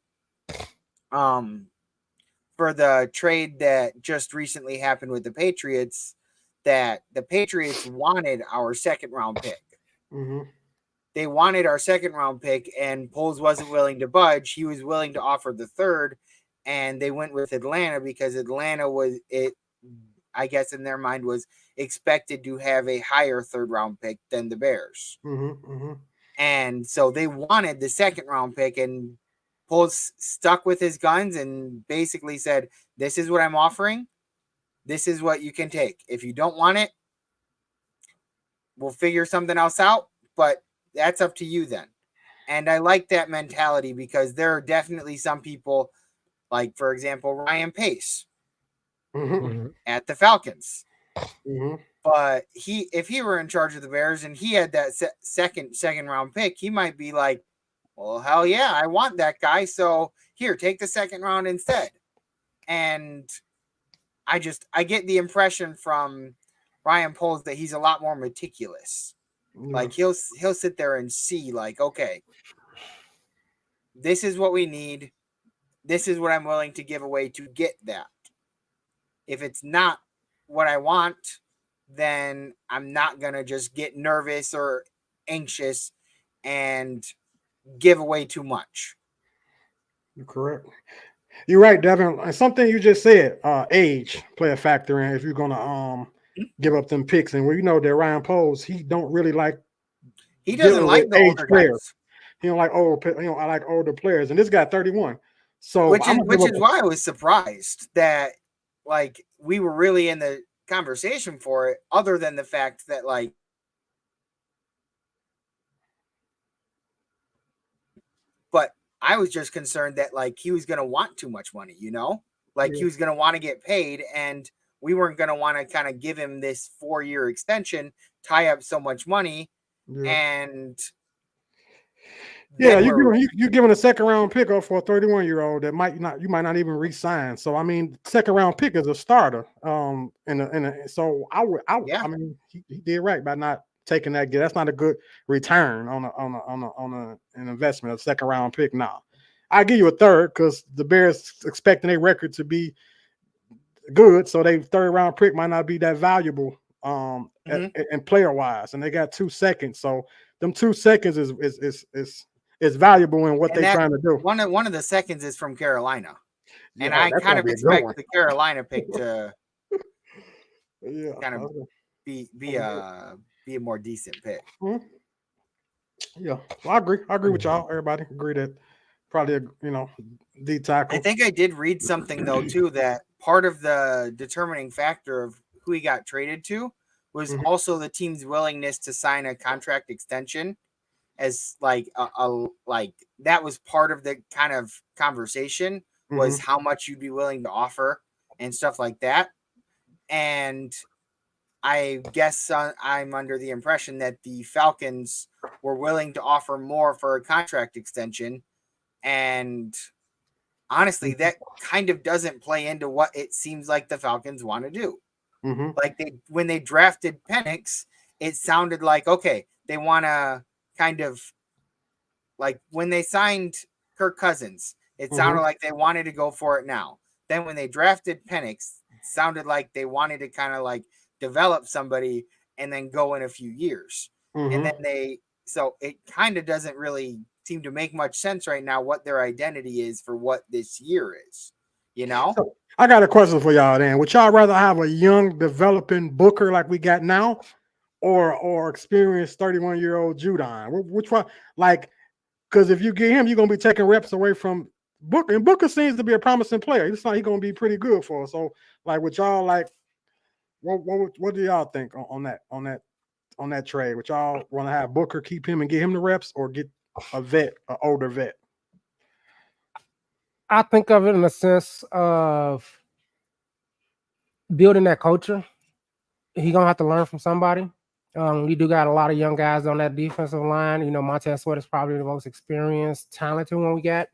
for for the trade that just recently happened with the Patriots, that the Patriots wanted our second round pick. Mm-hmm. They wanted our second round pick, and Poles wasn't willing to budge. He was willing to offer the third, and they went with Atlanta because Atlanta was it. I guess in their mind was expected to have a higher third round pick than the Bears. Mm-hmm. Mm-hmm. And so they wanted the second round pick, and Poles stuck with his guns and basically said, this is what I'm offering. This is what you can take. If you don't want it, we'll figure something else out, but that's up to you then. And I like that mentality because there are definitely some people, like, for example, Ryan Pace at the Falcons. Mm-hmm. But if he were in charge of the Bears and he had that second round pick, he might be like, well, hell yeah, I want that guy. So here, take the second round instead. And I get the impression from Ryan Poles that he's a lot more meticulous. Yeah. Like he'll sit there and see, like, okay, this is what we need. This is what I'm willing to give away to get that. If it's not what I want, then I'm not going to just get nervous or anxious and give away too much. You're correct. You're right, Devin. And something you just said, age play a factor in if you're going to give up them picks. And we know that Ryan Poles, he don't really like. He doesn't like the older players. guys. He don't like I like older players. And this guy 31. So which is why I was surprised that like we were really in the conversation for it, other than the fact that like but I was just concerned that like he was gonna want too much money, you know? Like he was gonna want to get paid, and we weren't gonna want to kind of give him this 4-year extension, tie up so much money, and you're giving a second round pick up for a 31-year-old that you might not even re-sign. So I mean, second round pick is a starter. So I mean, he did right by not taking that. That's not a good return on an investment, a second round pick. Now, I give you a third because the Bears expecting their record to be good, so their third round pick might not be that valuable and player wise, and they got 2 seconds. So them 2 seconds is valuable in what they're trying to do. One of the seconds is from Carolina, and I kind of expect the Carolina pick to kind of be a more decent pick. Mm-hmm. Yeah, well, I agree with y'all. Everybody agree that probably D tackle. I think I did read something though too that part of the determining factor of who he got traded to was also the team's willingness to sign a contract extension. As like like that was part of the kind of conversation was how much you'd be willing to offer and stuff like that. And I guess I'm under the impression that the Falcons were willing to offer more for a contract extension. And honestly, that kind of doesn't play into what it seems like the Falcons want to do. Like when they drafted Penix, it sounded like, okay, they want to kind of like when they signed Kirk Cousins, it sounded like they wanted to go for it now. Then when they drafted Penix, it sounded like they wanted to kind of like develop somebody and then go in a few years. And then so it kind of doesn't really seem to make much sense right now what their identity is for what this year is, you know? So I got a question for y'all then. Would y'all rather have a young developing Booker like we got now or experienced 31-year-old Judon? Which one? Like, because if you get him, you're going to be taking reps away from Booker. And Booker seems to be a promising player. It's like he's going to be pretty good for us. So, like, with y'all, like, what do y'all think on that trade? Would y'all want to have Booker keep him and get him the reps, or get an older vet? I think of it in the sense of building that culture. He's gonna have to learn from somebody. We do got a lot of young guys on that defensive line. You know, Montez Sweat is probably the most experienced, talented one we got.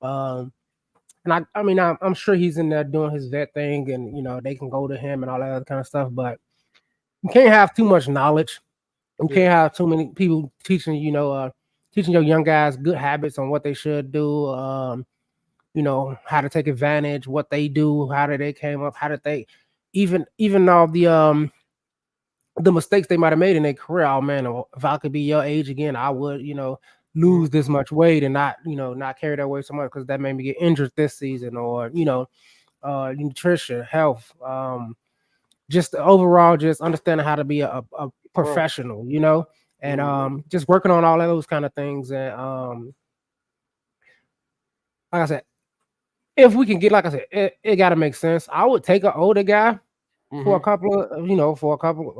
And I mean, I'm sure he's in there doing his vet thing, and you know they can go to him and all that other kind of stuff. But you can't have too much knowledge. You can't have too many people teaching your young guys good habits on what they should do. how to take advantage, what they do, how did they came up, how did they even all the mistakes they might have made in their career. Oh man, if I could be your age again, I would, lose this much weight and not carry that weight so much because that made me get injured this season, or nutrition, health, just overall, just understanding how to be a professional, and just working on all of those kind of things. And like I said, if we can get, like I said, it got to make sense. I would take an older guy for a couple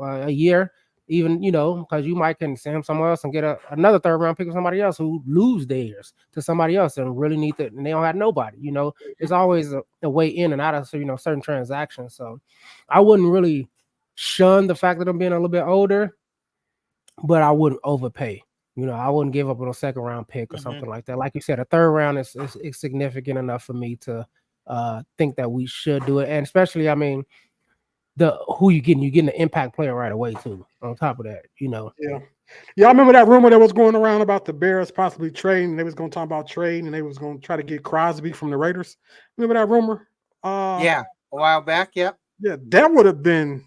of, a year, even, because you might can send him somewhere else and get another third round pick of somebody else who lose theirs to somebody else and really need to, and they don't have nobody, There's always a way in and out of, certain transactions. So I wouldn't really shun the fact that I'm being a little bit older, but I wouldn't overpay. I wouldn't give up on a second round pick or something like that. Like you said, a third round is significant enough for me to think that we should do it. And especially, I mean, who you're getting the impact player right away too. On top of that, Yeah, I remember that rumor that was going around about the Bears possibly trading. They was going to talk about trading, and they was going to try to get Crosby from the Raiders. Remember that rumor? Yeah, a while back. Yep. Yeah, that would have been.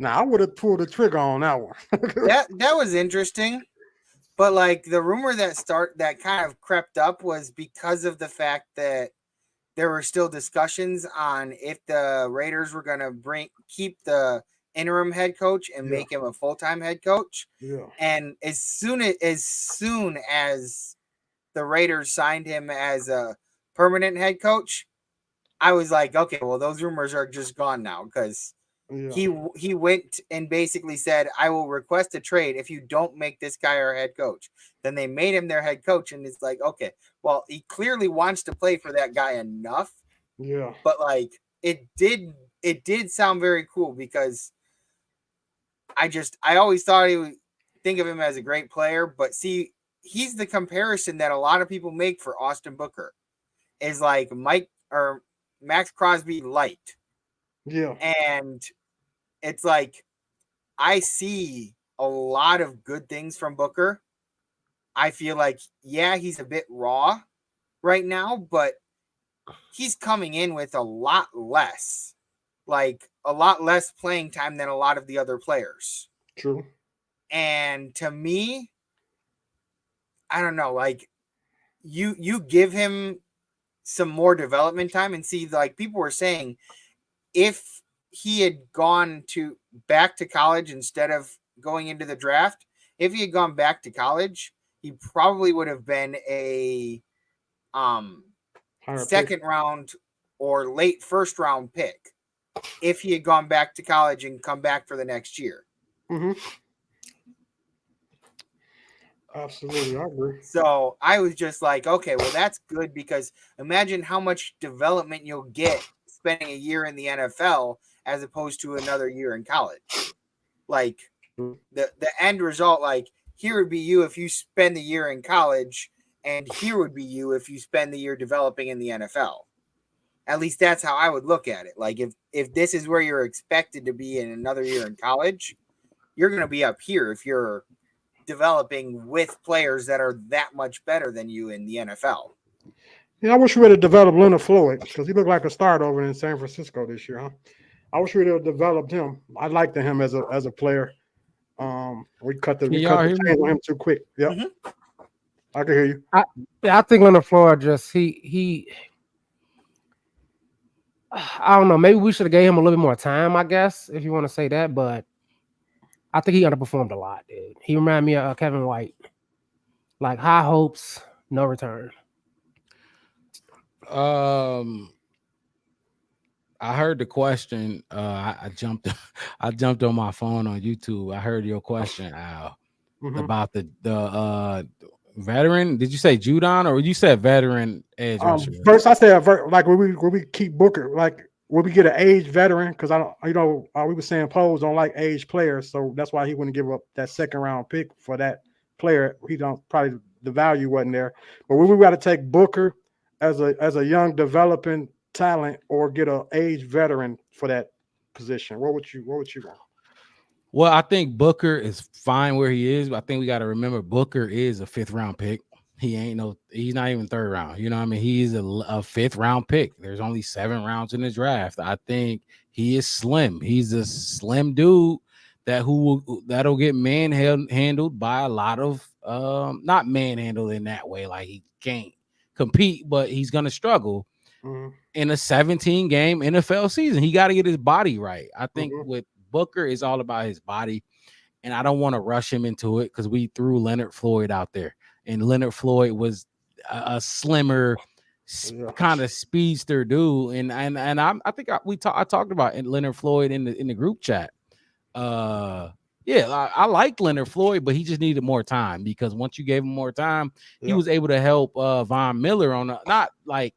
I would have pulled the trigger on that one. that was interesting, but like the rumor that kind of crept up was because of the fact that there were still discussions on if the Raiders were going to keep the interim head coach and make him a full-time head coach. Yeah. And as soon as the Raiders signed him as a permanent head coach, I was like, okay, well, those rumors are just gone now, because he went and basically said, I will request a trade if you don't make this guy our head coach. Then they made him their head coach, and it's like, okay, well, he clearly wants to play for that guy enough. Yeah. But like it did sound very cool, because I always thought he would think of him as a great player, but see, he's the comparison that a lot of people make for Austin Booker, is like Max Crosby light. Yeah. And it's like, I see a lot of good things from Booker. I feel like, he's a bit raw right now, but he's coming in with a lot less playing time than a lot of the other players. True. And to me, I don't know, like you give him some more development time, and see, like people were saying, if he had gone back to college instead of going into the draft, if he had gone back to college, he probably would have been a second round or late first round pick if he had gone back to college and come back for the next year. Mm-hmm. Absolutely, I agree. So I was just like, okay, well, that's good, because imagine how much development you'll get spending a year in the NFL as opposed to another year in college. Like the end result, like here would be you if you spend the year in college, and here would be you if you spend the year developing in the NFL. At least that's how I would look at it. Like if this is where you're expected to be in another year in college, you're going to be up here if you're developing with players that are that much better than you in the NFL. Yeah, I wish we would have developed Leonard Floyd, because he looked like a start over in San Francisco this year, huh? I wish we would have developed him. I liked him as a player. We cut the chain on him too quick. Yep. Mm-hmm. I can hear you. I think Leonard Floyd just he I don't know. Maybe we should have gave him a little bit more time, I guess, if you want to say that. But I think he underperformed a lot, dude. He reminded me of Kevin White. Like high hopes, no return. I heard the question. I jumped on my phone on YouTube. I heard your question, Al, about the veteran. Did you say Judon, or you said veteran edge rusher? First, I said like when we keep Booker, like when we get an age veteran, because we were saying Poles don't like age players, so that's why he wouldn't give up that second round pick for that player. He don't, probably the value wasn't there. But we got to take Booker as a young developing talent, or get an age veteran for that position. What would you want? Well, I think Booker is fine where he is, but I think we got to remember Booker is a 5th round pick. he's not even third round. You know what I mean? He's a fifth round pick. There's only 7 rounds in the draft. I think he is slim. He's a slim dude that'll get manhandled by a lot of not manhandled in that way, like he can't compete, but he's gonna struggle in a 17 game NFL season. He got to get his body right. I think with Booker is all about his body, and I don't want to rush him into it because we threw Leonard Floyd out there, and Leonard Floyd was a slimmer kind of speedster dude, and I think I talked about Leonard Floyd in the group chat. I like Leonard Floyd, but he just needed more time, because once you gave him more time, he was able to help Von Miller on not like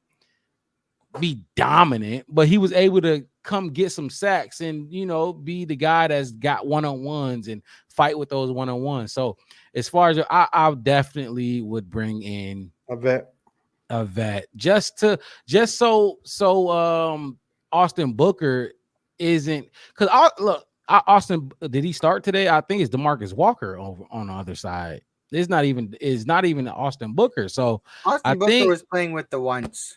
be dominant, but he was able to come get some sacks and be the guy that's got one-on-ones and fight with those one-on-ones. So as far as I definitely would bring in a vet just so Austin Booker isn't, because Austin, did he start today? I think it's DeMarcus Walker over on the other side. It's not even Austin Booker. So Austin Booker was playing with the ones.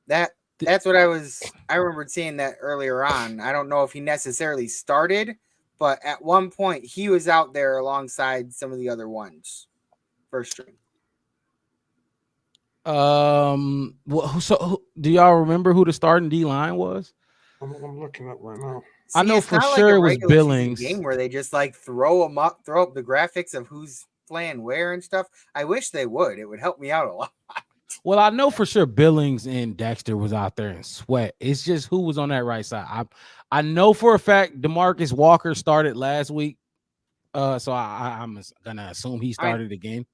That's what I remembered seeing that earlier on. I don't know if he necessarily started, but at one point he was out there alongside some of the other ones, first string. So do y'all remember who the starting D line was? I'm looking up right now. See, I know for sure it was Billings. Game where they just like throw up the graphics of who's playing where and stuff. I wish they would. It would help me out a lot. Well, I know for sure Billings and Dexter was out there in sweat. It's just who was on that right side. I know for a fact DeMarcus Walker started last week, so I'm gonna assume he started again.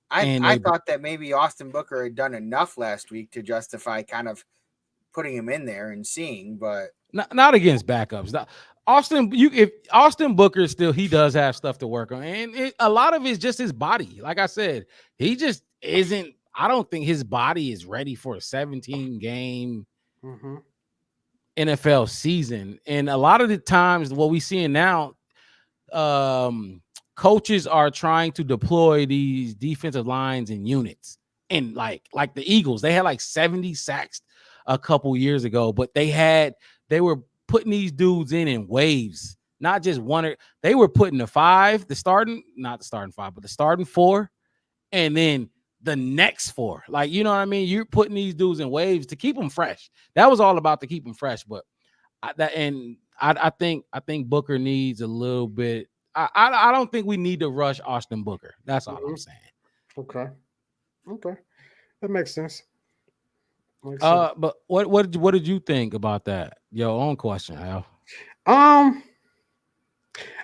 I thought that maybe Austin Booker had done enough last week to justify kind of putting him in there and seeing, but not against backups. If Austin Booker still, he does have stuff to work on, and a lot of it's just his body. Like I said, he just isn't. I don't think his body is ready for a 17 game NFL season. And a lot of the times, what we seeing now, coaches are trying to deploy these defensive lines in units. And like the Eagles, they had like 70 sacks a couple years ago, but they were putting these dudes in waves, not just one. They were putting the starting 4, and then the next 4. Like, you know what I mean? You're putting these dudes in waves to keep them fresh. That was all about to keep them fresh. But I think Booker needs a little bit. I don't think we need to rush Austin Booker. That's all I'm saying. Okay, that makes sense. But what did you think about that? Your own question, Al. I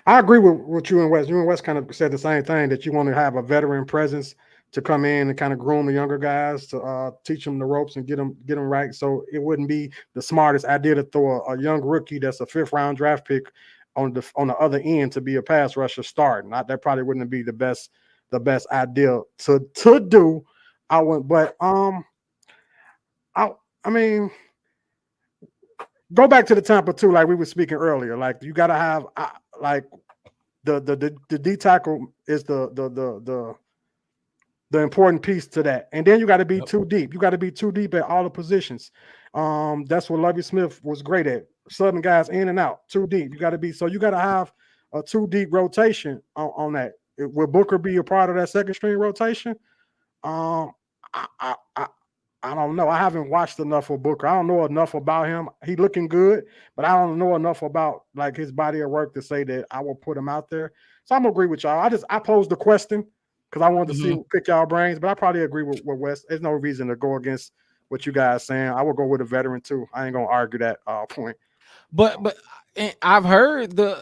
agree with you and Wes. You and Wes kind of said the same thing, that you want to have a veteran presence to come in and kind of groom the younger guys, to teach them the ropes and get them right. So it wouldn't be the smartest idea to throw a young rookie that's a 5th round draft pick on the other end to be a pass rusher starting. That probably wouldn't be the best idea to do. I wouldn't, but I mean, go back to the Tampa too, like we were speaking earlier. Like, you got to have like the D tackle is the important piece to that. And then you got to be too deep. You got to be too deep at all the positions. That's what Lovie Smith was great at. Subbing guys in and out, too deep. You got to have a too deep rotation on that. Will Booker be a part of that second string rotation? I don't know. I haven't watched enough of Booker. I don't know enough about him. He looking good, but I don't know enough about like his body of work to say that I will put him out there. So I'm gonna agree with y'all. I posed the question because I wanted to pick y'all brains, but I probably agree with Wes. There's no reason to go against what you guys saying. I will go with a veteran too. I ain't gonna argue that point. But I've heard the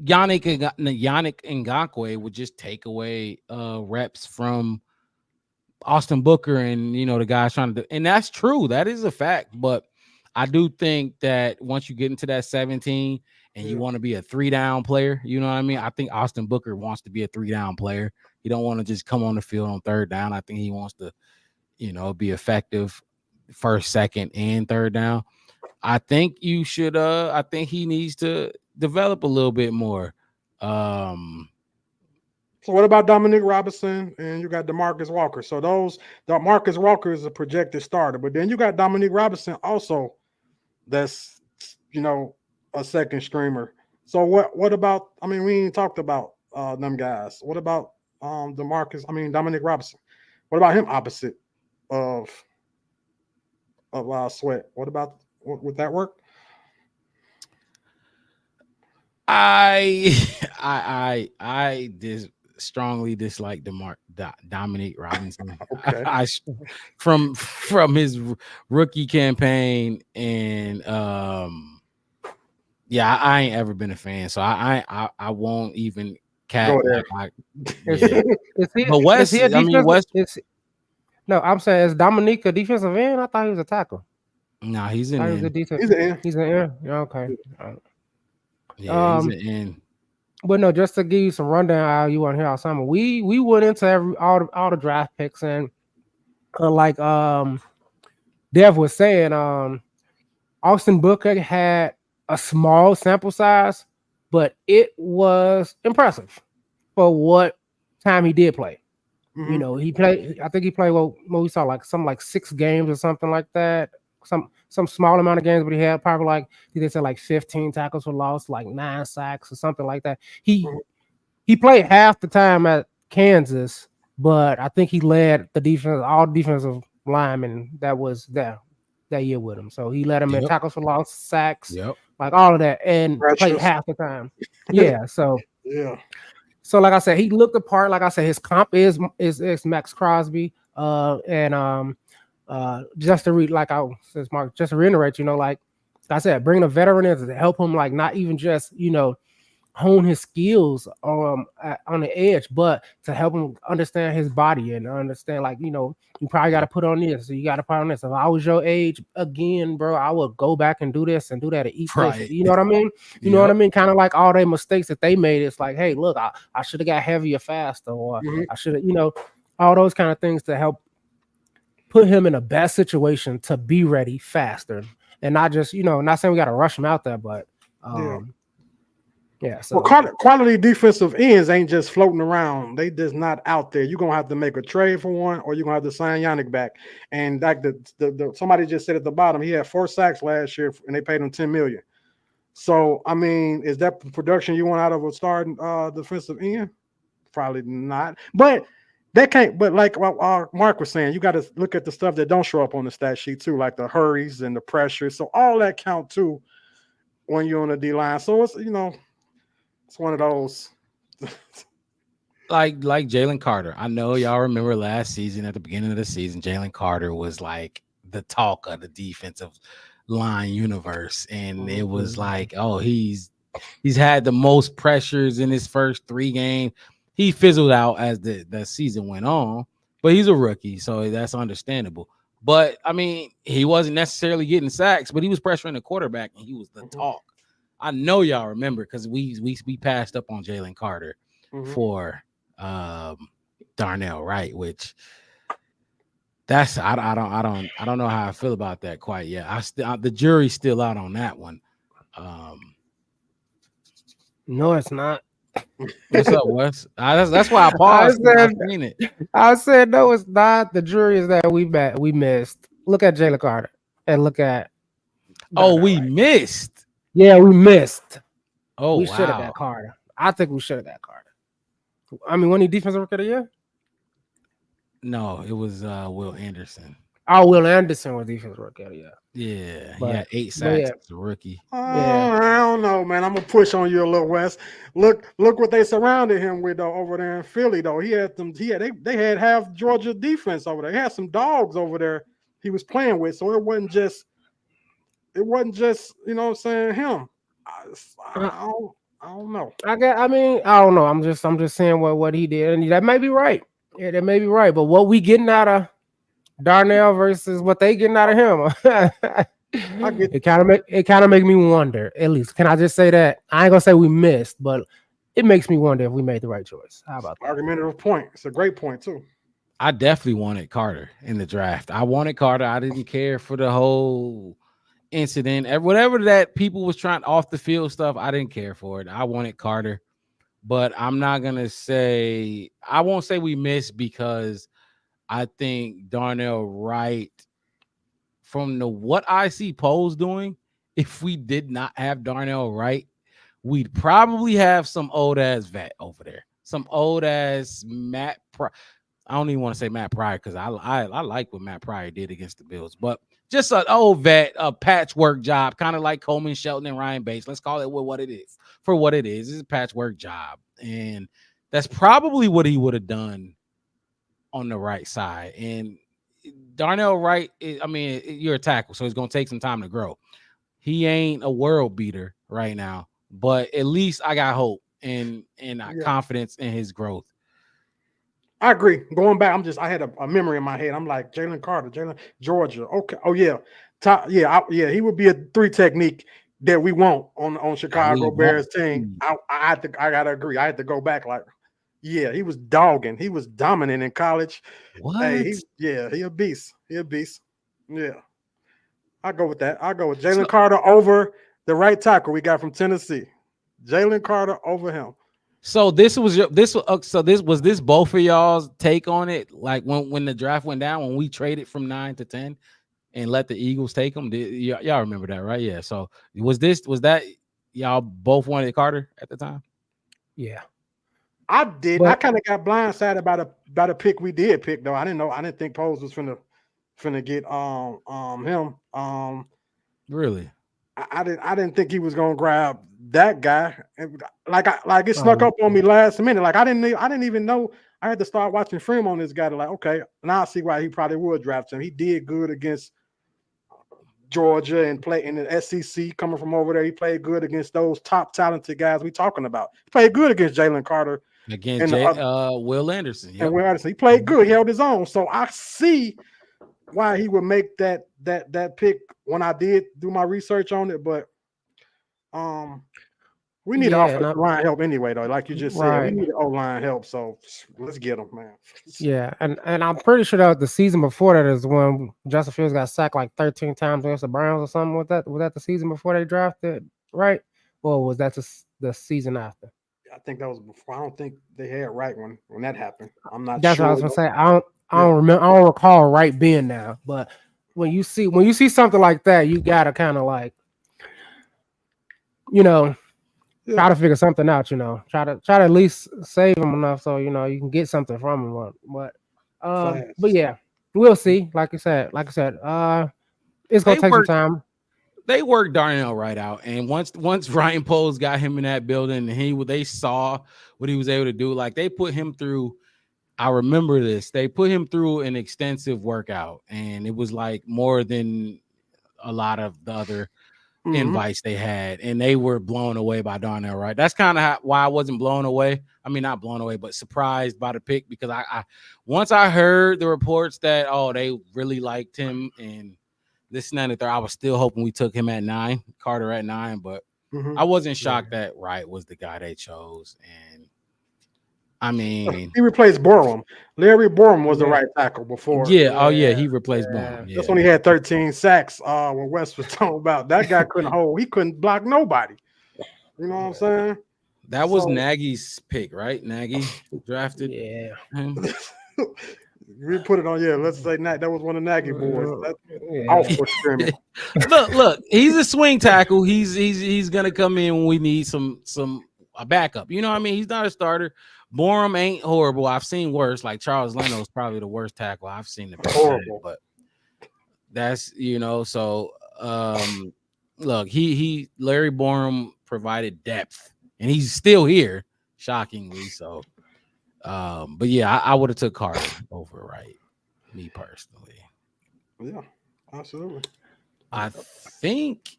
Yannick Ngakoue would just take away reps from Austin Booker and the guys trying to do, and that's true. That is a fact. But I do think that once you get into that 17 and you want to be a 3-down player, you know what I mean? I think Austin Booker wants to be a 3-down player. He don't want to just come on the field on 3rd down. I think he wants to, be effective 1st, 2nd, and 3rd down. I think you should I think he needs to develop a little bit more. So what about Dominic Robinson and you got DeMarcus Walker? So DeMarcus Walker is a projected starter, but then you got Dominic Robinson also that's a second streamer. So what about, I mean, we ain't talked about them guys. What about Dominic Robinson? What about him opposite of Sweat? Would that work? I strongly dislike Dominic Robinson. Okay. From his rookie campaign, and I ain't ever been a fan, so I won't even go there. West, no, I'm saying, is Dominique a defensive end? I thought he was a tackle. No, he's an end. He's an end. He's an end. Yeah, okay. Yeah, he's an end. But no, just to give you some rundown, how you want to hear our summer. We went into all the draft picks, and like Dev was saying, Austin Booker had a small sample size, but it was impressive for what time he did play. Mm-hmm. He played. I think he played what we saw, like 6 games or something like that. Some small amount of games, but he had probably they said 15 tackles for loss, 9 sacks or something like that. He played half the time at Kansas, but I think he led the defense, all defensive linemen that was there that year with him. So he led them in tackles for loss, sacks, all of that, and played half the time. Yeah. So yeah. So like I said, he looked apart. Like I said, his comp is Max Crosby, and just to just to reiterate, like I said, bringing a veteran in to help him, not even just hone his skills on the edge, but to help him understand his body and understand, you probably got to put on this, so you got to put on this. If I was your age again, bro, I would go back and do this and do that and eat this. You know what I mean? You know what I mean? Kind of like all their mistakes that they made. It's like, hey, look, I should have got heavier faster, or I should have, all those kind of things to help put him in a best situation to be ready faster, and not just, not saying we got to rush him out there, but yeah. So quality defensive ends ain't just floating around. They just not out there. You're gonna have to make a trade for one, or you're gonna have to sign Yannick back. And like the somebody just said at the bottom, he had 4 sacks last year, and they paid him $10 million. So I mean, is that production you want out of a starting defensive end? Probably not. But that can't. But like Mark was saying, you got to look at the stuff that don't show up on the stat sheet too, like the hurries and the pressure. So all that count too when you're on the D line. So it's it's one of those. like Jalen Carter. I know y'all remember last season, at the beginning of the season, Jalen Carter was like the talk of the defensive line universe, and it was like, oh, he's had the most pressures in his first 3 games. He fizzled out as the season went on, but he's a rookie, so that's understandable. But I mean, he wasn't necessarily getting sacks, but he was pressuring the quarterback, and he was the talk. I know y'all remember, because we passed up on Jalen Carter for Darnell Wright, which that's I don't know how I feel about that quite yet. The jury's still out on that one. No, it's not. What's up, Wes? That's why I paused. I said no, it's not. The jury is that we missed. Look at Jalen Carter and look at. We missed. Yeah, we missed. Oh, we should have got Carter. I think we should have got Carter. I mean, when he defensive rookie of the year? No, it was Will Anderson. Oh, Will Anderson was defensive rookie of the year. Yeah, he had 8 sacks as a rookie. I don't know, man. I'm gonna push on you a little, Wes. Look what they surrounded him with though over there in Philly. Though they had half Georgia defense over there. He had some dogs over there he was playing with, so it wasn't just you know what I'm saying, him. I don't know. I don't know. I'm just saying what he did, and that may be right. Yeah, that may be right. But what we getting out of Darnell versus what they getting out of him, it kind of make me wonder. At least, can I just say that? I ain't gonna say we missed, but it makes me wonder if we made the right choice. How about that? Argumentative point. It's a great point too. I definitely wanted Carter in the draft. I wanted Carter. I didn't care for the whole incident, whatever that people was trying off the field stuff. I didn't care for it. I wanted Carter. but I'm not gonna say I won't say we missed because I think Darnell Wright, from the what I see Poles doing, if we did not have Darnell Wright, we'd probably have some old ass vet over there, some old ass Matt. I don't even want to say Matt Pryor because I like what Matt Pryor did against the Bills, but just an old vet, a patchwork job, kind of like Coleman Shelton and Ryan Bates. Let's call it what it is. For what it is, it's a patchwork job, and that's probably what he would have done on the right side. And Darnell Wright, you're a tackle, so it's gonna take some time to grow. He ain't a world beater right now, but at least I got hope and confidence in his growth. I agree. Going back, I had a memory in my head. I'm like Jalen Carter, Georgia. Okay. Oh yeah, he would be a 3 technique that we want on Chicago Bears team. I gotta agree. I had to go back. Like, yeah, he was dogging. He was dominant in college. What? Hey, he a beast. He a beast. Yeah, I go with that. I go with Jalen Carter over the right tackle we got from Tennessee. Jalen Carter over him. So this was both of y'all's take on it? Like when the draft went down, when we traded from 9 to 10 and let the Eagles take them. Y'all remember that, right? Yeah. So was that y'all both wanted Carter at the time? Yeah, I did. I kind of got blindsided about a pick we did pick though. I didn't think Poles was finna get him. Really? I didn't think he was gonna grab that guy. Like it snuck up on me last minute. Like I didn't even know. I had to start watching film on this guy to like, okay, now I see why he probably would draft him. He did good against Georgia and play in the SEC coming from over there. He played good against those top talented guys we talking about. He played good against Jalen Carter. Against Will Anderson. Yep. And Will Anderson. He played good. He held his own. So I see why he would make that pick when I did do my research on it, but we need offensive line help anyway, though. Like you just said, we need O-line help. So let's get them, man. Yeah, and I'm pretty sure that the season before that is when Justin Fields got sacked like 13 times against the Browns or something. Was that the season before they drafted, right? Or was that the season after? I think that was before. I don't think they had Wright when that happened. I'm not That's sure. what I was gonna say. I don't remember. I don't recall Wright being now, but when you see something like that, you gotta kind of like, try to figure something out. Try to at least save him enough so you can get something from him. But yeah, we'll see. Like I said, it's gonna take some time. They worked Darnell Wright out, and once Ryan Poles got him in that building, and they saw what he was able to do. Like they put him through. I remember this. They put him through an extensive workout, and it was like more than a lot of the other invites they had, and they were blown away by Darnell Wright. That's kind of why I wasn't blown away. I mean, not blown away, but surprised by the pick because I once I heard the reports that they really liked him and this and that and third, I was still hoping we took him at 9, Carter at 9, but I wasn't shocked that Wright was the guy they chose. And I mean, he replaced Borum. Larry Borum was the right tackle before. Yeah. He replaced Borum. That's when he had 13 sacks. What Wes was talking about. That guy couldn't hold. He couldn't block nobody. You know what I'm saying? That was Nagy's pick, right? Nagy drafted. Yeah. We put it on. Yeah, let's say that was one of Nagy boys. Look, he's a swing tackle. He's gonna come in when we need a backup. You know what I mean? He's not a starter. Borum ain't horrible. I've seen worse. Like Charles Leno is probably the worst tackle I've seen. Horrible, but that's so. Look, he Larry Borum provided depth, and he's still here, shockingly. So, but yeah, I would have took Carter over Wright, me personally. Yeah, absolutely. I think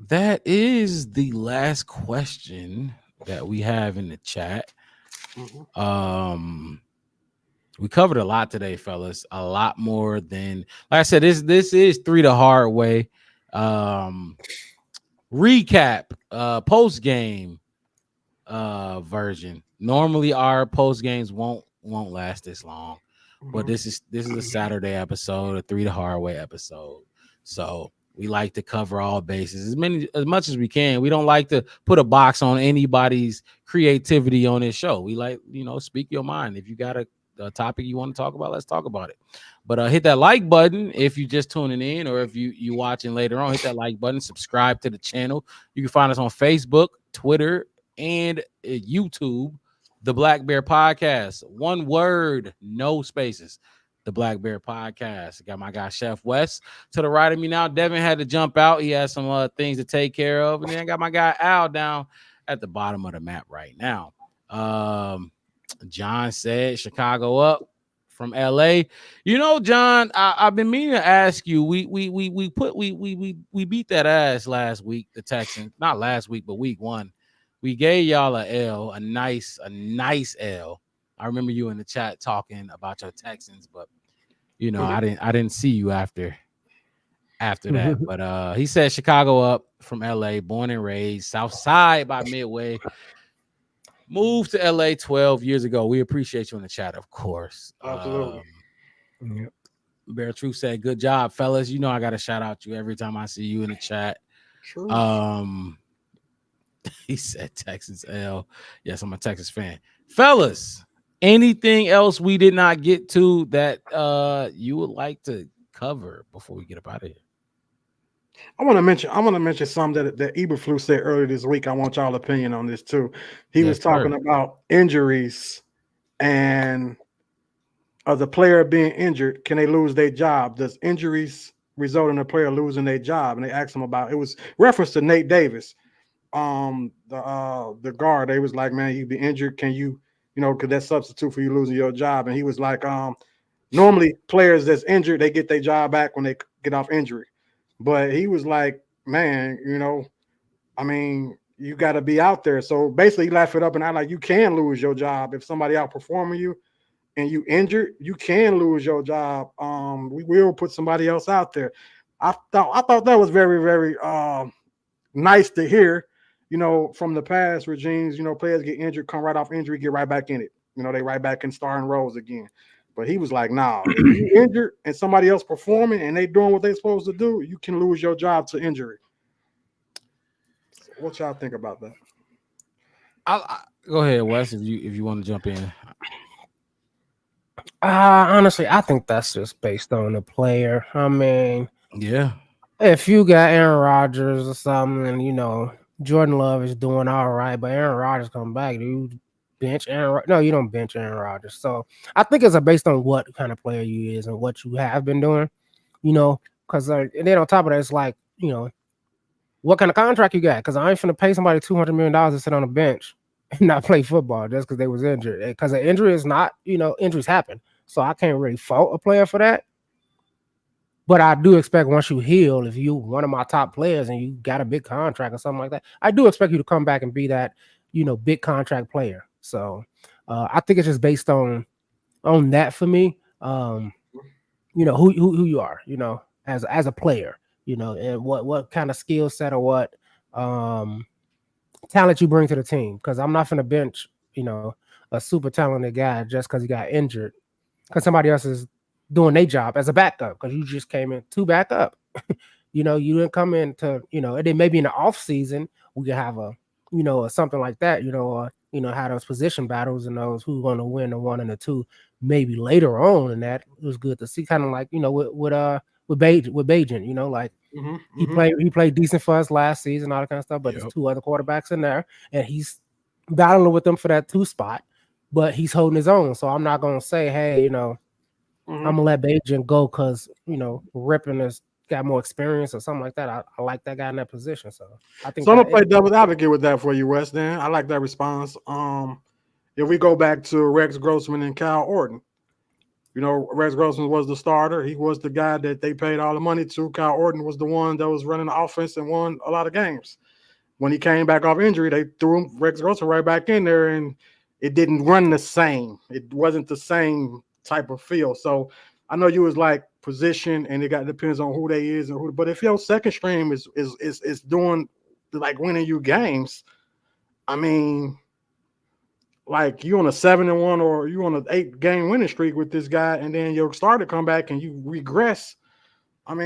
that is the last question that we have in the chat. We covered a lot today, fellas. A lot more than, like I said, this is 3 the hard way. Recap, post game version. Normally our post games won't last this long, but this is a Saturday episode, a 3 the hard way episode. So We like to cover all bases as much as we can. We don't like to put a box on anybody's creativity on this show. We like, speak your mind. If you got a topic you want to talk about, let's talk about it. But hit that like button if you just tuning in, or if you watching later on, hit that like button, subscribe to the channel. You can find us on Facebook, Twitter, and YouTube, The Black Bear Podcast. One word, no spaces. The Black Bear Podcast. Got my guy Chef West to the right of me now. Devin had to jump out. He has some things to take care of. And then I got my guy Al down at the bottom of the map right now. John said Chicago up from LA. John, I've been meaning to ask you. We beat that ass last week, the Texans. Not last week, but week 1. We gave y'all a L, a nice L. I remember you in the chat talking about your Texans, but I didn't see you after that. But he said Chicago up from LA, born and raised, South Side by Midway. Moved to LA 12 years ago. We appreciate you in the chat, of course. Absolutely. Bear Truth said, good job, fellas. I gotta shout out you every time I see you in the chat. True. He said Texas L. Yes, I'm a Texas fan. Fellas, anything else we did not get to that you would like to cover before we get up out of here? I want to mention something that Eberflus said earlier this week. I want y'all opinion on this too. He was talking about injuries and the player being injured. Can they lose their job? Does injuries result in a player losing their job? And they asked him about it. Was reference to Nate Davis, the guard. They was like, man, you be injured. Can you, could that substitute for you losing your job? And he was like, normally players that's injured, they get their job back when they get off injury. But he was like, man, you got to be out there. So basically, he laughed it up and I like, you can lose your job if somebody outperforming you and you injured. You can lose your job. We will put somebody else out there. I thought that was very, very nice to hear. From the past regimes, players get injured, come right off injury, get right back in it. They right back in starting roles again. But he was like, nah, if you injured and somebody else performing and they doing what they supposed to do, you can lose your job to injury. So what y'all think about that? I go ahead, Wes, if you want to jump in. Honestly, I think that's just based on the player. Yeah. If you got Aaron Rodgers or something, and Jordan Love is doing all right, but Aaron Rodgers come back, you bench Aaron. No, you don't bench Aaron Rodgers. So I think it's based on what kind of player you is and what you have been doing. Because and then on top of that, it's like what kind of contract you got? Because I ain't finna pay somebody $200 million to sit on a bench and not play football just because they was injured. Because an injury is not, injuries happen. So I can't really fault a player for that. But I do expect once you heal, if you one of my top players and you got a big contract or something like that, I do expect you to come back and be that, big contract player. So I think it's just based on that for me. Who you are, as a player, and what kind of skill set or what talent you bring to the team. Because I'm not going to bench, a super talented guy just because he got injured, because somebody else is doing their job as a backup, because you just came in to back up. You didn't come in to, and then maybe in the off season we could have a, or something like that, or how those position battles and those who's going to win the 1 and the 2 maybe later on. And that it was good to see, kind of like with Bajan, like he played decent for us last season, all that kind of stuff. But there's 2 other quarterbacks in there, and he's battling with them for that 2 spot, but he's holding his own. So I'm not gonna say, hey, I'm gonna let Bajan go because Rippin has got more experience or something like that. I like that guy in that position. So I think. So I'm gonna play devil's advocate with that for you, Wes. Then I like that response. If we go back to Rex Grossman and Kyle Orton, Rex Grossman was the starter. He was the guy that they paid all the money to. Kyle Orton was the one that was running the offense and won a lot of games. When he came back off injury, they threw Rex Grossman right back in there, and it didn't run the same. It wasn't the same type of feel. So I know you was like position, and it depends on who they is and who. But if your second string is doing like winning you games, like you on a 7-1 or you on an 8-game winning streak with this guy, and then your starter come back and you regress. That's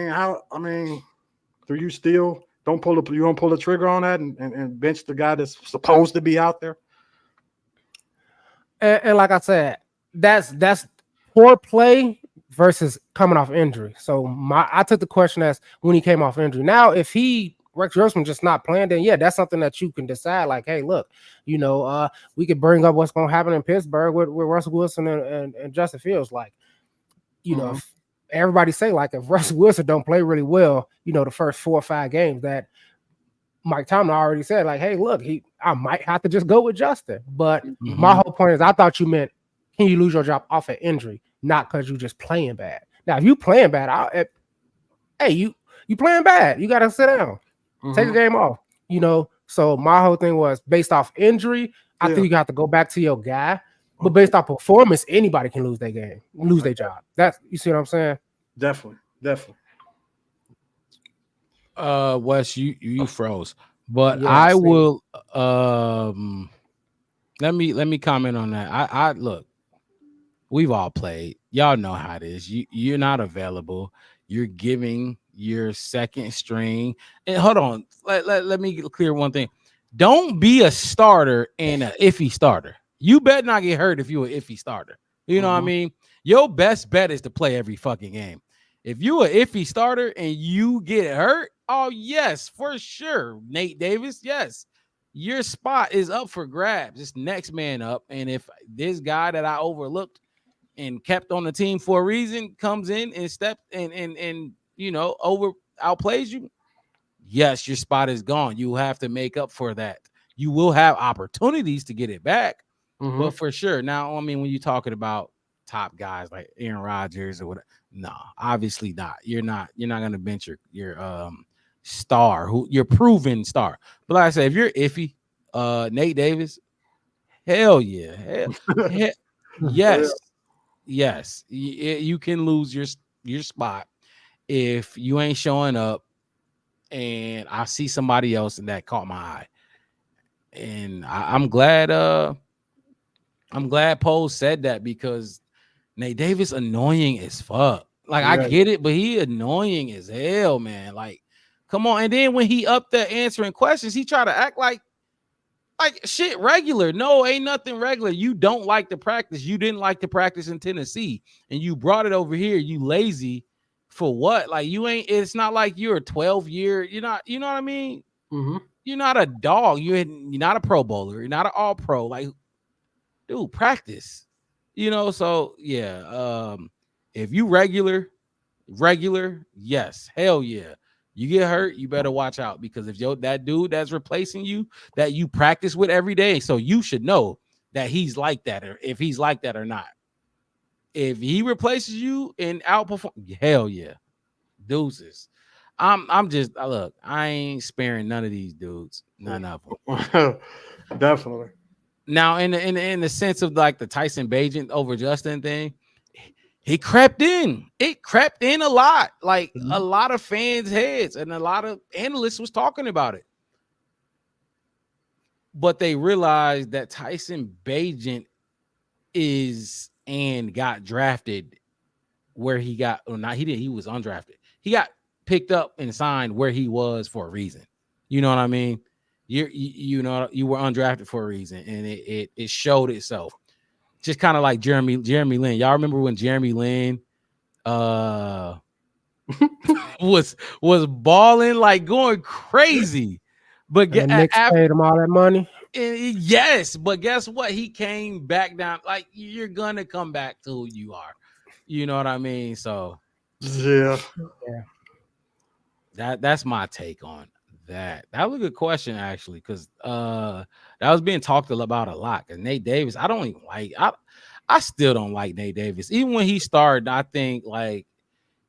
Do you still don't pull the trigger on that and bench the guy that's supposed to be out there? And like I said, that's poor play versus coming off injury. So I took the question as when he came off injury. Now, if Rex Grossman just not playing, then yeah, that's something that you can decide. Like, hey, look, we could bring up what's going to happen in Pittsburgh with Russell Wilson and Justin Fields. Like, if everybody say like if Russell Wilson don't play really well, the first 4 or 5 games, that Mike Tomlin already said, like, hey, look, I might have to just go with Justin. But my whole point is, I thought you meant, can you lose your job off an injury, not because you just playing bad. Now, if you playing bad, you playing bad, you got to sit down, take a game off. So my whole thing was based off injury. I think you got to go back to your guy. But based off performance, anybody can lose their game, lose their job. You see what I'm saying? Definitely. Wes, you froze, but Yeah, I will. Let me comment on that. I look. We've all played. Y'all know how it is. You're not available. You're giving your second string. And hold on, let me clear one thing. Don't be a starter and an iffy starter. You better not get hurt if you're an iffy starter. You know what I mean? Your best bet is to play every fucking game. If you an iffy starter and you get hurt, oh yes, for sure, Nate Davis, yes, your spot is up for grabs. It's next man up. And if this guy that I overlooked and kept on the team for a reason comes in and steps and outplays you, yes, your spot is gone. You have to make up for that. You will have opportunities to get it back, but for sure. Now, I mean, when you're talking about top guys like Aaron Rodgers or whatever, no, obviously not. You're not going to bench your star, who your proven star. But like I said, if you're iffy, Nate Davis, hell yeah, yes, you can lose your spot if you ain't showing up. And I see somebody else, and that caught my eye. And I'm glad Poe said that, because Nate Davis annoying as fuck. Like, I get it, but he annoying as hell, man. Like, come on. And then when he up there answering questions, he try to act like shit regular. No, ain't nothing regular. You don't like the practice. You didn't like the practice in Tennessee, and you brought it over here. You lazy for what? Like, you ain't. It's not like you're a 12-year. You're not. You know what I mean? You're not a dog. You're not a Pro Bowler. You're not an All Pro. Like, dude, practice. So yeah. If you regular, yes, hell yeah. You get hurt, you better watch out, because if that dude that's replacing you that you practice with every day, so you should know that he's like that, or if he's like that or not. If he replaces you and outperform, hell yeah, deuces. I'm just look. I ain't sparing none of these dudes, none of them. Definitely. Now, in the sense of like the Tyson Bagent over Justin thing, he crept in. It crept in a lot. Like a lot of fans' heads and a lot of analysts was talking about it. But they realized that Tyson Bagent got drafted where he got, or not, he was undrafted. He got picked up and signed where he was for a reason. You know what I mean? You were undrafted for a reason, and it showed itself. Just kind of like Jeremy Lin. Y'all remember when Jeremy Lin was balling, like going crazy, but the Knicks paid him all that money. Yes, but guess what? He came back down. Like, you're gonna come back to who you are. You know what I mean? So yeah. That's my take on that. That was a good question, actually, because that was being talked about a lot. Because Nate Davis, I don't even like. I still don't like Nate Davis. Even when he started, I think like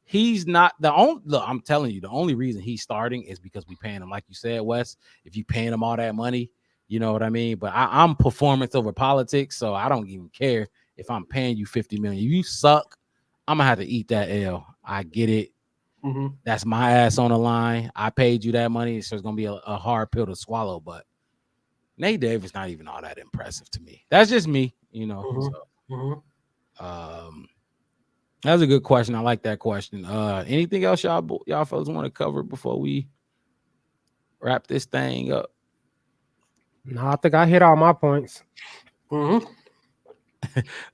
he's not the only. Look, I'm telling you, the only reason he's starting is because we paying him, like you said, Wes. If you paying him all that money, you know what I mean. But I'm performance over politics, so I don't even care if I'm paying you $50 million. If you suck, I'm gonna have to eat that L. I get it. That's my ass on the line. I paid you that money, so it's gonna be a hard pill to swallow. But Nate Davis not even all that impressive to me. That's just me, you know. So, That was a good question. I like that question. Anything else y'all fellas want to cover before we wrap this thing up? No, I think I hit all my points.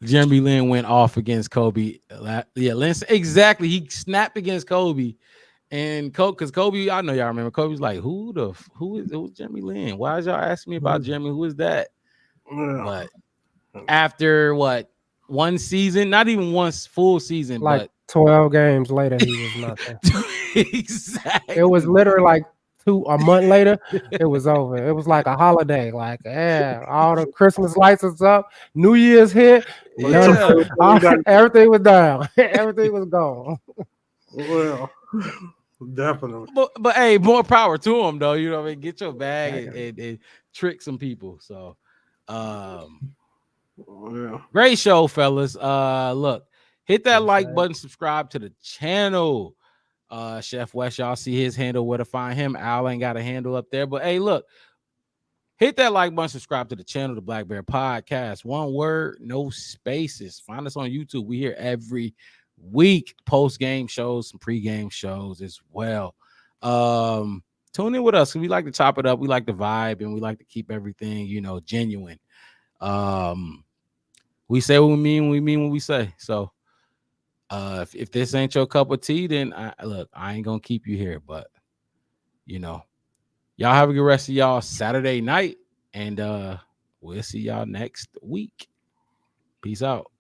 Jeremy Lin went off against Kobe. Yeah, Lin, exactly. He snapped against Kobe, and because Kobe, I know y'all remember. Kobe's like, who's Jeremy Lin? Why is y'all asking me about Jeremy? Who is that? But after one season, not even one full season, like but 12 games later, he was not there. Exactly. It was literally like a month later, it was over. It was like a holiday. Like, all the Christmas lights was up, New Year's hit, everything was down, everything was gone. Well, definitely. But hey, more power to him though. You know what I mean? Get your bag and trick some people. So, great show, fellas. Look, hit that like button, subscribe to the channel. Chef West, y'all see his handle, where to find him. Al ain't got a handle up there, but hey, look, hit that like button, subscribe to the channel, the Black Bear Podcast. One word, no spaces. Find us on YouTube. We here every week, post-game shows, some pre-game shows as well. Tune in with us. We like to chop it up. We like the vibe, and we like to keep everything, genuine. We say what we mean what we say. So if this ain't your cup of tea, then I ain't gonna keep you here. But y'all have a good rest of y'all Saturday night, and we'll see y'all next week. Peace out.